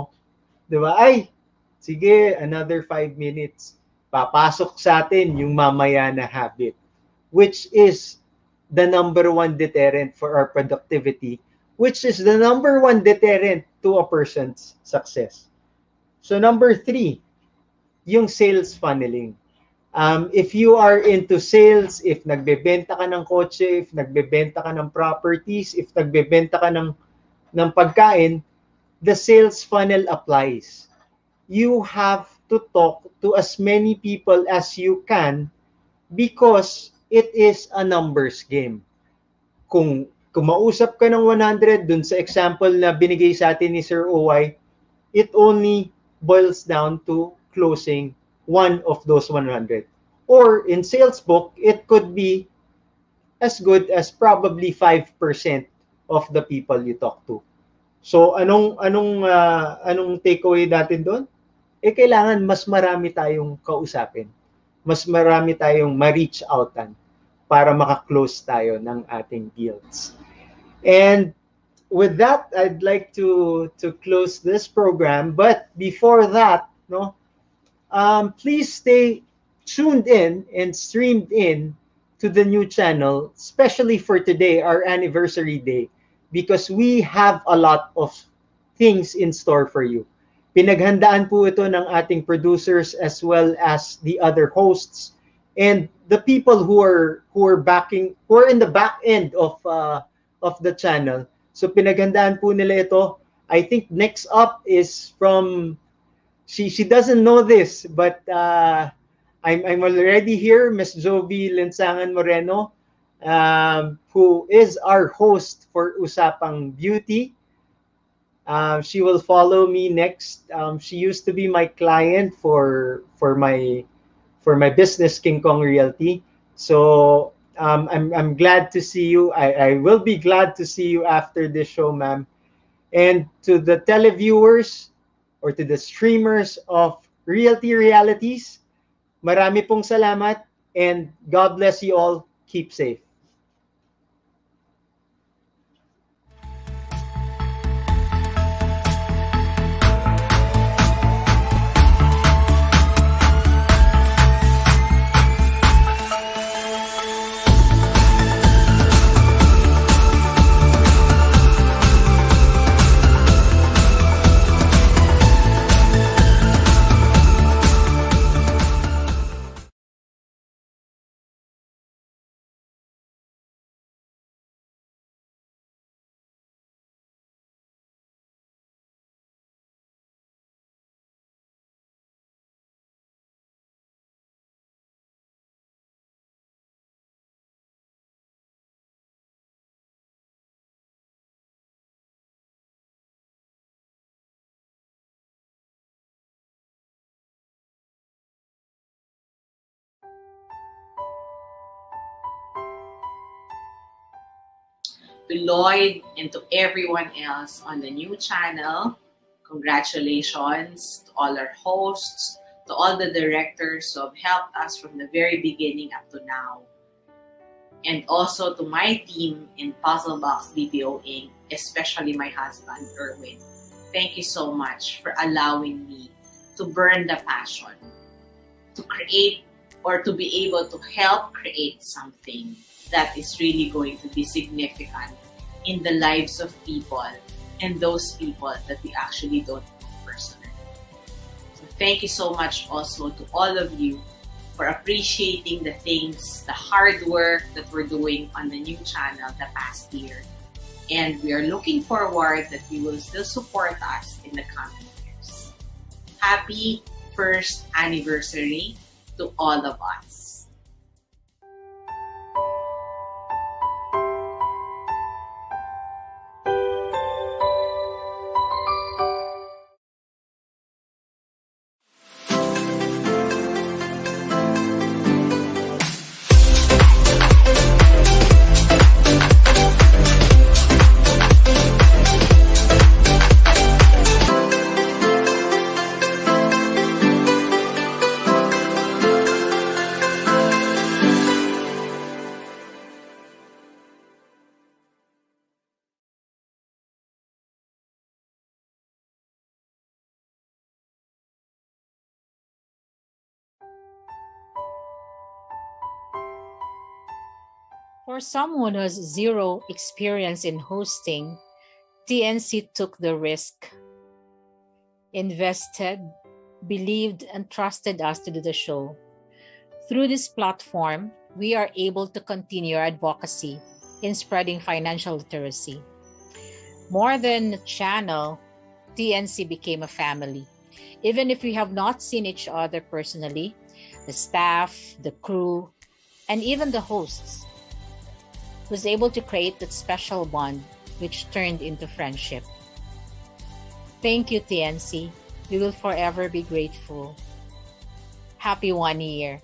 diba? Ay, sige, another 5 minutes. Papasok sa atin yung mamaya na habit, which is the number one deterrent for our productivity, which is the number one deterrent to a person's success. So number 3, yung sales funneling. If you are into sales, if nagbebenta ka ng kotse, if nagbebenta ka ng properties, if nagbebenta ka ng pagkain, the sales funnel applies. You have to talk to as many people as you can because it is a numbers game. Kung mausap ka ng 100 dun sa example na binigay sa atin ni Sir OY, it only boils down to closing one of those 100. Or in sales book, it could be as good as probably 5% of the people you talk to. So anong takeaway natin doon? Kailangan mas marami tayong kausapin. Mas marami tayong ma-reach outan para maka-close tayo ng ating deals. And with that, I'd like to close this program. But before that, no, please stay tuned in and streamed in to the new channel, especially for today, our anniversary day, because we have a lot of things in store for you. Pinaghandaan po ito ng ating producers as well as the other hosts and the people who are in the back end of the channel. So pinaghandaan po nila ito. I think next up is from she doesn't know this, but I'm already here, Miss Jovi Lensangan Moreno, who is our host for Usapang Beauty. She will follow me next. She used to be my client for my business, King Kong Realty. So I'm glad to see you. I will be glad to see you after this show, ma'am. And to the televiewers or to the streamers of Realty Realities, marami pong salamat and God bless you all. Keep safe. To Lloyd and to everyone else on the new channel, congratulations to all our hosts, to all the directors who have helped us from the very beginning up to now. And also to my team in PuzzleBox BPO Inc., especially my husband, Erwin. Thank you so much for allowing me to burn the passion, to create or to be able to help create something that is really going to be significant in the lives of people and those people that we actually don't know personally. So thank you so much also to all of you for appreciating the things, the hard work that we're doing on the new channel the past year. And we are looking forward that you will still support us in the coming years. Happy first anniversary to all of us. For someone who has zero experience in hosting, TNC took the risk, invested, believed, and trusted us to do the show. Through this platform, we are able to continue our advocacy in spreading financial literacy. More than a channel, TNC became a family, Even if we have not seen each other personally, the staff, the crew, and even the hosts was able to create that special bond which turned into friendship. Thank you, TNC. We will forever be grateful. Happy 1 year.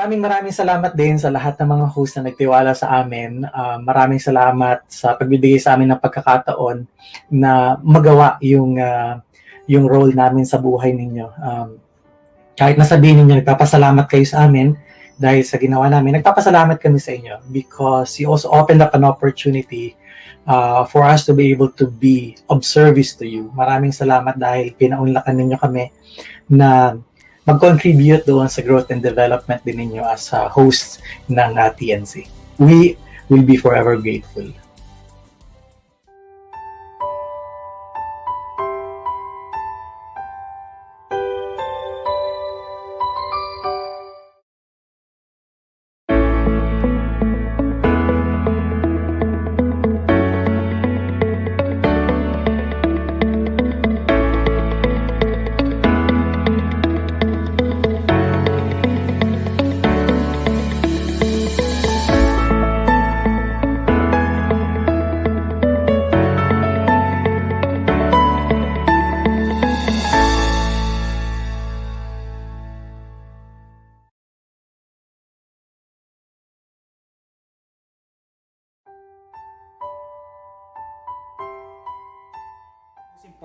Maraming salamat din sa lahat ng mga host na nagtiwala sa amin. Maraming salamat sa pagbibigay sa amin ng pagkakataon na magawa yung role namin sa buhay ninyo. Kahit nasabihin ninyo, nagpapasalamat kayo sa amin dahil sa ginawa namin, nagpapasalamat kami sa inyo because you also opened up an opportunity for us to be able to be of service to you. Maraming salamat dahil pinaunlakan ninyo kami na mag-contribute doon sa growth and development din ninyo as hosts ng TNC. We will be forever grateful.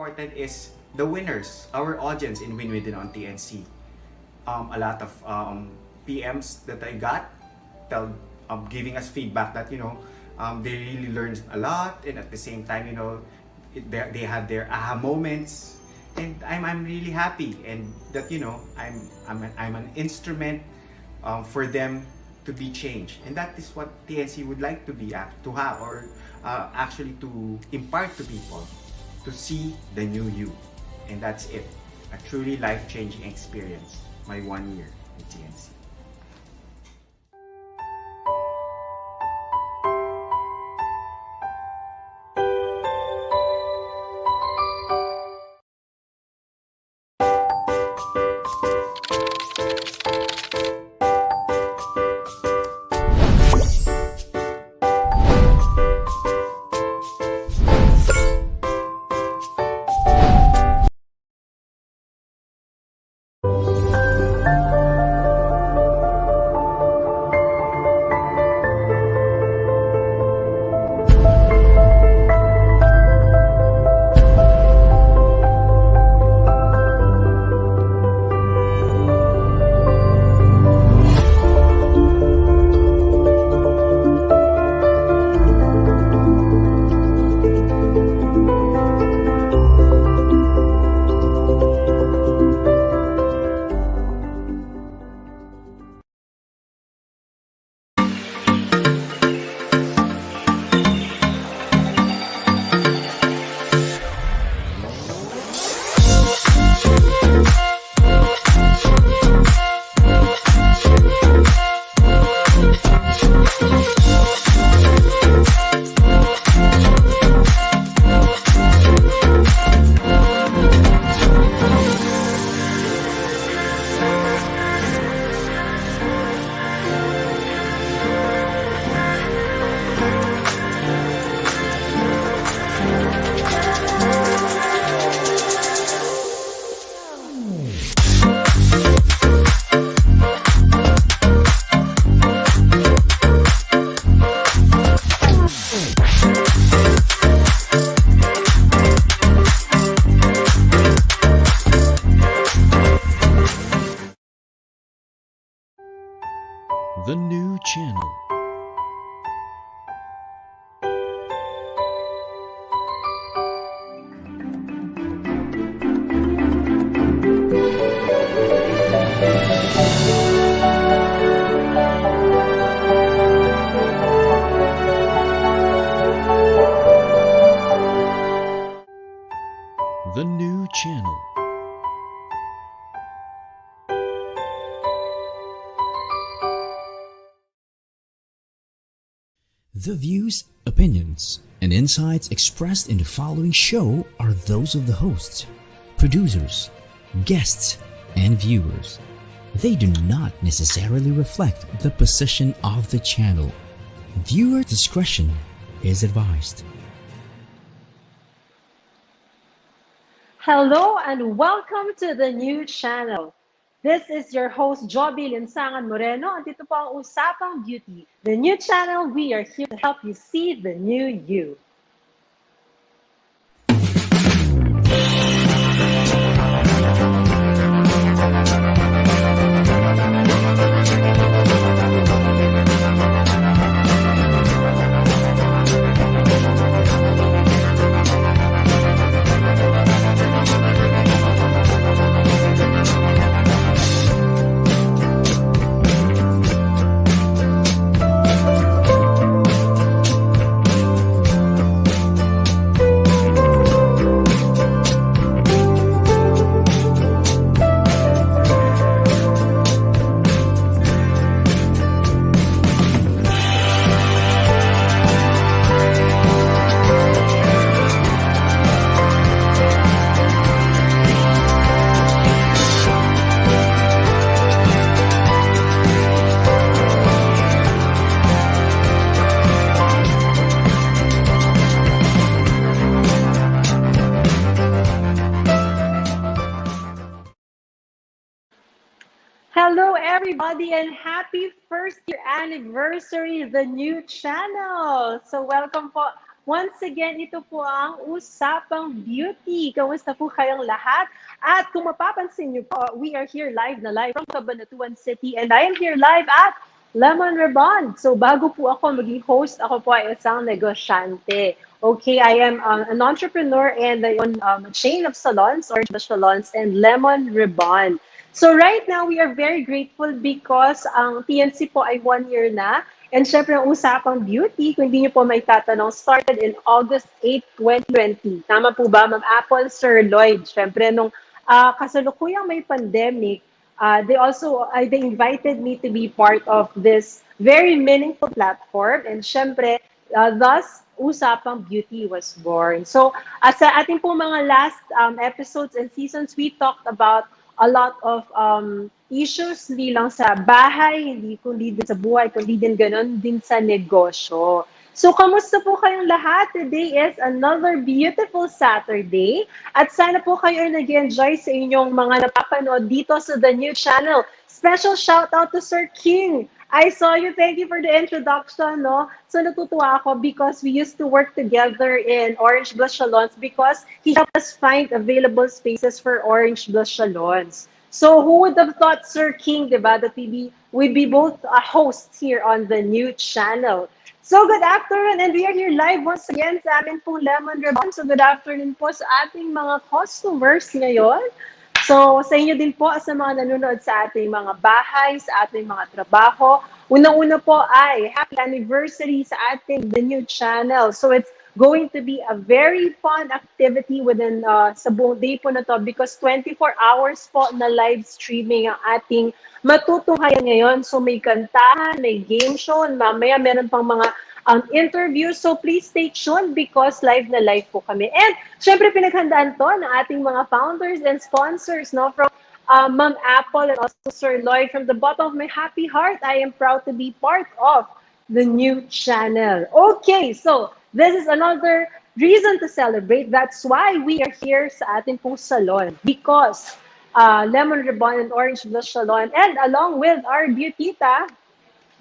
Important is the winners, our audience in Win Within on TNC. A lot of PMs that I got giving us feedback that they really learned a lot, and at the same time they had their aha moments, and I'm really happy, and that I'm an instrument for them to be changed, and that is what TNC would like to be to have, or actually to impart to people, to see the new you. And that's it. A truly life-changing experience. My 1 year with TNC. The views, opinions, and insights expressed in the following show are those of the hosts, producers, guests, and viewers. They do not necessarily reflect the position of the channel. Viewer discretion is advised. Hello and welcome to the new channel. This is your host, Joby Linsangan Moreno, and dito po ang Usapang Beauty. The new channel, we are here to help you see the new you. Hello everybody and happy first year anniversary of the new channel. So welcome po. Once again, ito po ang Usapang Beauty. Kamusta po kayong lahat? At kung mapapansin niyo po, we are here live from Cabanatuan City and I am here live at Lemon Ribbon. So bago po ako maging host, ako po ay isang negosyante. Okay, I am an entrepreneur and I own a chain of salons, Orange Blush Salons and Lemon Ribbon. So right now, we are very grateful because ang TNC po ay 1 year na. And syempre, ang Usapang Beauty, kung hindi niyo po may tatanong, started in August 8, 2020. Tama po ba, Ma'am Apple, Sir Lloyd? Syempre, nung kasalukuyang may pandemic, they invited me to be part of this very meaningful platform. And syempre, thus, Usapang Beauty was born. So, sa ating po mga last episodes and seasons, we talked about a lot of issues, hindi lang sa bahay, hindi kundi din sa buhay, kundi din ganon din sa negosyo. So, kamusta po kayong lahat? Today is another beautiful Saturday. At sana po kayo nag-enjoy sa inyong mga napapanood dito sa the new channel. Special shout out to Sir King. I saw you. Thank you for the introduction. No? So natutuwa ako because we used to work together in Orange Blush Salons because he helped us find available spaces for Orange Blush Salons. So who would have thought, Sir King, diba, that we'd be both hosts here on the new channel. So good afternoon, and we are here live once again sa amin pong Lemon Ribbon. So good afternoon po sa ating mga customers ngayon. So, sa inyo din po, sa mga nanonood sa ating mga bahay, sa ating mga trabaho. Unang-una po ay happy anniversary sa ating the new channel. So, it's going to be a very fun activity within sa buong day po na to because 24 hours po na live streaming ang ating matutunghayan ngayon. So, may kantahan, may game show, mamaya meron pang mga interviews. So please stay tuned because live na live po kami. And syempre pinaghandaan to ng ating mga founders and sponsors, no, from Ma'am Apple and also Sir Lloyd. From the bottom of my happy heart, I am proud to be part of the new channel. Okay, so this is another reason to celebrate. That's why we are here sa ating pong salon because Lemon Ribbon and Orange Blush Salon and along with our Beautita,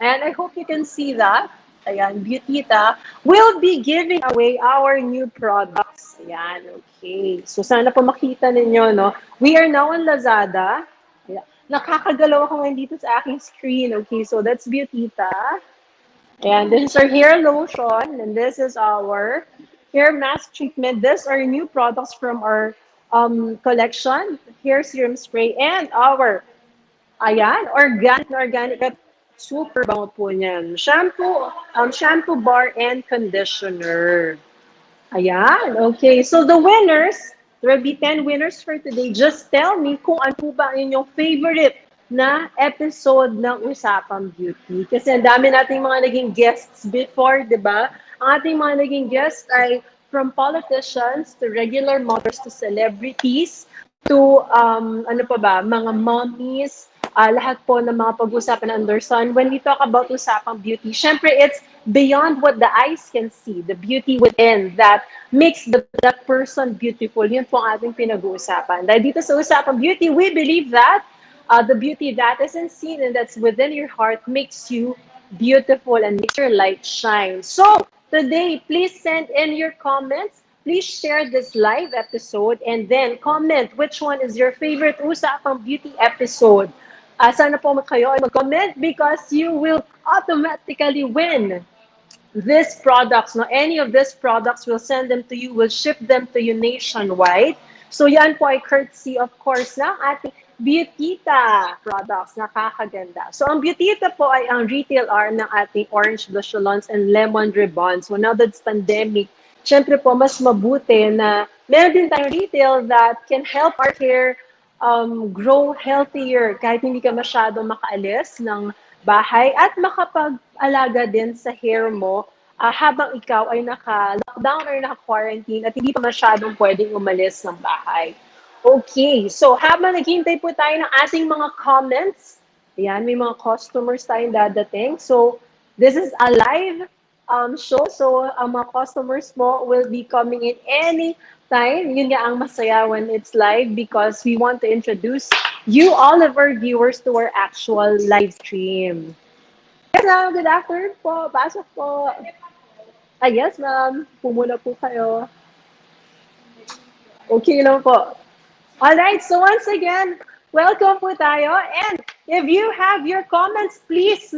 and I hope you can see that, ayan, Beautita, will be giving away our new products. Ayan, okay. So, sana po makita ninyo, no? We are now on Lazada. Ayan. Nakakagalaw ako ngayon dito sa aking screen. Okay, so that's Beautita. And this is our hair lotion. And this is our hair mask treatment. These are new products from our collection. Hair serum spray. And our, ayan, organic super bango po niyan. Shampoo bar and conditioner. Ayan, okay. So the winners, there will be 10 winners for today. Just tell me kung ano ba inyong favorite na episode ng Usapang Beauty. Kasi ang dami nating mga naging guests before, di ba? Ang ating mga naging guests ay from politicians to regular mothers to celebrities to ano pa ba, mga mommies, lahat po ng mga pag-usapan under sun. When we talk about Usapang Beauty, syempre it's beyond what the eyes can see, the beauty within that makes that person beautiful. Yun po ang ating pinag-uusapan. Dahil dito sa Usapang Beauty, we believe that the beauty that isn't seen and that's within your heart makes you beautiful and makes your light shine. So, today, please send in your comments. Please share this live episode and then comment which one is your favorite Usapang Beauty episode. Sana po kayo ay mag-comment because you will automatically win these products. No, any of these products, will send them to you, will ship them to you nationwide. So yan po ay courtesy, of course, ng ating Beautita products. Nakakaganda. So ang Beautita po ay ang retail arm ng ating Orange Blush Salons and Lemon Ribbons. So now that's pandemic, syempre po mas mabuti na meron din tayong retail that can help our hair grow healthier kahit hindi ka masyadong makaalis ng bahay at makapag-alaga din sa hair mo habang ikaw ay naka-lockdown or naka-quarantine at hindi pa masyadong pwedeng umalis ng bahay. Okay, so habang naghihintay po tayo ng ating mga comments, ayan, may mga customers tayong dadating. So, this is a live show. So, ang mga customers mo will be coming in any time. Yun nga ang masaya when it's live because we want to introduce you, all of our viewers, to our actual live stream. Yes, ma'am. Good afternoon po. Pasok po. Yes, ma'am. Pumuna po kayo. Okay lang po. Alright, so once again, welcome po tayo. And if you have your comments, please,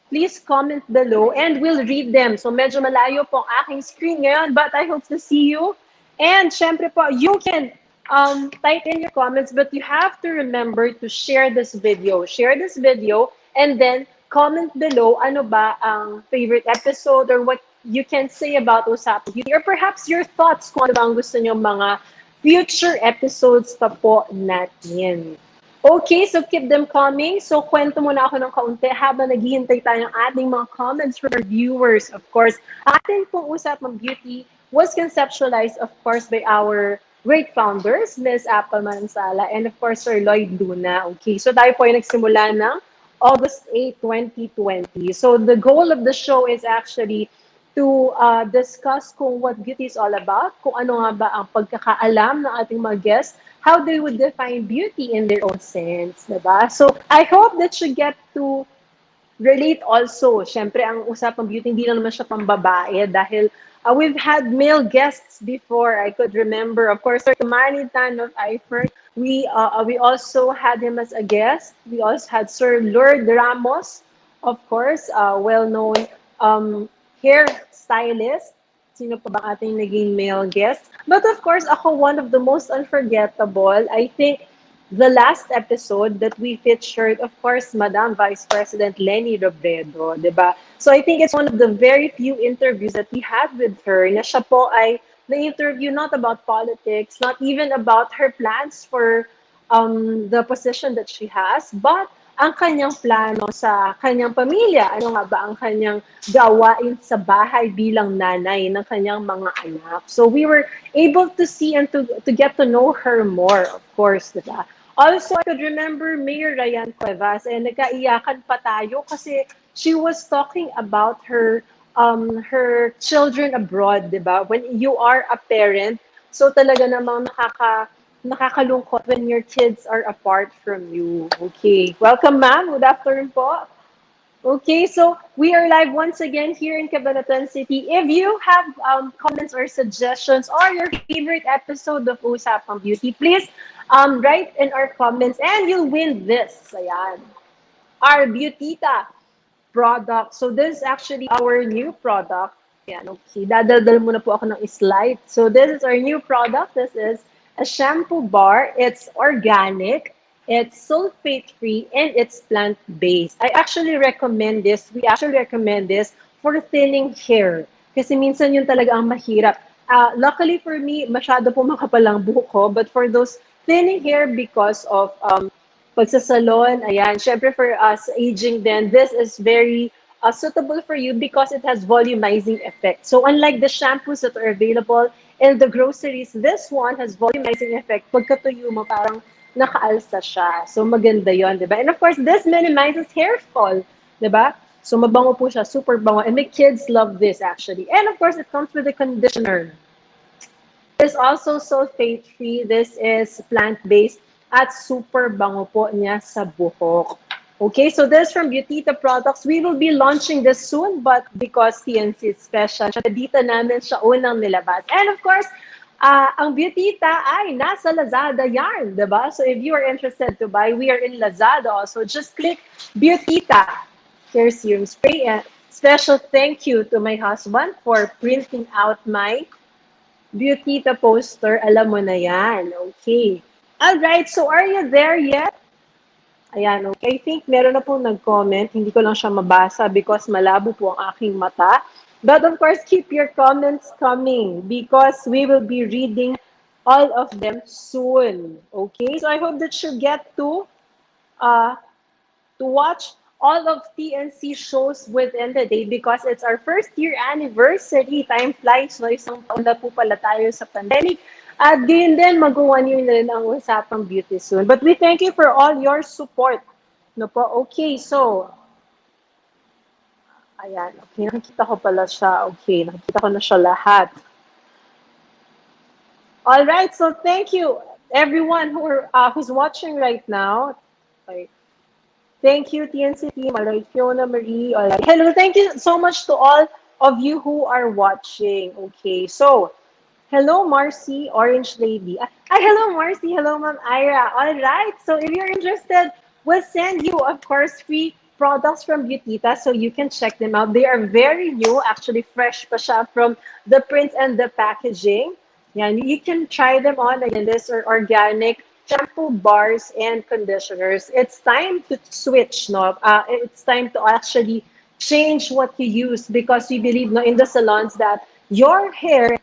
please comment below and we'll read them. So medyo malayo po ang aking screen ngayon, but I hope to see you. And syempre po, you can type in your comments, but you have to remember to share this video. Share this video and then comment below ano ba ang favorite episode or what you can say about Usapang Beauty or perhaps your thoughts kung ano ba ang gusto nyo mga future episodes pa po natin. Okay, so keep them coming. So kwento muna ako ng kaunti habang naghihintay tayo ng ating mga comments from our viewers. Of course, ating pong Usapang Beauty was conceptualized, of course, by our great founders, Ms. Apple Manansala, and of course, Sir Lloyd Luna. Okay, so tayo po ay nagsimula ng August 8, 2020. So the goal of the show is actually to discuss kung what beauty is all about, kung ano nga ba ang pagkakaalam ng ating mga guests, how they would define beauty in their own sense, diba? So I hope that you get to relate also. Siyempre, ang Usapang Beauty, hindi lang naman siya pang babae dahil we've had male guests before. I could remember, of course, Sir Manny Tan of IFER. We also had him as a guest. We also had Sir Lord Ramos, of course, well-known hair stylist. Sino pa bang ating naging male guest? But of course, ako one of the most unforgettable, I think, the last episode that we featured, of course, Madam Vice President Leni Robredo, diba? So I think it's one of the very few interviews that we had with her na siya po ay na-interview not about politics, not even about her plans for the position that she has, but ang kanyang plano sa kanyang pamilya. Ano nga ba ang kanyang gawain sa bahay bilang nanay ng kanyang mga anak. So we were able to see and to get to know her more, of course, diba? Also, I could remember Mayor Ryan Cuevas, and nagkaiyakan pa tayo kasi she was talking about her children abroad, diba? When you are a parent, so talaga namang nakakalungkot when your kids are apart from you. Okay. Welcome, ma'am. Good afternoon po. Okay, so we are live once again here in Cabanatuan City. If you have comments or suggestions or your favorite episode of Usapang Beauty, please write in our comments and you'll win this. Ayan. Our Beautita product. So this is actually our new product. Ayan, okay. Dadaldal muna po ako ng slide. So this is our new product. This is a shampoo bar. It's organic, it's sulfate-free, and it's plant-based. I actually recommend this. We actually recommend this for thinning hair. Kasi minsan yun talaga ang mahirap. Luckily for me, masyado po makapal ang buhok ko. But for those thinning hair because of Pag sa salon, ayan, syempre for us aging then, this is very suitable for you because it has volumizing effect. So unlike the shampoos that are available in the groceries, this one has volumizing effect. Pagkatuyo mo, parang nakaalsa siya. So maganda yon, di ba? And of course, this minimizes hair fall, di ba? So mabango po siya, super bango. And my kids love this actually. And of course, it comes with a conditioner. It's also sulfate-free. This is plant-based at super bango po niya sa buhok. Okay, so this from Beautita Products. We will be launching this soon, but because TNC is special, dito namin siya unang nilabas. And of course, ang Beautita ay nasa Lazada yarn, diba? So if you are interested to buy, we are in Lazada also. Just click Beautita Hair Serum Spray. And special thank you to my husband for printing out my Beautita poster. Alam mo na yan. Okay. Alright, so are you there yet? Ayan, okay. I think meron na pong nag-comment. Hindi ko lang siya mabasa because malabo po ang aking mata. But of course, keep your comments coming because we will be reading all of them soon. Okay? So I hope that you get to watch all of TNC shows within the day because it's our first year anniversary. Time flies, no? Isang taon na po pala tayo sa pandemic. At din din, mag-1 year na rin ang Usapang Beauty soon. But we thank you for all your support. No po? Okay, so, ayan. Okay, nakikita ko pala siya. Okay, nakikita ko na siya lahat. All right, so thank you everyone who's watching right now. Okay. Thank you, TNC team. All right, Fiona Marie. All right. Hello, thank you so much to all of you who are watching. Okay, so, hello, Marcy, Orange Lady. Hello, Marcy. Hello, Ma'am Ira. All right. So if you're interested, we'll send you, of course, free products from Beautita so you can check them out. They are very new, actually fresh pa siya from the prints and the packaging. Yeah, you can try them on. Again, these are organic shampoo bars and conditioners. It's time to switch, no? It's time to actually change what you use because we believe, no, in the salons that your hair,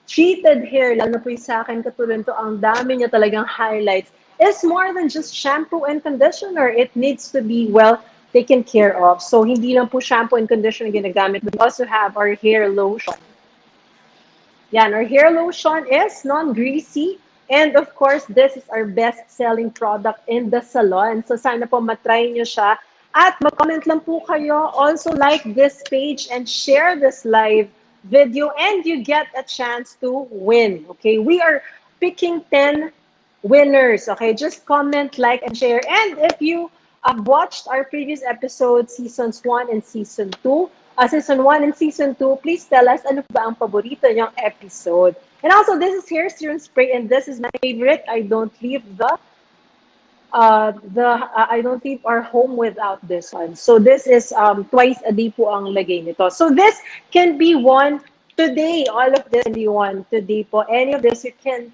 treated hair, lalo po yung sa akin, katulad to, ang dami niya talagang highlights, is more than just shampoo and conditioner. It needs to be well taken care of. So, hindi lang po shampoo and conditioner ginagamit. We also have our hair lotion. Yan, our hair lotion is non-greasy. And of course, this is our best-selling product in the salon. So, sana po matry nyo siya. At mag-comment lang po kayo. Also, like this page and share this live video and you get a chance to win. Okay, we are picking 10 winners. Okay, just comment, like, and share. And if you watched our previous episodes, seasons 1 and season 2, season 1 and season 2, please tell us ano ba ang paborito niyong episode. And also, this is hair serum spray and this is my favorite. I don't leave I don't leave our home without this one. So this is twice a day po ang lagay nito. So this can be won today. All of this can be won today po. Any of this you can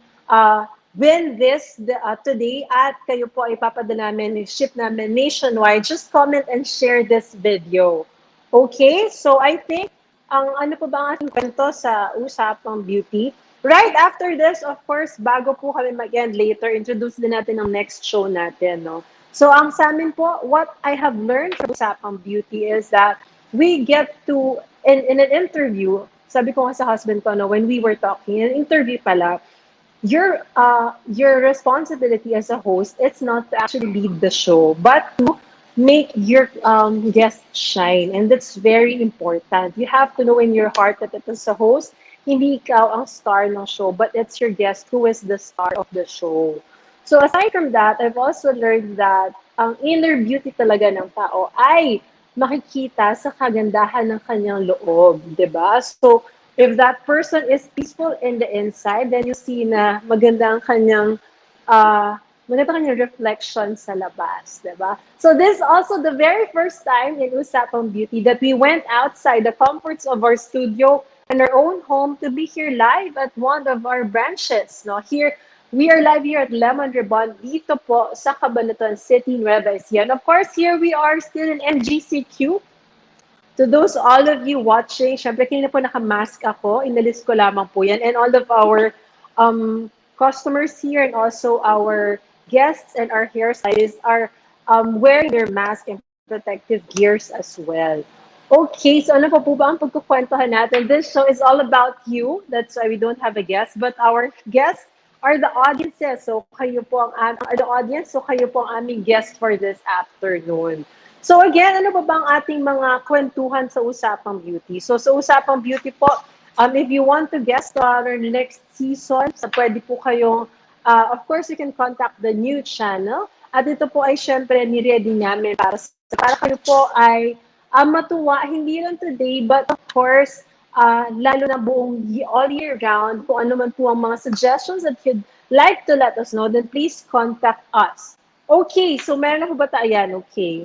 win this today at kayo po ay papadala namin, ship namin nationwide. Just comment and share this video. Okay? So I think ang ano po ba ang ating kwento sa Usapang Beauty? Right after this, of course, bago po kami mag-end later, introduce din natin ang next show natin, no? So, ang sa amin po, what I have learned from Usapang Beauty is that we get to, in an interview, sabi ko nga sa husband ko, no, when we were talking, in an interview pala, your responsibility as a host, it's not to actually lead the show, but to make your guests shine. And that's very important. You have to know in your heart that as a host, hindi ikaw ang star ng show, but it's your guest who is the star of the show. So aside from that, I've also learned that ang inner beauty talaga ng tao ay makikita sa kagandahan ng kanyang loob, diba? So if that person is peaceful in the inside, then you see na maganda ang kanyang reflection sa labas, diba? So this is also the very first time in Usapang Beauty that we went outside the comforts of our studio in our own home to be here live at one of our branches. No, here we are live here at Lemon Ribbon dito po sa Cabanatuan City, Nueva Ecija. And of course, here we are still in MGCQ. To those all of you watching, syempre kanina po naka-mask ako, inalis ko lamang po yan. And all of our customers here and also our guests and our hairstylists are wearing their mask and protective gears as well. Okay, so ano pa po ba ang pagkukwentuhan natin? This show is all about you. That's why we don't have a guest. But our guests are the audiences. So kayo po the audience. So kayo po ang aming guest for this afternoon. So again, ano ba bang ating mga kwentuhan sa Usapang Beauty? So sa Usapang Beauty po, if you want to guest to our next season, pwede po kayong, of course, you can contact the new channel. At ito po ay syempre ni-ready namin para kayo po ay matuwa, hindi lang today, but of course, lalo na buong all year round, kung ano man po ang mga suggestions that you'd like to let us know, then please contact us. Okay, so meron na po ba tayo? Ayan, okay.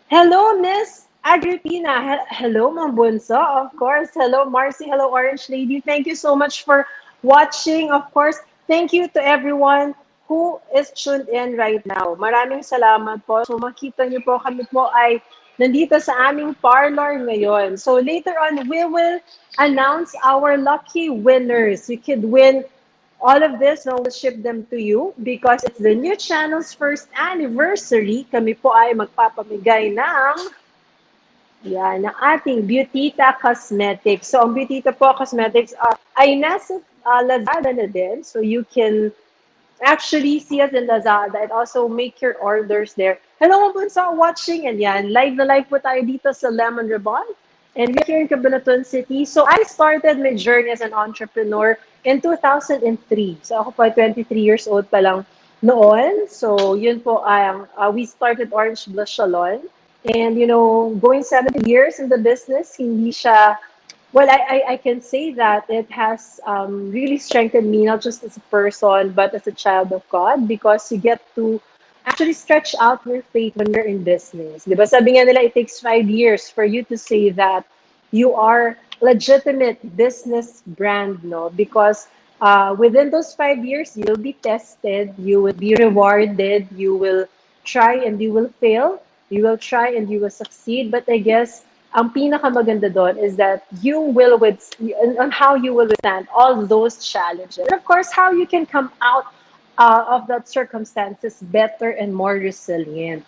Hello, Miss Agripina. Hello, Ma'am Bunso. Of course. Hello, Marcy. Hello, Orange Lady. Thank you so much for watching. Of course, thank you to everyone who is tuned in right now. Maraming salamat po. So makita niyo po, kami po ay nandito sa aming parlor ngayon. So later on, we will announce our lucky winners. You could win all of this, no, we'll ship them to you because it's the new channel's first anniversary. Kami po ay magpapamigay ng ating Beautita Cosmetics. So, ang Beautita po Cosmetics ay nasa Lazada na din. So, you can actually see us in Lazada and also make your orders there. Hello, mga bunso watching. And yan, live na live po tayo dito sa Lemon Ribbon. And we're here in Cabanatuan City. So, I started my journey as an entrepreneur in 2003. So, ako po ay 23 years old pa lang noon. So, yun po, we started Orange Blush Salon. And, you know, going 7 years in the business, hindi siya, well, I can say that it has really strengthened me, not just as a person, but as a child of God, because you get to actually stretch out your faith when you're in business. Diba? Sabi nga nila, it takes 5 years for you to say that you are legitimate business brand, no? Because within those 5 years, you'll be tested, you will be rewarded, you will try and you will fail, you will try and you will succeed. But I guess ang pinakamaganda doon is that you will on how you will withstand all those challenges. And of course, how you can come out of that circumstances better and more resilient.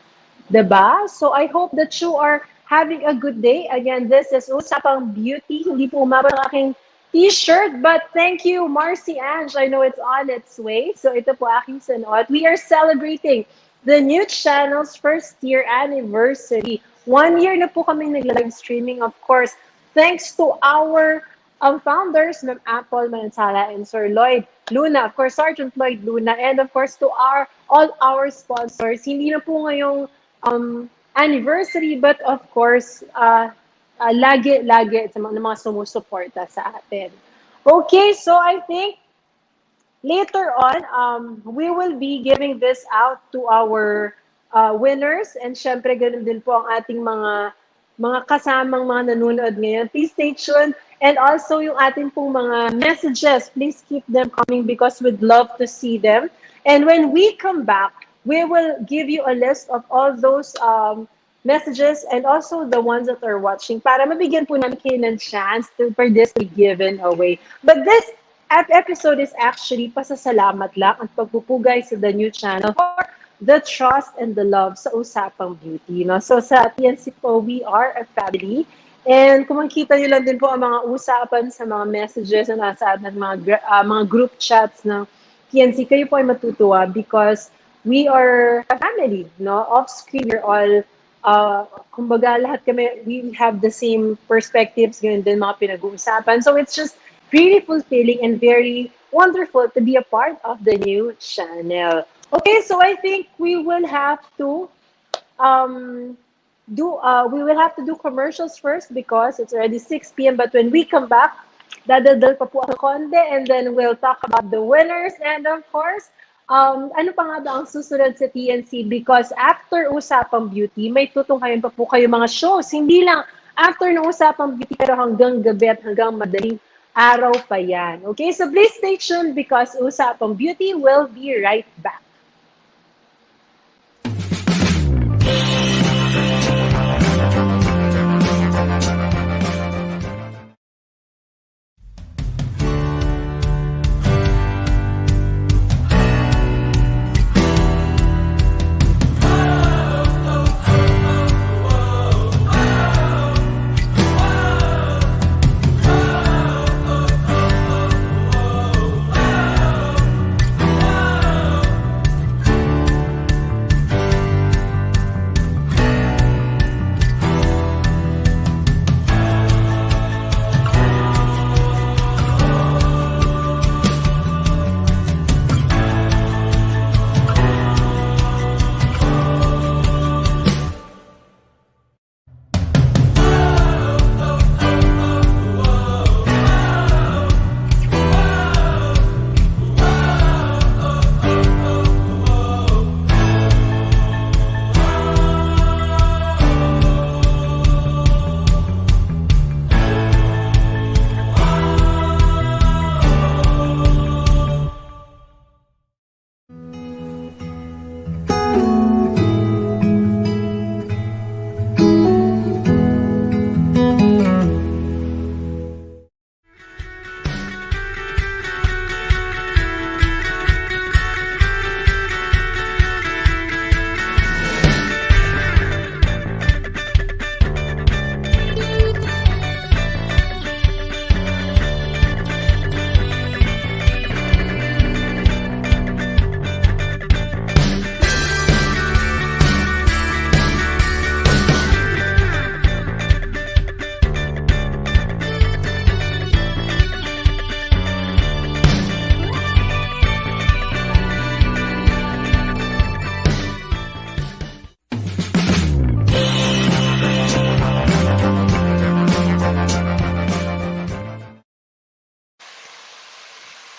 Diba? So I hope that you are having a good day. Again, this is Usapang Beauty. Hindi po umabot ang aking t-shirt, but thank you, Marcy Ange. I know it's on its way. So ito po aking suot. We are celebrating the new channel's first year anniversary. 1 year na po kami nag-live streaming, of course. Thanks to our founders, Ma'am Apple Mansala and Sir Lloyd Luna, of course, Sergeant Lloyd Luna, and of course to all our sponsors. Hindi na po ngayong anniversary, but of course, lagi sa mga sumusuporta sa atin. Okay, so I think later on, we will be giving this out to our winners, and syempre ganun din po ang ating mga kasamang mga nanonood ngayon. Please stay tuned. And also yung ating pong mga messages, please keep them coming because we'd love to see them. And when we come back, we will give you a list of all those messages and also the ones that are watching para mabigyan po namin kayo ng chance for this to be given away. But this episode is actually pasasalamat lang at pagpupugay sa the new channel for the trust and the love sa Usapang Beauty. No? So sa TNC po, we are a family. And kung makikita nyo lang din po ang mga usapan sa mga messages na nasa atin, mga group chats ng TNC, kayo po ay matutuwa because we are a family. No? Off-screen, we're all, kumbaga lahat kami, we have the same perspectives, ganun din mga pinag-uusapan. So it's just really fulfilling and very wonderful to be a part of the new channel. Okay, so I think we will have to do commercials first because it's already 6 p.m. But when we come back, dadadal pa po ang konde and then we'll talk about the winners and of course, ano pa nga ba ang susunod sa TNC because after Usapang Beauty, may tutunghayan pa po kayo mga shows. Hindi lang after ng Usapang Beauty pero hanggang gabi at hanggang madaling araw pa yan. Okay, so please stay tuned because Usapang Beauty will be right back.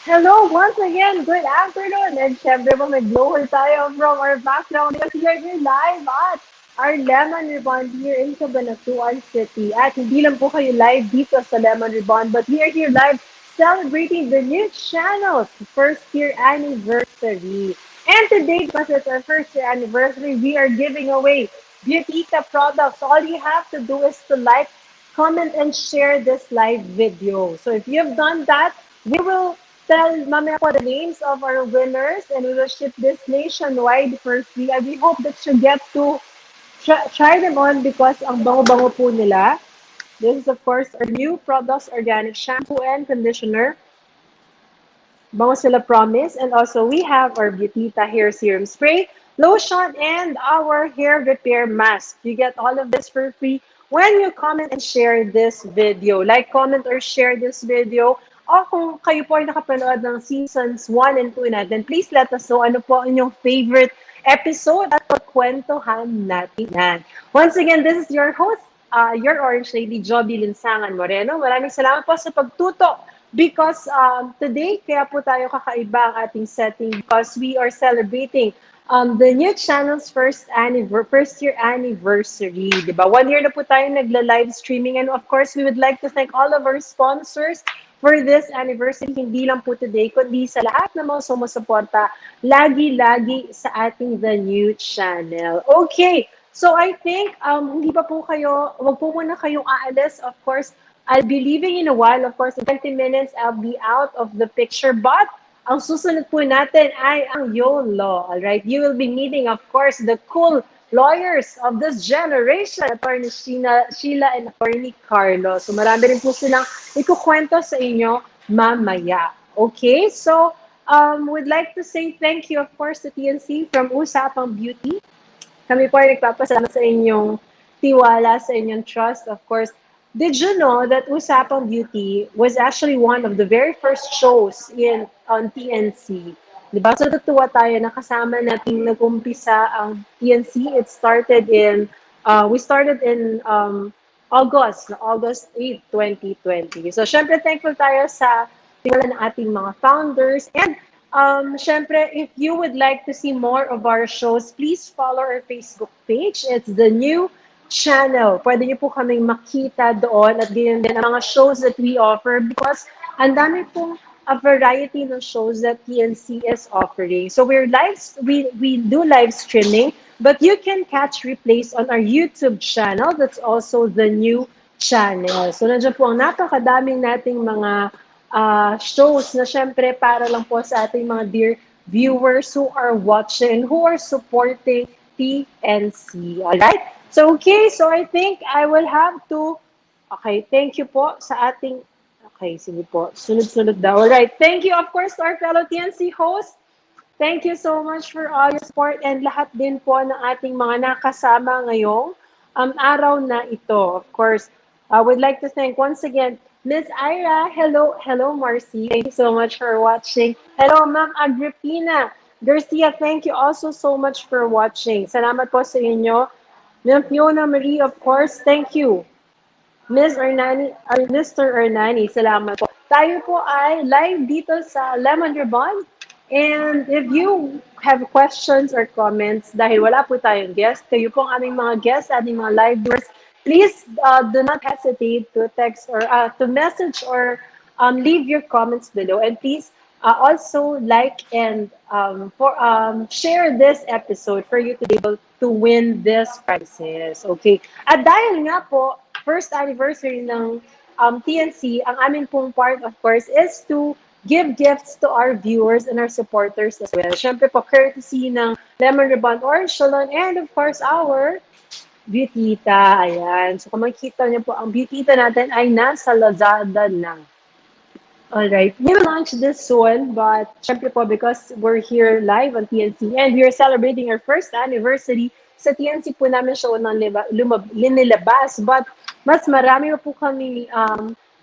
Hello once again, good afternoon. And syempre po nag-lower tayo from our background because we are here live at our Lemon Ribbon here in Cabanatuan City. At hindi lang po kayo live dito sa Lemon Ribbon, but we are here live celebrating the new channel's first year anniversary. And today, because it's our first year anniversary, we are giving away Beautita products. All you have to do is to like, comment, and share this live video. So if you've done that, we will tell mamaya po the names of our winners and we will ship this nationwide for free. And we hope that you get to try them on because ang bango-bango po nila. This is of course our new products, organic shampoo and conditioner. Bango sila promise. And also we have our Beautita hair serum spray, lotion, and our hair repair mask. You get all of this for free when you comment and share this video. Like, comment, or share this video. O kung kayo po ay nakapanood ng seasons 1 and 2 natin, please let us know ano po inyong favorite episode at pagkwentuhan natin yan. Once again, this is your host, your Orange Lady, Joby Linsangan Moreno. Maraming salamat po sa pagtuto because today, kaya po tayo kakaiba ang ating setting because we are celebrating the new channel's first year anniversary. Diba? 1 year na po tayo nagla-live streaming and of course, we would like to thank all of our sponsors for this anniversary, hindi lang po today, kundi sa lahat na mga sumusuporta, lagi-lagi sa ating The New Channel. Okay, so I think, hindi pa po kayo, wag po muna kayong aalis. Of course, I'll be leaving in a while. Of course, in 20 minutes, I'll be out of the picture. But, ang susunod po natin ay ang YOLO. Alright, you will be meeting, of course, the cool lawyers of this generation, Attorney Sheila and Attorney Carlo. So marami rin po silang ikukwento sa inyo mamaya. Okay, so we'd like to say thank you, of course, to TNC from Usapang Beauty. Kami po ay nagpapasalamat sa inyong tiwala, sa inyong trust, of course. Did you know that Usapang Beauty was actually one of the very first shows on TNC? Diba? So natutuwa tayo na kasama natin nag-umpisa ang TNC. It started we started in August 8, 2020. So syempre thankful tayo sa tingala ng ating mga founders. And syempre, if you would like to see more of our shows, please follow our Facebook page. It's The New Channel. Pwede niyo po kaming makita doon at ganyan din ang mga shows that we offer because ang dami pong a variety of shows that TNC is offering. So we do live streaming, but you can catch replays on our YouTube channel. That's also The New Channel. So nandiyan po ang napakadaming nating mga shows na syempre para lang po sa ating mga dear viewers who are watching, who are supporting TNC. Alright? So okay, so I think I will have to, okay, thank you po sa ating, okay, sige po, sunod-sunod daw. Alright, thank you of course to our fellow TNC hosts. Thank you so much for all your support and lahat din po ng ating mga nakasama ngayong araw na ito. Of course, I would like to thank once again Miss Ira. Hello Marcy. Thank you so much for watching. Hello Ma'am Agripina Garcia. Thank you also so much for watching. Salamat po sa inyo. Ma'am Fiona Marie, of course, thank you. Ms. Ernani, or Mr. Ernani, salamat po. Tayo po ay live dito sa Lemon Ribbon. And if you have questions or comments, dahil wala po tayong guest, kayo po ang aming mga guests, aming mga live viewers, please do not hesitate to text or to message or leave your comments below. And please also like and share this episode for you to be able to win this prizes. Okay. At dahil nga po, first anniversary ng TNC, ang amin pong part, of course, is to give gifts to our viewers and our supporters as well. Siyempre po, courtesy ng Lemon Ribbon Orange Salon and of course, our Beautita. Ayan. So kung makikita niyo po, ang Beautita natin ay nasa Lazada na. Alright, we will launch this soon, but syempre po, because we're here live on TNC and we're celebrating our first anniversary, sa TNC po namin siya unang linilabas, but mas marami po kami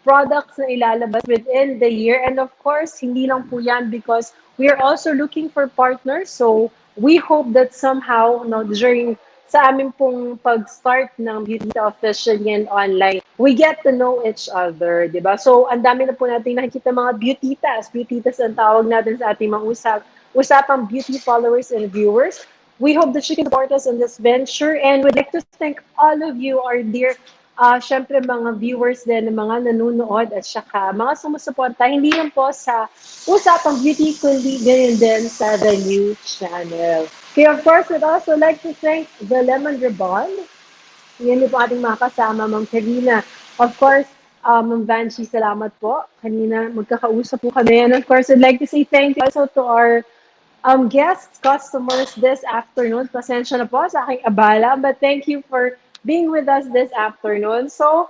products na ilalabas within the year. And of course, hindi lang po yan because we are also looking for partners. So we hope that somehow, during sa amin pong pag-start ng Beauty officially and online, we get to know each other, di ba? So, ang dami na po natin nakikita mga beautitas. Beautitas ang tawag natin sa ating mga usapang beauty followers and viewers. We hope that you can support us in this venture and we'd like to thank all of you, our dear syempre mga viewers din, mga nanonood at saka mga sumusuporta, hindi lang po sa Usapang Beauty, kundi ganyan din sa The New Channel. Okay, of course, we'd also like to thank the Lemon Ribbon. Yan din po ating mga kasama, Ma'am Karina. Of course, Ma'am Vanchi, salamat po. Kanina, magkakausap po kami. And of course, I'd like to say thank you also to our guests, customers this afternoon. Pasensya na po sa aking abala, but thank you for being with us this afternoon. So,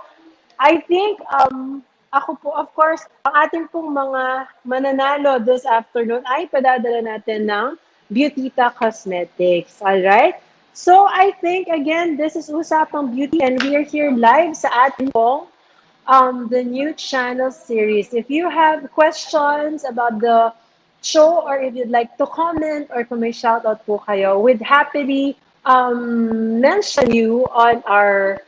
I think, ako po, of course, ang ating pong mga mananalo this afternoon ay padadala natin ng Beautita Cosmetics. Alright? So, I think, again, this is Usapang Beauty and we are here live sa ating pong the new channel series. If you have questions about the show or if you'd like to comment or kung may shoutout po kayo, we'd happily mention you on our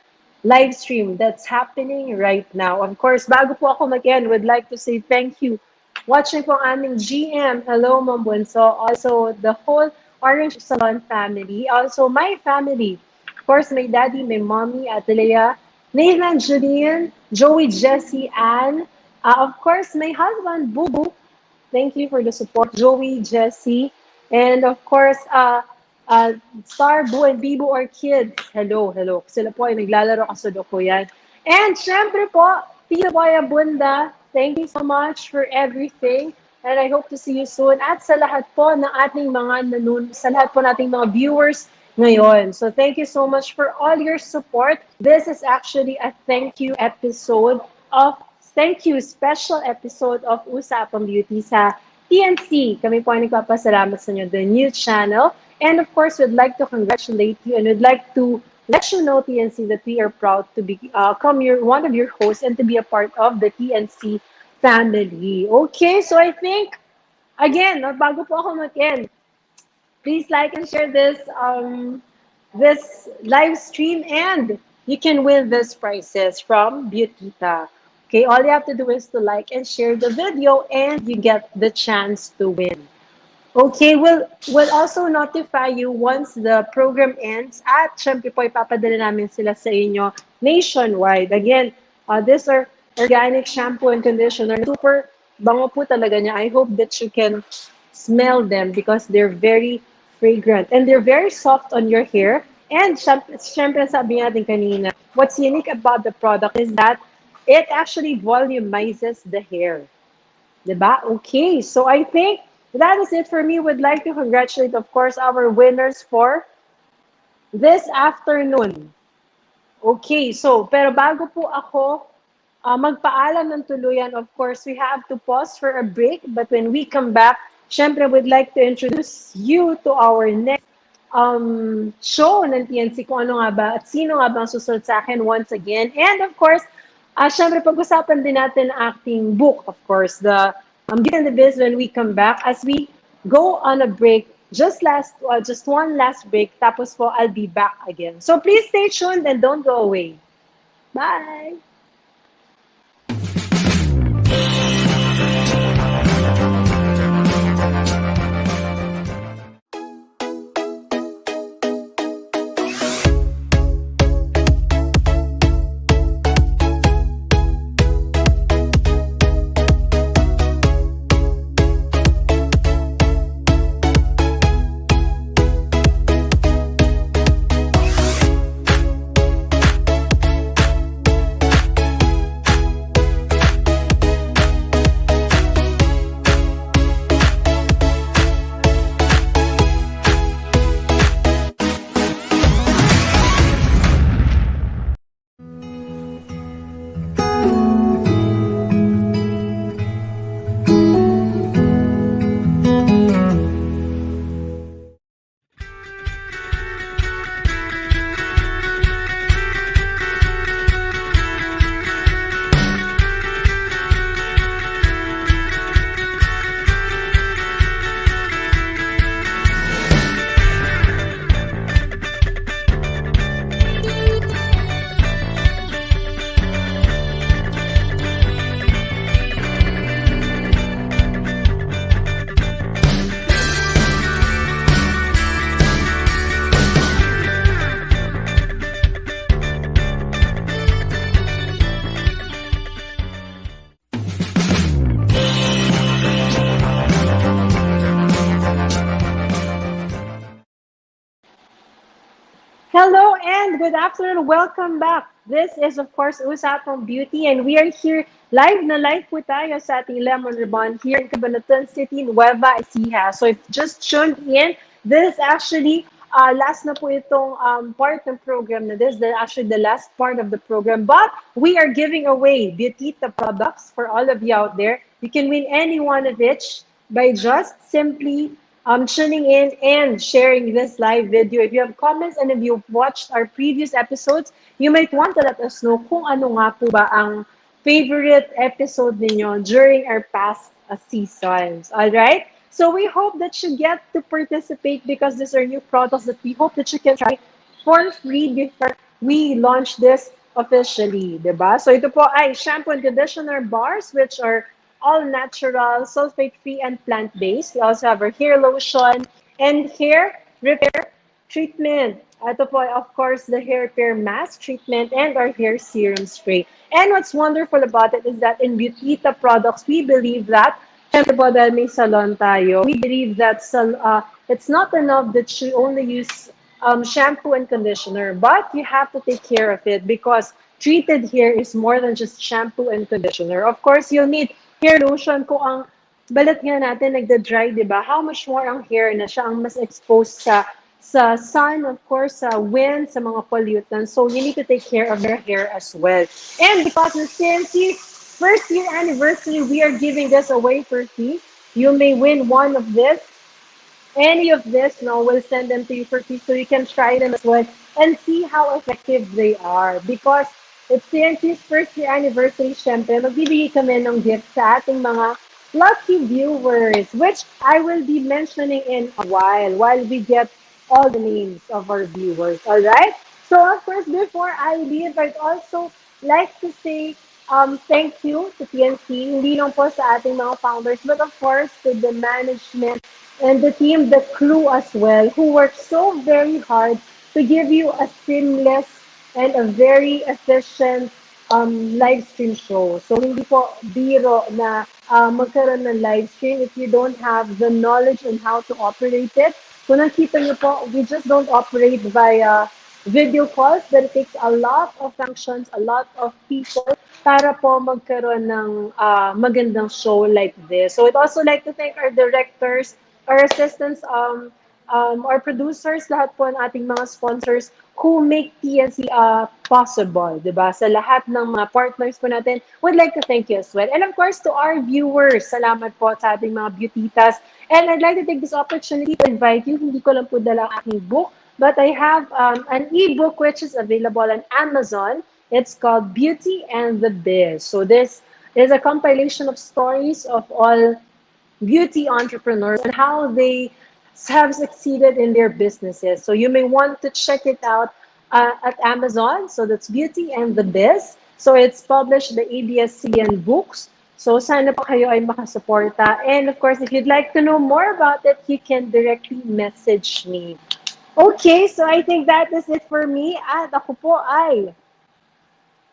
live stream that's happening right now. Of course, bago po ako mag-end, would like to say thank you. Watching po ang aming GM, hello Ma'am Bunso, also the whole Orange Salon family, also my family. Of course, my daddy, my mommy, Atalea, Nathan, Julian, Joey, Jessie, Ann, of course, my husband, Boo Boo. Thank you for the support, Joey, Jessie, and of course, Star, Boo, and Bibo are kids. Hello, hello. Sila po ay naglalaro kasalukuyan. And syempre po, Tita Boya Bunda, thank you so much for everything. And I hope to see you soon. At sa lahat po ng ating mga sa lahat po nating mga viewers ngayon. So thank you so much for all your support. This is actually a thank you special episode of Usapang Beauty sa TNC. Kami po ay nagpapasalamat sa inyo, the new channel. And of course, we'd like to congratulate you and we'd like to let you know, TNC, that we are proud to become one of your hosts and to be a part of the TNC family. Okay, so I think, again, bago po ako mag-end, please like and share this live stream and you can win these prizes from Beautita. Okay, all you have to do is to like and share the video and you get the chance to win. Okay, we'll also notify you once the program ends at syempre po ipapadala namin sila sa inyo nationwide. Again, these are organic shampoo and conditioner. Super bango po talaga niya. I hope that you can smell them because they're very fragrant and they're very soft on your hair. And syempre sabi natin kanina, what's unique about the product is that it actually volumizes the hair. Diba? Okay, so I think that is it for me. Would like to congratulate, of course, our winners for this afternoon. Okay, so, pero bago po ako magpaalam ng tuluyan, of course, we have to pause for a break. But when we come back, syempre, would like to introduce you to our next show ng TNC, kung ano nga ba at sino nga ba ang susunod sa akin once again. And of course, syempre, pag-usapan din natin ang acting book, of course, the Beauty and the Biz when we come back as we go on a break. Just one last break. Tapos po, I'll be back again. So please stay tuned and don't go away. Bye! good afternoon. Welcome back. This is, of course, Usapang Beauty, and we are here live na live po tayo sa ating Lemon Ribbon here in Cabanatuan City, Nueva Ecija. So if you just tuned in, this is actually last na po itong part ng program na this. Actually the last part of the program. But we are giving away Beautita products for all of you out there. You can win any one of each by just simply tuning in and sharing this live video. If you have comments and if you've watched our previous episodes, you might want to let us know kung ano nga po ba ang favorite episode ninyo during our past seasons. All right? So we hope that you get to participate because these are new products that we hope that you can try for free before we launch this officially, diba? So ito po ay shampoo and conditioner bars which are all natural, sulfate-free, and plant-based. We also have our hair lotion and hair repair treatment. Ito po, of course, the hair repair mask treatment and our hair serum spray. And what's wonderful about it is that in Beautita products, we believe that, syempre po dahil may salon tayo, we believe that it's not enough that you only use shampoo and conditioner, but you have to take care of it because treated hair is more than just shampoo and conditioner. Of course, you'll need hair lotion kung ang balat nga natin nagda-dry, di ba? How much more ang hair na siya ang mas exposed sa sun, of course, sa wind, sa mga pollutants. So you need to take care of your hair as well. And because of TNC first year anniversary, we are giving this away for free. You may win one of this. Any of this, no, we'll send them to you for free so you can try them as well and see how effective they are. Because it's TNC's first year anniversary, syempre, magbibigay kami ng gift sa ating mga lucky viewers, which I will be mentioning in a while we get all the names of our viewers, all right? So, of course, before I leave, I'd also like to say thank you to TNC, hindi lang po sa ating mga founders, but of course, to the management and the team, the crew as well, who worked so very hard to give you a seamless and a very efficient live stream show. So, hindi po biro na magkaroon ng live stream if you don't have the knowledge on how to operate it. Kung nakita niyo po, we just don't operate via video calls, but it takes a lot of functions, a lot of people para po magkaroon ng magandang show like this. So, I'd also like to thank our directors, our assistants, our producers, lahat po ng ating mga sponsors who make TNC possible, diba? Sa lahat ng mga partners po natin, would like to thank you as well. And of course, to our viewers, salamat po sa ating mga beautitas. And I'd like to take this opportunity to invite you, hindi ko lang po dala ang aking book, but I have an ebook which is available on Amazon. It's called Beauty and the Biz. So this is a compilation of stories of all beauty entrepreneurs and how they have succeeded in their businesses. So you may want to check it out at Amazon. So that's Beauty and the Biz. So it's published by ABS-CBN Books. So sana po kayo ay makasuporta. And of course, if you'd like to know more about it, you can directly message me. Okay, so I think that is it for me. At ako po ay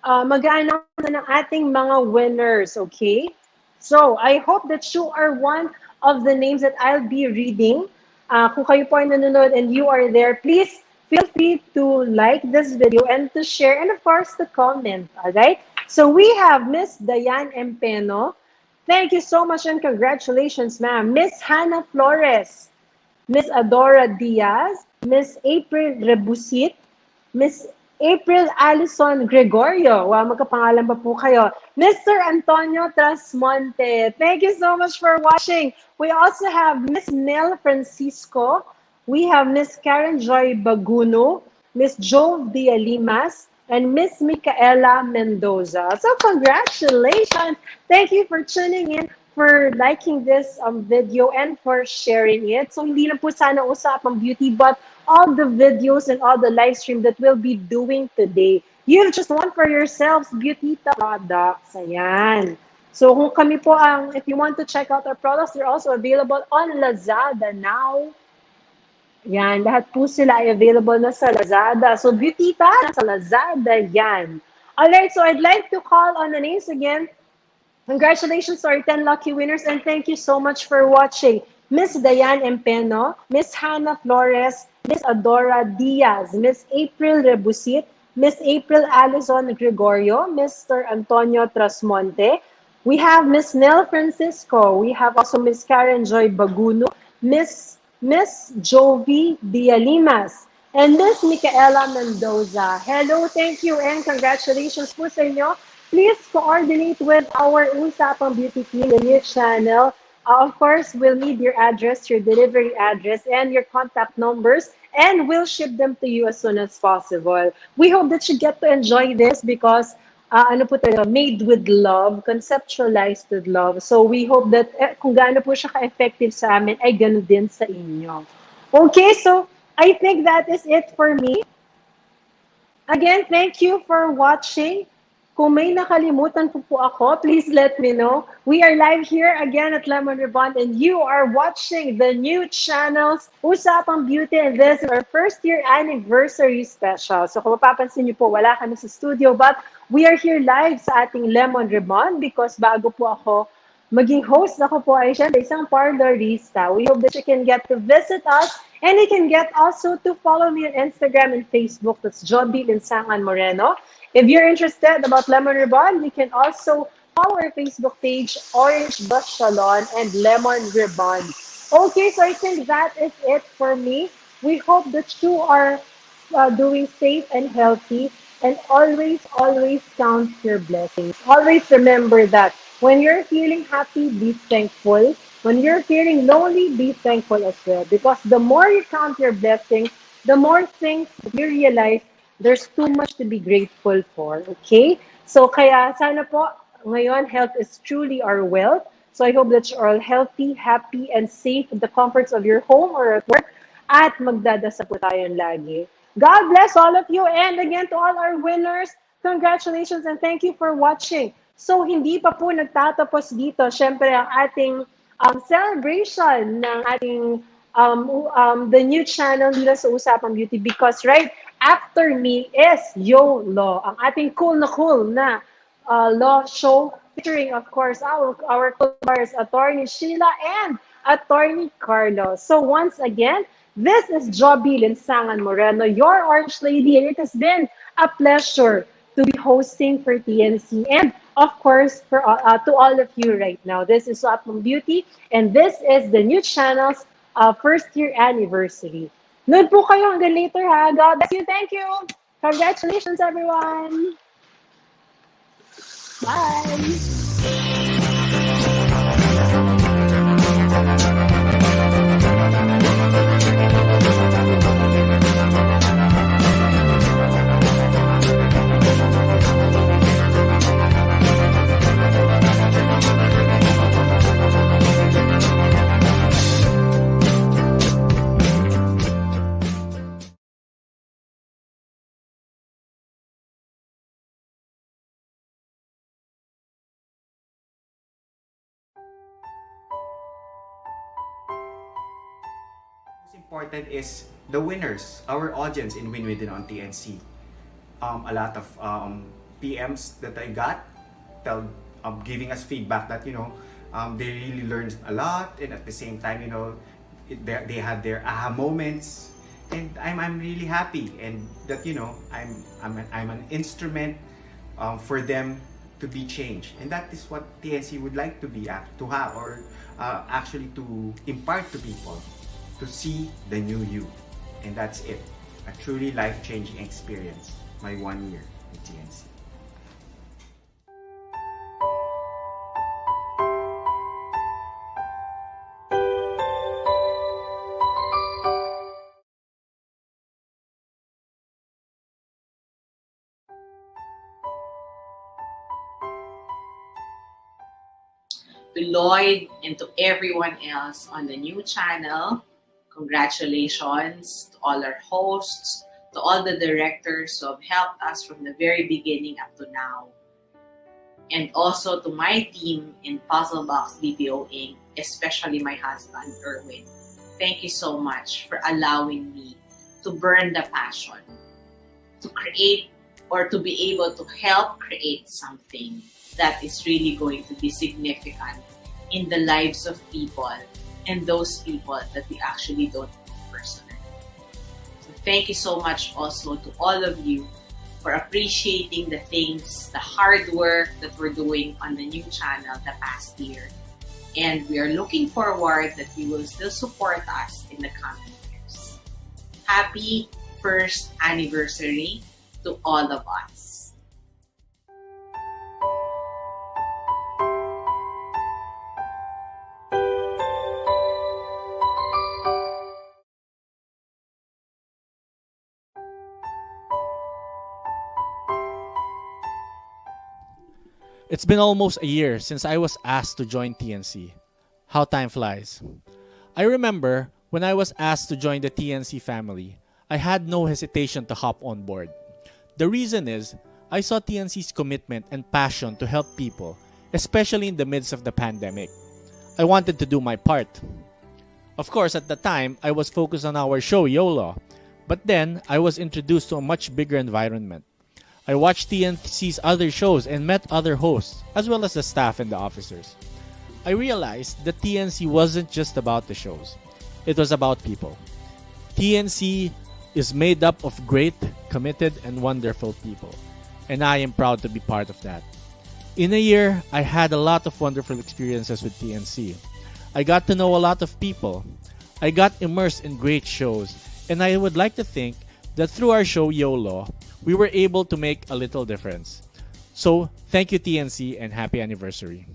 mag-a-announce na ng ating mga winners, okay? So I hope that you are one of the names that I'll be reading. Kung kayo po ay nanonood and you are there, please feel free to like this video and to share and of course to comment, all right? So we have Miss Diane Empeno. Thank you so much and congratulations, ma'am. Miss Hannah Flores, Miss Adora Diaz, Miss April Rebusit, Miss April Alison Gregorio. Wow, magkapangalan pa po kayo. Mr. Antonio Trasmonte. Thank you so much for watching. We also have Miss Nel Francisco. We have Miss Karen Joy Baguno, Miss Jove Dialimas, and Miss Micaela Mendoza. So congratulations. Thank you for tuning in, for liking this video, and for sharing it. So hindi na po sana usapang beauty, but all the videos and all the live stream that we'll be doing today. You just want for yourselves Beautita products. Ayan. So kung kami po if you want to check out our products, they're also available on Lazada now. Yan, lahat po sila ay available na sa Lazada. So Beautita, nasa Lazada yan. Alright, so I'd like to call on the names again. Congratulations to our 10 lucky winners and thank you so much for watching. Miss Diane Empeno, Miss Hannah Flores, Miss Adora Diaz, Miss April Rebusit, Miss April Alison Gregorio, Mr. Antonio Trasmonte. We have Miss Nell Francisco. We have also Miss Karen Joy Baguno, Miss Jovi Dialimas, and Miss Micaela Mendoza. Hello, thank you, and congratulations po sa inyo. Please coordinate with our Usapang Beauty team in your channel. Of course, we'll need your address, your delivery address, and your contact numbers, and we'll ship them to you as soon as possible. We hope that you get to enjoy this because ano po talaga, made with love, conceptualized with love. So we hope that kung gaano po siya ka-effective sa amin, ay gano'n din sa inyo. Okay, so I think that is it for me. Again, thank you for watching. Kung may nakalimutan po ako, please let me know. We are live here again at Lemon Ribbon and you are watching the new channels Usapang Beauty, and this is our first year anniversary special. So kung mapapansin niyo po, wala kami sa studio but we are here live sa ating Lemon Ribbon because bago po ako maging host, ako po ay syempre isang parlorista. We hope that you can get to visit us and you can get also to follow me on Instagram and Facebook. That's Joby Linsangan Moreno. If you're interested about Lemon Ribbon, you can also follow our Facebook page, Orange Bus Salon and Lemon Ribbon. Okay, so I think that is it for me. We hope that you are doing safe and healthy, and always, always count your blessings. Always remember that when you're feeling happy, be thankful. When you're feeling lonely, be thankful as well. Because the more you count your blessings, the more things you realize there's too much to be grateful for. Okay? So kaya sana po, ngayon, health is truly our wealth. So I hope that you're all healthy, happy, and safe in the comforts of your home or at work. At magdadasal po tayong lagi. God bless all of you. And again, to all our winners, congratulations and thank you for watching. So hindi pa po nagtatapos dito. Siyempre, ang ating celebration ng ating the new channel dito sa Usapang Beauty, because right after me is Yo Law, ang ating cool na law show featuring, of course, our collaborators, Attorney Sheila and Attorney Carlos. So once again, this is Joby Linsangan Moreno, your Orange Lady, and it has been a pleasure to be hosting for TNC and, of course, for to all of you right now. This is Usapang Beauty, and this is the new channel's first year anniversary. Nood po kayo hanggang later, ha? God bless you. Thank you. Congratulations, everyone. Bye. Important is the winners, our audience in Win Within on TNC. A lot of PMs that I got giving us feedback that they really learned a lot, and at the same time they had their aha moments, and I'm really happy, and that I'm an instrument for them to be changed, and that is what TNC would like to be to have, or actually to impart to people, to see the new you. And that's it. A truly life-changing experience. My 1 year with TNC. To Lloyd and to everyone else on the new channel, congratulations to all our hosts, to all the directors who have helped us from the very beginning up to now. And also to my team in PuzzleBox BPO Inc., especially my husband, Erwin. Thank you so much for allowing me to burn the passion, to create or to be able to help create something that is really going to be significant in the lives of people, and those people that we actually don't know personally. thank you so much also to all of you for appreciating the things, the hard work that we're doing on the new channel the past year. And we are looking forward that you will still support us in the coming years. Happy first anniversary to all of us. It's been almost a year since I was asked to join TNC. How time flies. I remember when I was asked to join the TNC family, I had no hesitation to hop on board. The reason is, I saw TNC's commitment and passion to help people, especially in the midst of the pandemic. I wanted to do my part. Of course, at the time, I was focused on our show YOLO, but then I was introduced to a much bigger environment. I watched TNC's other shows and met other hosts, as well as the staff and the officers. I realized that TNC wasn't just about the shows. It was about people. TNC is made up of great, committed, and wonderful people. And I am proud to be part of that. In a year, I had a lot of wonderful experiences with TNC. I got to know a lot of people. I got immersed in great shows. And I would like to think that through our show YOLO, we were able to make a little difference. So, thank you TNC and happy anniversary.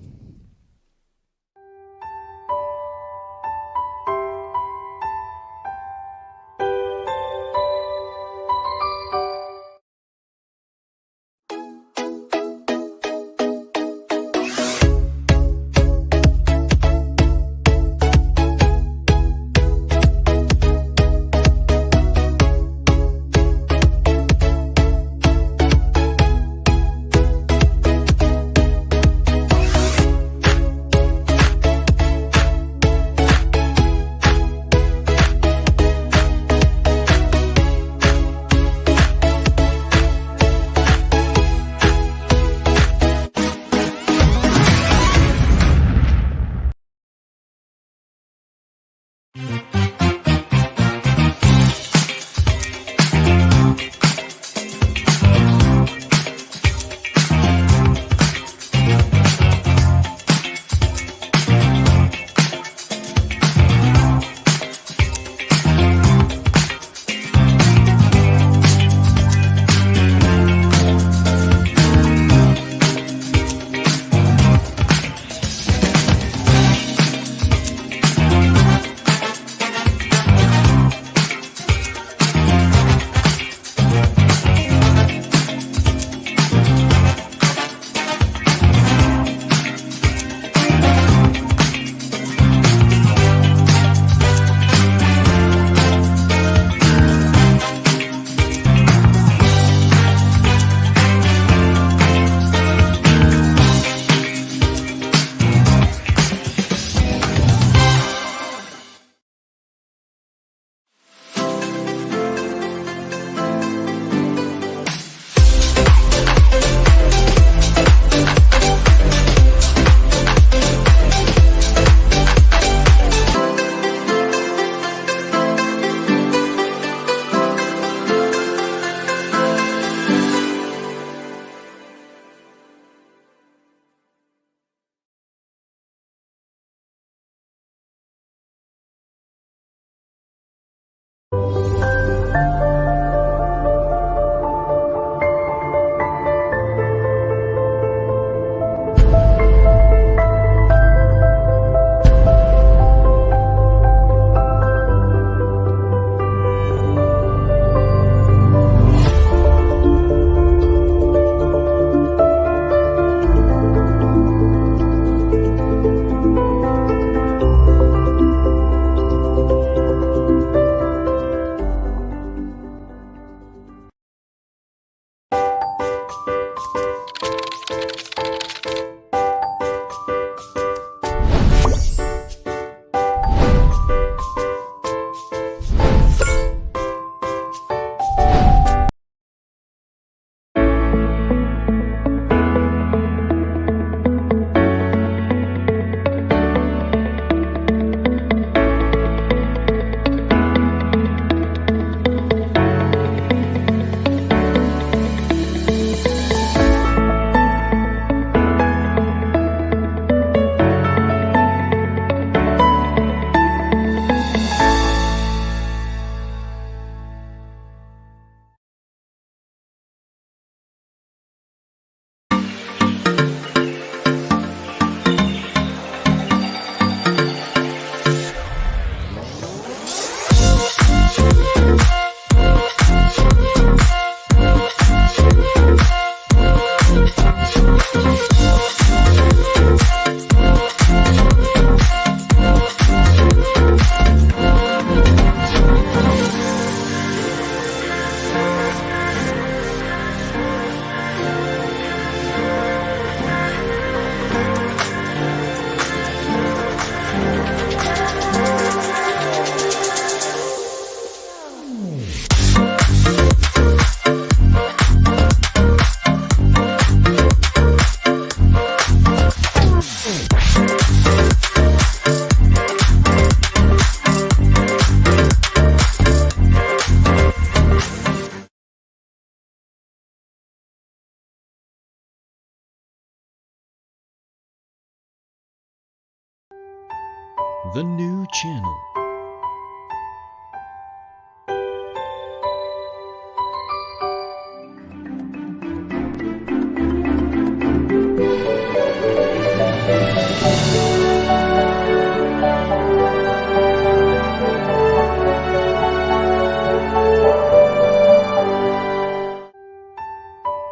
The new channel.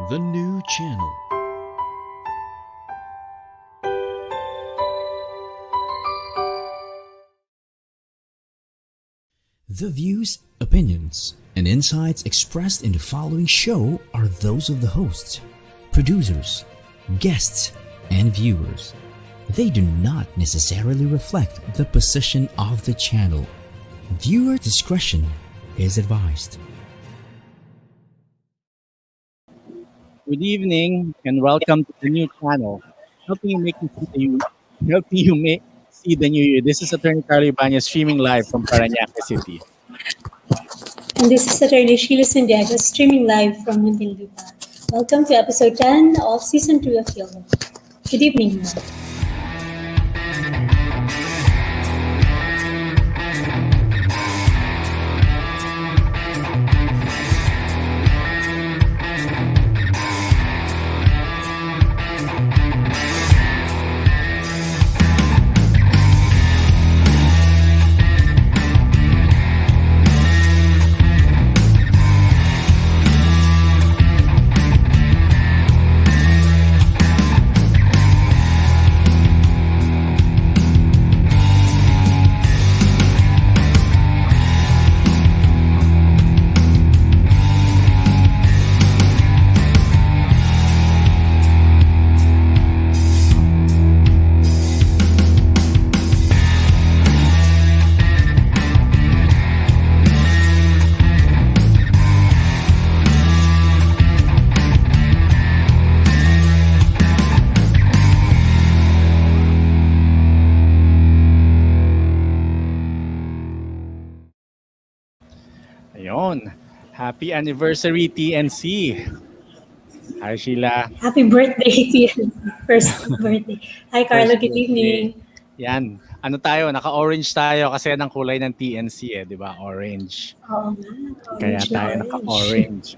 The new channel. The views, opinions, and insights expressed in the following show are those of the hosts, producers, guests, and viewers. They do not necessarily reflect the position of the channel. Viewer discretion is advised. Good evening and welcome to the new channel, helping you see the new year. This is Attorney Carlo Ibanez streaming live from Parañaque City. And this is Attorney Sheila Santiago streaming live from Muntinlupa. Welcome to episode 10 of season 2 of YOLO. Good evening, ma'am. Ayun. Happy anniversary, TNC. Hi, Sheila. Happy birthday to you. First birthday. Hi, Carlo. Good evening. Yan. Ano tayo? Naka-orange tayo kasi ng kulay ng TNC di ba? Orange. Oo Kaya tayo naka-orange.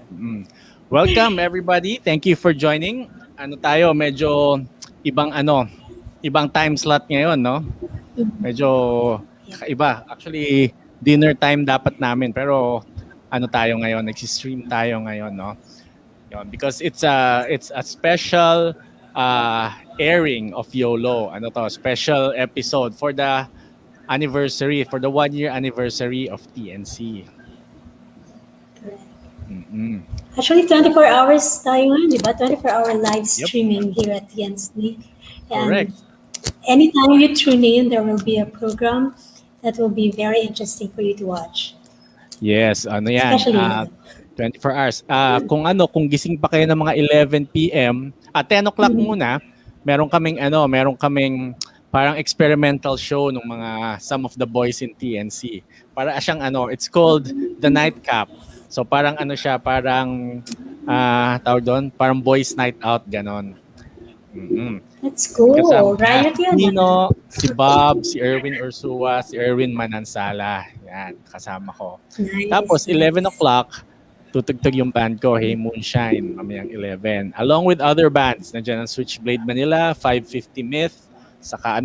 Welcome everybody. Thank you for joining. Ano tayo? Medyo ibang time slot ngayon, no? Medyo kakaiba. Actually, dinner time dapat namin pero ano tayo ngayon? Nag-stream tayo ngayon, no? Yun, because it's a special airing of YOLO. Ano to? Special episode for the anniversary, for the 1-year anniversary of TNC. Actually, 24 hours tayo ngayon, di ba? 24-hour live streaming here at TNC. And correct. Anytime you tune in, there will be a program that will be very interesting for you to watch. Yes, ano yan? 24 hours. Kung gising pa kayo ng mga 11 p.m. at 10 o'clock muna, meron kaming parang experimental show ng some of the boys in TNC. Para siyang it's called The Nightcap. So parang parang tawag doon, parang boys night out ganon. That's cool. Right? Nino, si Bob, si Erwin Ursua, si Erwin Manansala. Yan, kasama ko. Nice. Tapos 11 o'clock, tutugtog yung band ko, Hey Moonshine, mamayang 11. Along with other bands, nandiyan ang Switchblade Manila, 550 Myth, saka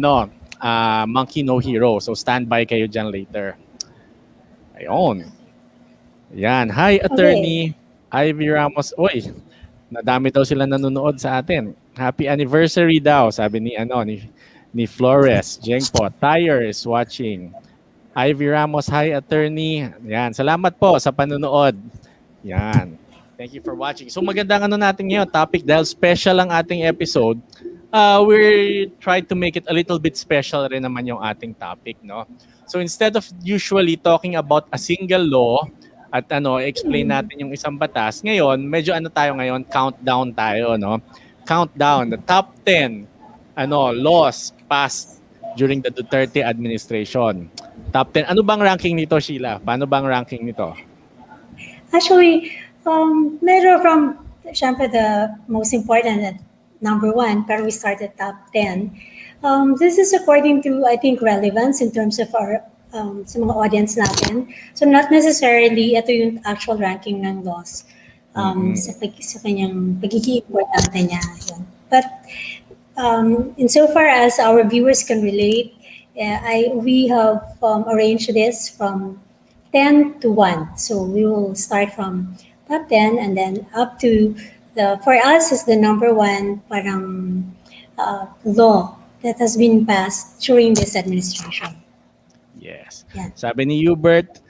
Monkey No Hero. So standby kayo dyan later. Ayun. Yan. Hi, Attorney Ivy Ramos. Uy, nadami daw sila nanonood sa atin. Happy anniversary daw, sabi ni Flores. Jengpo, Tyre is watching. Ivy Ramos, hi, Attorney. Yan. Salamat po sa panonood. Yan. Thank you for watching. So magandang natin ngayon, topic dahil special ang ating episode. We try to make it a little bit special rin naman yung ating topic, no? So instead of usually talking about a single law at explain natin yung isang batas, ngayon medyo tayo ngayon, countdown tayo, no? Countdown, the top 10 laws passed during the Duterte administration. Top 10. Ano bang ranking nito, Sheila? Paano bang ranking nito? Actually, meron from, syempre, the most important number 1, pero we started top 10. This is according to, I think, relevance in terms of our sa mga audience natin. So not necessarily ito yung actual ranking ng loss sa kanyang pagiging importante niya. Yun. But insofar as our viewers can relate, we have arranged this from 10 to 1. So we will start from top 10 and then up to for us is the number 1 parang law that has been passed during this administration. Yes. Yeah. Sabi ni Hubert,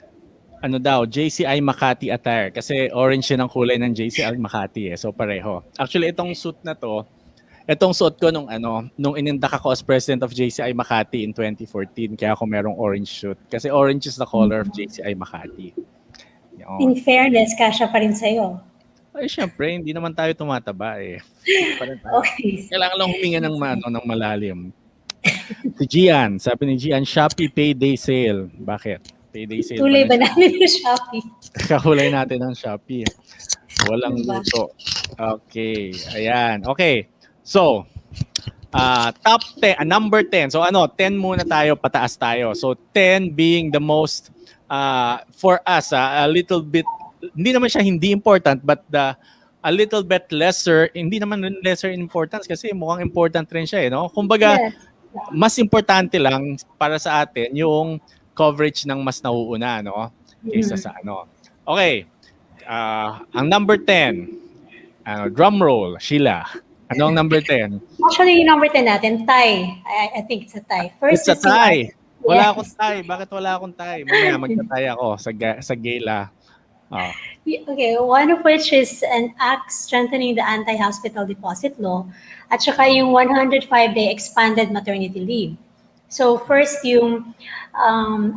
ano daw, JCI Makati attire. Kasi orange yun ang kulay ng JCI Makati eh. So pareho. Actually, itong suit na to, itong suot ko nung inindak ako as president of JCI Makati in 2014. Kaya ako merong orange suit. Kasi orange is the color of JCI Makati. Yun. In fairness, kasya pa rin sa'yo. Ay, syempre, hindi naman tayo tumataba eh. Okay. Kailangan lang huminga ng malalim. Si Gian, sabi ni Gian, Shopee Payday Sale. Bakit? Payday Sale. Tulay ba namin yung Shopee? Kakulay natin ng Shopee. Walang luto. Okay. Ayan. Okay. So, top 10, number 10. So 10 muna tayo, pataas tayo. So 10 being the most, for us, a little bit, hindi naman siya hindi important, but a little bit lesser, hindi naman lesser in importance kasi mukhang important rin siya. No? Kumbaga, mas importante lang para sa atin yung coverage ng mas nauuna, no? Kaysa sa ano. Okay. Ang number 10, drum roll, Sheila. Ano ang number 10? Actually, yung number 10 natin, tie. I think it's a tie. First, it's a tie. Wala akong tie. Bakit wala akong tie? Mamaya magta-tie ako sa gala. Oh. Okay, one of which is an act strengthening the anti-hospital deposit law at saka yung 105-day expanded maternity leave. So first yung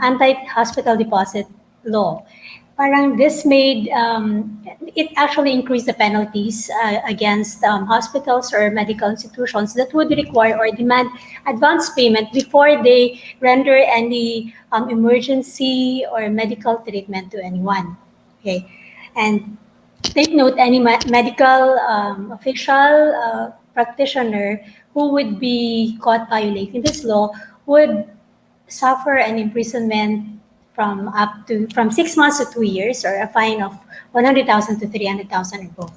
anti-hospital deposit law. Parang this made, it actually increased the penalties against hospitals or medical institutions that would require or demand advance payment before they render any emergency or medical treatment to anyone. Okay, and take note, any medical official practitioner who would be caught violating this law would suffer an imprisonment from 6 months to 2 years or a fine of 100,000 to 300,000 or both.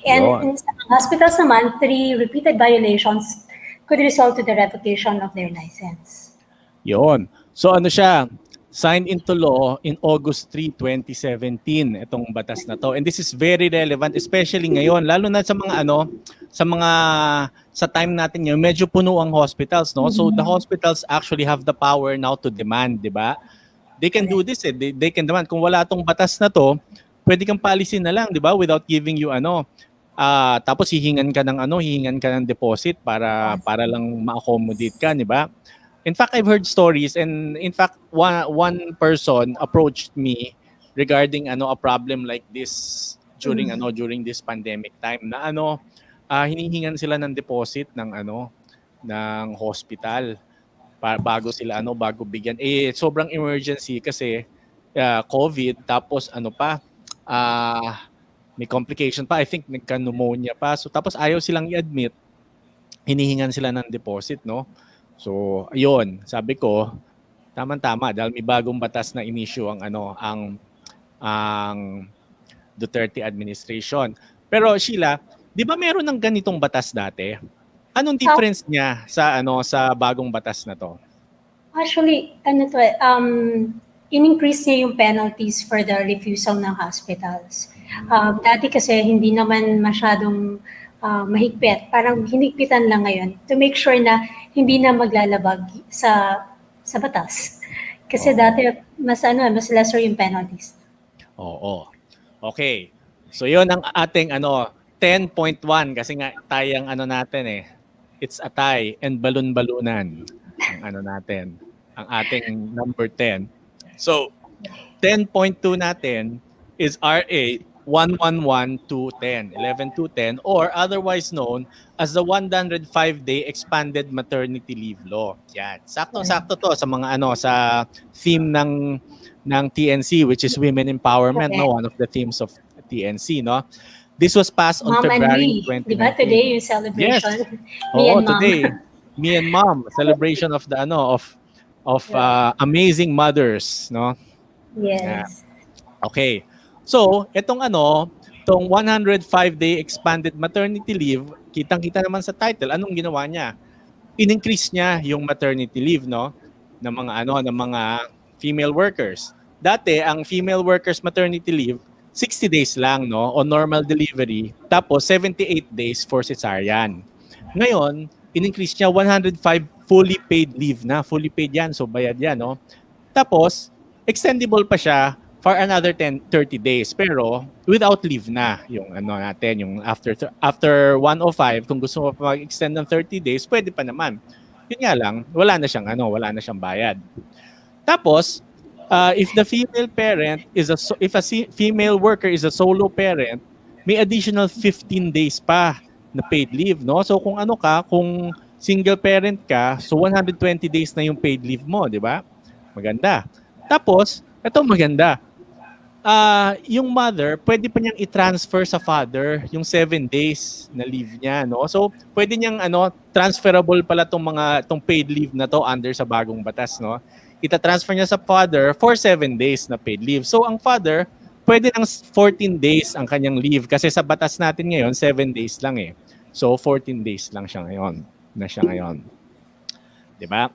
And in some hospitals naman, 3 repeated violations could result to the revocation of their license. Yon. So ano siya? Signed into law in August 3, 2017 itong batas na to. And this is very relevant especially ngayon lalo na sa mga sa time natin ngayon medyo puno ang hospitals, no? So the hospitals actually have the power now to demand, 'di ba? They can do this eh. They can demand kung wala tong batas na to, pwede kang paalisin na lang, 'di ba? Without giving you tapos hihingan ka ng deposit para lang ma-accommodate ka, 'di ba? In fact, I've heard stories and in fact one person approached me regarding a problem like this during this pandemic time na hinihingan sila ng deposit ng hospital bago bigyan sobrang emergency kasi COVID tapos may complication pa, I think nagka-pneumonia pa, so tapos ayaw silang i-admit, hinihingan sila ng deposit, no? So, ayun, sabi ko, tama-tama dahil may bagong batas na inisyu ang Duterte administration. Pero Sheila, 'di ba meron ng ganitong batas dati? Anong difference niya sa bagong batas na 'to? Actually, in-increase niya yung penalties for the refusal ng hospitals. Dati kasi hindi naman masyadong mahigpit, parang hinigpitan lang ngayon to make sure na hindi na maglalabag sa batas. Kasi dati mas lesser yung penalties. Oo. Okay. So 'yun ang ating 10.1 kasi nga tayang natin eh. It's a tie and balon-balunan ang natin. Ang ating number 10. So 10.2 natin is RA 111-210, 11-210, or otherwise known as the 105-day expanded maternity leave law. Yan. Sakto-sakto to sa mga sa theme ng TNC, which is women empowerment, no? One of the themes of TNC, no? This was passed on Mom and February me. Di ba? 2019. Today yung Yes. celebration. Me Oo, and mom. today. Me and mom. Celebration of the amazing mothers, no? Yeah. Yes. Okay. So, itong 105-day expanded maternity leave, kitang-kita naman sa title, anong ginawa niya? In-increase niya yung maternity leave, no? Ng mga female workers. Dati, ang female workers maternity leave, 60 days lang, no? On normal delivery. Tapos, 78 days for cesarean. Ngayon, in-increase niya 105 fully paid leave na. Fully paid yan, so bayad yan, no? Tapos, extendable pa siya for another 30 days. Pero, without leave na. Yung yung after 105, kung gusto mo pa mag-extend ng 30 days, pwede pa naman. Yun nga lang, wala na siyang bayad. Tapos, if the female parent if a female worker is a solo parent, may additional 15 days pa na paid leave, no? So kung kung single parent ka, so 120 days na yung paid leave mo, di ba? Maganda. Tapos, ito maganda. Yung mother, pwede pa niyang i-transfer sa father yung 7 days na leave niya, no? So, pwede niyang transferable pala tong paid leave na to under sa bagong batas, no? Ita-transfer niya sa father for 7 days na paid leave. So, ang father, pwede ng 14 days ang kanyang leave kasi sa batas natin ngayon, 7 days lang eh. So, 14 days lang siya ngayon. Diba?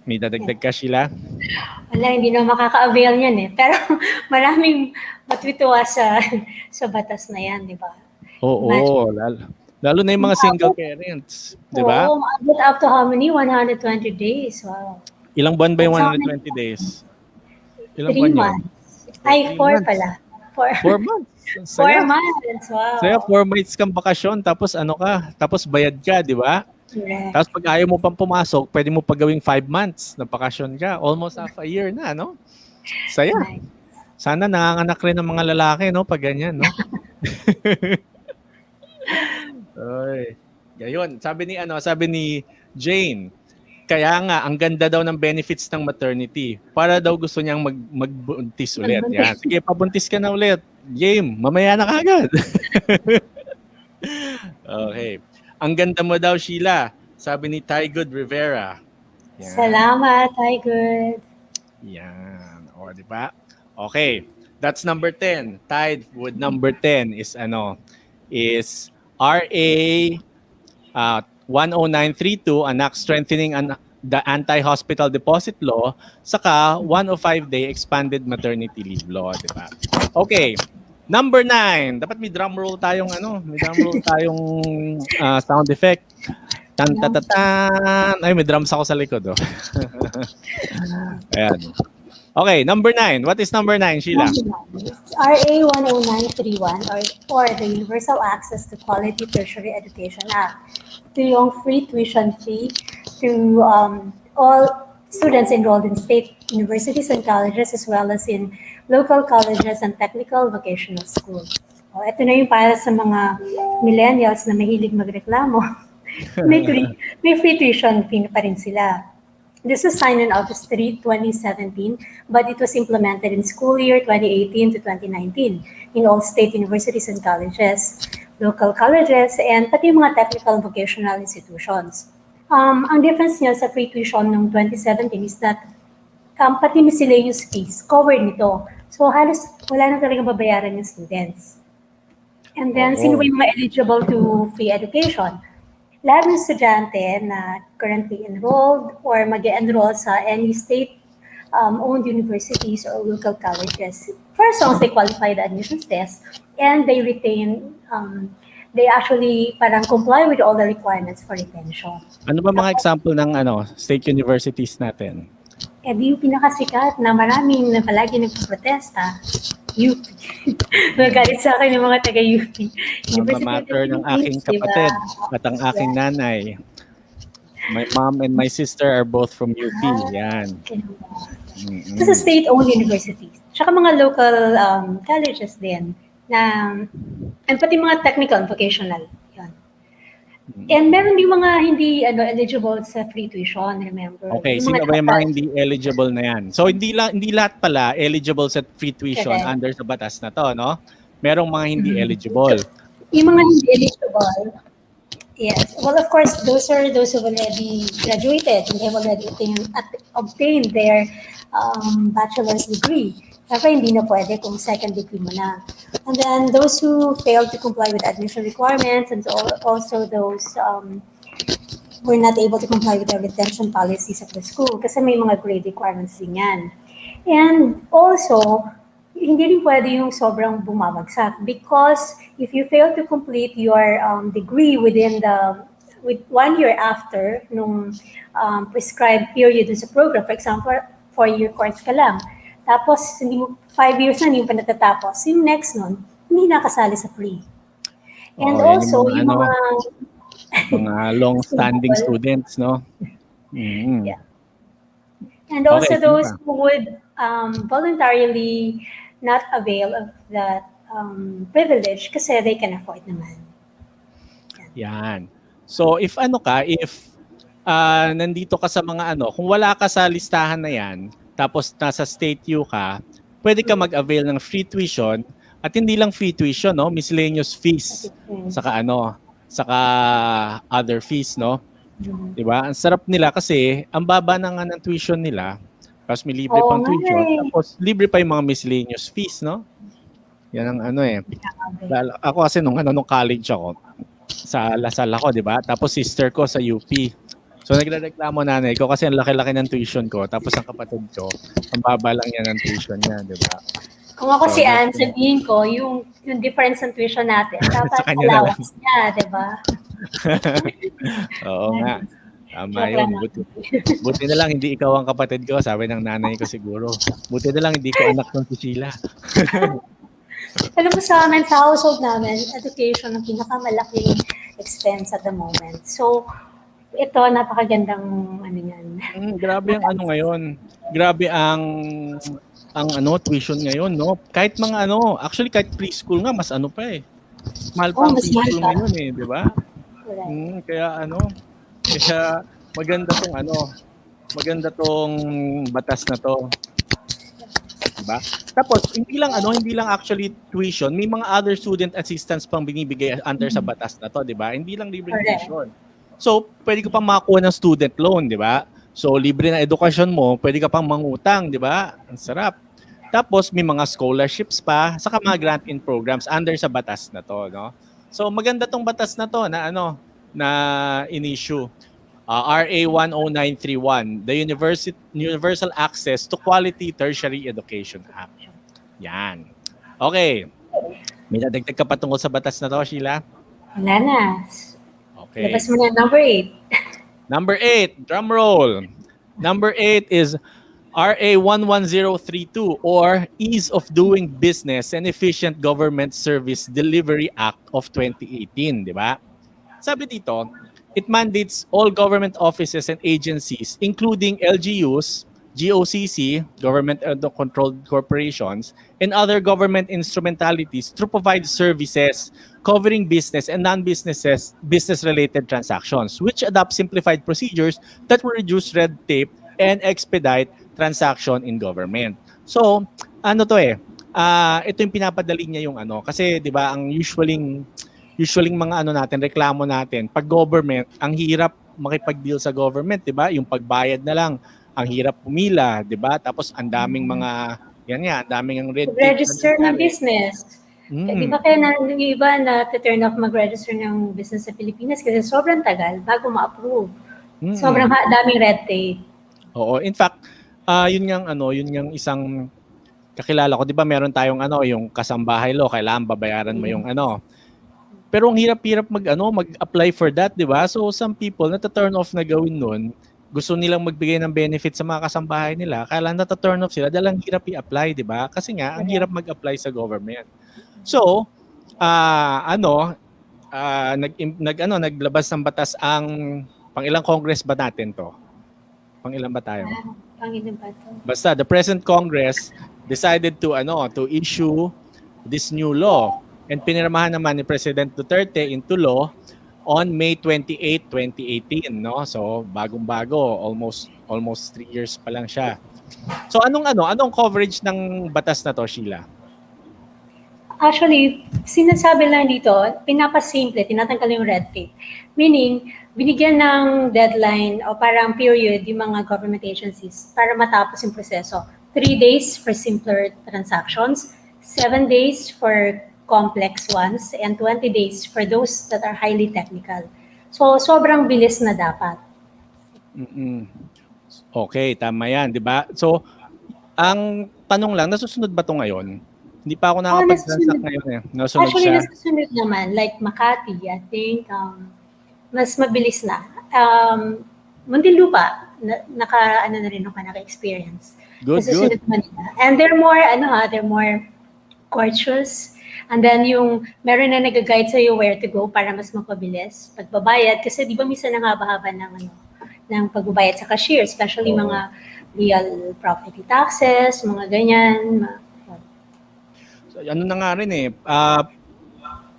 May dadagdag ka, Sheila? Wala, hindi na makaka-avail yan eh. Pero maraming matutuwa sa batas na yan, di ba? Oo, lalo na yung mga single parents, di ba? Oo, maabot up to how many? 120 days. Wow. Ilang buwan ba yung 120 days? Ilang 3 months. Ay, 4 pala. 4 months. 4 months, wow. Saya 4 months kang bakasyon, tapos tapos bayad ka, di ba? Correct. Tapos pag ayaw mo pang pumasok, pwede mo pa gawing 5 months na bakasyon ka. Almost half a year na, no? Saya. Sana nanganganak rin ng mga lalaki, no? Pag ganyan, no? Oy. Gayon. Sabi ni Jane, kaya nga, ang ganda daw ng benefits ng maternity. Para daw gusto niyang magbuntis ulit. Yan. Sige, pabuntis ka na ulit. Game, mamaya na kagad. Okay. Ang ganda mo daw, Sheila. Sabi ni Tygood Rivera. Yan. Salamat, Tygood. Yan. O, di ba? Okay. That's number 10. Tied with number 10 is RA 10932, anak strengthening the anti-hospital deposit law, saka 105-day expanded maternity leave law, di ba? Okay. Number 9. Dapat may drum roll tayong sound effect. Tan-ta-ta-tan. Ay, may drums ako sa likod, oh. Ayan. Okay, number 9. What is number 9, Sheila? It's RA 10931 or the Universal Access to Quality Tertiary Education Act. Ito yung free tuition fee to all students enrolled in state universities and colleges as well as in local colleges and technical vocational schools. Ito na yung para sa mga millennials na mahilig magreklamo. may free tuition fee pa rin sila. This was signed on August 3, 2017, but it was implemented in school year 2018 to 2019 in all state universities and colleges, local colleges, and pati yung mga technical vocational institutions. Ang difference niya sa free tuition noong 2017 is that pati miscellaneous fees covered nito. So halos wala na talagang babayaran yung students. And then, sino ba yung mga eligible to free education? Lahat ng estudyante na currently enrolled or mag-enroll sa any state-owned universities or local colleges. For as long as they qualify the admissions test and they retain, they actually parang comply with all the requirements for retention. Ano ba mga example ng state universities natin? Di yung pinakasikat na maraming na palagi nagpo-protesta, UP. Nagalit sa akin yung mga taga-UP. Matter ng aking kapatid at ang aking nanay. My mom and my sister are both from UP. Yan. Ito sa state-owned universities. Tsaka mga local colleges din. And pati mga technical and vocational. Yan. And meron din mga hindi eligible sa free tuition, remember? Okay, sino ba yung mga hindi eligible na yan? So hindi lahat pala eligible sa free tuition under sa batas na to, no? merong mga hindi eligible. Yung mga hindi eligible, yes. Well, of course, those are those who already graduated and have already obtained their bachelor's degree. Siyempre, hindi na pwede kung second degree mo na. And then those who failed to comply with admission requirements and also those were not able to comply with the retention policies of the school kasi may mga grade requirements din yan. And also, hindi rin pwede yung sobrang bumabagsak because if you fail to complete your degree with 1 year after nung prescribed period sa program, for example, 4-year course ka lang, tapos hindi mo 5 years na hindi mo pa natatapos, yung next nun, hindi nakasali sa pre. And also, yung mga long-standing students, no? Mm-hmm. Yeah. And also those who would voluntarily not avail of that privilege kasi they can afford naman. Yan. So if nandito ka sa mga kung wala ka sa listahan na yan, tapos nasa state U ka, pwede ka mag-avail ng free tuition at hindi lang free tuition, no? Miscellaneous fees. Saka other fees, no? Diba? Ang sarap nila kasi ang baba na nga ng tuition nila. Tapos may libre pang tuition. Tapos libre pa yung mga miscellaneous fees, no? Yan ang Ako kasi nung college ako, sa Lasal ako, di ba? Tapos sister ko sa UP. So nagrereklamo nanay ko kasi ang laki-laki ng tuition ko. Tapos ang kapatid ko, ang baba lang yan ng tuition niya, di ba? Kung ako si Anne, sabihin ko, yung difference ng tuition natin, dapat allowance niya, di ba? Oo nga. Tama yun. Buti na lang hindi ikaw ang kapatid ko, sabi ng nanay ko siguro. Buti na lang hindi ko anak ng si Sheila. Alam mo sa amin, sa household namin, education ang pinakamalaking expense at the moment. So, ito, napakagandang yan. Grabe ang ngayon. Grabe ang tuition ngayon, no? Kahit mga actually kahit preschool nga, mas pa eh. Mahal pa ang preschool ngayon eh, di ba? Kaya kaya maganda tong batas na to. Diba? Tapos hindi lang actually tuition, may mga other student assistance pang binibigay under sa batas na to, 'di ba? Hindi lang libre tuition. So, pwede ka pang makakuha ng student loan, 'di ba? So, libre na edukasyon mo, pwede ka pang mangutang, 'di ba? Ang sarap. Tapos may mga scholarships pa, saka mga grant-in programs under sa batas na to, no? So, maganda tong batas na to na na in-issue. RA 10931, the Universal Access to Quality Tertiary Education Act. Yan. Okay. May nadagdag ka pa tungkol sa batas na to, Sheila? Wala na. Okay. Labas mo na number 8. Number 8, drum roll. Number 8 is RA 11032 or Ease of Doing Business and Efficient Government Service Delivery Act of 2018, di ba? Sabi dito, it mandates all government offices and agencies, including LGUs, GOCC, government-controlled corporations, and other government instrumentalities to provide services covering business and business-related transactions, which adopt simplified procedures that will reduce red tape and expedite transaction in government. So, ito yung pinapadali niya yung kasi 'di ba ang usually mga natin, reklamo natin, pag government, ang hirap makipag-deal sa government, 'di ba? Yung pagbayad na lang, ang hirap pumila, 'di ba? Tapos ang daming mga ang daming ang red tape. Register ng business. Di ba kaya yung iba na turn off mag-register ng business sa Pilipinas kasi sobrang tagal bago ma-approve. Sobrang daming red tape. Oo, in fact, yun yung isang kakilala ko, 'di ba? Meron tayong yung kasambahay law, kailangan babayaran mo yung Pero ang hirap-hirap mag-apply for that, 'di ba? So some people nata-turn off na gawin nun, gusto nilang magbigay ng benefit sa mga kasambahay nila, kailangan nata-turn off sila dahil ang hirap i-apply, 'di ba? Kasi nga ang hirap mag-apply sa government. So, naglabas ng batas ang pang-ilang Congress ba natin 'to? Pang-ilan ba tayo? Pang-ilan ba 'to? Basta the present Congress decided to issue this new law. And pinirmahan naman ni President Duterte into law on May 28, 2018, no? So, bagong-bago, almost 3 years pa lang siya. So, anong coverage ng batas na to, Sheila? Actually, sinasabi lang dito, pinapasimple, tinatanggal yung red tape. Meaning, binigyan ng deadline o parang period yung mga government agencies para matapos yung proseso. 3 days for simpler transactions, 7 days for complex ones, and 20 days for those that are highly technical. So, sobrang bilis na dapat. Okay, tama yan, di ba? So, ang tanong lang, nasusunod ba ito ngayon? Hindi pa ako nakapag-transact ngayon eh. Nasunod Actually, siya. nasusunod naman. Like Makati, I think, mas mabilis na. Muntinlupa, ano na rin ako naka-experience. Good, Nasusunod good. naman nila. And they're more courteous. And then meron na nag-guide sa'yo where to go para mas mapabilis. Pagbabayad, kasi di ba minsan nangaba-haba ng pagbabayad sa cashier, especially mga real property taxes, mga ganyan. So, ano na nga rin eh,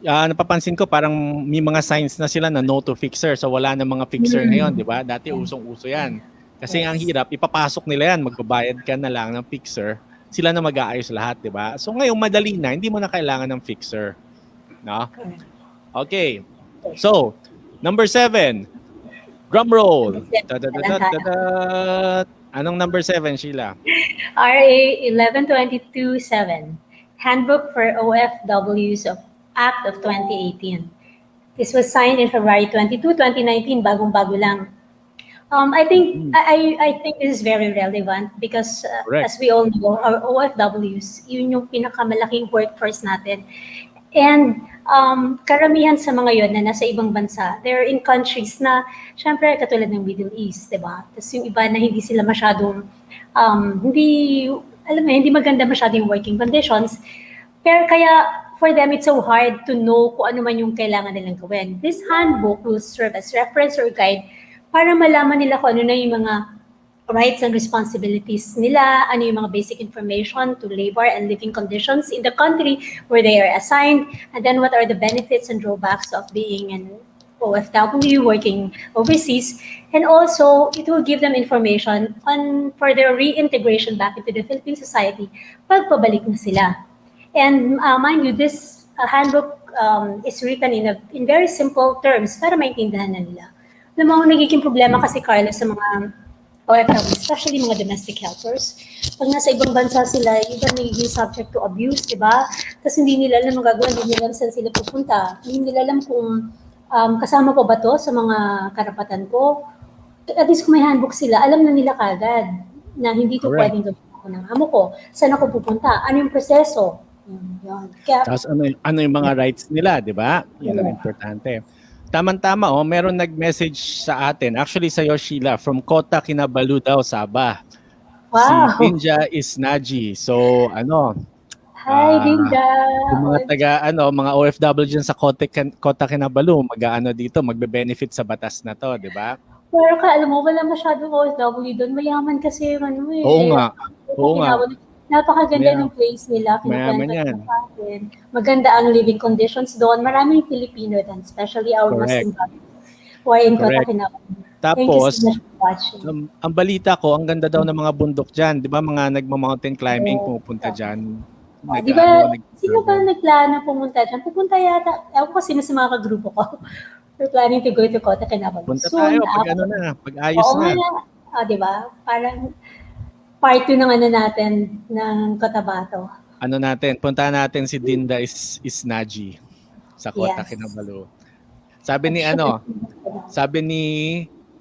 napapansin ko parang may mga signs na sila na no to fixer. So wala na mga fixer ngayon, di ba? Dati usong-uso yan. Kasi ang hirap, ipapasok nila yan, magbabayad ka na lang ng fixer. Sila na mag-aayos lahat, di ba? So ngayon madali na, hindi mo na kailangan ng fixer. No? Okay. So, number 7. Drum roll. Anong number 7, Sheila? RA 11227, Handbook for OFWs of Act of 2018. This was signed in February 22, 2019, bagong-bago lang. I think this is very relevant because as we all know, our OFWs, yun yung pinakamalaking workforce natin. And karamihan sa mga yon na nasa ibang bansa, they're in countries na, syempre, katulad ng Middle East, diba? Tapos yung iba na hindi sila masyadong, hindi maganda masyadong working conditions. Pero kaya, for them, it's so hard to know kung ano man yung kailangan nilang gawin. This handbook will serve as reference or guide para malaman nila kung ano na yung mga rights and responsibilities nila, ano yung mga basic information to labor and living conditions in the country where they are assigned, and then what are the benefits and drawbacks of being an OFW working overseas. And also, it will give them information for their reintegration back into the Philippine society pag pabalik na sila. And mind you, this handbook is written in very simple terms para maintindihan na nila. Alam mo, nagiging problema kasi, Carlos, sa mga OFW, especially mga domestic helpers. Pag nasa ibang bansa sila, iba nagiging subject to abuse, di ba? Tapos hindi nila alam ang gagawin, hindi nila alam saan sila pupunta. Hindi nila alam kung kasama pa ba to sa mga karapatan ko. At least kung may handbook sila, alam na nila kagad na hindi to pwedeng gawin ako ng amo ko. Saan ako pupunta? Ano yung proseso? Yun. Kaya, tapos ano yung mga rights nila, di ba? Yan ang importante. Tama-tama, meron nag-message sa atin. Actually, sa'yo, Sheila, from Kota Kinabalu daw, Sabah. Wow. Si Dinja Isnaji. So, Hi, Dinja. Yung mga mga OFW dyan sa Kota Kinabalu, dito, magbe-benefit sa batas na to, di ba? Pero alam mo, wala masyadong OFW doon. Mayaman kasi yung Oo nga. Oo nga. Napakaganda ng place nila. Mayaman yan. Maganda ang living conditions doon. Maraming Filipino doon, especially our Muslim brothers who are in Kota Kinabalu. Tapos, ang balita ko, ang ganda daw ng mga bundok dyan. Di ba mga nagma-mountain climbing pumupunta dyan? Di ba, sino ba nagplano pumunta dyan? Pupunta yata, ako kasi sa mga kagrupo ko. We're planning to go to Kota Kinabalu. Punta tayo pag ayos na. Di ba? Parang part 2 ng natin, ng Cotabato. Punta natin si Dinda Isnaji sa Kota Kinabalu. Sabi ni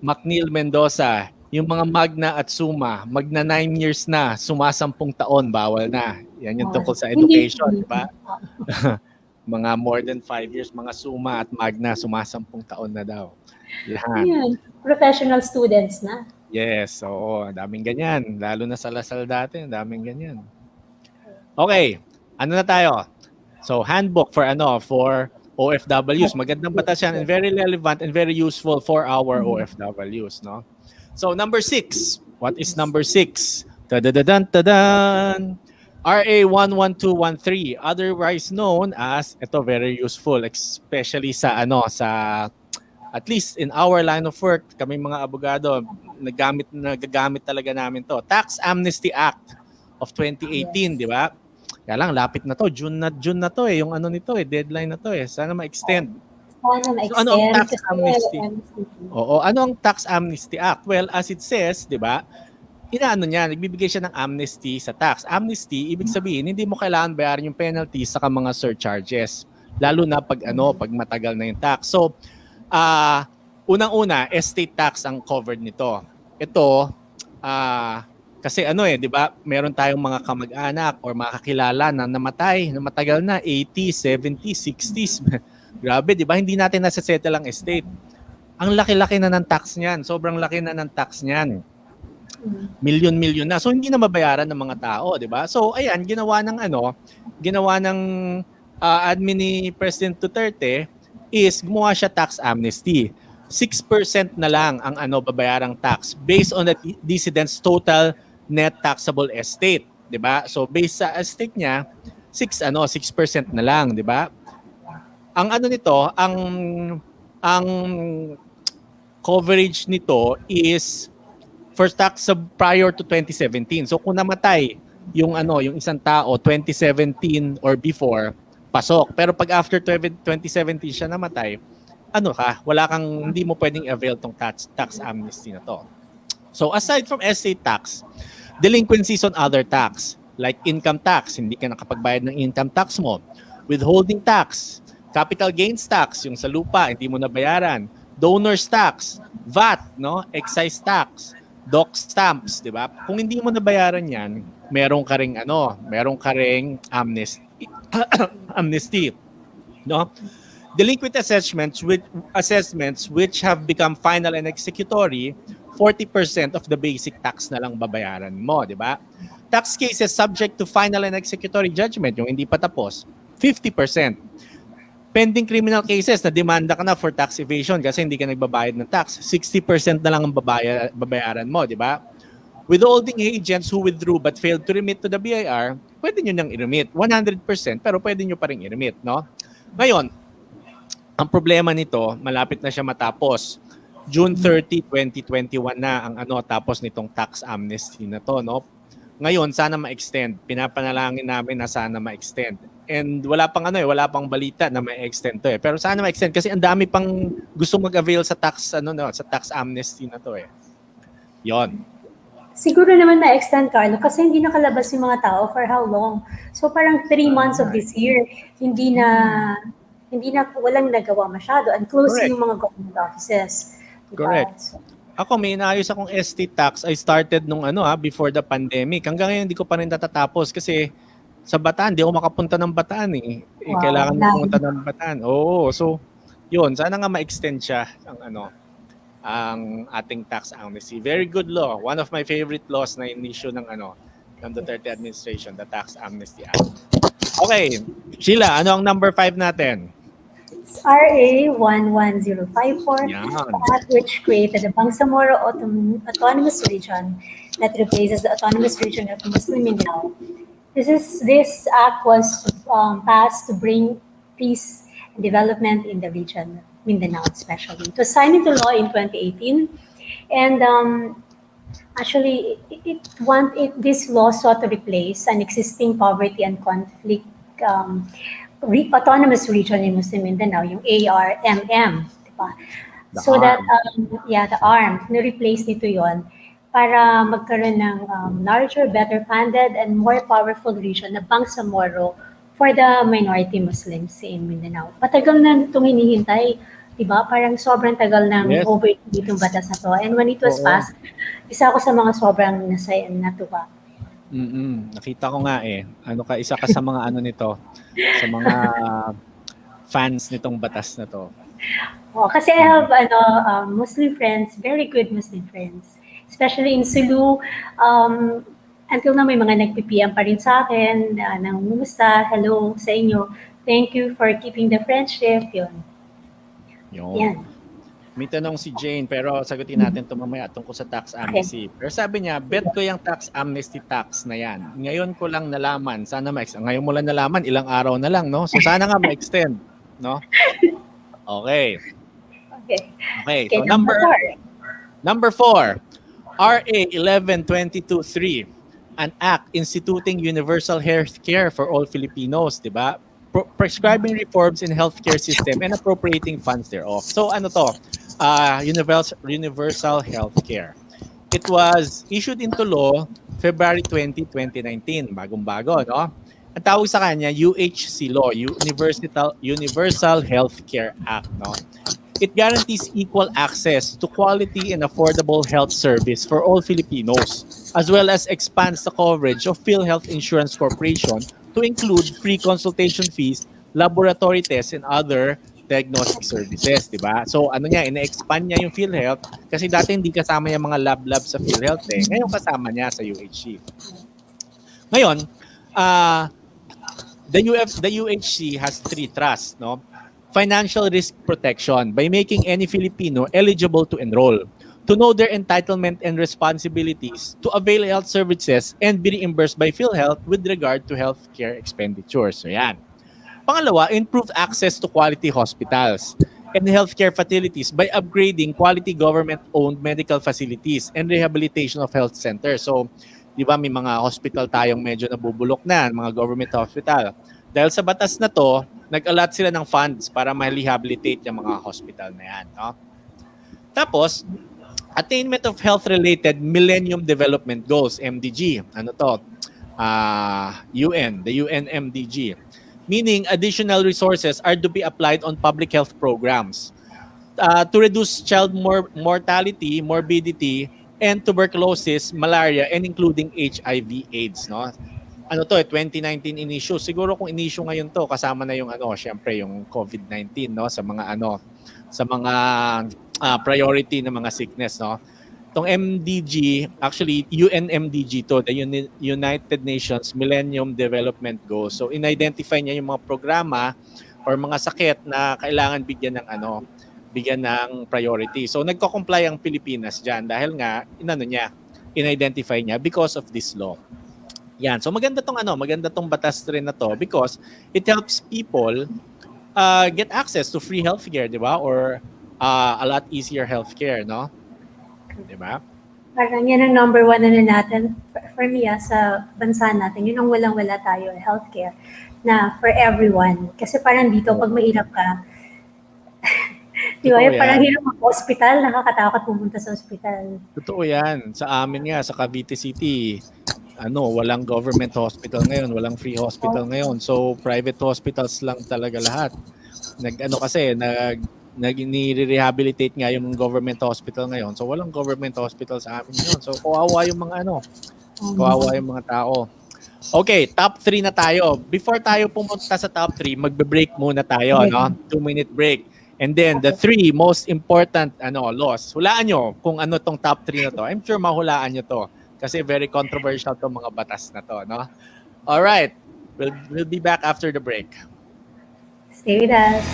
McNeil Mendoza, yung mga Magna at Summa, magna 9 years na, sumasampung taon, bawal na. Yan yung tungkol sa education, di ba? Mga more than 5 years, mga Summa at Magna, sumasampung taon na daw. Yan. Professional students na. Yes, oo. Daming ganyan. Lalo na sa Lasal dati, daming ganyan. Okay, ano na tayo? So, handbook for OFWs. Magandang batas yan and very relevant and very useful for our OFWs, no? So, number 6. What is number 6? Tadadadan. RA 11213, otherwise known as, ito very useful, especially sa at least in our line of work, kami mga abogado, nagagamit talaga namin to. Tax Amnesty Act of 2018, di ba? Kaya lang, lapit na to. June na to eh. Yung ano nito eh, deadline na to eh. Sana ma-extend. Sana So ano ang ma-extend tax kasi amnesty? Oo, ano ang Tax Amnesty Act? Well, as it says, di ba, inaano niya, nagbibigay siya ng amnesty sa tax. Amnesty, ibig sabihin, hindi mo kailangan bayaran yung penalties sa mga surcharges. Lalo na pag pag matagal na yung tax. So, unang-una, estate tax ang covered nito. Ito, kasi di ba, meron tayong mga kamag-anak or mga kakilala na namatay, na matagal na, 80s, 70s, 60s. Grabe, di ba? Hindi natin nasa-settle ang estate. Ang laki-laki na ng tax niyan. Sobrang laki na ng tax niyan. Milyon-milyon na. So, hindi na mabayaran ng mga tao, di ba? So, ayan, ginawa ng admin ni President Duterte is gumawa siya tax amnesty. 6% na lang ang babayarang tax based on the decedent's total net taxable estate, 'di ba? So based sa estate niya, 6% na lang, 'di ba? Ang nito, ang coverage nito is first tax prior to 2017. So kung namatay yung isang tao 2017 or before, pasok. Pero pag after 2017 siya namatay, hindi mo pwedeng avail tong tax amnesty na to. So aside from estate tax, delinquencies on other tax like income tax, hindi ka nakapagbayad ng income tax mo, withholding tax, capital gains tax, yung sa lupa, hindi mo nabayaran, donors tax, VAT, excise tax, doc stamps, di ba? Kung hindi mo nabayaran yan, meron ka ring amnesty, Delinquent assessments which have become final and executory, 40% of the basic tax na lang babayaran mo, di ba? Tax cases subject to final and executory judgment, yung hindi pa tapos, 50%. Pending criminal cases na demanda ka na for tax evasion kasi hindi ka nagbabayad ng tax, 60% na lang ang babayaran mo, di ba? Withholding agents who withdrew but failed to remit to the BIR, pwede nyo nang i-remit. 100%, pero pwede nyo pa rin i-remit, Ngayon, ang problema nito, malapit na siya matapos. June 30, 2021 na ang tapos nitong tax amnesty na to, Ngayon, sana ma-extend. Pinapanalangin namin na sana ma-extend. And wala pang balita na ma-extend to eh. Pero sana ma-extend kasi ang dami pang gusto mag-avail sa tax sa tax amnesty na to eh. 'Yon. Siguro naman na-extend, Carlo, kasi hindi nakalabas yung mga tao for how long? So parang 3 months of this year, walang nagawa masyado and close yung mga government offices. Diba? Correct. So, ako, may inaayos akong estate tax. I started nung before the pandemic. Hanggang ngayon, hindi ko pa rin natatapos kasi sa Bataan, di ako makapunta ng Bataan eh. Wow, Kailangan mo pumunta ng Bataan. Oo, so yun, sana nga ma-extend siya ang ating tax amnesty. Very good law. One of my favorite laws na in-issue ng Duterte administration, the Tax Amnesty Act. Okay, Sheila, ano ang number 5 natin? it's RA 11054, which created the Bangsamoro Autonomous Region that replaces the Autonomous Region of Muslim Mindanao. This act was passed to bring peace and development in the region, Mindanao especially. It was signed into law in 2018, and actually, this law sought to replace an existing poverty and conflict autonomous region in Muslim Mindanao, yung ARMM, diba? So that, the ARM, na-replace nito yon para magkaroon ng larger, better funded, and more powerful region na Bangsamoro for the minority Muslims in Mindanao. Matagal na itong hinihintay, diba? Parang sobrang tagal ng overdue itong batas na to. And when it was passed, isa ako sa mga sobrang natuwa. Nakita ko nga eh. Isa ka sa mga nito, sa mga fans nitong batas na to. Kasi I have Muslim friends, very good Muslim friends. Especially in Sulu, until na may mga nagpi-PM pa rin sa akin, nang kumusta, hello sa inyo. Thank you for keeping the friendship. Yun. Yan. May tanong si Jane, pero sagutin natin ito mamaya tungkol sa tax amnesty. Pero sabi niya, bet ko yung tax amnesty tax na yan. Ngayon ko lang nalaman, sana ma-extend. Ngayon mo lang nalaman, ilang araw na lang, So sana nga ma-extend, Okay. So number 4, RA 1122-3. an act instituting universal healthcare for all Filipinos, di ba? Prescribing reforms in healthcare system and appropriating funds thereof. So ano to? Universal healthcare. It was issued into law February 20, 2019. Bagong-bago, no? Ang tawag sa kanya, UHC Law, Universal Healthcare Act, no? It guarantees equal access to quality and affordable health service for all Filipinos, as well as expands the coverage of PhilHealth Insurance Corporation to include free consultation fees, laboratory tests, and other diagnostic services, di ba? So ano niya, ina-expand niya yung PhilHealth kasi dati hindi kasama yung mga lab sa PhilHealth eh. Ngayon kasama niya sa UHC. Ngayon, the UHC has 3 trusts, no? Financial risk protection by making any Filipino eligible to enroll, to know their entitlement and responsibilities, to avail health services, and be reimbursed by PhilHealth with regard to healthcare expenditures. So yan. Pangalawa, improve access to quality hospitals and healthcare facilities by upgrading quality government-owned medical facilities and rehabilitation of health centers. So, di ba may mga hospital tayong medyo nabubulok na, mga government hospital. Dahil sa batas na to, nag-allot sila ng funds para ma-rehabilitate yung mga hospital na yan. No? Tapos, attainment of health-related Millennium Development Goals, MDG. Ano to? The UN MDG. Meaning, additional resources are to be applied on public health programs to reduce child mortality, morbidity, and tuberculosis, malaria, and including HIV/AIDS. No? Ano to, 2019 in-issue. Siguro kung in-issue ngayon to, kasama na yung syempre yung COVID-19, no, sa mga priority na mga sickness, no. Tong MDG, actually UN MDG to, the United Nations Millennium Development Goals. So in-identify niya yung mga programa or mga sakit na kailangan bigyan ng priority. So nagko-comply ang Pilipinas diyan dahil nga in-identify niya because of this law. Yan. So maganda tong batas rin na to because it helps people get access to free healthcare, di ba? Or a lot easier healthcare, no? Di ba? Parang yan ang number 1 natin for me sa bansa natin. Yun ang walang-wala tayo, healthcare na for everyone. Kasi parang dito, pag mahirap ka, di ba? Parang hirap mag-hospital, nakakatakot pumunta sa hospital. Totoo yan. Sa amin nga, sa Cavite City, walang government hospital ngayon, walang free hospital ngayon. So private hospitals lang talaga lahat. Nire-rehabilitate nga yung government hospital ngayon. So walang government hospital sa amin ngayon. So kawawa yung mga tao. Okay, top 3 na tayo. Before tayo pumunta sa top 3, magbe-break muna tayo, no? 2-minute break. And then the 3 most important laws. Hulaan nyo kung ano tong top 3 na to. I'm sure mahulaan nyo to. Kasi very controversial to mga batas na to, no? All right. We'll be back after the break. Stay with us.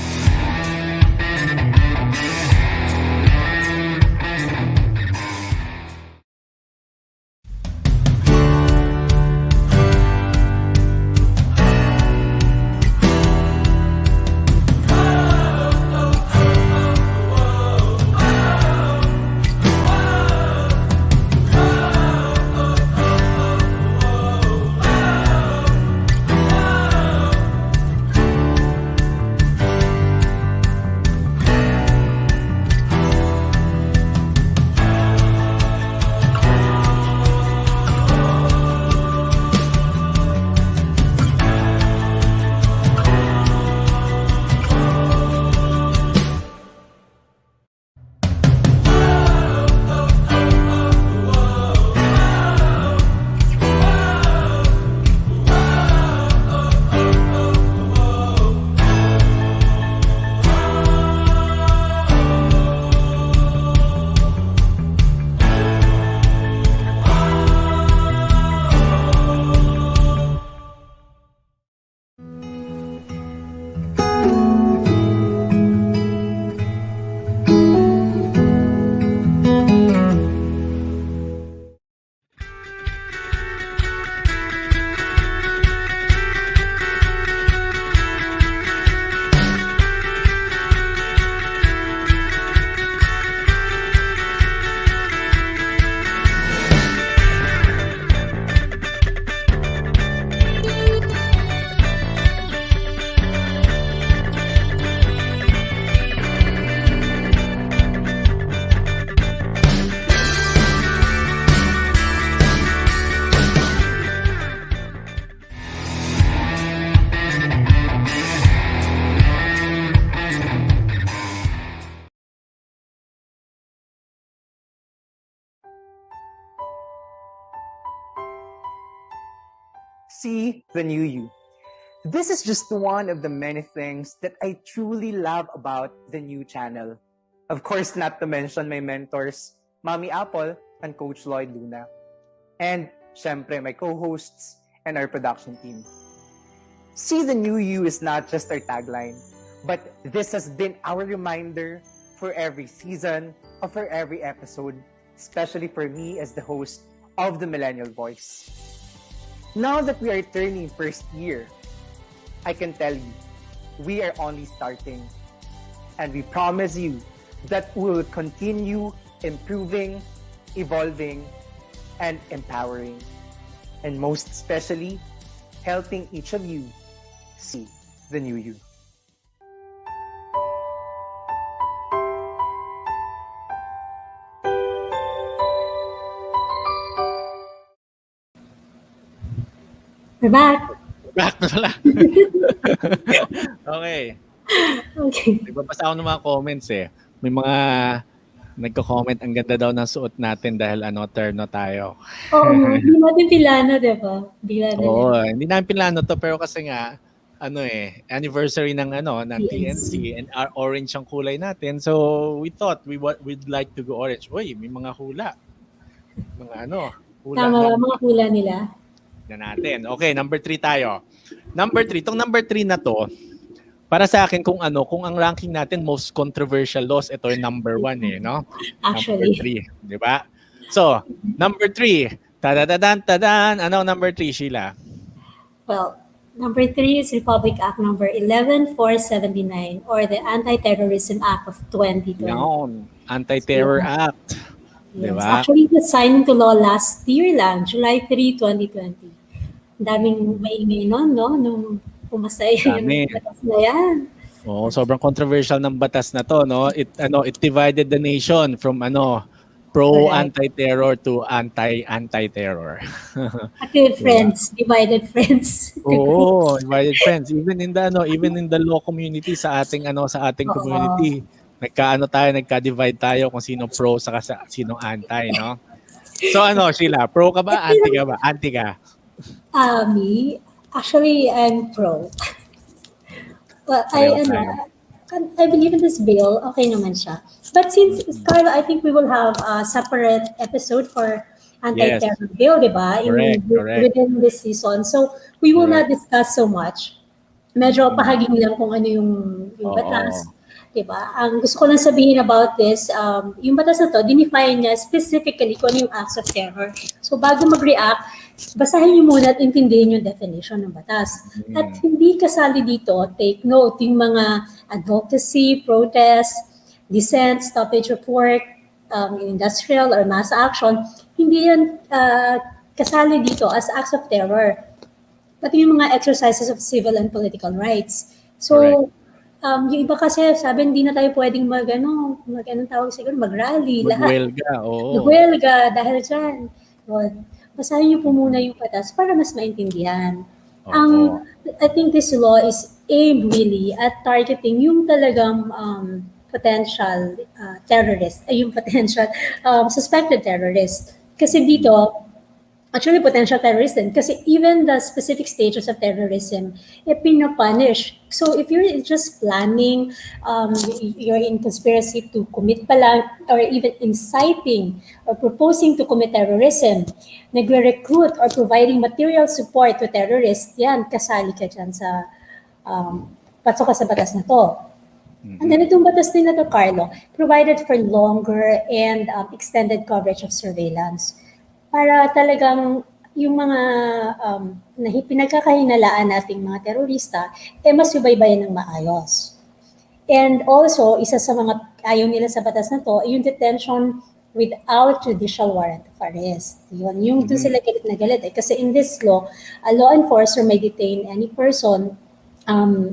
See the new you. This is just one of the many things that I truly love about the new channel. Of course, not to mention my mentors, Mommy Apple and Coach Lloyd Luna. And, syempre, my co-hosts and our production team. See the new you is not just our tagline, but this has been our reminder for every season or for every episode, especially for me as the host of the Millennial Voice. Now that we are turning first year, I can tell you, we are only starting. And we promise you that we will continue improving, evolving, and empowering. And most especially, helping each of you see the new you. We're back. Back na pala. Okay. Okay. Nagbabasa ako ng mga comments eh. May mga nagko-comment, ang ganda daw ng suot natin dahil terno tayo. Oo, hindi natin pilano, di ba? Oo, hindi namin pilano to pero kasi nga, anniversary ng TNC and our orange ang kulay natin. So, we thought we'd like to go orange. Uy, may mga hula. Mga hula. Tama, mga hula nila. Na natin. Okay, number 3 tayo. Itong number 3 na to, para sa akin kung ang ranking natin most controversial laws, ito yung number 1 no? Actually. Number 3, di ba? So, number 3. Tadadadan. Ano number 3, Sheila? Well, number 3 is Republic Act number 11479 or the Anti-Terrorism Act of 2020. Yan. Anti-Terror Act. Yes. Diba? Actually, it was signed into law last year lang, July 3, 2020. Daming maingay nun, no? Nung pumasay yung batas na yan. Oo, sobrang controversial ng batas na to, no? It divided the nation from pro anti-terror to anti-terror. Active friends, divided friends. Oo, divided friends. Even in the law community sa ating community, nagka-divide tayo kung sino pro sa sino anti, no? So Sheila, pro ka ba? Anti ka ba? Anti ka? Me, actually, I'm pro. Well, I believe in this bill. Okay naman siya. But since, Carlo, I think we will have a separate episode for anti-terror bill, di ba? Correct. Within this season. So, we will not discuss so much. Medyo pahaging lang kung ano yung batas. Diba? Ang gusto ko lang sabihin about this, yung batas na to, dinefine niya specifically kung ano yung acts of terror. So bago mag-react, basahin niyo muna at intindihin yung definition ng batas. At hindi kasali dito, take note, yung mga advocacy, protest, dissent, stoppage of work, industrial or mass action, hindi yan kasali dito as acts of terror. Pati yung mga exercises of civil and political rights. So, yung iba kasi sabi hindi na tayo pwedeng tawag siguro, mag-rally. Mag-welga, Mag-welga dahil dyan. Basahin niyo po muna yung batas para mas maintindihan. I think this law is aimed really at targeting yung talagang potential terrorist, yung potential suspected terrorist. Kasi dito, actually potential terrorist din. Kasi even the specific stages of terrorism, pinapunish. So if you're just planning, you're in conspiracy to commit pala, or even inciting or proposing to commit terrorism, nagre-recruit or providing material support to terrorists, yan, kasali ka dyan sa, pasok ka sa batas na to. And then itong batas din na to, Carlo, provided for longer and extended coverage of surveillance. Para talagang yung mga pinagkakahinalaan nating mga terorista, mas subaybayan ng maayos. And also, isa sa mga ayaw nila sa batas na to, yung detention without judicial warrant of arrest. Yung doon sila galit na galit. Kasi in this law, a law enforcer may detain any person,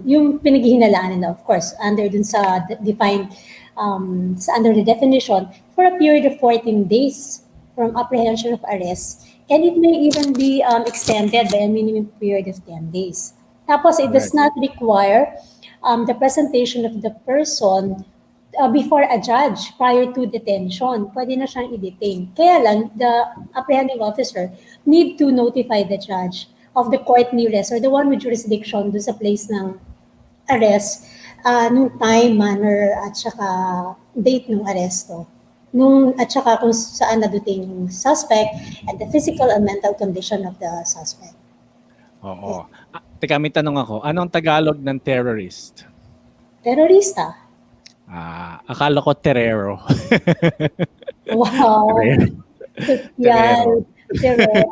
yung pinaghihinalaan nila, of course, under dun sa defined, under the definition, for a period of 14 days from apprehension of arrest, and it may even be extended by a minimum period of 10 days. Tapos, it does not require the presentation of the person before a judge prior to detention. Pwede na siyang i-detain. Kaya lang, the apprehending officer need to notify the judge of the court nearest or the one with jurisdiction do sa place ng arrest, nung time, manner, at saka date ng aresto. At saka kung saan naduting yung suspect and the physical and mental condition of the suspect. Oo. Teka, may tanong ako. Anong Tagalog ng terrorist? Terorista. Akala ko terrero. Wow. Yan. Terrero.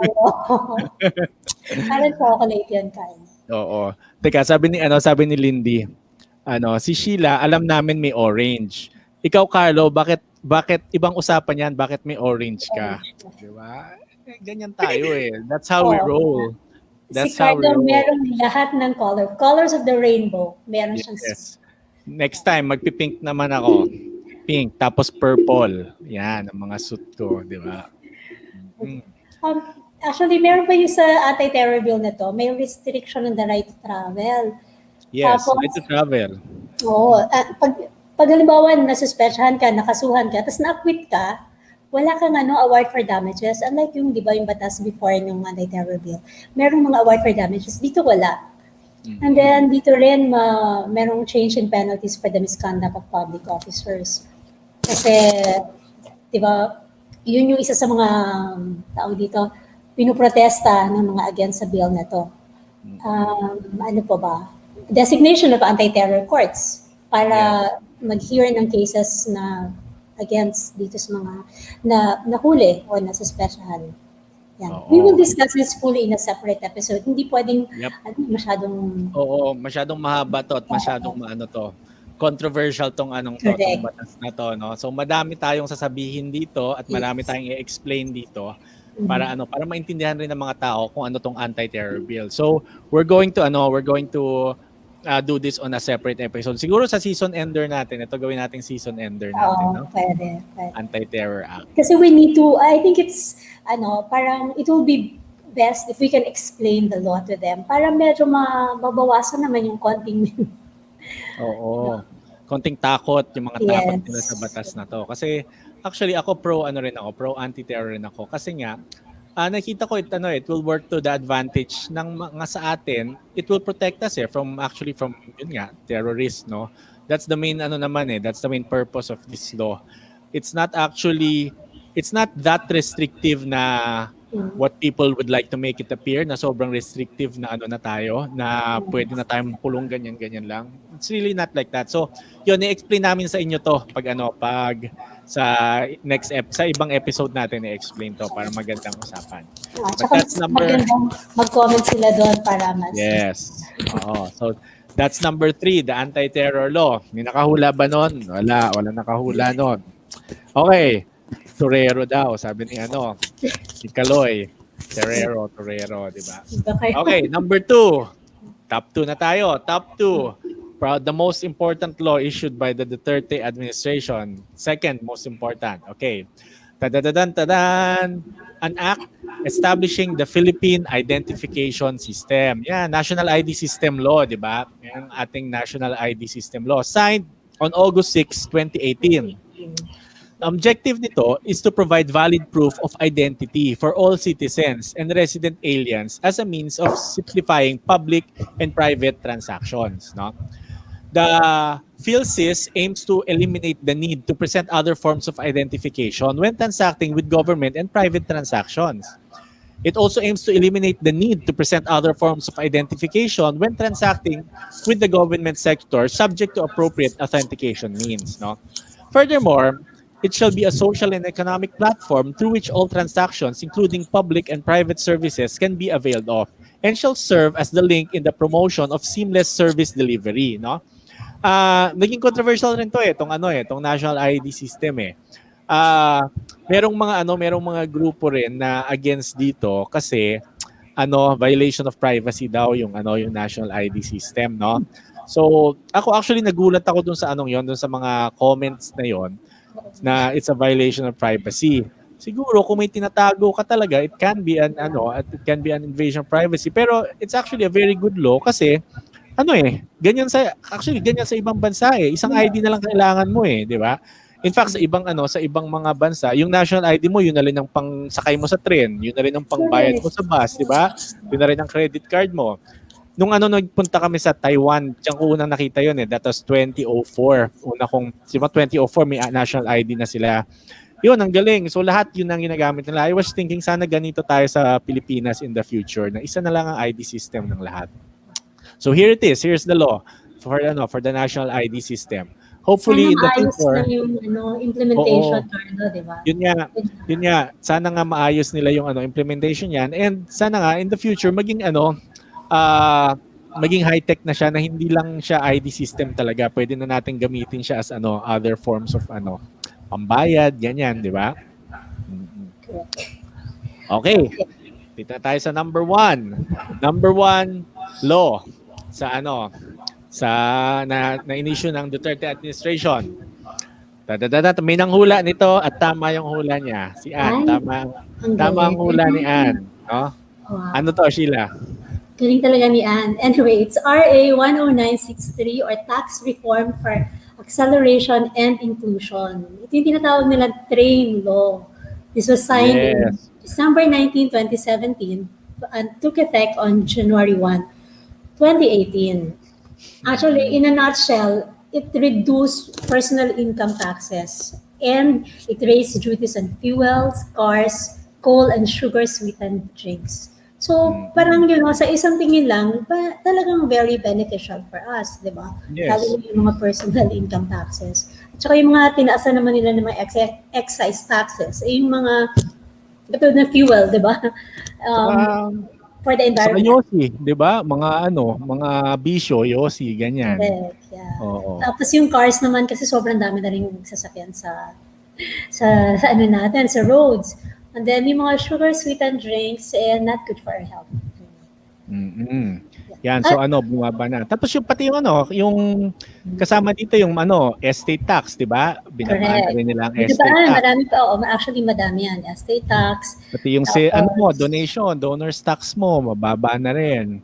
Parang chocolate yan, Kyle. Oo. Teka, sabi ni Lindy, si Sheila, alam namin may orange. Ikaw, Carlo, bakit ibang usapan yan? Bakit may orange ka? Di ba? Ganyan tayo eh. That's how we roll. That's si Carlo, meron lahat ng colors of the rainbow. Meron siyang Next time, magpipink naman ako. Pink, tapos purple. Yan, ang mga suit ko, di ba? Actually, meron pa yung sa anti-terror bill na to, may restriction on the right to travel. Yes, Tapos, right to travel. Oo. Pag halimbawa, nasuspetsyahan ka, nakasuhan ka, tapos na-acquit ka, wala kang award for damages. Unlike yung, di ba, yung batas before ng anti-terror bill. Merong mga award for damages. Dito wala. And then, dito rin, merong change in penalties for the misconduct of public officers. Kasi, di ba, yun yung isa sa mga tao dito, pinuprotesta ng mga against sa bill na to. Ano po ba? Designation of anti-terror courts para mag-hear ng cases na against dito sa mga nahuli o nasuspetsyahan. Yan. We will discuss this fully in a separate episode. Hindi pwedeng masyadong... Oo, masyadong mahaba to at masyadong controversial tong batas na to, no? So madami tayong sasabihin dito at marami tayong i-explain dito para para maintindihan rin ng mga tao kung ano tong anti-terror bill. So we're going to do this on a separate episode. Siguro sa season ender natin, ito gawin nating season ender natin, no? Pwede. Anti-terror act. Kasi we need to, I think it's parang it will be best if we can explain the law to them para medyo mabawasan naman yung konting Oo. Konting takot yung mga takot nila sa batas na to. Kasi actually ako pro anti-terror rin ako kasi nga nakita ko it will work to the advantage ng mga sa atin. It will protect us from yun nga terrorists, no. That's the main that's the main purpose of this law. It's not that restrictive na what people would like to make it appear na sobrang restrictive na na tayo na pwede na tayong kulong ganyan lang. It's really not like that. So, yun i-explain namin sa inyo to pag sa sa ibang episode natin i-explain to para magandang usapan. But that's mag-comment sila doon para mas. Yes. So that's number 3, the anti-terror law. May nakahula ba nun? Wala nakahula nun. Okay. Torero daw, sabi ni si Kaloy. Torero, di ba? Okay, number 2. Top 2 na tayo. Top 2. The most important law issued by the Duterte administration. Second most important. Okay. Tadadadan. An act establishing the Philippine Identification System. Yeah, National ID System Law, di ba? Yung ating National ID System Law. Signed on August 6, 2018. The objective nito is to provide valid proof of identity for all citizens and resident aliens as a means of simplifying public and private transactions. No? The PhilSys aims to eliminate the need to present other forms of identification when transacting with government and private transactions. It also aims to eliminate the need to present other forms of identification when transacting with the government sector subject to appropriate authentication means. No? Furthermore, it shall be a social and economic platform through which all transactions, including public and private services, can be availed of, and shall serve as the link in the promotion of seamless service delivery. No? Naging controversial rin to itong National ID System merong mga grupo rin na against dito kasi violation of privacy daw yung National ID System, no? So, ako actually nagulat ako dun sa dun sa mga comments na yon na it's a violation of privacy. Siguro kung may tinatago ka talaga, it can be an invasion of privacy. Pero it's actually a very good law kasi ganyan sa ibang bansa Isang ID na lang kailangan mo di ba? In fact, sa ibang mga bansa, yung national ID mo, yun na rin ang pangsakay mo sa train, yun na rin ang pangbayad mo sa bus, di ba? Yun na rin ang credit card mo. Nung nagpunta kami sa Taiwan, diyan ko unang nakita yun eh. That was 2004. Una kong, 2004 may national ID na sila. Yun, ang galing. So lahat yun ang ginagamit nila. I was thinking sana ganito tayo sa Pilipinas in the future na isa na lang ang ID system ng lahat. So here it is. Here's the law for the national ID system. Hopefully in the future. Sana yung implementation, Carlo, di ba? Yun nga. Sana nga maayos nila yung implementation yan. And sana nga in the future maging maging high-tech na siya na hindi lang siya ID system talaga. Pwede na natin gamitin siya as other forms of pambayad, ganyan, di ba? Okay. Dito na tayo sa number 1. Number 1 law na in-issue ng Duterte administration. May nanghula nito at tama yung hula niya. Si Ann, tama ang hula ni Ann. No? Wow. Ano to, Sheila? Galing talaga ni Ann. Anyway, it's RA 10963 or Tax Reform for Acceleration and Inclusion. Ito yung tinatawag nila TRAIN Law. This was signed in December 19, 2017 and took effect on January 1, 2018. Actually, in a nutshell, it reduced personal income taxes and it raised duties on fuels, cars, coal, and sugar-sweetened drinks. So, parang sa isang tingin lang, talagang very beneficial for us, di ba? Yes. Lalo yung mga personal income taxes. At saka yung mga tinaasan naman nila ng mga excise taxes, yung mga katulad ng fuel, di ba? For the environment. Sa Yossi, 'di ba? Mga bisyo, Yossi, ganyan. Correct, yeah. Oo. Tapos yung cars naman kasi sobrang dami na ring sasakyan sa natin, sa roads. And then yung mga sugar sweetened drinks not good for our health. Yan, so bumaba na. Tapos yung pati yung kasama dito yung estate tax, 'di ba? Binabaan rin nila ang estate tax. Marami pa, actually madami yan, estate tax. Pati yung donation, donors tax mo, mababa na rin.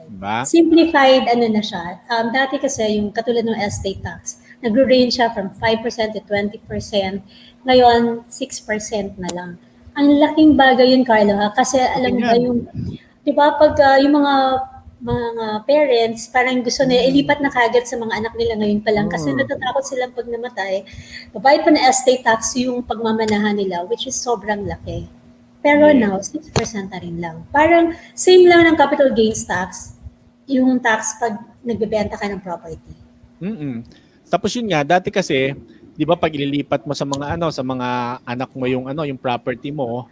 Diba? Simplified na siya. Dati kasi yung katulad ng estate tax, nagre-range siya from 5% to 20%. Ngayon, 6% na lang. Ang laking bagay yun, Carlo, ha? Kasi alam mo ba yung, di ba, pag yung mga parents, parang gusto na ilipat na kagad sa mga anak nila ngayon pa lang kasi natatakot silang pag namatay. Babayad pa na estate tax yung pagmamanahan nila, which is sobrang laki. Pero now, 6% na rin lang. Parang same lang ng capital gains tax, yung tax pag nagbebenta ka ng property. Tapos yun nga, dati kasi, di ba pag ililipat mo sa mga anak mo yung property mo,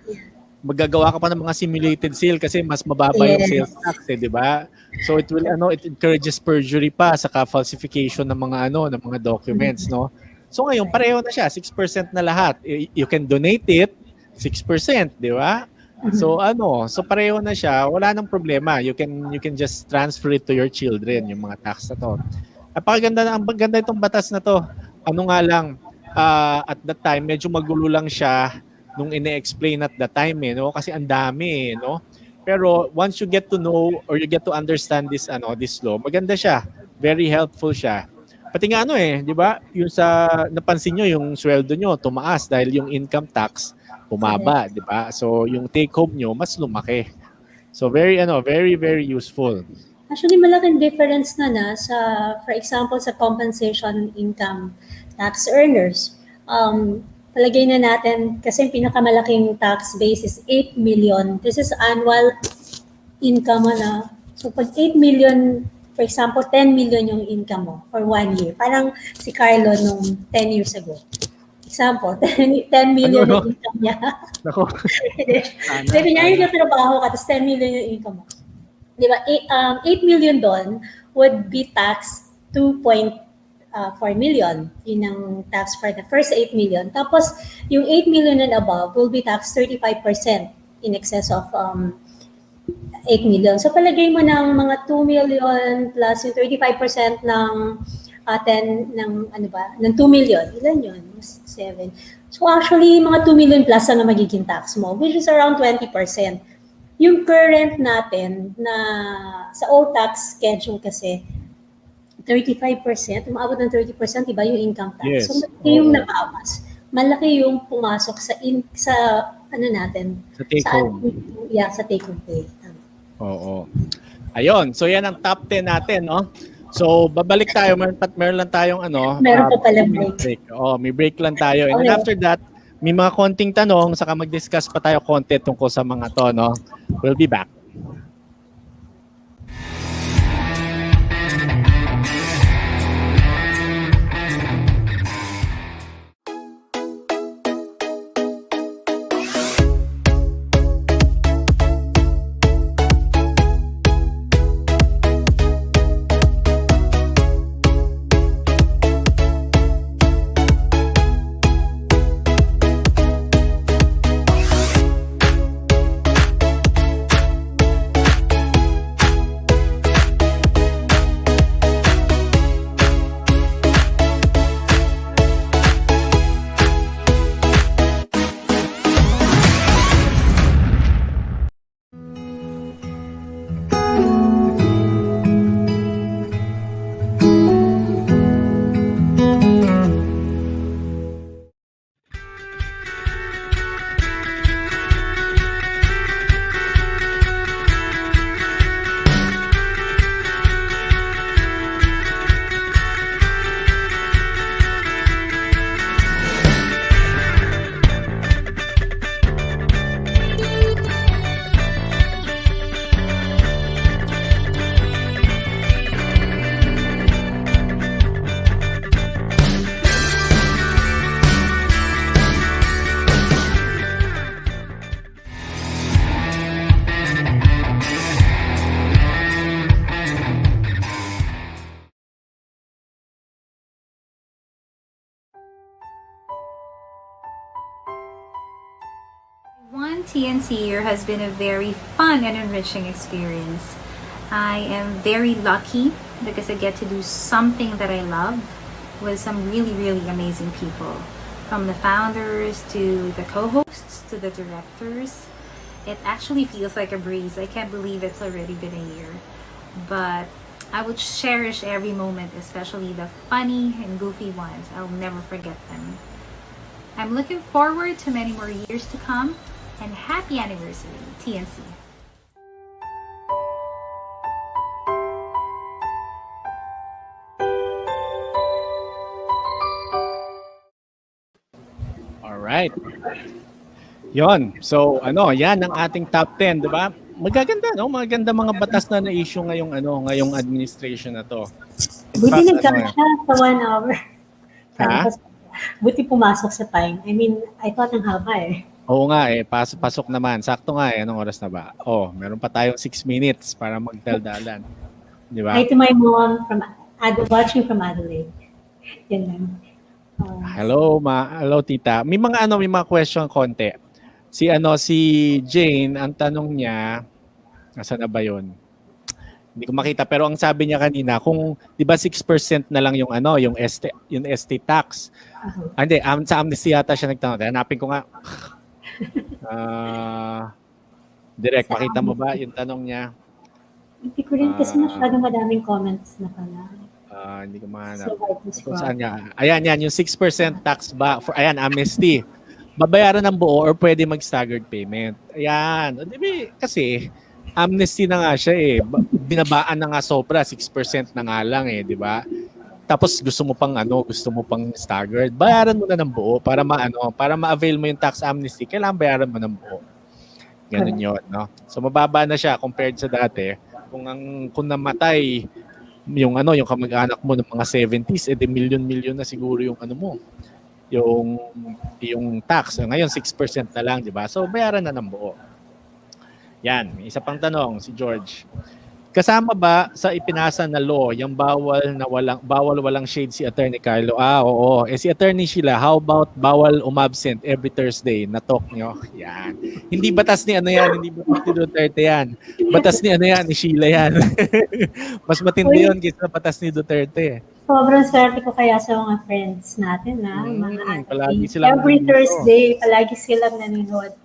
magagawa ka pa ng mga simulated sale kasi mas mababa yung sales tax, di ba? So it will it encourages perjury pa saka falsification ng mga ng mga documents, no? So ngayon pareho na siya, 6% na lahat. You can donate it 6%, di ba? So so pareho na siya, wala nang problema. You can just transfer it to your children yung mga tax na to. Ang ganda itong batas na to. At that time medyo magulo lang siya nung ine-explain at the time no, kasi ang dami no. Pero once you get to know or you get to understand this law, maganda siya, very helpful siya. Pati nga di ba? Yung napansin niyo yung sweldo niyo tumaas dahil yung income tax bumaba, di ba? So yung take home niyo mas lumaki. So very very useful. Actually malaking difference na sa for example sa compensation income tax earners. Palagay na natin, kasi yung pinakamalaking tax base is 8 million. This is annual income So pag 8 million, for example, 10 million yung income mo for 1 year. Parang si Carlo nung 10 years ago. Example, 10 million yung income niya. Nako. Sabi niya, yung trabaho ka, tapos 10 million yung income mo. Di ba? 8 million doon would be taxed 2.4 million. Yun ang tax for the first 8 million. Tapos, yung 8 million and above will be taxed 35% in excess of 8 million. So, palagay mo ng mga 2 million plus yung 35% ng 2 million. Ilan yun? 7. So, actually, mga 2 million plus ang magiging tax mo, which is around 20%. Yung current natin na sa old tax schedule kasi, 35%, umabot ng 30%, iba yung income tax. So, Yes. malaki yung nabawas. Malaki yung pumasok sa ano natin, Sa take home. sa take home pay. Oo. Ayun, so yan ang top 10 natin, no? So, babalik tayo, meron lang tayong Meron pa pala break. Oh, may break lang tayo. And then Okay. after that, may mga konting tanong, saka mag-discuss pa tayo konti tungkol sa mga to, no? We'll be back. One TNC year has been a very fun and enriching experience. I am very lucky because I get to do something that I love with some really, really amazing people. From the founders to the co-hosts to the directors. It actually feels like a breeze. I can't believe it's already been a year. But I will cherish every moment, especially the funny and goofy ones. I'll never forget them. I'm looking forward to many more years to come. And happy anniversary, TNC. Alright. Yon. So, yan ang ating top 10, di ba? Magaganda, no? Magaganda mga batas na na-issue ngayong administration na to. Buti nag-cut siya sa 1 hour. Ha? Buti pumasok sa time. I mean, I thought ang haba eh. Oo nga pasok naman. Sakto nga anong oras na ba? Meron pa tayong 6 minutes para magdaldalan. Di ba? Hi to my mom watching from Adelaide. Yan lang. Hello tita. May mga question konti. Si Jane, ang tanong niya, nasaan na ba 'yon? Hindi ko makita pero ang sabi niya kanina kung 'di ba 6% na lang yung yung estate tax. Hindi, sa amnesty yata siya nagtanong. Hanapin ko nga. Direct, makita mo ba yung tanong niya? Hindi ko rin kasi masyadong madaming comments na pala. Hindi ko mahanap. So, saan nga? Ayan, yung 6% tax ba? Amnesty. Babayaran ng buo or pwede mag-staggered payment. Ayan. Kasi, amnesty na nga siya eh. Binabaan na nga sobra. 6% na nga lang eh, di ba? Tapos gusto mo pang staggered, bayaran mo na ng buo para ma-avail mo yung tax amnesty, kailangan bayaran mo ng buo. Ganun 'yon, no? So mababa na siya compared sa dati. Kung namatay yung kamag-anak mo ng mga 70s, million na siguro yung yung tax. Ngayon 6% na lang, di ba? So bayaran na ng buo. Yan, may isa pang tanong si George. Kasama ba sa ipinasa na law yung bawal walang shade si Attorney Carlo? Oo. Si Attorney Sheila, how about bawal umabsent every Thursday? Na-talk nyo? Yan. Hindi batas ni Hindi batas ni Duterte yan. Batas ni ni Sheila yan. Mas matindi yun kaysa batas ni Duterte. Sobrang swerte ko kaya sa mga friends natin palagi silang every Thursday, palagi silang nanonood.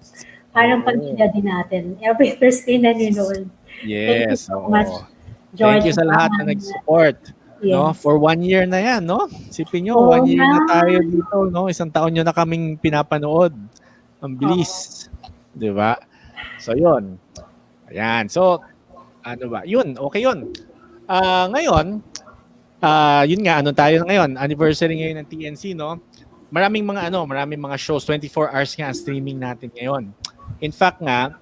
Parang pamilya din natin. Every Thursday nanonood. Yes. Thank you so much, Thank George. you sa lahat na nag-support. No? Yes. For 1 year na yan, no? Sipin nyo, Oo 1 year na nga. tayo dito, no? Isang taon nyo na kaming pinapanood. Ang bilis. Di ba? So, yun. Ayan. So, ano ba? Yun, okay yun. Ngayon, yun nga, ano tayo ngayon? Anniversary ngayon ng TNC, no? Maraming mga shows, 24 hours nga ang streaming natin ngayon. In fact nga,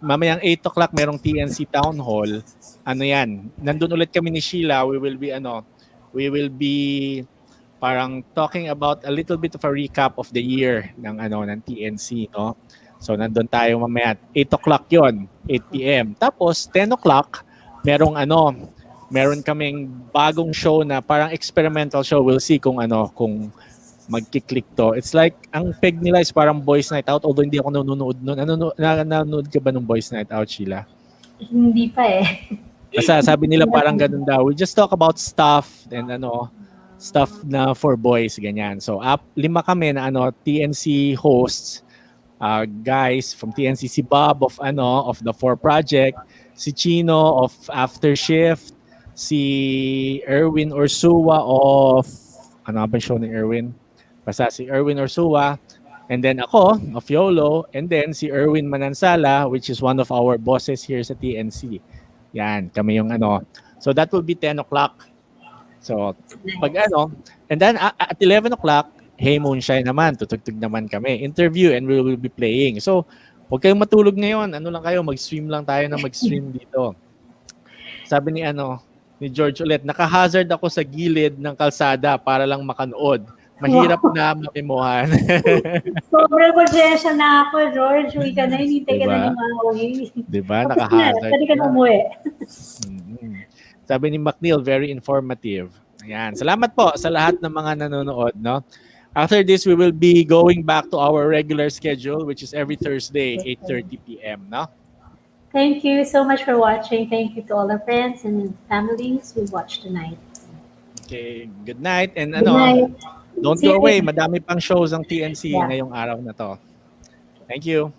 mamayang 8 o'clock merong TNC Town Hall. Ano yan? Nandun ulit kami ni Sheila. We will be parang talking about a little bit of a recap of the year ng TNC, no? So nandun tayo mamaya 8 o'clock 'yon, 8 PM. Tapos 10 o'clock meron kaming bagong show na parang experimental show. We'll see kung magki-click to. It's like ang peg nila is parang Boys Night Out, although hindi ako nanonood noon. Nanonood ka ba ng Boys Night Out, Sheila? Hindi pa eh. Basta sabi nila parang ganun daw. We just talk about stuff and stuff na for boys, ganyan. So 5 kami na TNC hosts, guys from TNC, si Bob of the 4 Project, si Chino of After Shift, si Erwin Ursua of ano ba yung show ni Erwin? Basta si Erwin Ursua, and then ako of YOLO, and then si Erwin Manansala, which is one of our bosses here sa TNC. Yan, kami yung So that will be 10 o'clock. So pag and then at 11 o'clock, Hey Moonshine naman, tutugtog naman kami. Interview and we will be playing. So huwag kayong matulog ngayon. Mag-stream lang tayo na mag-stream dito. Sabi ni George ulit, naka-hazard ako sa gilid ng kalsada para lang makanood. Mahirap na mapimuhan. Sobrang pasensya na ako, George. Uwi ka na, hinintay ka na ng mga uwi. Diba? Naka-hazard. Pwede ka na umuwi. Sabi ni McNeil, very informative. Ayan. Salamat po sa lahat ng mga nanonood. No? After this, we will be going back to our regular schedule, which is every Thursday, 8:30 p.m. No? Thank you so much for watching. Thank you to all our friends and families who watched tonight. Okay, good night. And Good night. don't go away. Madami pang shows ang TNC ngayong araw na to. Thank you.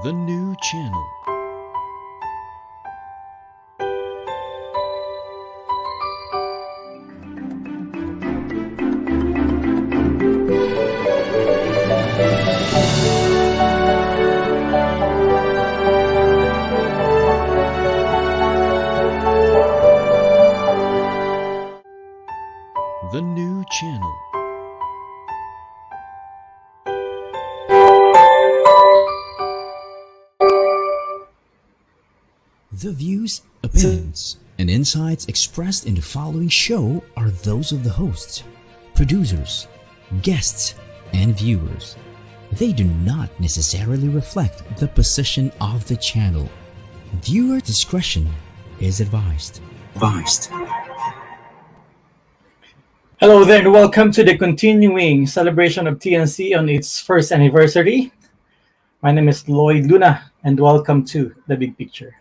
The new channel. The new channel. The views, opinions, and insights expressed in the following show are those of the hosts, producers, guests, and viewers. They do not necessarily reflect the position of the channel. Viewer discretion is advised. Hello there, and welcome to the continuing celebration of TNC on its first anniversary. My name is Lloyd Luna, and welcome to The Big Picture.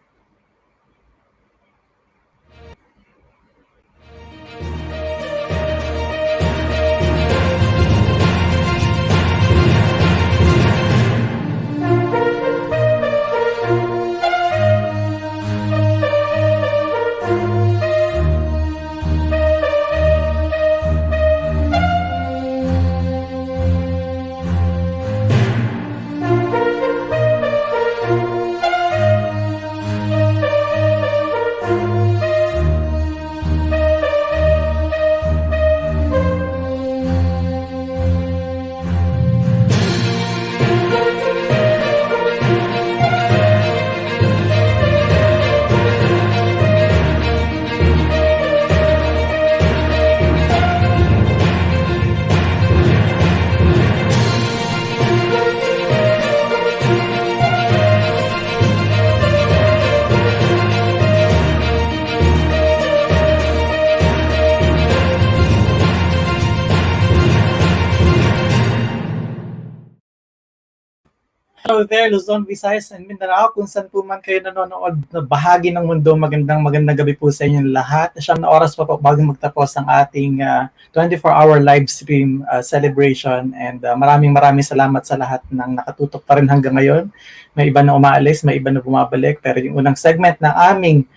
Hello there, Luzon, Visayas, and Mindanao. Kung saan po man kayo nanonood na bahagi ng mundo, magandang gabi po sa inyong lahat. Siyam na oras pa po bago magtapos ang ating 24-hour live stream celebration. And maraming salamat sa lahat ng nakatutok pa rin hanggang ngayon. May iba na umaalis, may iba na bumabalik. Pero yung unang segment ng aming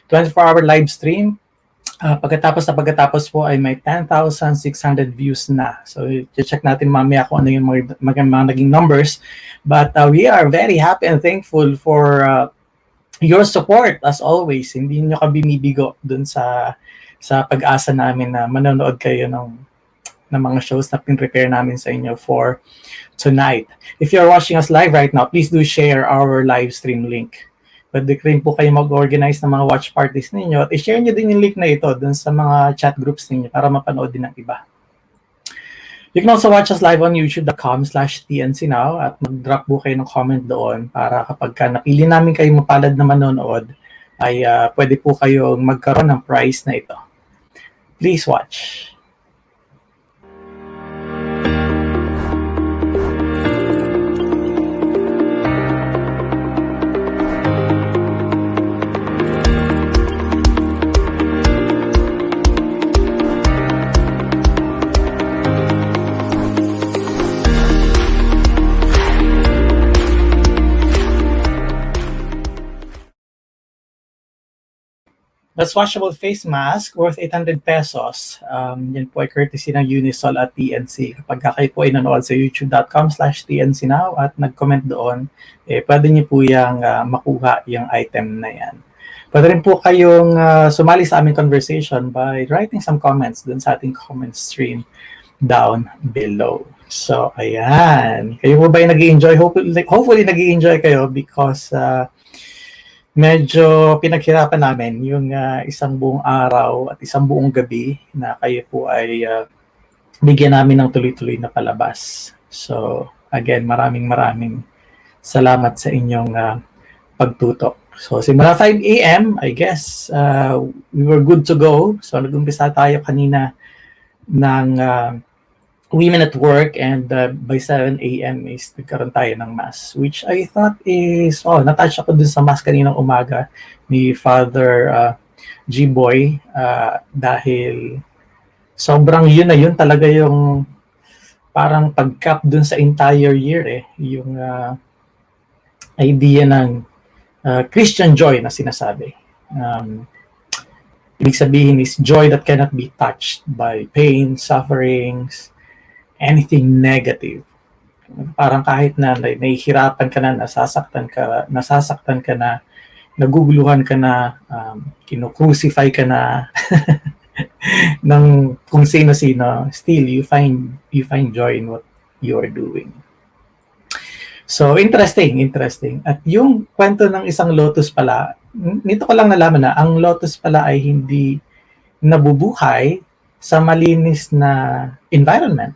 24-hour live stream, pagkatapos po ay may 10,600 views na. So, check natin mamaya kung ano yung mga naging numbers. But we are very happy and thankful for your support as always. Hindi nyo ka binibigo dun sa pag-asa namin na manonood kayo ng mga shows na pin-prepare namin sa inyo for tonight. If you're watching us live right now, please do share our live stream link. Pwede rin po kayo mag-organize ng mga watch parties ninyo at i-share nyo din yung link na ito dun sa mga chat groups ninyo para mapanood din ng iba. You can also watch us live on youtube.com/TNC now at mag-drop po kayo ng comment doon para kapag napili namin kayo mapalad na manonood ay pwede po kayong magkaroon ng prize na ito. Please watch. That's washable face mask worth 800 pesos. Yan po ay courtesy ng Unisol at TNC. Kapag kayo po ay nanood sa youtube.com/TNC now at nag-comment doon, pwede niyo po yung makuha yung item na yan. Pwede rin po kayong sumali sa aming conversation by writing some comments dun sa ating comment stream down below. So, ayan. Kayo po ba ay nag-i-enjoy? Hopefully nag-i-enjoy kayo because medyo pinaghirapan namin yung isang buong araw at isang buong gabi na kayo po ay bigyan namin ng tuloy-tuloy na palabas. So, again, maraming salamat sa inyong pagtutok. So, simula 5 a.m., I guess, we were good to go. So, nag-umpisa tayo kanina ng Women at Work and by 7 a.m. is nagkaroon tayo ng mass, which I thought is, natouch ako dun sa mass kaninang umaga ni Father G-Boy dahil sobrang yun talaga yung parang pag-cap dun sa entire year yung idea ng Christian joy na sinasabi. Ibig sabihin is joy that cannot be touched by pain, sufferings, anything negative. Parang kahit na nahihirapan ka na, nasasaktan ka na, naguguluhan ka na, kinukrucify ka na ng kung sino-sino, still you find joy in what you are doing. So, interesting. At yung kwento ng isang lotus pala, nito ko lang nalaman na ang lotus pala ay hindi nabubuhay sa malinis na environment.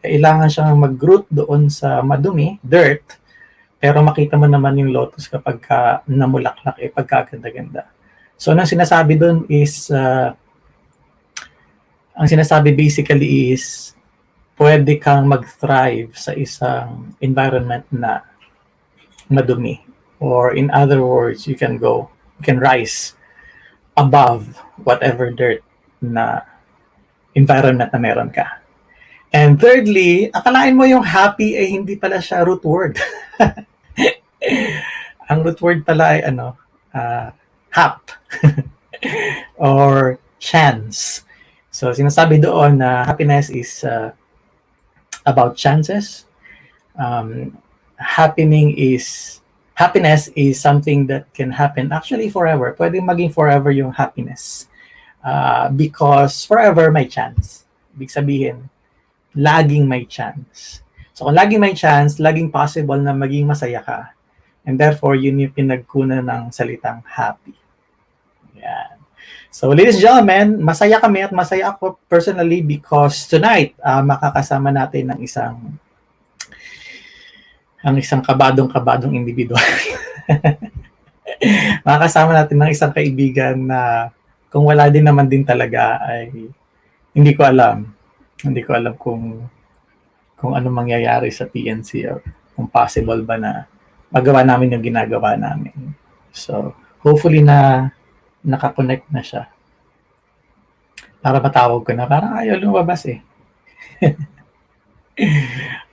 Kailangan siyang mag-root doon sa madumi, dirt, pero makita mo naman yung lotus kapag namulaklak, pagkaganda-ganda. So, ang sinasabi doon is, ang sinasabi basically is, pwede kang mag-thrive sa isang environment na madumi. Or in other words, you can rise above whatever dirt na environment na meron ka. And thirdly, akalain mo yung happy ay hindi pala siya root word. Ang root word pala ay hap or chance. So sinasabi doon na happiness is about chances. Happiness is something that can happen actually forever. Pwede maging forever yung happiness. Because forever may chance. Ibig sabihin, laging may chance. So kung laging may chance, laging possible na maging masaya ka. And therefore, yun yung pinagkunan ng salitang happy. Yan. So ladies and gentlemen, masaya kami at masaya ako personally because tonight, makakasama natin ng isang kabadong individual. Makakasama natin ng isang kaibigan na kung wala din naman din talaga ay hindi ko alam kung ano mangyayari sa TNC or kung possible ba na magawa namin yung ginagawa namin. So hopefully na nakakonect na siya. Para matawag ko na, parang ayaw lumabas eh.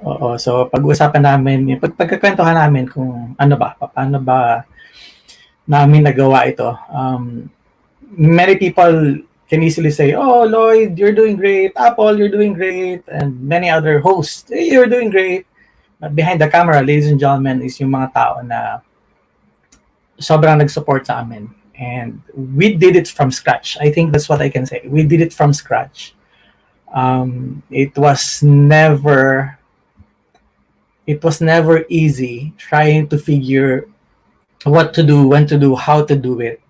Oo, so pag-usapan namin, pagkakwentuhan namin kung paano ba namin nagawa ito. Many people can easily say, oh, Lloyd, you're doing great. Apple, you're doing great. And many other hosts, hey, you're doing great. But behind the camera, ladies and gentlemen, is yung mga tao na sobrang nag-support sa amin. And we did it from scratch. I think that's what I can say. We did it from scratch. It was never easy trying to figure what to do, when to do, how to do it.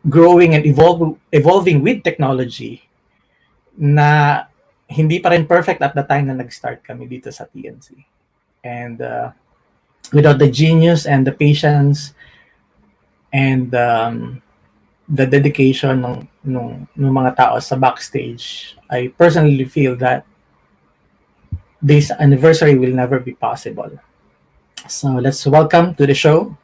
Growing and evolving with technology na hindi pa rin perfect at the time na nag-start kami dito sa TNC. And without the genius and the patience and the dedication ng mga tao sa backstage, I personally feel that this anniversary will never be possible. So let's welcome to the show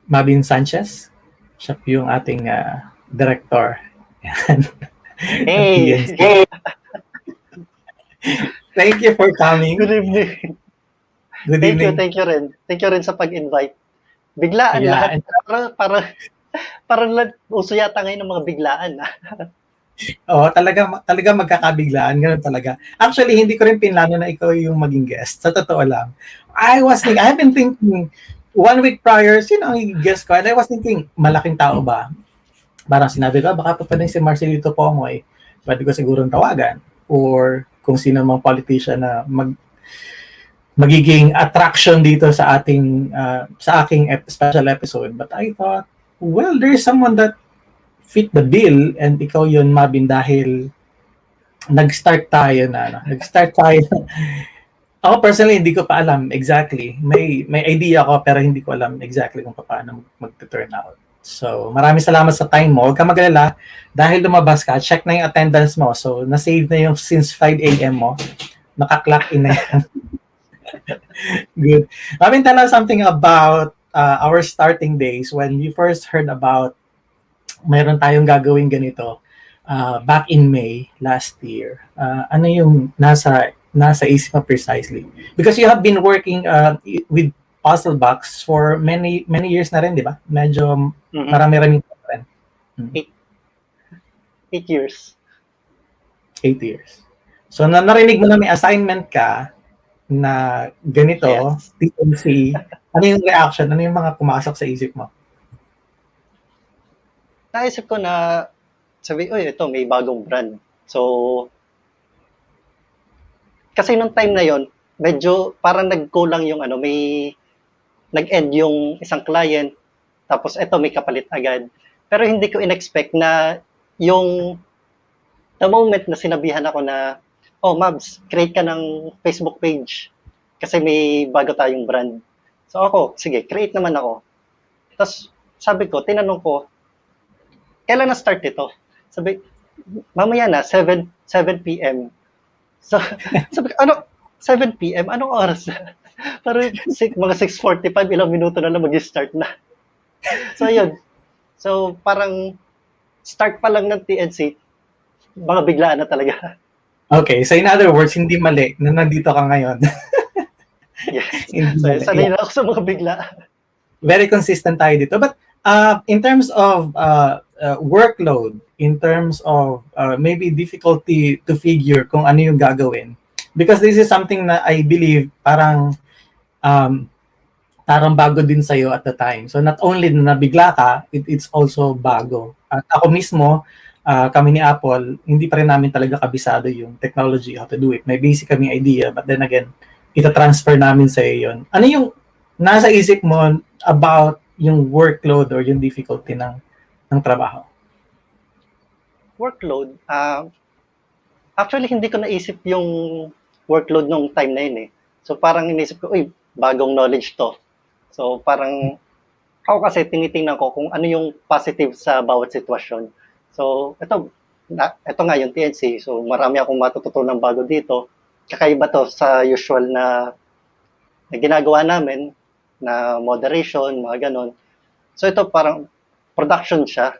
Mabin Sanchez. Siya po yung ating director. Hey! Thank you for coming. Good evening. Good evening. Thank you rin. Thank you rin sa pag-invite. Biglaan lahat. Parang uso yata ngayon ng mga biglaan. Oo, talaga magkakabiglaan. Ganun talaga. Actually, hindi ko rin pinlano na ikaw yung maging guest. Sa totoo lang. I have been thinking, 1 week prior, sino ang guest ko? And I was thinking, malaking tao ba? Parang sinabi ko, baka pa pwedeng si Marcelito Pomoy. Pwede ko sigurong tawagan. Or kung sino mang politician na magiging attraction dito sa aking special episode. But I thought, well, there's someone that fit the bill and ikaw yun, Mabin, dahil nag-start tayo. Ako personally, hindi ko pa alam exactly. May idea ako pero hindi ko alam exactly kung paano mag-turn out. So, maraming salamat sa time mo. Huwag ka mag-alala. Dahil lumabas ka, check na yung attendance mo. So, na-save na yung since 5 a.m. mo. Naka-clock in na yan. Good. Let me tell us something about our starting days when you first heard about mayroon tayong gagawin ganito back in May last year. Ano yung nasa nasa isip mo precisely? Because you have been working with PuzzleBox for many years na rin, di ba? Medyo marami-rami pa rin. 8 years. 8 years. So, narinig mo na may assignment ka na ganito, TNC, ano yung reaction? Ano yung mga pumasok sa isip mo? Naisip ko na, sabi, uy, ito, may bagong brand. So, kasi nung time na yon medyo parang nagkulang yung may nag-end yung isang client, tapos eto may kapalit agad. Pero hindi ko in-expect na yung the moment na sinabihan ako na, oh Mabs, create ka ng Facebook page kasi may bago tayong brand. So ako, sige, create naman ako. Tapos sabi ko, tinanong ko, kailan na start ito? Sabi, mamaya na, 7 p.m. So, sabi ko, 7 p.m.? Anong oras na? Parang mga 6:45, ilang minuto na lang mag-start na. So, yun. So, parang start pa lang ng TNC, mga biglaan na talaga. Okay, so in other words, hindi mali na nandito ka ngayon. Yes. So, sanay na ako sa mga bigla. Very consistent tayo dito. But in terms of workload, in terms of maybe difficulty to figure kung ano yung gagawin, because this is something na I believe parang bago din sa'yo at the time. So not only na nabigla ka, it's also bago. At ako mismo, kami ni Apple, hindi pa rin namin talaga kabisado yung technology, how to do it. May basic kaming idea, but then again, ita-transfer namin sa'yo yun. Ano yung nasa isip mo about yung workload or yung difficulty ng trabaho? Workload? Actually, hindi ko naisip yung workload nung time na yun eh. So parang inisip ko, uy, bagong knowledge to. So parang ako kasi tinitingnan ko kung ano yung positive sa bawat sitwasyon. So ito nga yung TNC. So marami akong matututunan bago dito. Kakaiba to sa usual na ginagawa namin na moderation, mga ganon. So ito parang production siya.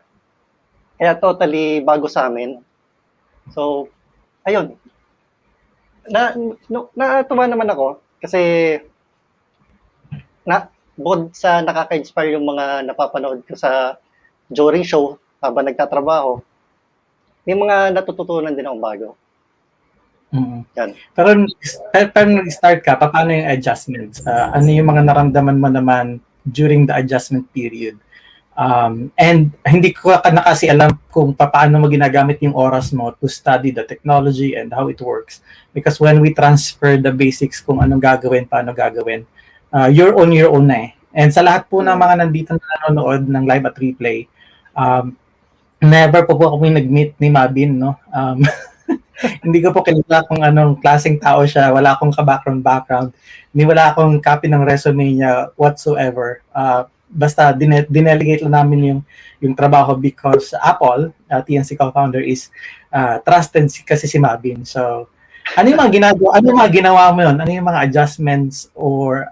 Kaya totally bago sa amin. So, ayun. Natuwa naman ako kasi bukod sa nakaka-inspire yung mga napapanood ko sa during show habang nagtatrabaho, may mga natututunan din akong bago. Yan. Pero nag-start ka, paano yung adjustments? Ano yung mga naramdaman mo naman during the adjustment period? And hindi ko na kasi alam kung paano mo ginagamit yung oras mo to study the technology and how it works. Because when we transfer the basics kung anong gagawin, paano gagawin, you're on your own na eh. And sa lahat po ng mga nandito na nanonood ng live at replay, never po kami nag-meet ni Mabin, no? Hindi ko po kilala kung anong klaseng tao siya, wala akong ka-background, hindi wala akong copy ng resume niya whatsoever. Basta dinelegate lang namin yung trabaho because Apple, TNC co-founder, is trusted kasi si Mabin. So, ano yung mga ginawa mo yun? Ano yung mga adjustments or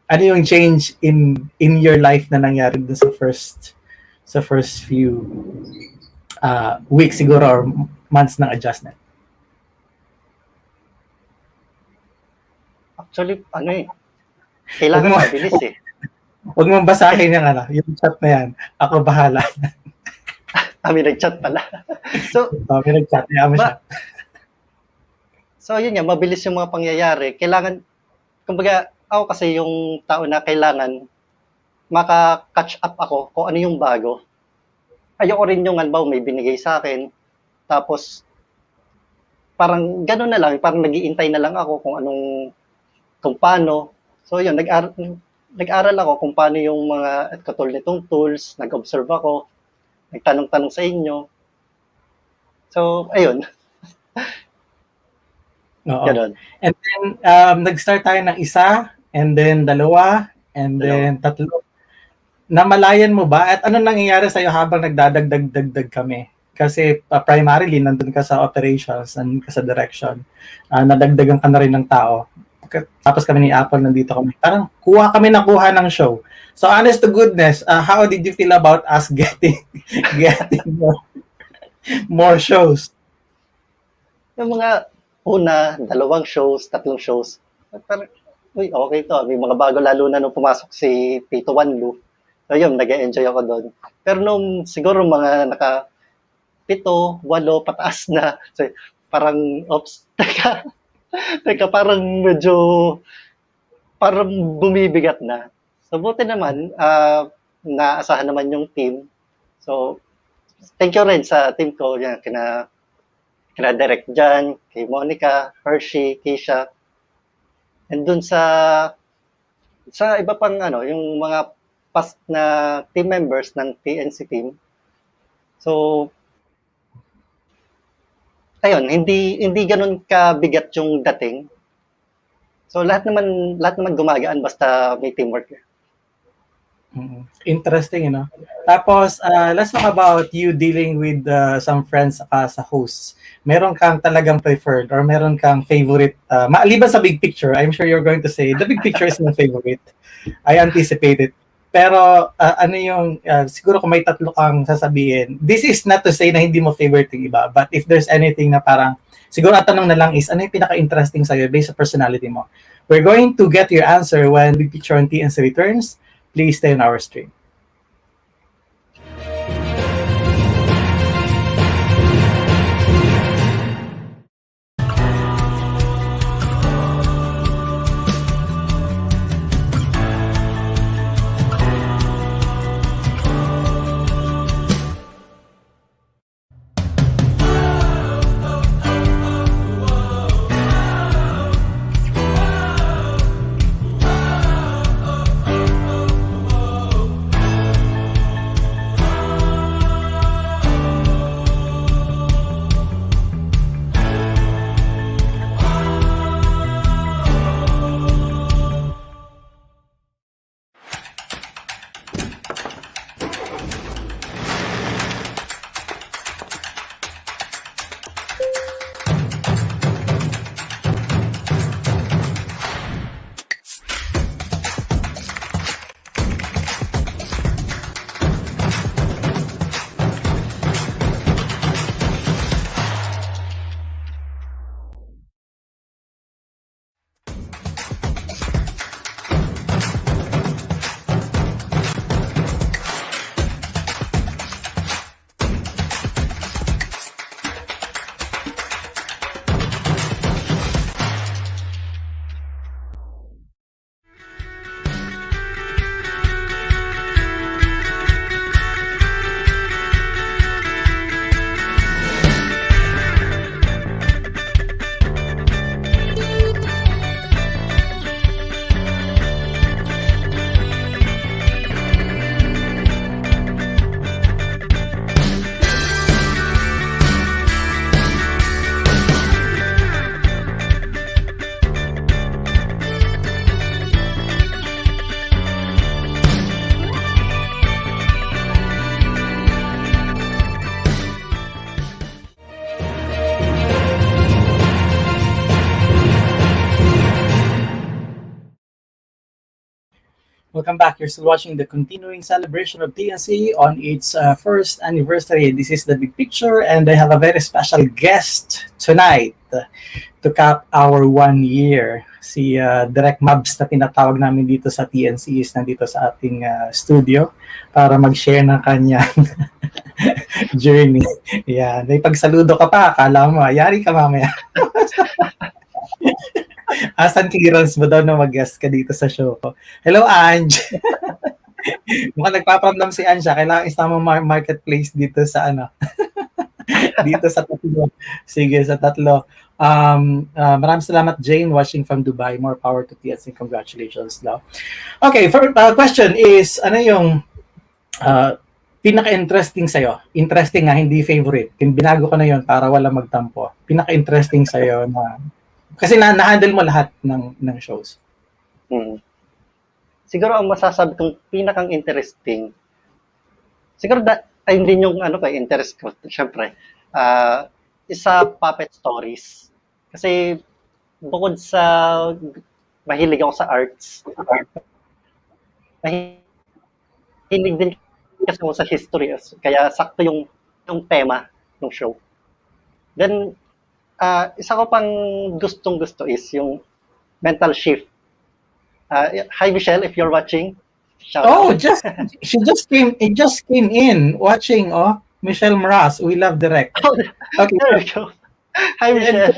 ano yung change in your life na nangyari dun sa first few weeks siguro or months ng adjustment? Actually, kailangan mabilis eh. Huwag mong basahin yung chat na yan. Ako bahala. May nag-chat pala. So, may nag-chat. Mo siya. So, yun nga, mabilis yung mga pangyayari. Kailangan, kumbaga, ako kasi yung tao na kailangan maka-catch up ako kung ano yung bago. Ayoko rin yung may binigay sa akin. Tapos, parang gano'n na lang. Parang nag-iintay na lang ako kung paano. So, yun, nag-aral ako kung paano yung mga katulad nitong tools, nag-observe ako, nagtanong-tanong sa inyo. So, ayun. Ganun. And then, nag-start tayo ng isa, and then dalawa, and then tatlo. Namalayan mo ba? At ano nangyayari sa'yo habang nagdadagdag kami? Kasi primarily, nandun ka sa operations, nandun ka sa direction. Nadagdagan ka na rin ng tao. Tapos kami ni Apple, nandito kami. Parang kuha ng show. So honest to goodness, how did you feel about us getting more shows? Yung mga una, 2 shows, 3 shows. Parang, uy, okay to. May mga bago lalo na nung pumasok si Tito Wanlu. So yun, nag-enjoy ako doon. Pero nung siguro mga 7, 8, pataas na. So, parang, oops, teka, parang medyo, parang bumibigat na. So, buti naman, naasahan naman yung team. So, thank you rin sa team ko, yan, kina Direct Jan, kay Monica, Hershey, Keisha. And dun sa iba pang yung mga past na team members ng TNC team. So, ayun, hindi ganoon kabigat yung dating. So lahat naman gumagaan basta may teamwork. Interesting, you know. Tapos, let's talk about you dealing with some friends as a host. Meron kang talagang preferred or meron kang favorite, maliban sa big picture, I'm sure you're going to say, the big picture is my favorite. I anticipate it. Pero, ano yung, siguro kung may 3 kang sasabihin, this is not to say na hindi mo favorite yung iba, but if there's anything na parang, siguro ang tanong na lang is, ano yung pinaka-interesting sa'yo based sa personality mo? We're going to get your answer when Big Picture on TNC returns. Please stay on our stream. Welcome back. You're still watching the continuing celebration of TNC on its first anniversary. This is the big picture, and I have a very special guest tonight to cap our 1 year. Si Direct Mabs na tinatawag namin dito sa TNC is nandito sa ating studio para mag-share ng kanyang journey. Yeah, may pagsaludo ka pa. Akala mo, yari ka mamaya. Asan clearance mo daw na mag-guest ka dito sa show ko? Hello, Ange! Mukhang nagpaparamdam si Ange. Kailangan isama marketplace dito sa dito sa 3. Sige, sa 3. Maraming salamat, Jane, watching from Dubai. More power to TNC. Congratulations daw. Okay, first question is, ano yung pinaka-interesting sa'yo? Interesting nga, hindi favorite. Binago ko na yon para wala magtampo. Pinaka-interesting sa'yo na kasi na-handle mo lahat ng shows. Siguro ang masasabi kong pinakang interesting, siguro ay hindi yung interest ko, syempre. Isa puppet stories. Kasi bukod sa mahilig ako sa arts, mahilig din kasi ako sa history. Kaya sakto yung tema ng show. Then, Isa ko pang gustong-gusto is yung mental shift. Hi Michelle, if you're watching, shout Oh, out. she just came in watching. Oh, Michelle Mraz, we love direct. Okay, There we go. Hi Michelle.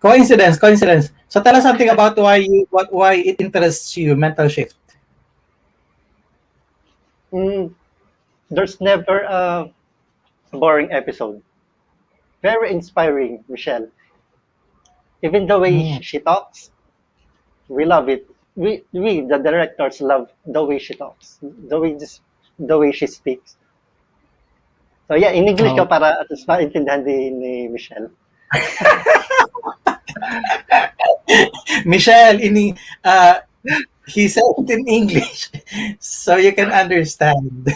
Coincidence. So tell us something about why it interests you, mental shift. There's never a boring episode. Very inspiring, Michelle. Even the way she talks, we love it. We the directors love the way she talks, the way she speaks. So yeah, in English ko para at least maintindihan din ni Michelle. Michelle, he said it in English so you can understand.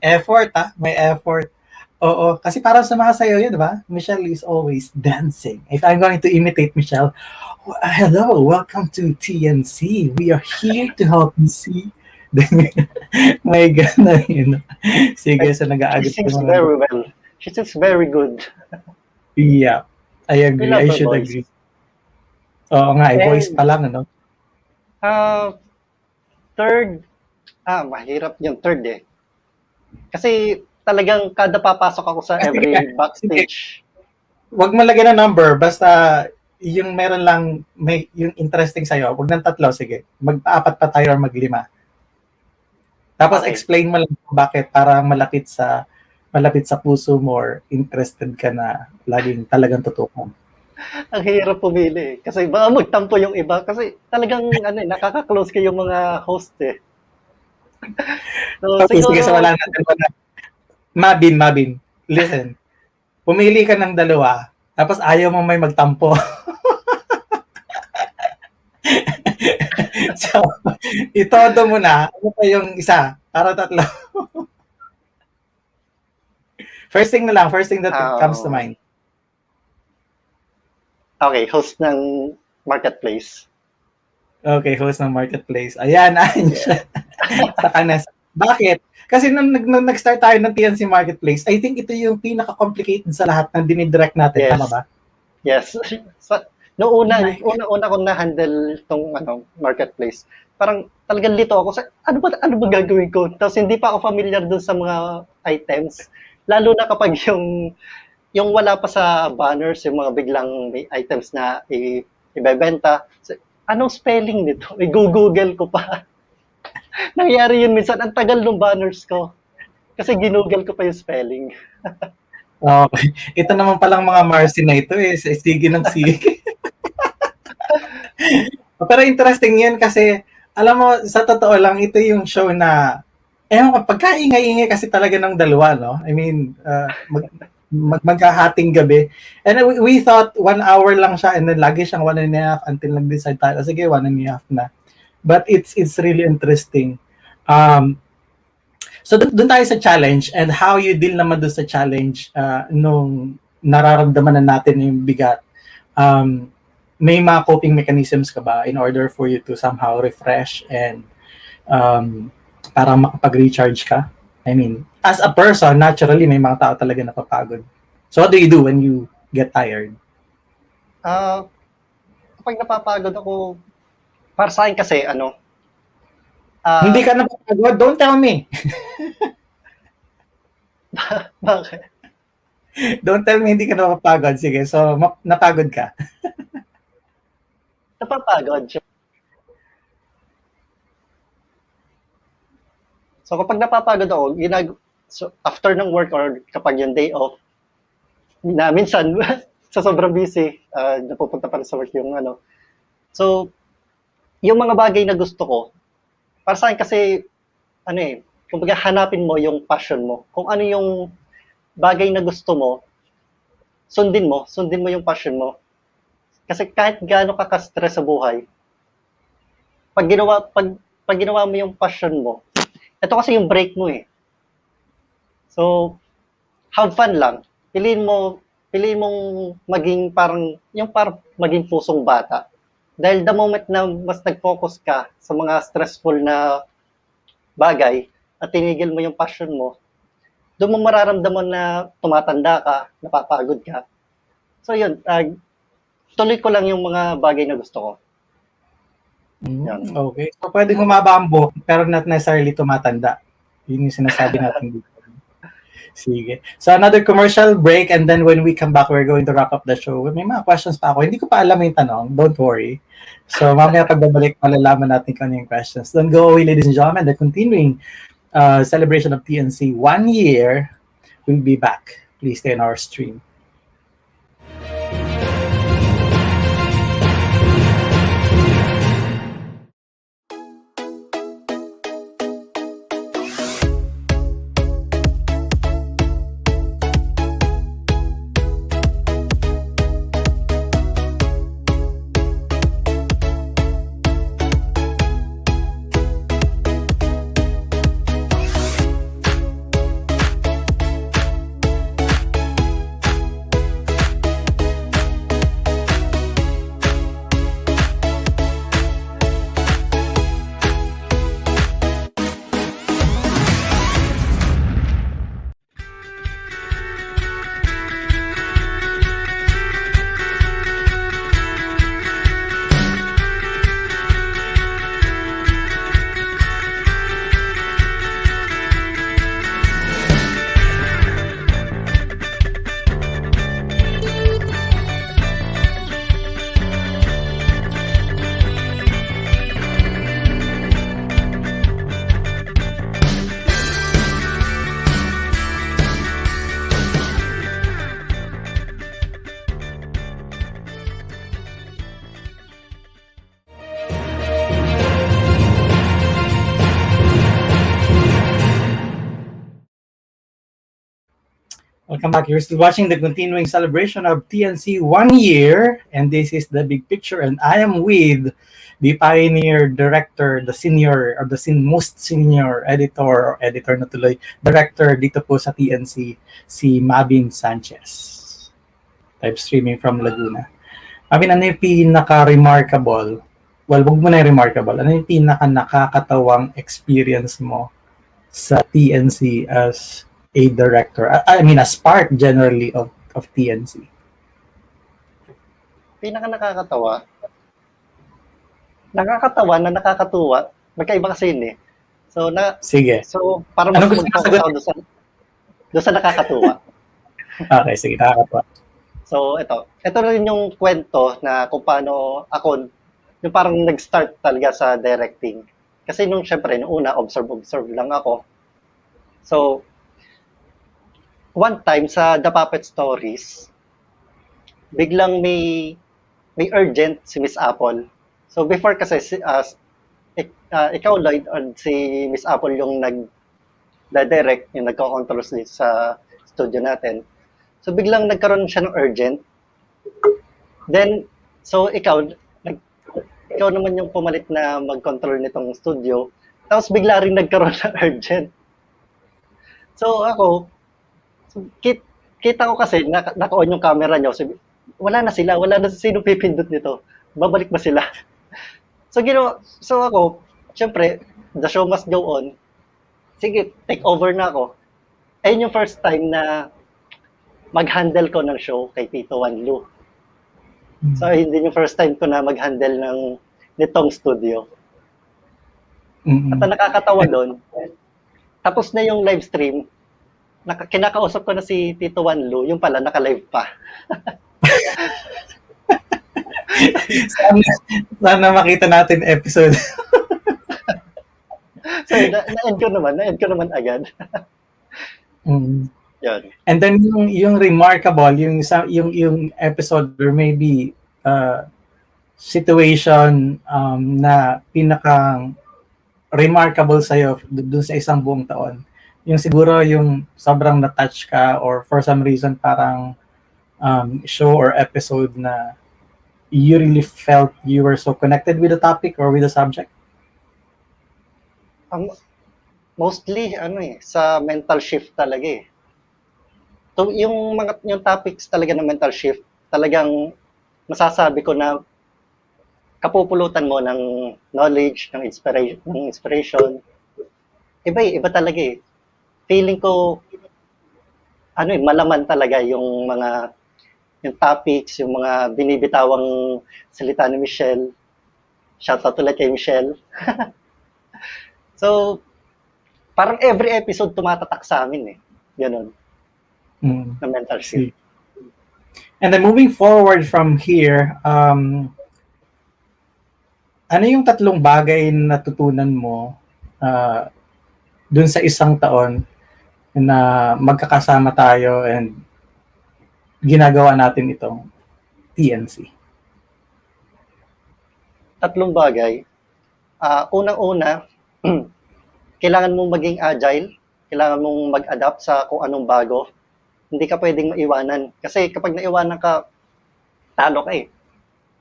Effort, may effort. Oo, kasi parang sumasayaw yun, di ba? Michelle is always dancing. If I'm going to imitate Michelle, hello, welcome to TNC. We are here to help you see. May gana yun. Sige, so nag-aagot She sings very well. She sings very good. Yeah, I agree. I should agree. Oo nga, voice pa lang, ano? Third, mahirap yung third eh. Kasi talagang kada papasok ako sa every backstage. Wag mo lagyan ng number, basta yung meron lang, yung interesting sa'yo. Wag ng 3, sige. Mag-4 pa tayo or mag-5. Tapos explain mo lang bakit para malapit sa puso mo or interested ka na laging talagang tutukan. Ang hirap pumili kasi baka magtampo yung iba kasi talagang nakaka-close kayo mga host eh. So, okay, sige, so wala natin. Mabin, listen. Pumili ka ng 2, tapos ayaw mo may magtampo. So, itodo mo na, ano pa yung isa? Para 3. First thing that comes to mind. Okay, host ng Marketplace. Okay, host ng Marketplace. Ayan, siya. Saka na. Bakit? Kasi nung nag-start tayo ng TNC Marketplace, I think ito yung pinaka-complicated sa lahat ng dinidirect natin. Yes. Tama ba? Yes. Noong una ko na-handle itong Marketplace, parang talagang lito ako sa ano ba gagawin ko? Tapos hindi pa ako familiar dun sa mga items. Lalo na kapag yung wala pa sa banners, yung mga biglang may items na ibebenta. Anong spelling nito? I-google ko pa. Nangyari yun minsan. Ang tagal ng banners ko. Kasi ginoogle ko pa yung spelling. Okay. Ito naman palang mga Marcy na ito eh. Sige ng sige. Pero interesting yun kasi alam mo, sa totoo lang, ito yung show na pagkaingay-ingay kasi talaga ng 2, no? I mean, magkahating gabi. And we thought 1 hour lang siya and then lagi siyang 1.5 until nag-decide tayo. Sige, 1.5 na. But it's really interesting. So doon tayo sa challenge and how you deal naman doon sa challenge nung nararamdaman na natin yung bigat. May mga coping mechanisms ka ba in order for you to somehow refresh and para makapag-recharge ka? I mean, as a person, naturally, may mga tao talaga napapagod. So what do you do when you get tired? Kapag napapagod ako, para sa akin kasi, hindi ka napapagod? Don't tell me. Bakit? Don't tell me hindi ka napapagod. Sige, so napagod ka. Napapagod. So kapag napapagod ako, so after ng work or kapag yung day off, na minsan sa sobrang busy, napupunta pa rin sa work yung So, yung mga bagay na gusto ko, para sa akin kasi, kumbaga hanapin mo yung passion mo. Kung ano yung bagay na gusto mo, sundin mo yung passion mo. Kasi kahit gaano ka ka-stress sa buhay, pag ginawa mo yung passion mo, ito kasi yung break mo eh. So, have fun lang. Piliin mong maging parang maging pusong bata. Dahil the moment na mas nag-focus ka sa mga stressful na bagay at tinigil mo yung passion mo, doon mo mararamdaman na tumatanda ka, napapagod ka, So yun, tuloy ko lang yung mga bagay na gusto ko. Okay. So, pwede humaba ang buhok, pero not necessarily tumatanda. Yun yung sinasabi natin dito. Sige. So, another commercial break, and then when we come back, we're going to wrap up the show. May mga questions pa ako. Hindi ko pa alam yung tanong. Don't worry. So, mamaya pagbabalik, malalaman natin kung ano yung questions. Don't go away, ladies and gentlemen. The continuing celebration of TNC 1 year will be back. Please stay on our stream. Welcome back. You're still watching the continuing celebration of TNC 1 year, and this is the big picture. And I am with the pioneer director, the senior or the most senior editor na tuloy, director dito po sa TNC, si Mabin Sanchez. Live streaming from Laguna. Mabin, ano yung pinaka-remarkable? Well, wag mo na yung remarkable. Ano yung pinaka-nakakatawang experience mo sa TNC as a director? I mean, as part generally of TNC. Nakakatawa na nakakatuwa. Magkaiba kasi yun eh. So, sige. So, para mas mag-focus ako doon sa nakakatuwa. Okay, sige. Nakakatuwa. So, ito rin yung kwento na kung paano ako, yung parang nag-start talaga sa directing. Kasi nung una, observe lang ako. So, one time sa The Puppet Stories, biglang may urgent si Miss Apple. So before kasi ikaw Lloyd or si Miss Apple yung nag-direct, yung nagko-control dito sa studio natin. So biglang nagkaroon siya ng urgent. Then so ikaw naman yung pumalit na mag-control nitong studio. Tapos bigla rin nagkaroon ng urgent. So ako, kita ko kasi naka-on yung camera niyo. So, wala na sino pipindot nito. Babalik ba sila? So ako, syempre, the show must go on. Sige, take over na ako. Ayun yung first time na mag-handle ko ng show kay Tito Wanlu. So ayun din yung first time ko na mag-handle nitong studio. At ang nakakatawa doon, tapos na yung live stream, kinakausap ko na si Tito Wanlu, yung pala naka-live pa. Sana makita natin episode. So, na-end ko naman agad. Yan. And then yung remarkable, yung episode or maybe situation na pinakang remarkable sa'yo dun sa isang buong taon. Yung siguro yung sobrang na-touch ka or for some reason parang show or episode na you really felt you were so connected with the topic or with the subject? Mostly sa mental shift talaga eh. So yung topics talaga ng mental shift, talagang masasabi ko na kapupulutan mo ng knowledge, ng inspiration. Iba talaga eh. Feeling ko malaman talaga yung mga yung topics, yung mga binibitawang salita ni Michelle. Shoutout ulit kay Michelle. So, parang every episode tumatatak sa amin eh. Ganon. Na mentorship. And then moving forward from here, ano yung 3 bagay na natutunan mo dun sa isang taon na magkakasama tayo and ginagawa natin itong TNC? 3 bagay. Unang-una, kailangan mong maging agile, kailangan mong mag-adapt sa kung anong bago. Hindi ka pwedeng maiwanan. Kasi kapag naiwanan ka, talo ka eh.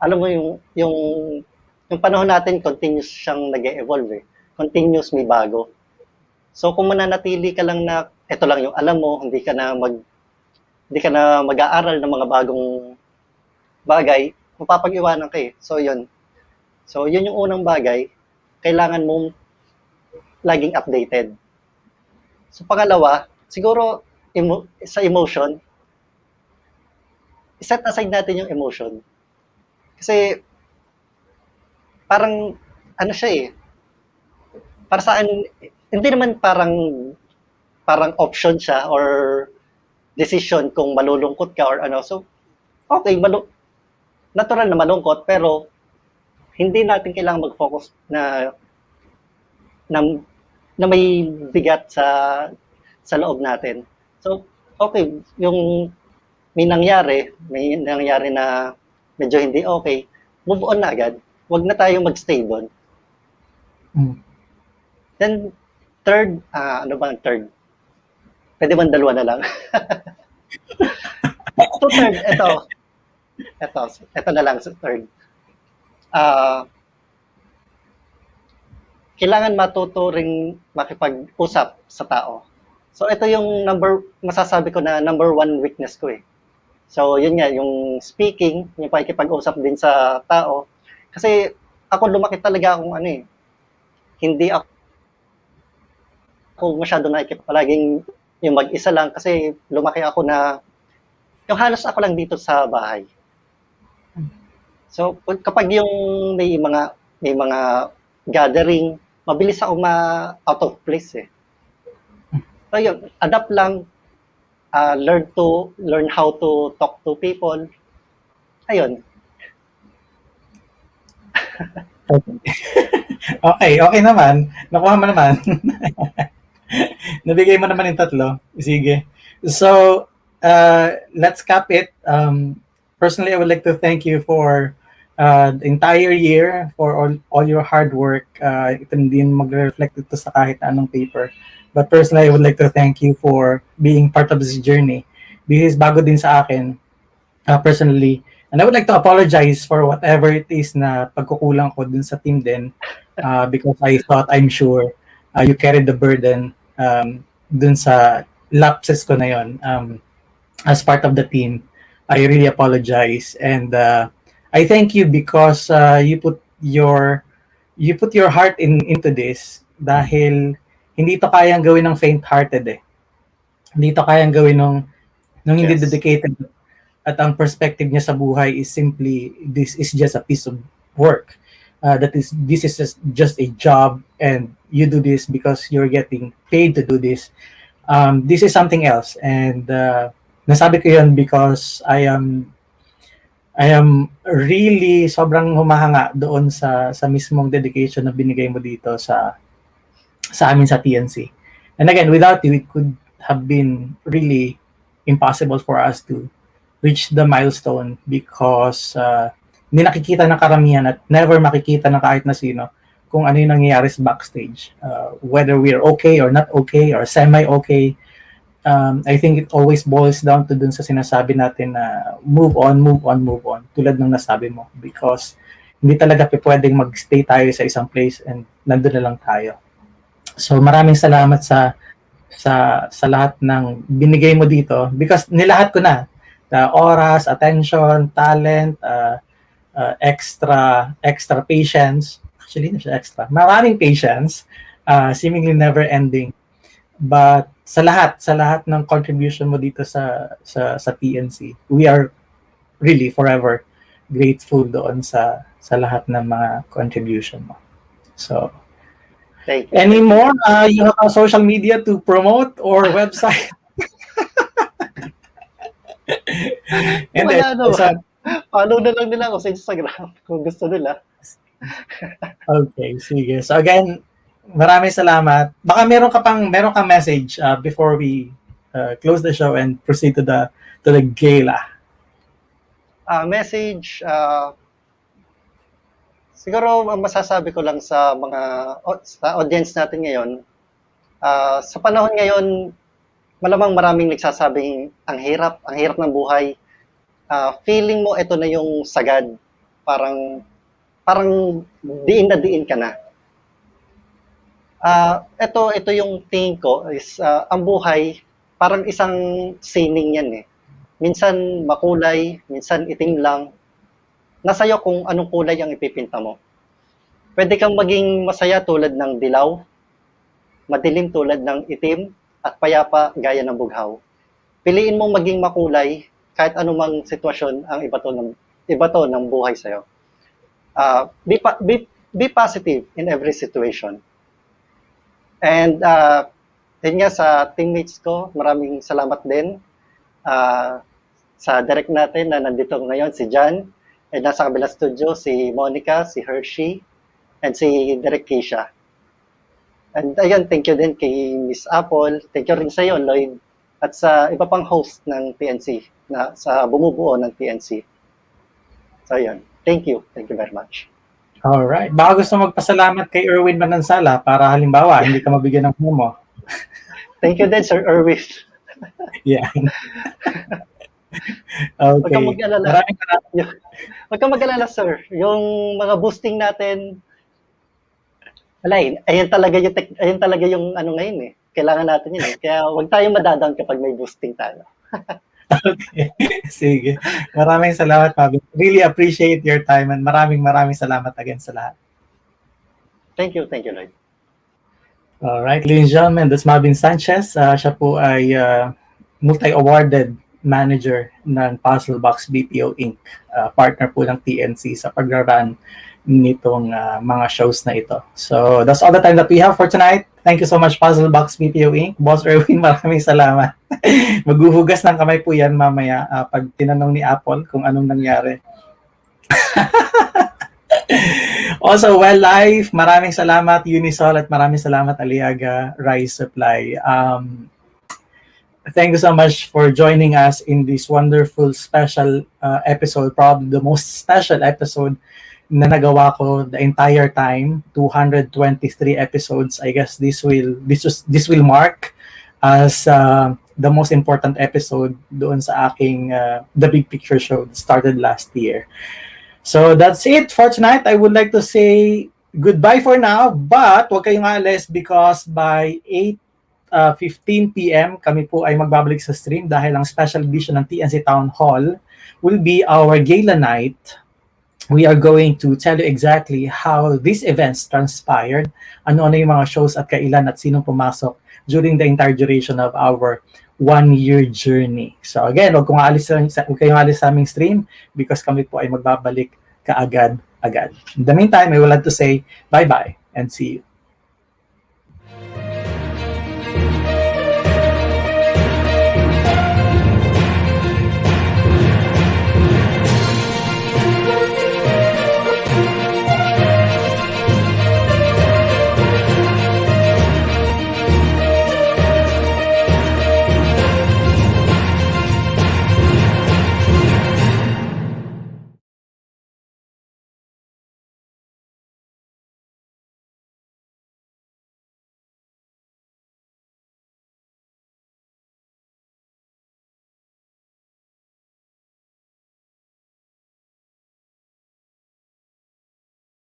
Alam mo yung panahon natin, continuous siyang nag-evolve eh. Continuous, may bago. So kung mananatili ka lang na ito lang yung alam mo, hindi ka na mag-aaral ng mga bagong bagay, mapapag-iwanan ka eh. So yun yung unang bagay, kailangan mong laging updated. So pangalawa, siguro sa emotion, set aside natin yung emotion. Kasi parang ano siya eh, para sa akin, hindi naman parang option siya or decision kung malulungkot ka or ano. So, okay, natural na malungkot, pero hindi natin kailangang mag-focus na may bigat sa loob natin. So, okay, yung may nangyari na medyo hindi okay, move on na agad. Huwag na tayong magstay doon. Then, third, ano ba ang third? Pwede ba 2 na lang? So, third, ito na lang sa third. Kailangan matuto rin makipag-usap sa tao. So, ito yung masasabi ko na number 1 weakness ko eh. So, yun nga, yung speaking, yung pakikipag-usap din sa tao. Kasi ako lumaki talaga akong hindi ako masyado palaging yung mag-isa lang kasi lumaki ako na yung halos ako lang dito sa bahay. So kapag yung may mga gathering, mabilis ako out of place eh. So yun, adapt lang, learn how to talk to people. Ayun. Okay naman. Nakuha mo naman. Nabigay mo naman yung 3. Sige. So, let's cap it. Personally, I would like to thank you for the entire year, for all your hard work. Ito hindi mag-reflect ito sa kahit anong paper. But personally, I would like to thank you for being part of this journey. This is bago din sa akin, personally. And I would like to apologize for whatever it is na pagkukulang ko dun sa team din, because I'm sure you carried the burden dun sa lapses ko na yon as part of the team. I really apologize, and I thank you because you put your heart into this, dahil hindi to kayang gawin ng faint-hearted eh. Hindi to kayang gawin nung hindi dedicated. At ang perspective niya sa buhay is simply, this is just a piece of work. This is just a job, and you do this because you're getting paid to do this. This is something else, and nasabi ko yun because I am really sobrang humahanga doon sa mismong dedication na binigay mo dito sa amin sa TNC. And again, without you, it could have been really impossible for us to reach the milestone, because hindi nakikita ng karamihan at never makikita ng kahit na sino kung ano yung nangyayari sa backstage. Whether we're okay or not okay or semi-okay, I think it always boils down to dun sa sinasabi natin na move on. Tulad ng nasabi mo, because hindi talaga pwedeng mag-stay tayo sa isang place and nandun na lang tayo. So maraming salamat sa lahat ng binigay mo dito, because nilahat ko na. Oras, attention, talent, extra patience. Actually, hindi siya extra. Maraming patience, seemingly never ending. But sa lahat ng contribution mo dito sa TNC, we are really forever grateful doon sa lahat ng mga contribution mo. So, Thank you. any more? You have a social media to promote or website? And Wala then, naman. Follow na lang nila ako sa Instagram kung gusto nila. Okay, sige. So again, maraming salamat. Baka meron kang message before we close the show and proceed to the gala. Message, siguro ang masasabi ko lang sa mga sa audience natin ngayon, sa panahon ngayon, malamang maraming nagsasabing ang hirap ng buhay. Feeling mo ito na yung sagad. Parang diin na diin ka na. Ito yung tingin ko is ang buhay parang isang sining yan eh. Minsan makulay, minsan itim lang. Nasa iyo kung anong kulay ang ipipinta mo. Pwede kang maging masaya tulad ng dilaw, madilim tulad ng itim, at payapa gaya ng bughaw. Piliin mong maging makulay kahit anumang sitwasyon ang iba to ng buhay sa iyo. Be positive in every situation. And yun nga sa teammates ko, maraming salamat din sa direct natin na nandito ngayon, si Jan, and nasa kabilang studio, si Monica, si Hershey, and si Direk Keisha. And ayun, thank you din kay Miss Apple, thank you rin sa iyo, Lloyd, at sa iba pang host ng TNC, na sa bumubuo ng TNC. So ayun, thank you very much. Alright. Baka gusto magpasalamat kay Erwin Manansala para halimbawa, hindi ka mabigyan ng promo. Thank you din, Sir Erwin. Yeah. Huwag Okay. kang mag-alala. Huwag kang mag-alala, sir. Yung mga boosting natin, ayan talaga yung ano ngayon eh. Kailangan natin yun eh. Kaya huwag tayong madadown kapag may boosting tayo. Okay. Sige. Maraming salamat, Fabi. Really appreciate your time and maraming salamat again sa lahat. Thank you, Lloyd. Alright, ladies and gentlemen, that's Marvin Sanchez. Siya po ay multi-awarded manager ng PuzzleBox BPO Inc. Partner po ng TNC sa pag-run nitong mga shows na ito. So, that's all the time that we have for tonight. Thank you so much, PuzzleBox BPO Inc. Boss Erwin, maraming salamat. Maghuhugas ng kamay po yan mamaya pag tinanong ni Apple kung anong nangyari. Also, Well Life, maraming salamat, Unisol, at maraming salamat, Aliaga Rice Supply. Thank you so much for joining us in this wonderful special episode, probably the most special episode na nagawa ko the entire time, 223 episodes. I guess this will mark as the most important episode doon sa aking The Big Picture show that started last year. So that's it for tonight. I would like to say goodbye for now, but huwag kayong alis because by 8:15 p.m. kami po ay magbabalik sa stream dahil ang special edition ng TNC Town Hall will be our gala night. We are going to tell you exactly how these events transpired, ano yung mga shows at kailan at sinong pumasok during the entire duration of our one-year journey. So again, huwag kayong alis sa aming stream because kami po ay magbabalik kaagad-agad. In the meantime, I would like to say bye-bye and see you.